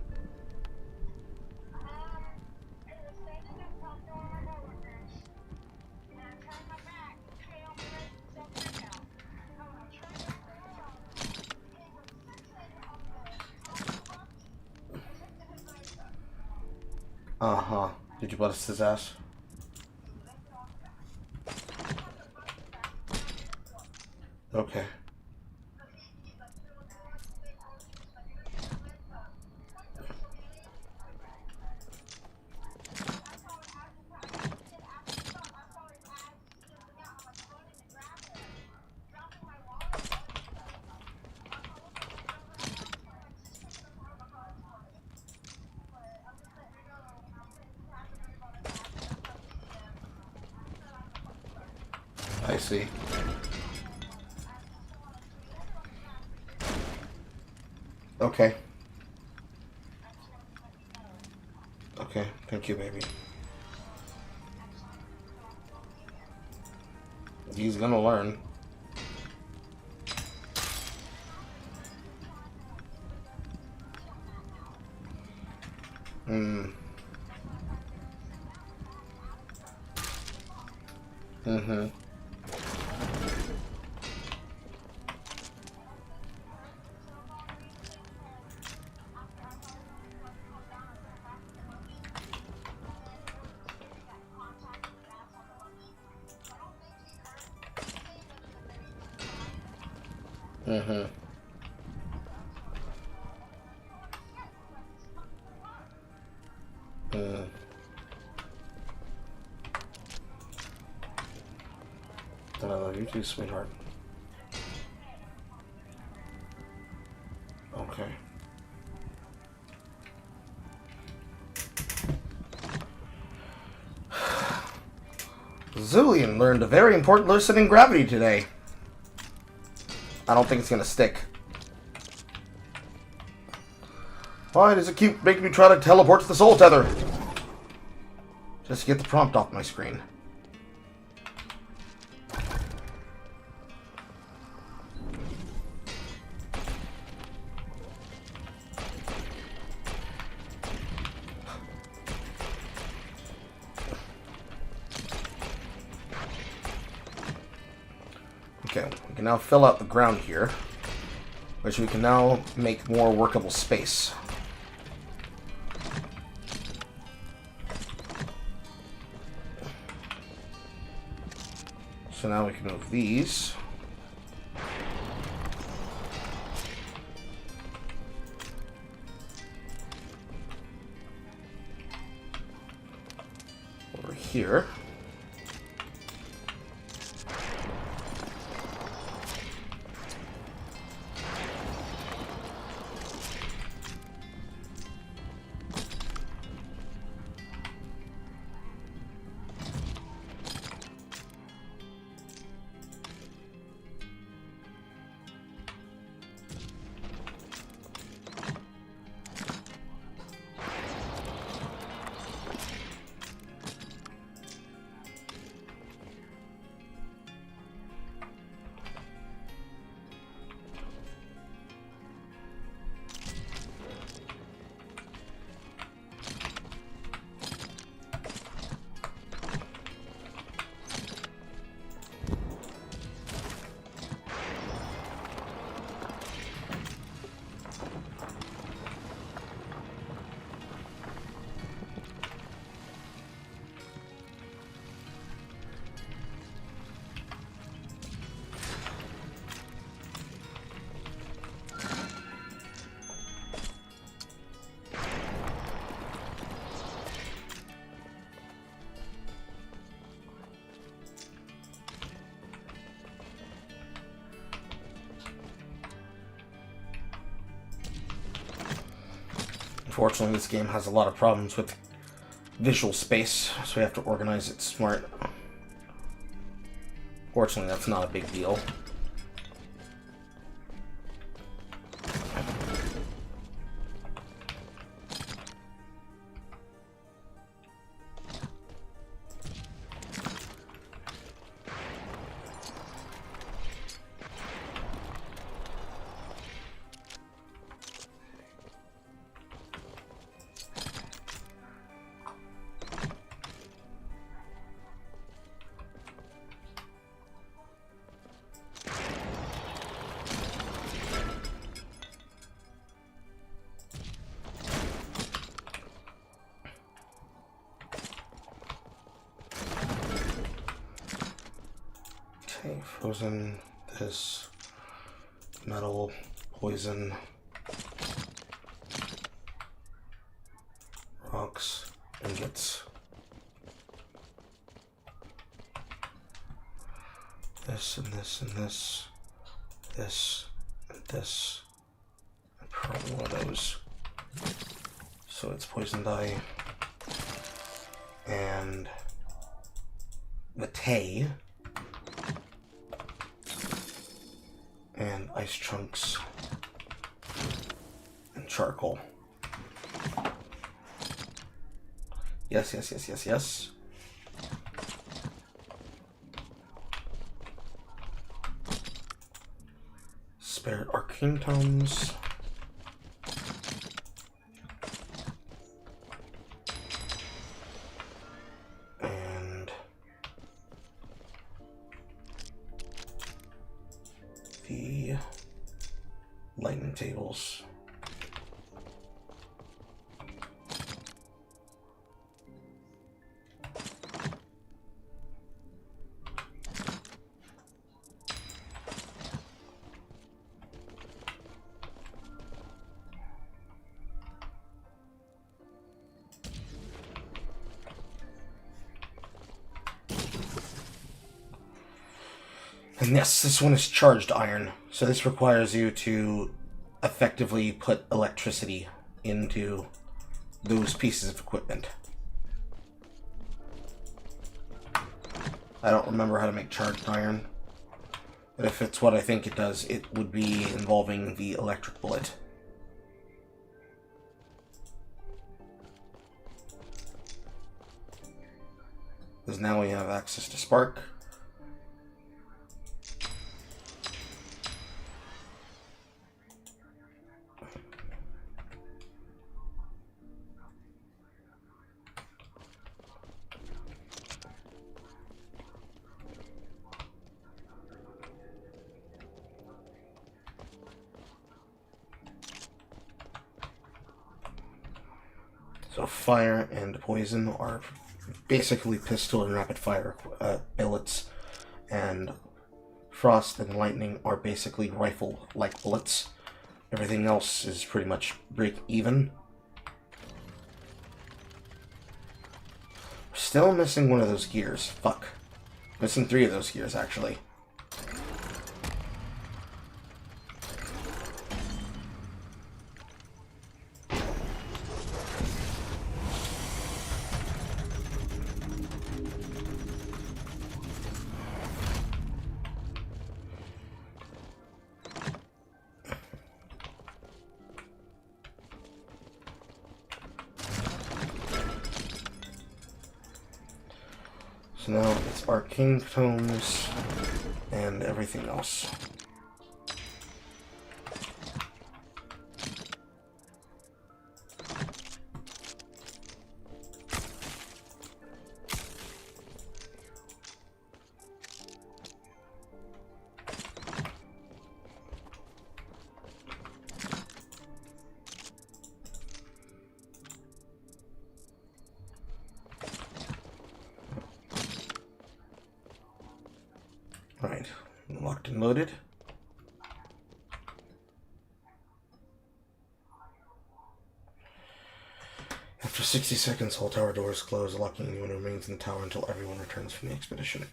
Uh-huh. Did you bust his ass? Okay. I see. Okay. Okay, thank you, baby. He's gonna learn. Mm-hmm. Mm-hmm. I love you too, sweetheart. Okay. Zulian learned a very important lesson in gravity today. I don't think it's gonna stick. Why does it keep making me try to teleport to the soul tether? Just to get the prompt off my screen. Okay, we can now fill out the ground here, which we can now make more workable space. So now we can move these. Over here. Unfortunately, this game has a lot of problems with visual space, so we have to organize it smart. Fortunately, that's not a big deal. Okay, frozen, this, metal, poison, rocks, ingots. This and this and this, this and this, and probably one of those. So it's poison dye and Matei. And ice chunks and charcoal. Yes, yes, yes, yes, yes. Spirit arcane tomes. And the lightning tables. And yes, this one is charged iron, so this requires you to effectively put electricity into those pieces of equipment. I don't remember how to make charged iron, but if it's what I think it does, it would be involving the electric bullet. Because now we have access to spark. So fire and poison are basically pistol and rapid fire bullets, and frost and lightning are basically rifle-like bullets. Everything else is pretty much break even. Still missing one of those gears. Fuck. Missing 3 of those gears, actually. So now it's arcane tomes and everything else. Right, locked and loaded. After 60 seconds, all tower doors close, locking anyone who remains in the tower until everyone returns from the expedition.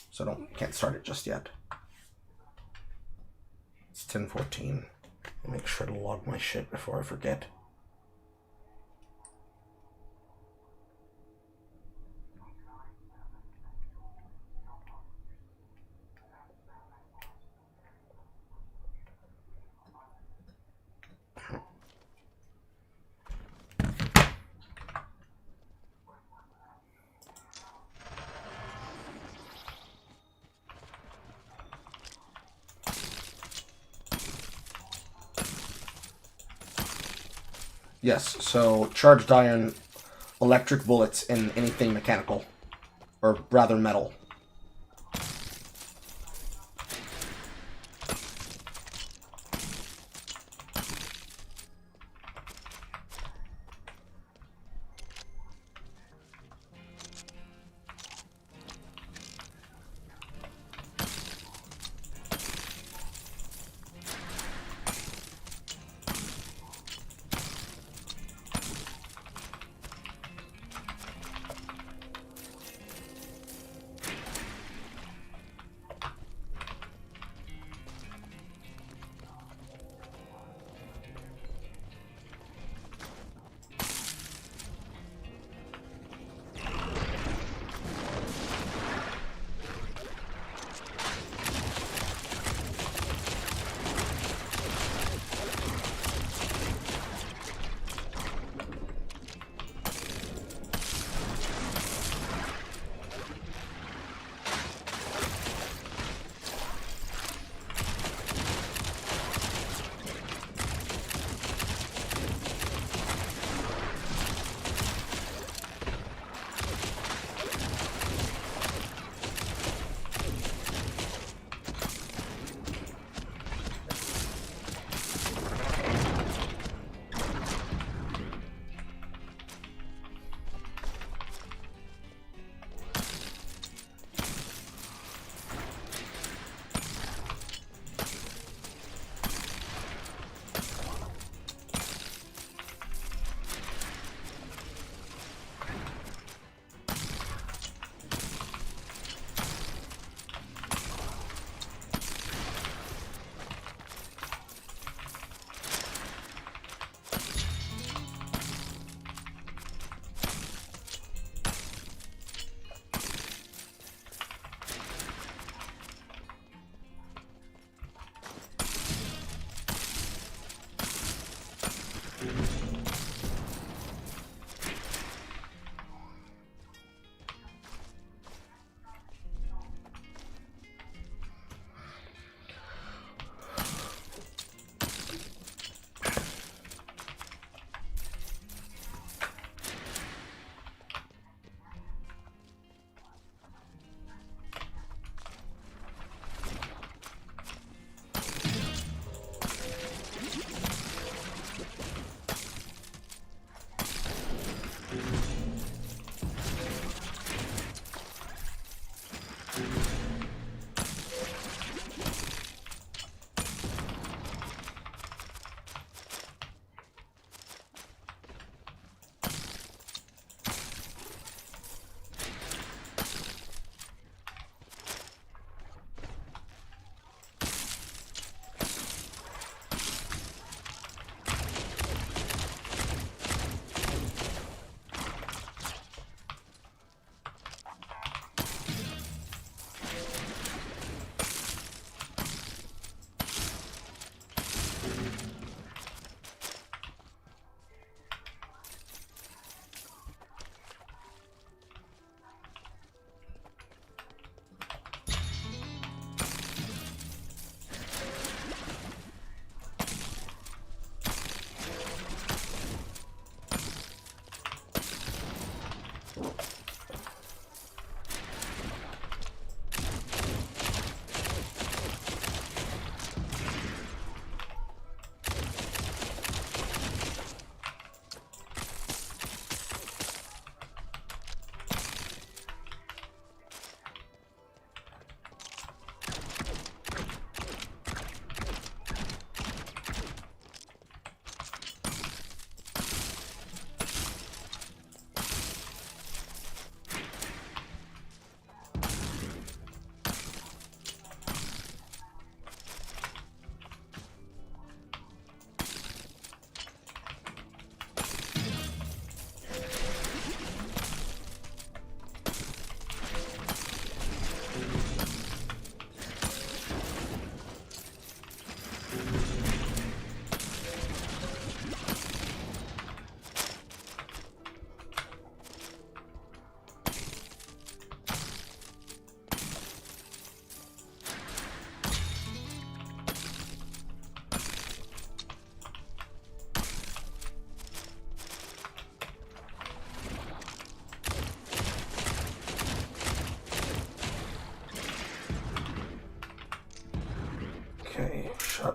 So can't start it just yet. It's 10:14. I'll make sure to log my shit before I forget. Yes, so charged iron, electric bullets, and anything mechanical. Or rather metal.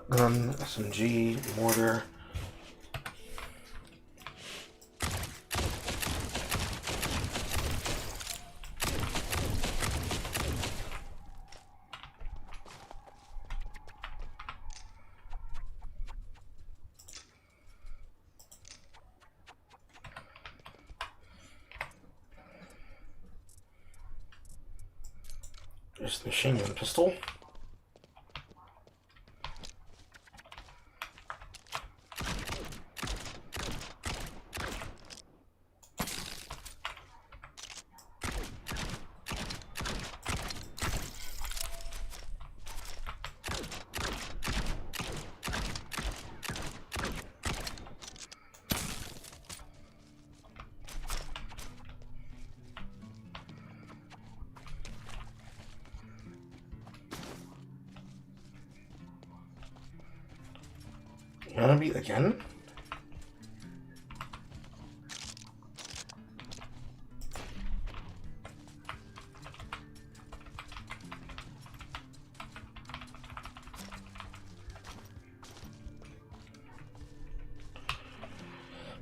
shotgun, SMG, mortar. There's the machine gun pistol. You wanna beat again?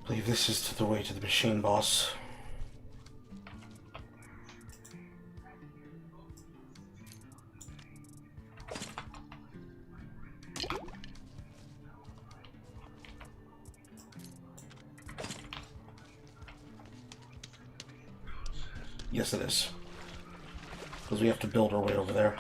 I believe this is to the way to the machine boss. Yes, it is. Because we have to build our way over there.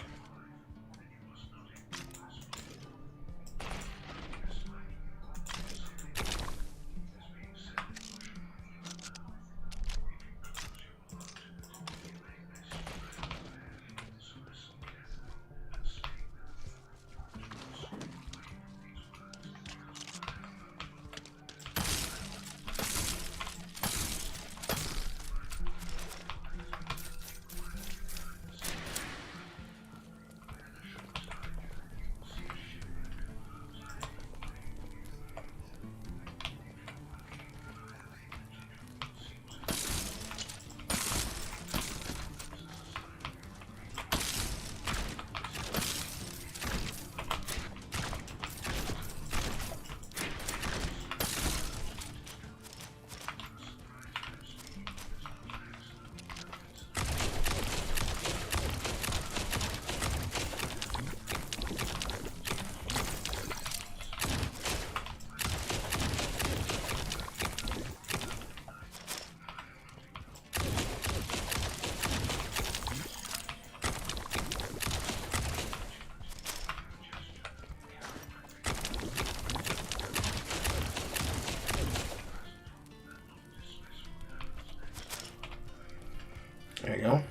There you go.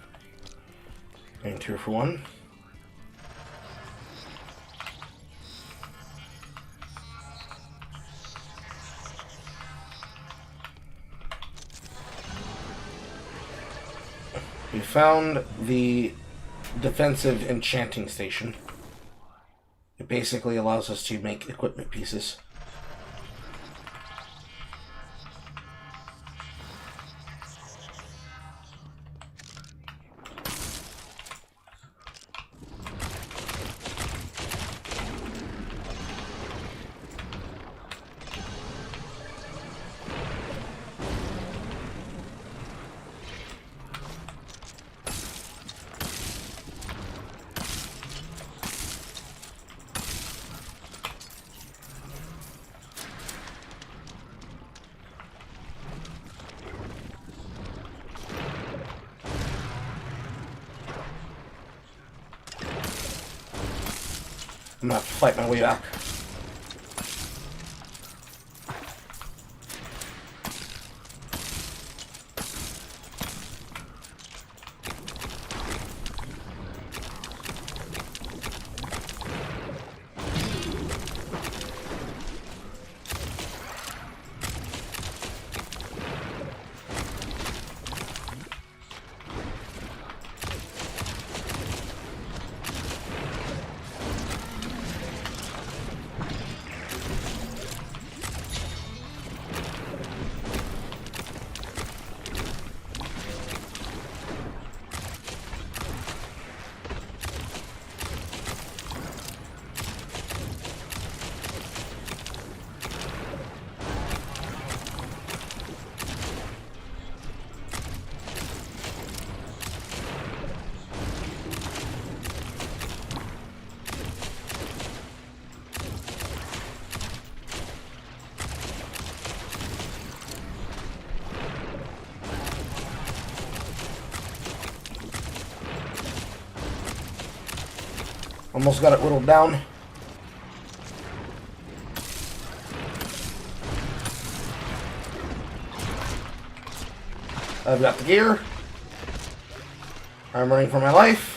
Getting 2 for 1. We found the defensive enchanting station. It basically allows us to make equipment pieces. I'm gonna have to fight my way back. Almost got it whittled down. I've got the gear. I'm running for my life.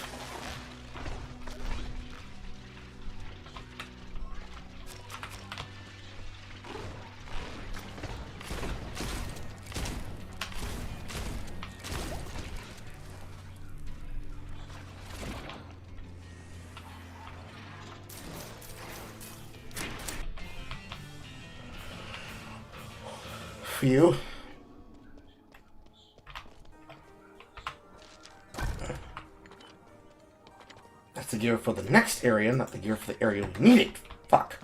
Phew. That's the gear for the next area, not the gear for the area we need it. Fuck.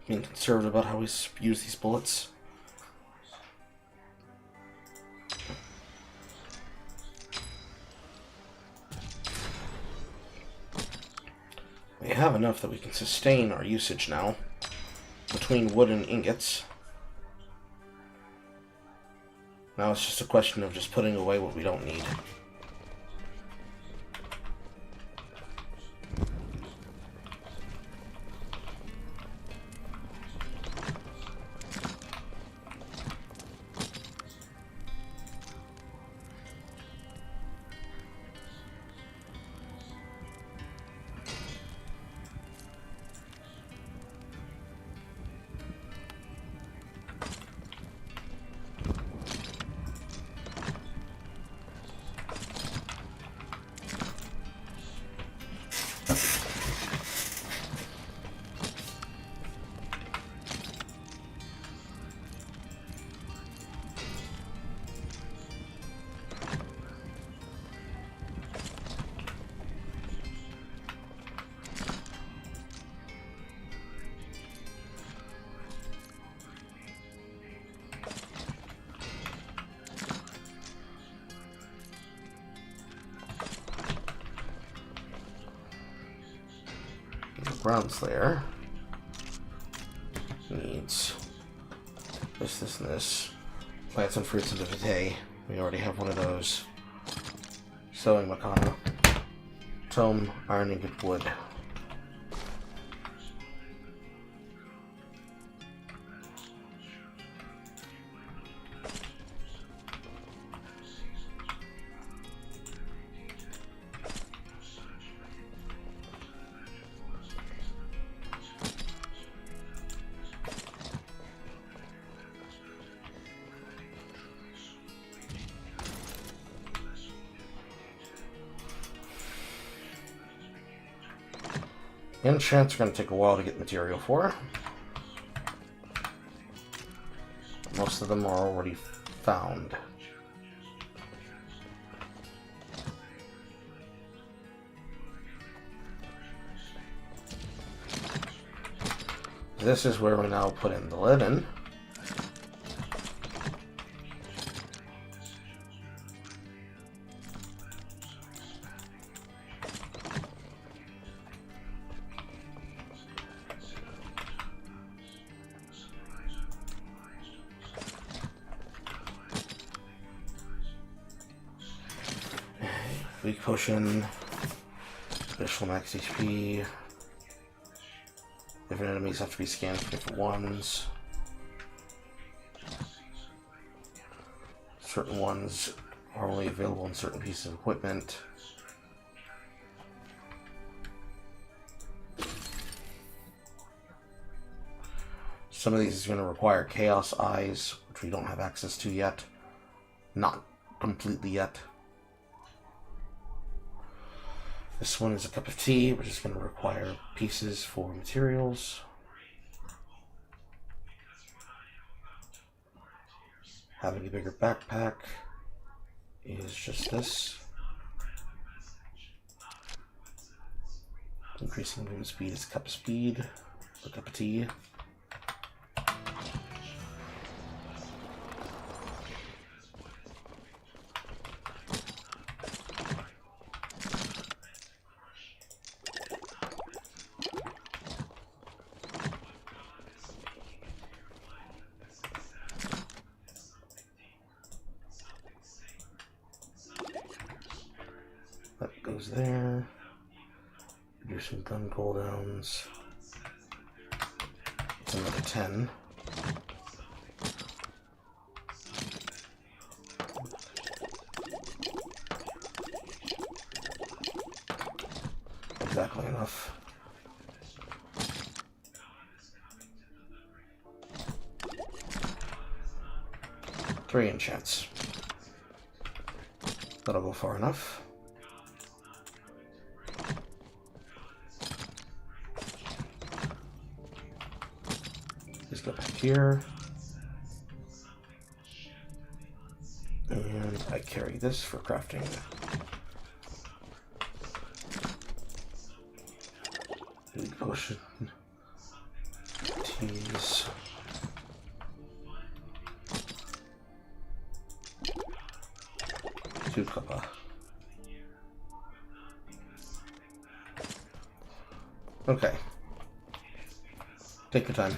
Being conservative about how we use these bullets. We have enough that we can sustain our usage now between wood and ingots. Now it's just a question of just putting away what we don't need. Ground Slayer needs this, and this. Plants and fruits of the Vitae. We already have one of those. Sewing Makana. Tome, iron ingot, wood. Enchants are going to take a while to get material for. Most of them are already found. This is where we now put in the linen. Weak potion, additional max HP. Different enemies have to be scanned for different ones. Certain ones are only available in certain pieces of equipment. Some of these is going to require Chaos Eyes, which we don't have access to yet. Not completely yet. This one is a cup of tea, which is going to require pieces for materials. Having a bigger backpack is just this. Increasing movement speed is cup of speed, or cup of tea. That goes there. Reducing gun cooldowns. It's another 10. Exactly enough. Three enchants. That'll go far enough. Let's go back here. And I carry this for crafting. Food potion. Teas. Two copper. Okay. Take your time.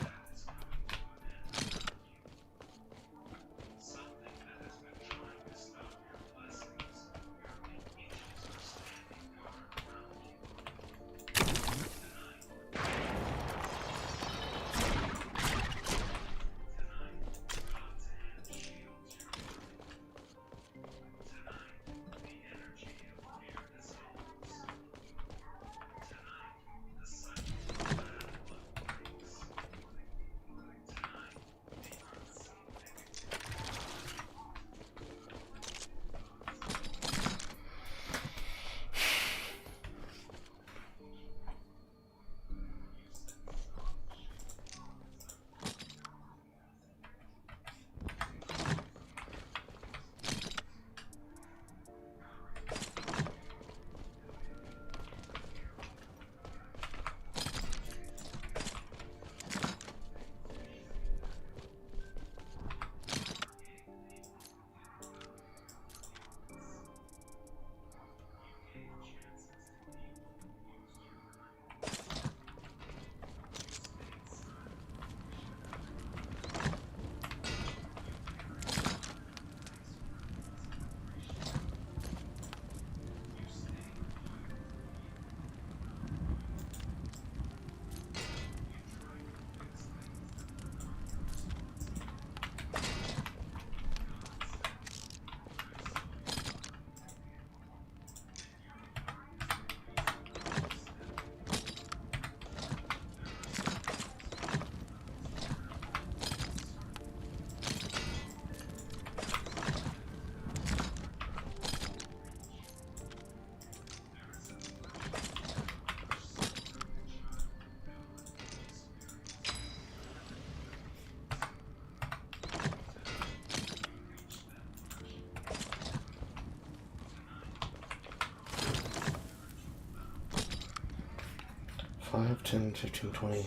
Five, 10, 15, 20.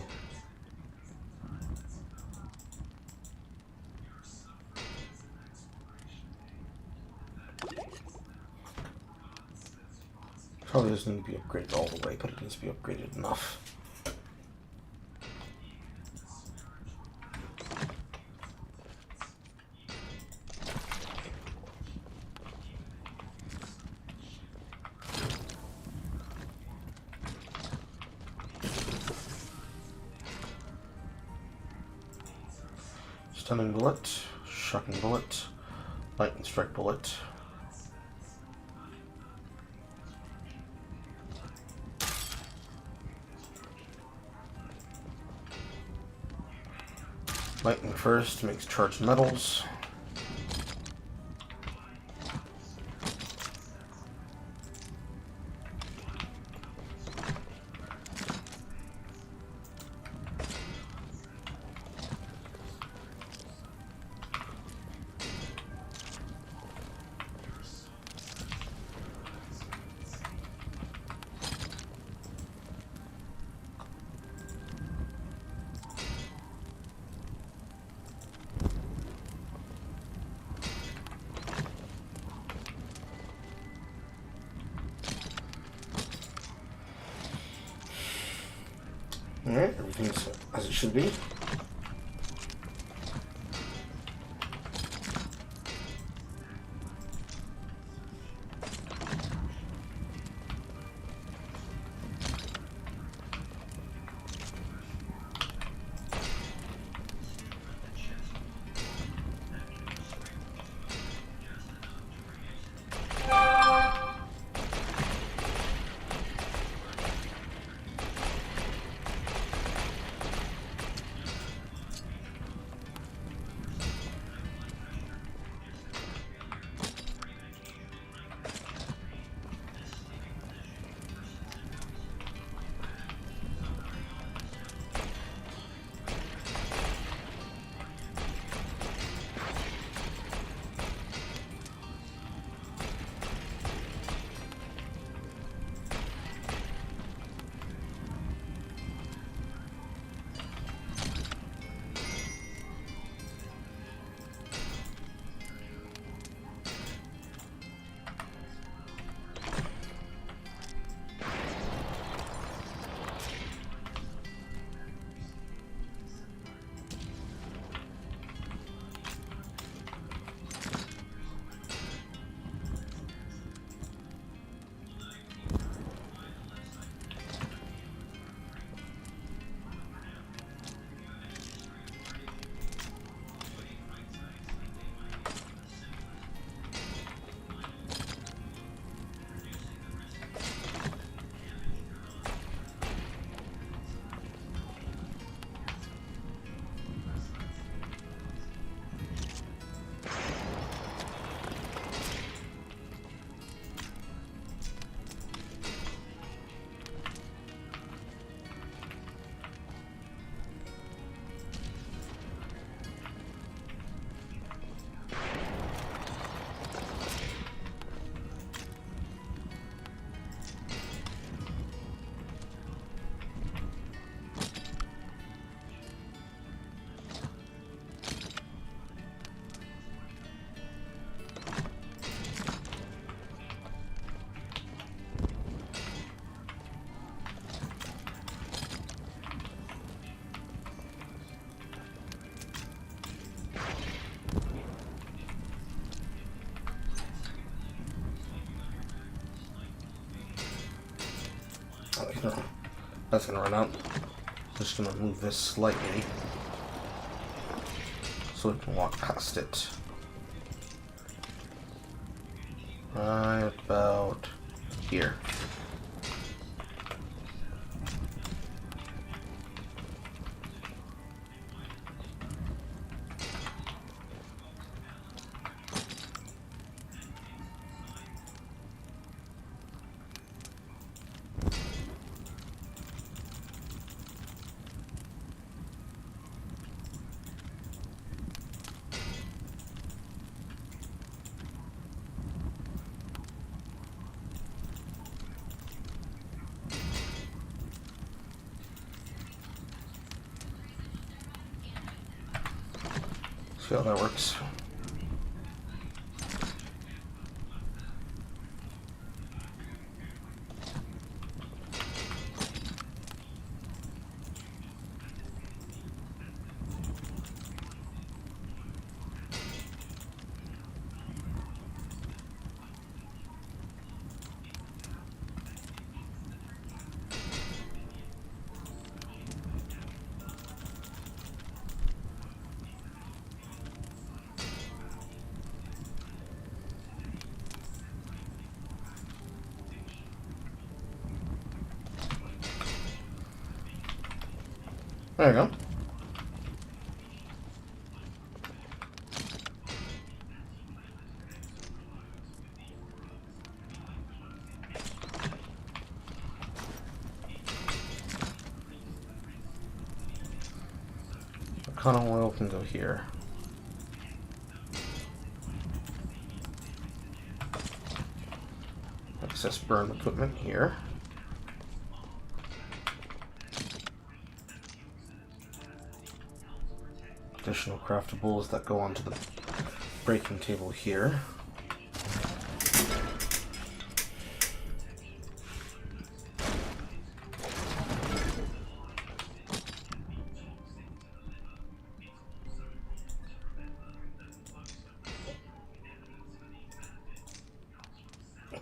Probably doesn't need to be upgraded all the way, but it needs to be upgraded enough. Stunning bullet, shocking bullet, lightning strike bullet. Lightning first makes charged metals. Alright, everything's as it should be. That's gonna run out. Just gonna move this slightly so we can walk past it. Right about here. See how that works. There you go. Arcana oil can go here. Access burn equipment here. Additional craftables that go onto the breaking table here.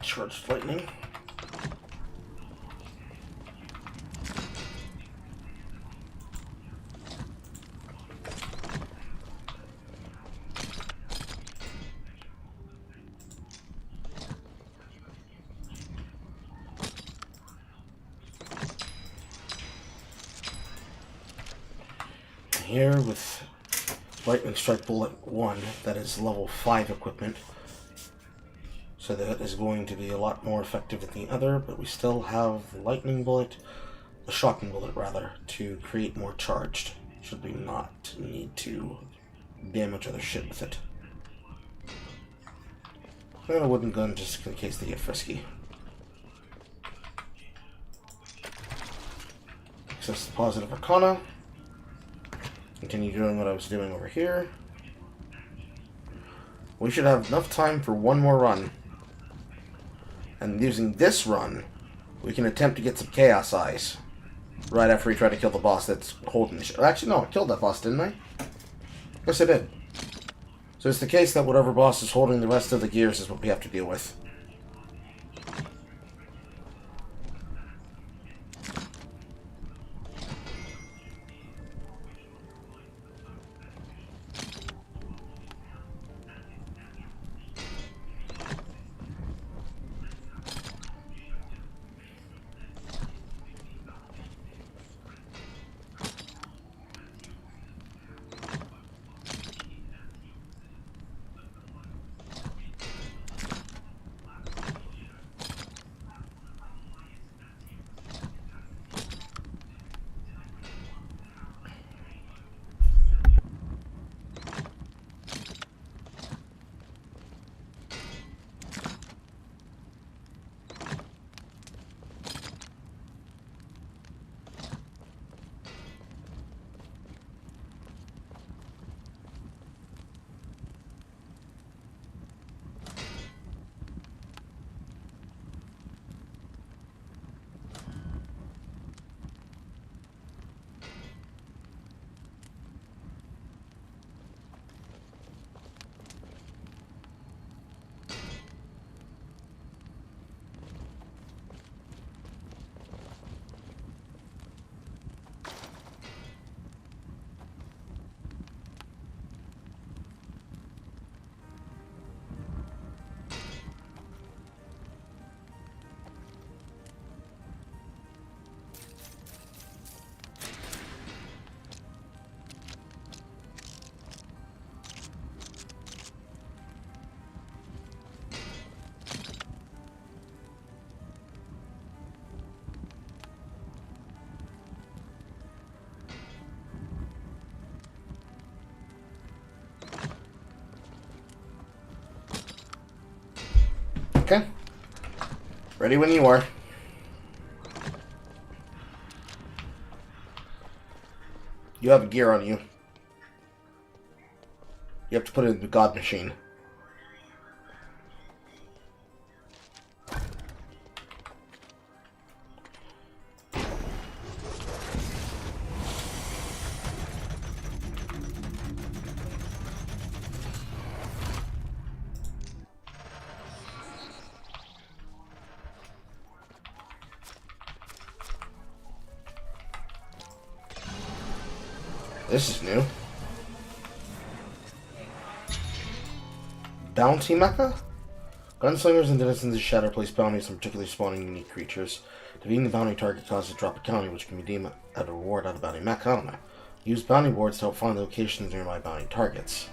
Charged lightning. Here with Lightning Strike Bullet 1, that is level 5 equipment. So that is going to be a lot more effective than the other, but we still have the Lightning Bullet, the Shocking Bullet rather, to create more charged, should we not need to damage other shit with it. And a wooden gun just in case they get frisky. Access the Positive Arcana. Continue doing what I was doing over here. We should have enough time for one more run. And using this run, we can attempt to get some Chaos Eyes. Right after we try to kill the boss that's holding the shit. Actually, no, I killed that boss, didn't I? Yes, I did. So it's the case that whatever boss is holding the rest of the gears is what we have to deal with. Okay. Ready when you are. You have a gear on you. You have to put it in the God Machine. This is new. Bounty Mecha? Gunslingers and denizens of Shadow place bounties on particularly spawning unique creatures. Defeating the bounty target causes a drop a bounty, which can be deemed as a reward out of Bounty Mecha. I don't know. Use bounty boards to help find locations nearby bounty targets.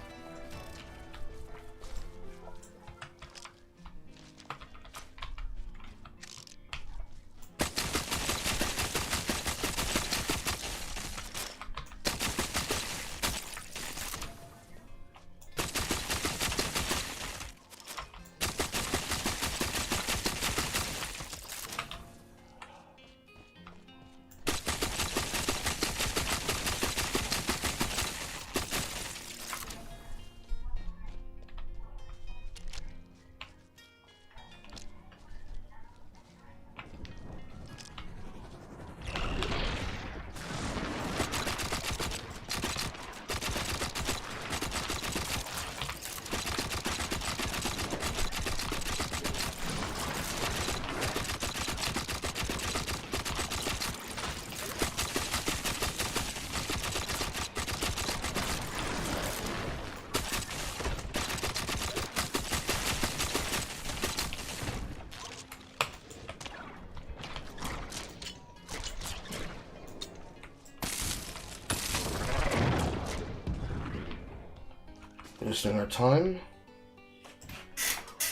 wasting our time.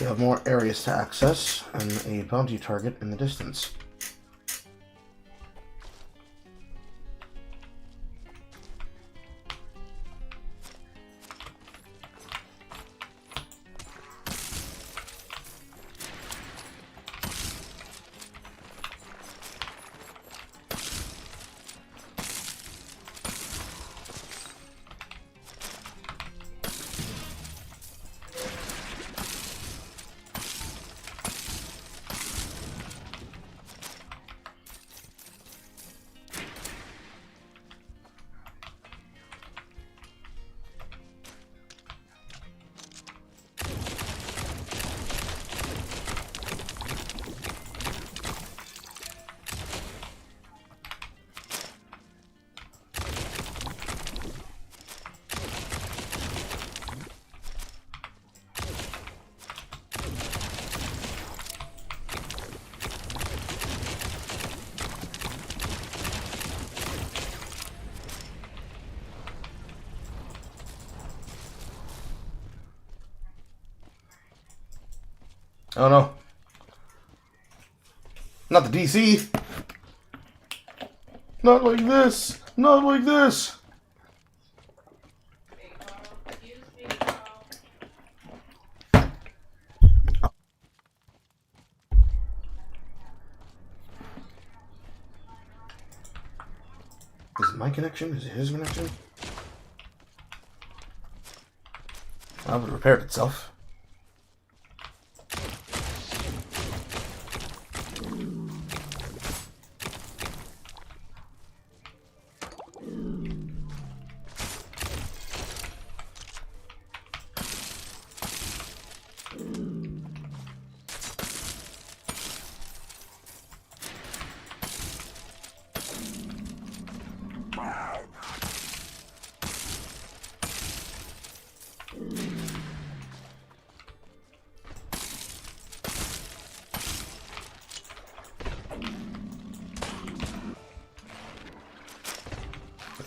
We have more areas to access and a bounty target in the distance. Oh no. Not the DC. Not like this. Not like this. Is it my connection? Is it his connection? Well, it repaired itself.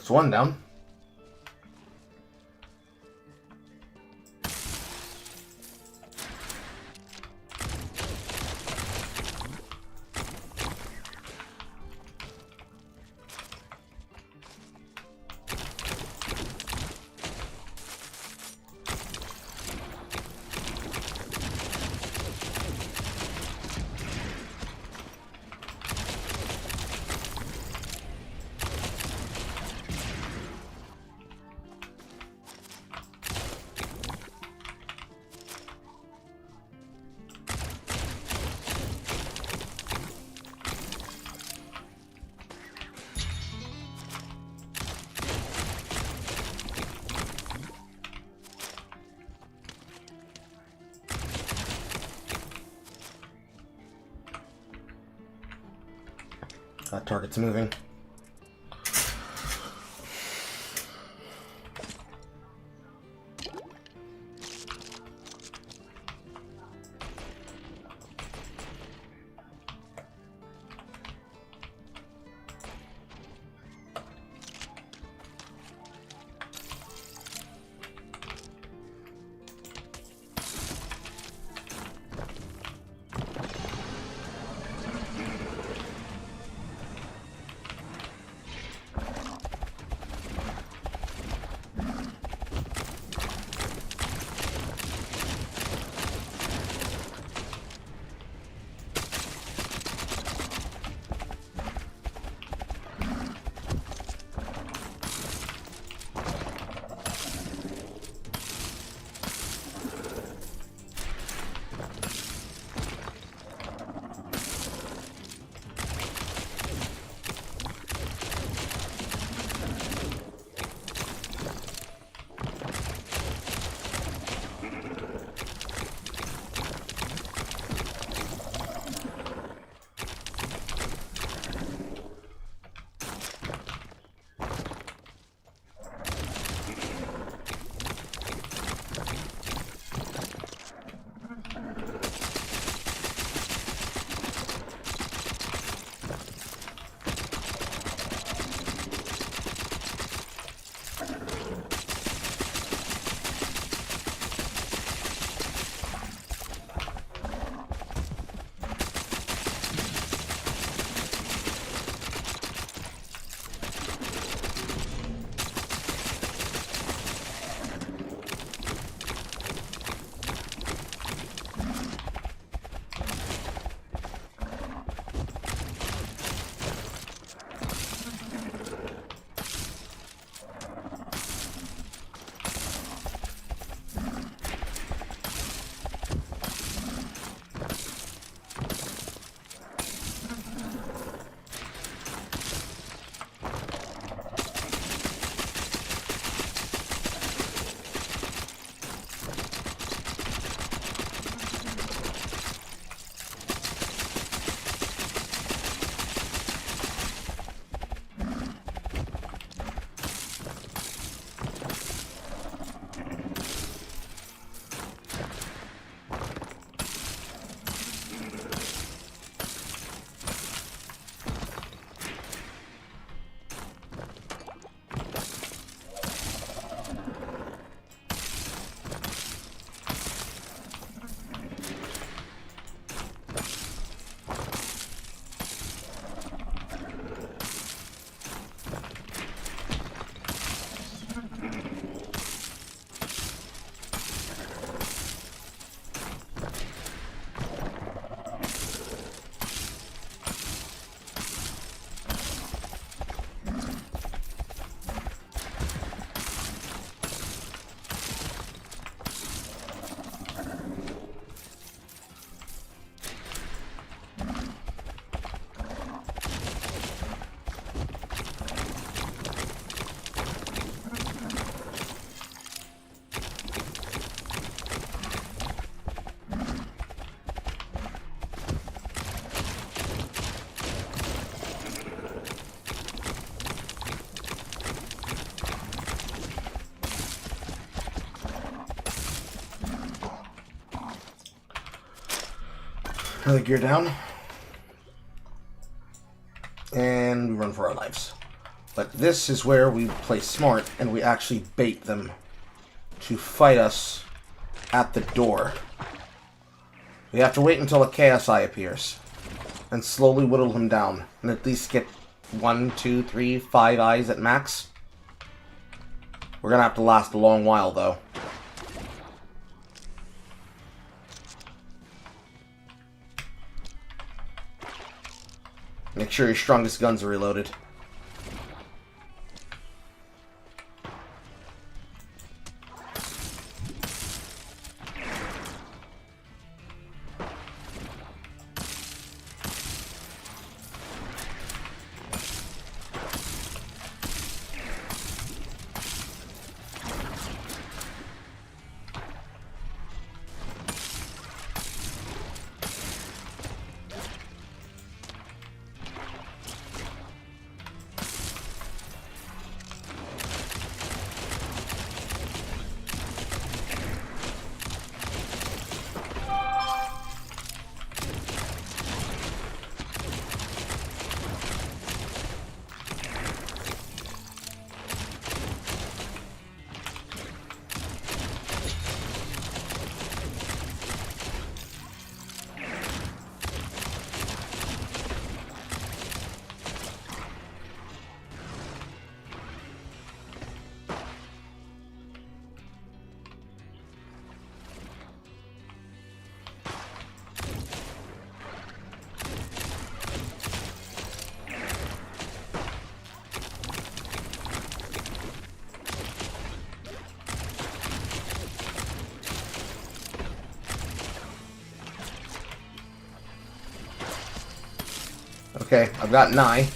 That's one down. That target's moving. Another gear down. And we run for our lives. But this is where we play smart and we actually bait them to fight us at the door. We have to wait until a Chaos Eye appears and slowly whittle him down and at least get 1, 2, 3, 5 eyes at max. We're gonna have to last a long while though. Make sure your strongest guns are reloaded. Okay, I've got an eye.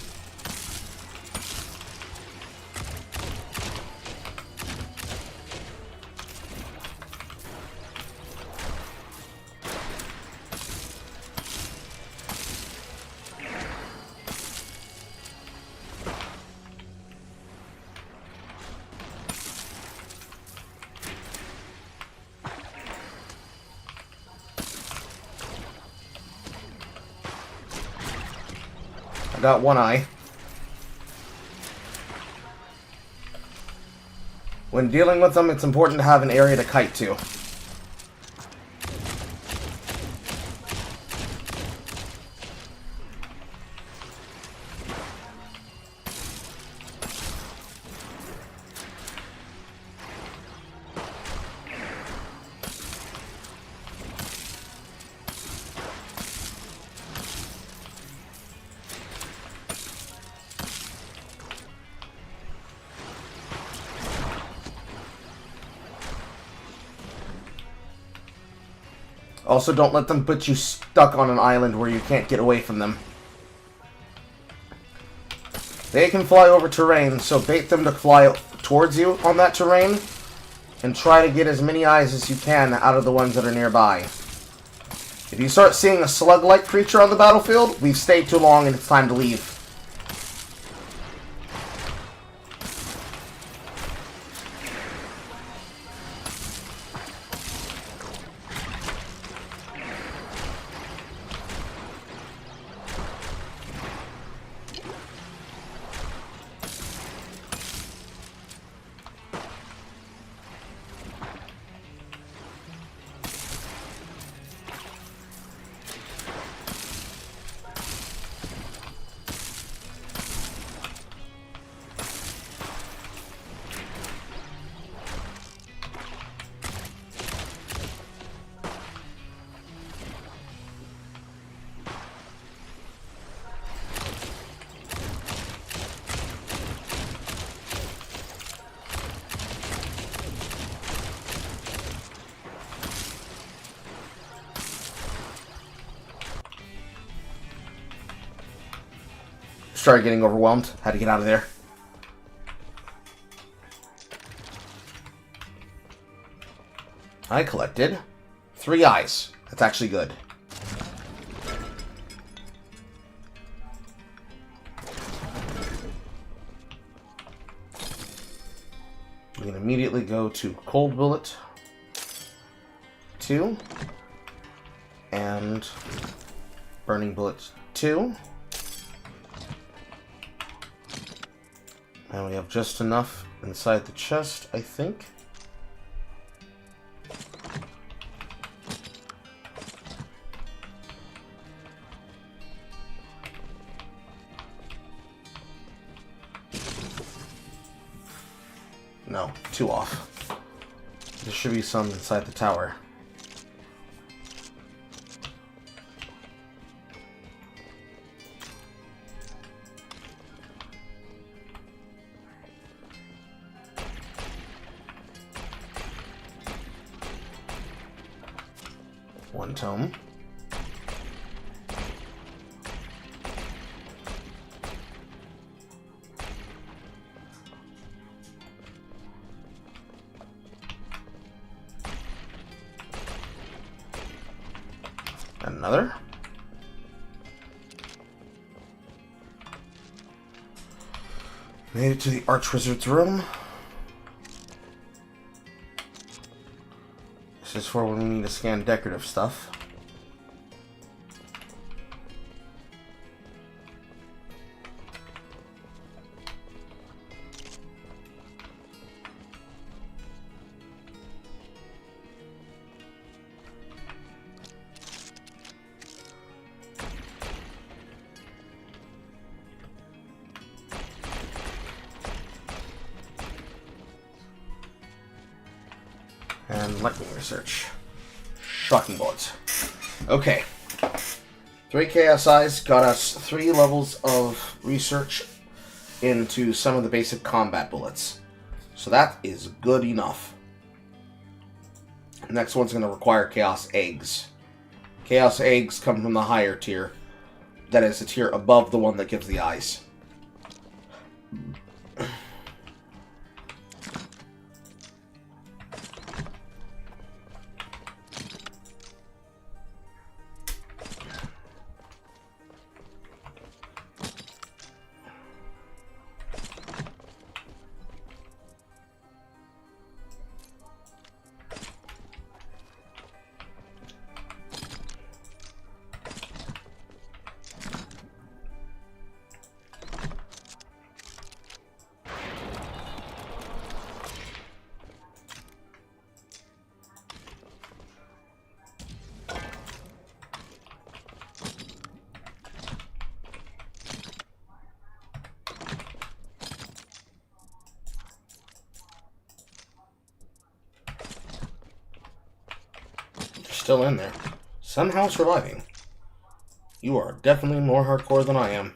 I got one eye. When dealing with them, it's important to have an area to kite to. Also, don't let them put you stuck on an island where you can't get away from them. They can fly over terrain, so bait them to fly towards you on that terrain, and try to get as many eyes as you can out of the ones that are nearby. If you start seeing a slug-like creature on the battlefield, we've stayed too long and it's time to leave. Started getting overwhelmed. Had to get out of there. I collected 3 eyes. That's actually good. We can immediately go to Cold Bullet 2 and Burning bullets 2. And we have just enough inside the chest, I think. No, 2 off. There should be some inside the tower. One tome. Another. Made it to the Archwizard's room. This is for when we need to scan decorative stuff. And lightning research. Shocking bullets. Okay. 3 Chaos Eyes got us 3 levels of research into some of the basic combat bullets. So that is good enough. Next one's going to require Chaos Eggs. Chaos Eggs come from the higher tier. That is the tier above the one that gives the eyes. Still in there. Somehow surviving. You are definitely more hardcore than I am.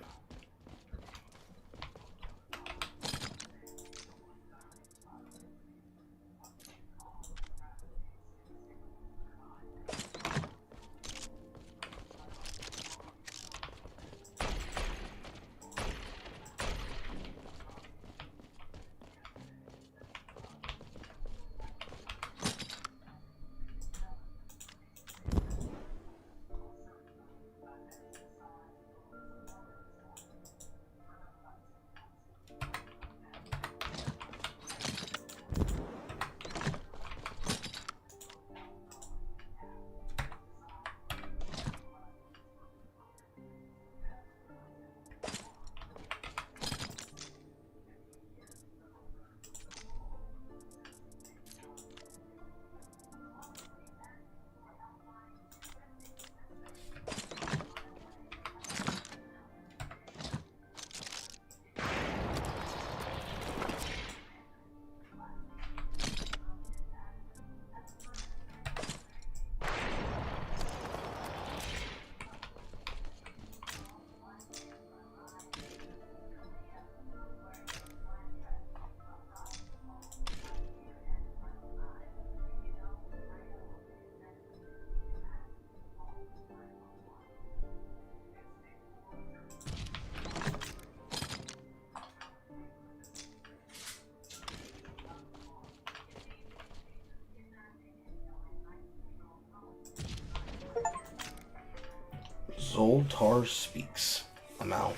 Zoltar speaks. I'm out.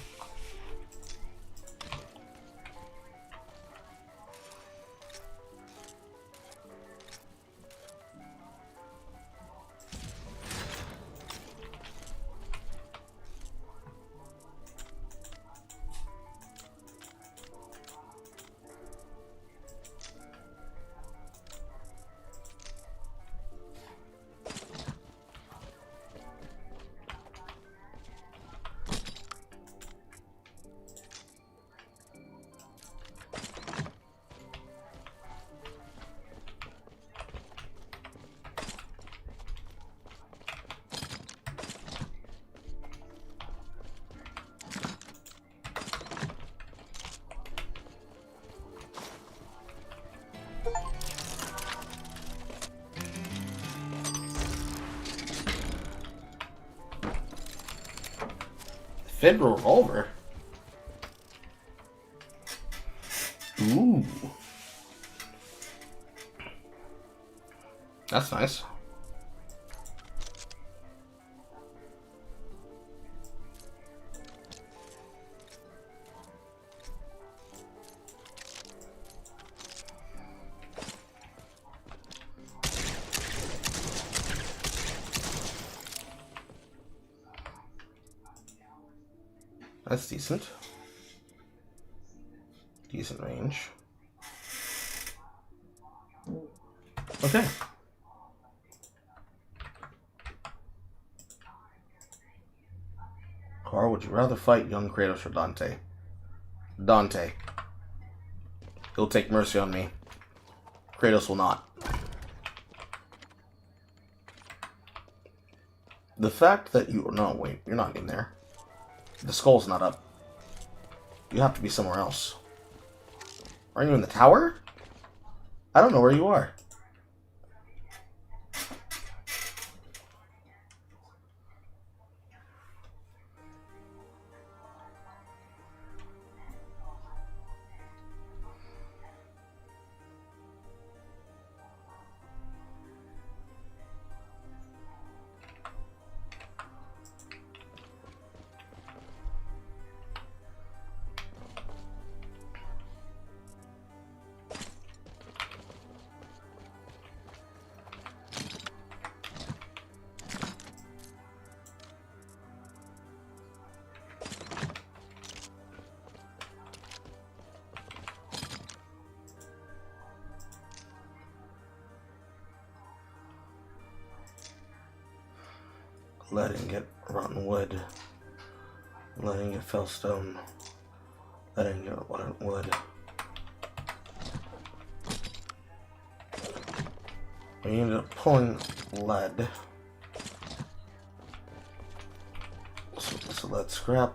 Fib revolver. Ooh. That's nice. That's decent. Decent range. Okay. Carl, would you rather fight young Kratos or Dante? Dante. He'll take mercy on me. Kratos will not. The fact that you... No, wait. You're not in there. The skull's not up. You have to be somewhere else. Are you in the tower? I don't know where you are. Letting get rotten wood. Letting get fell stone. Letting get rotten wood. We ended up pulling lead. So lead scrap.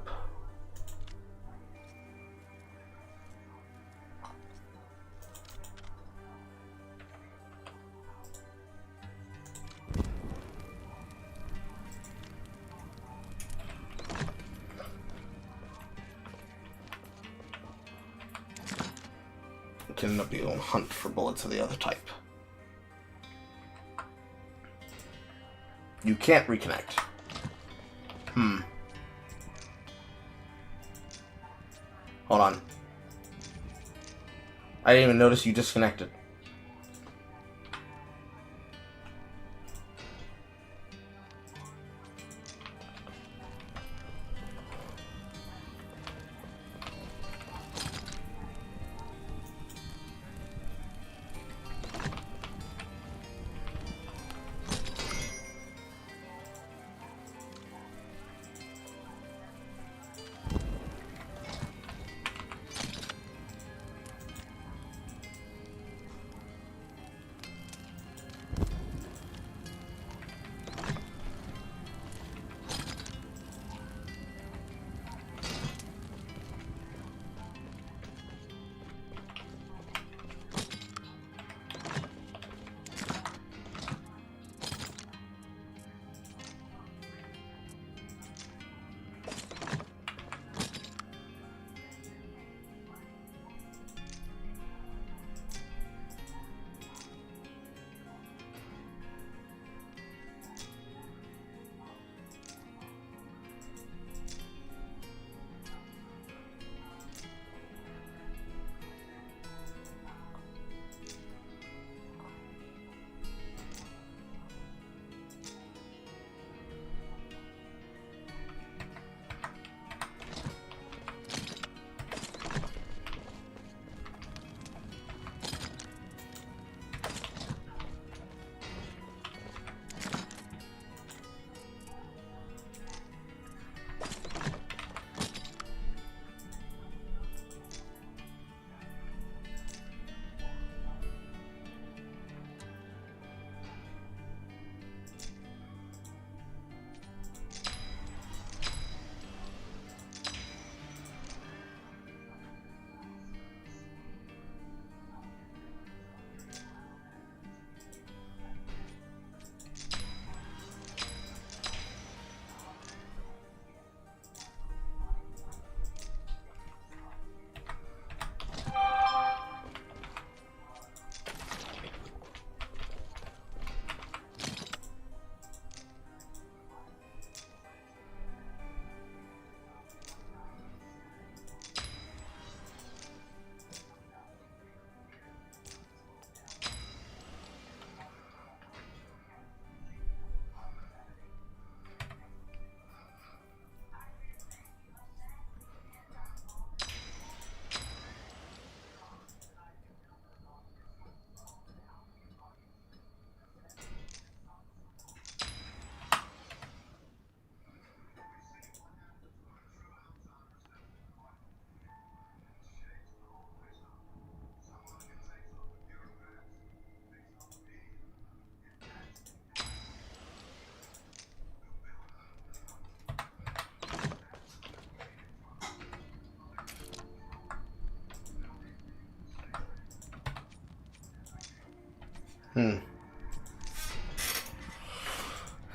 Can end up being able to hunt for bullets of the other type. You can't reconnect. Hold on. I didn't even notice you disconnected.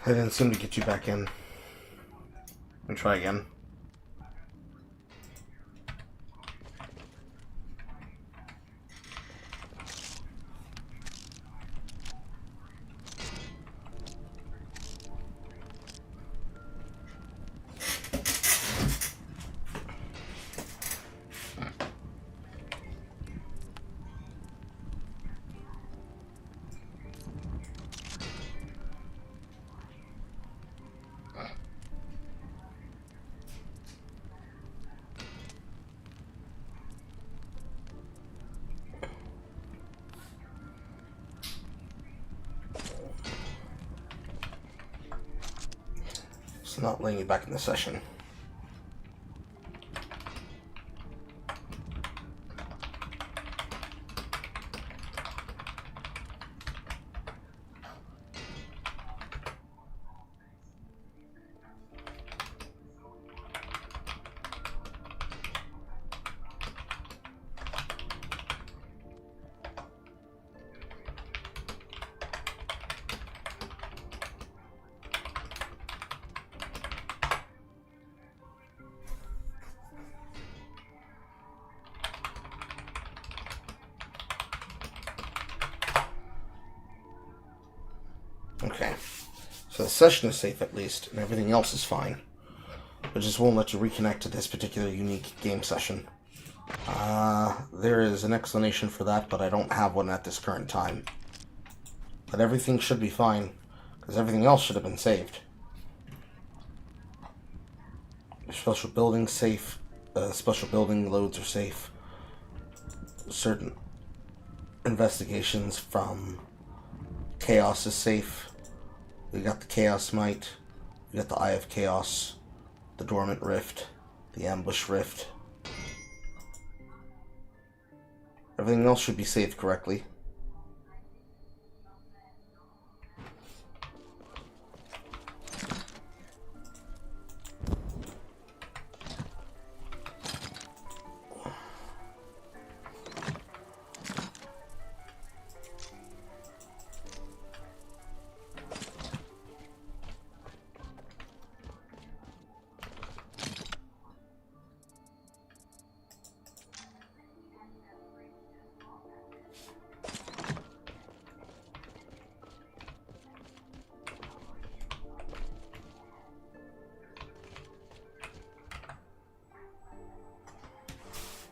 I didn't seem to get you back in. Let me try again. It's not letting you back in the session. Okay, so the session is safe at least, and everything else is fine. It just won't let you reconnect to this particular unique game session. There is an explanation for that, but I don't have one at this current time. But everything should be fine, because everything else should have been saved. Special buildings safe, special building loads are safe. Certain investigations from Chaos is safe. We got the Chaos Might, we got the Eye of Chaos, the Dormant Rift, the Ambush Rift. Everything else should be saved correctly.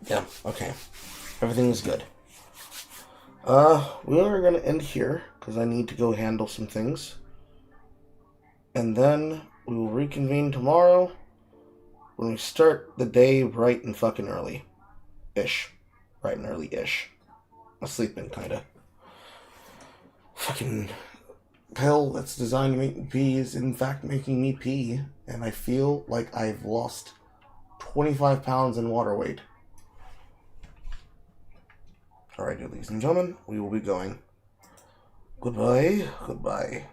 Yeah, okay. Everything is good. We are going to end here, because I need to go handle some things. And then we will reconvene tomorrow when we start the day bright and fucking early. Ish. Bright and early-ish. I'm sleeping, kinda. Fucking pill that's designed to make me pee is in fact making me pee, and I feel like I've lost 25 pounds in water weight. Alright, ladies and gentlemen, we will be going. Goodbye, goodbye.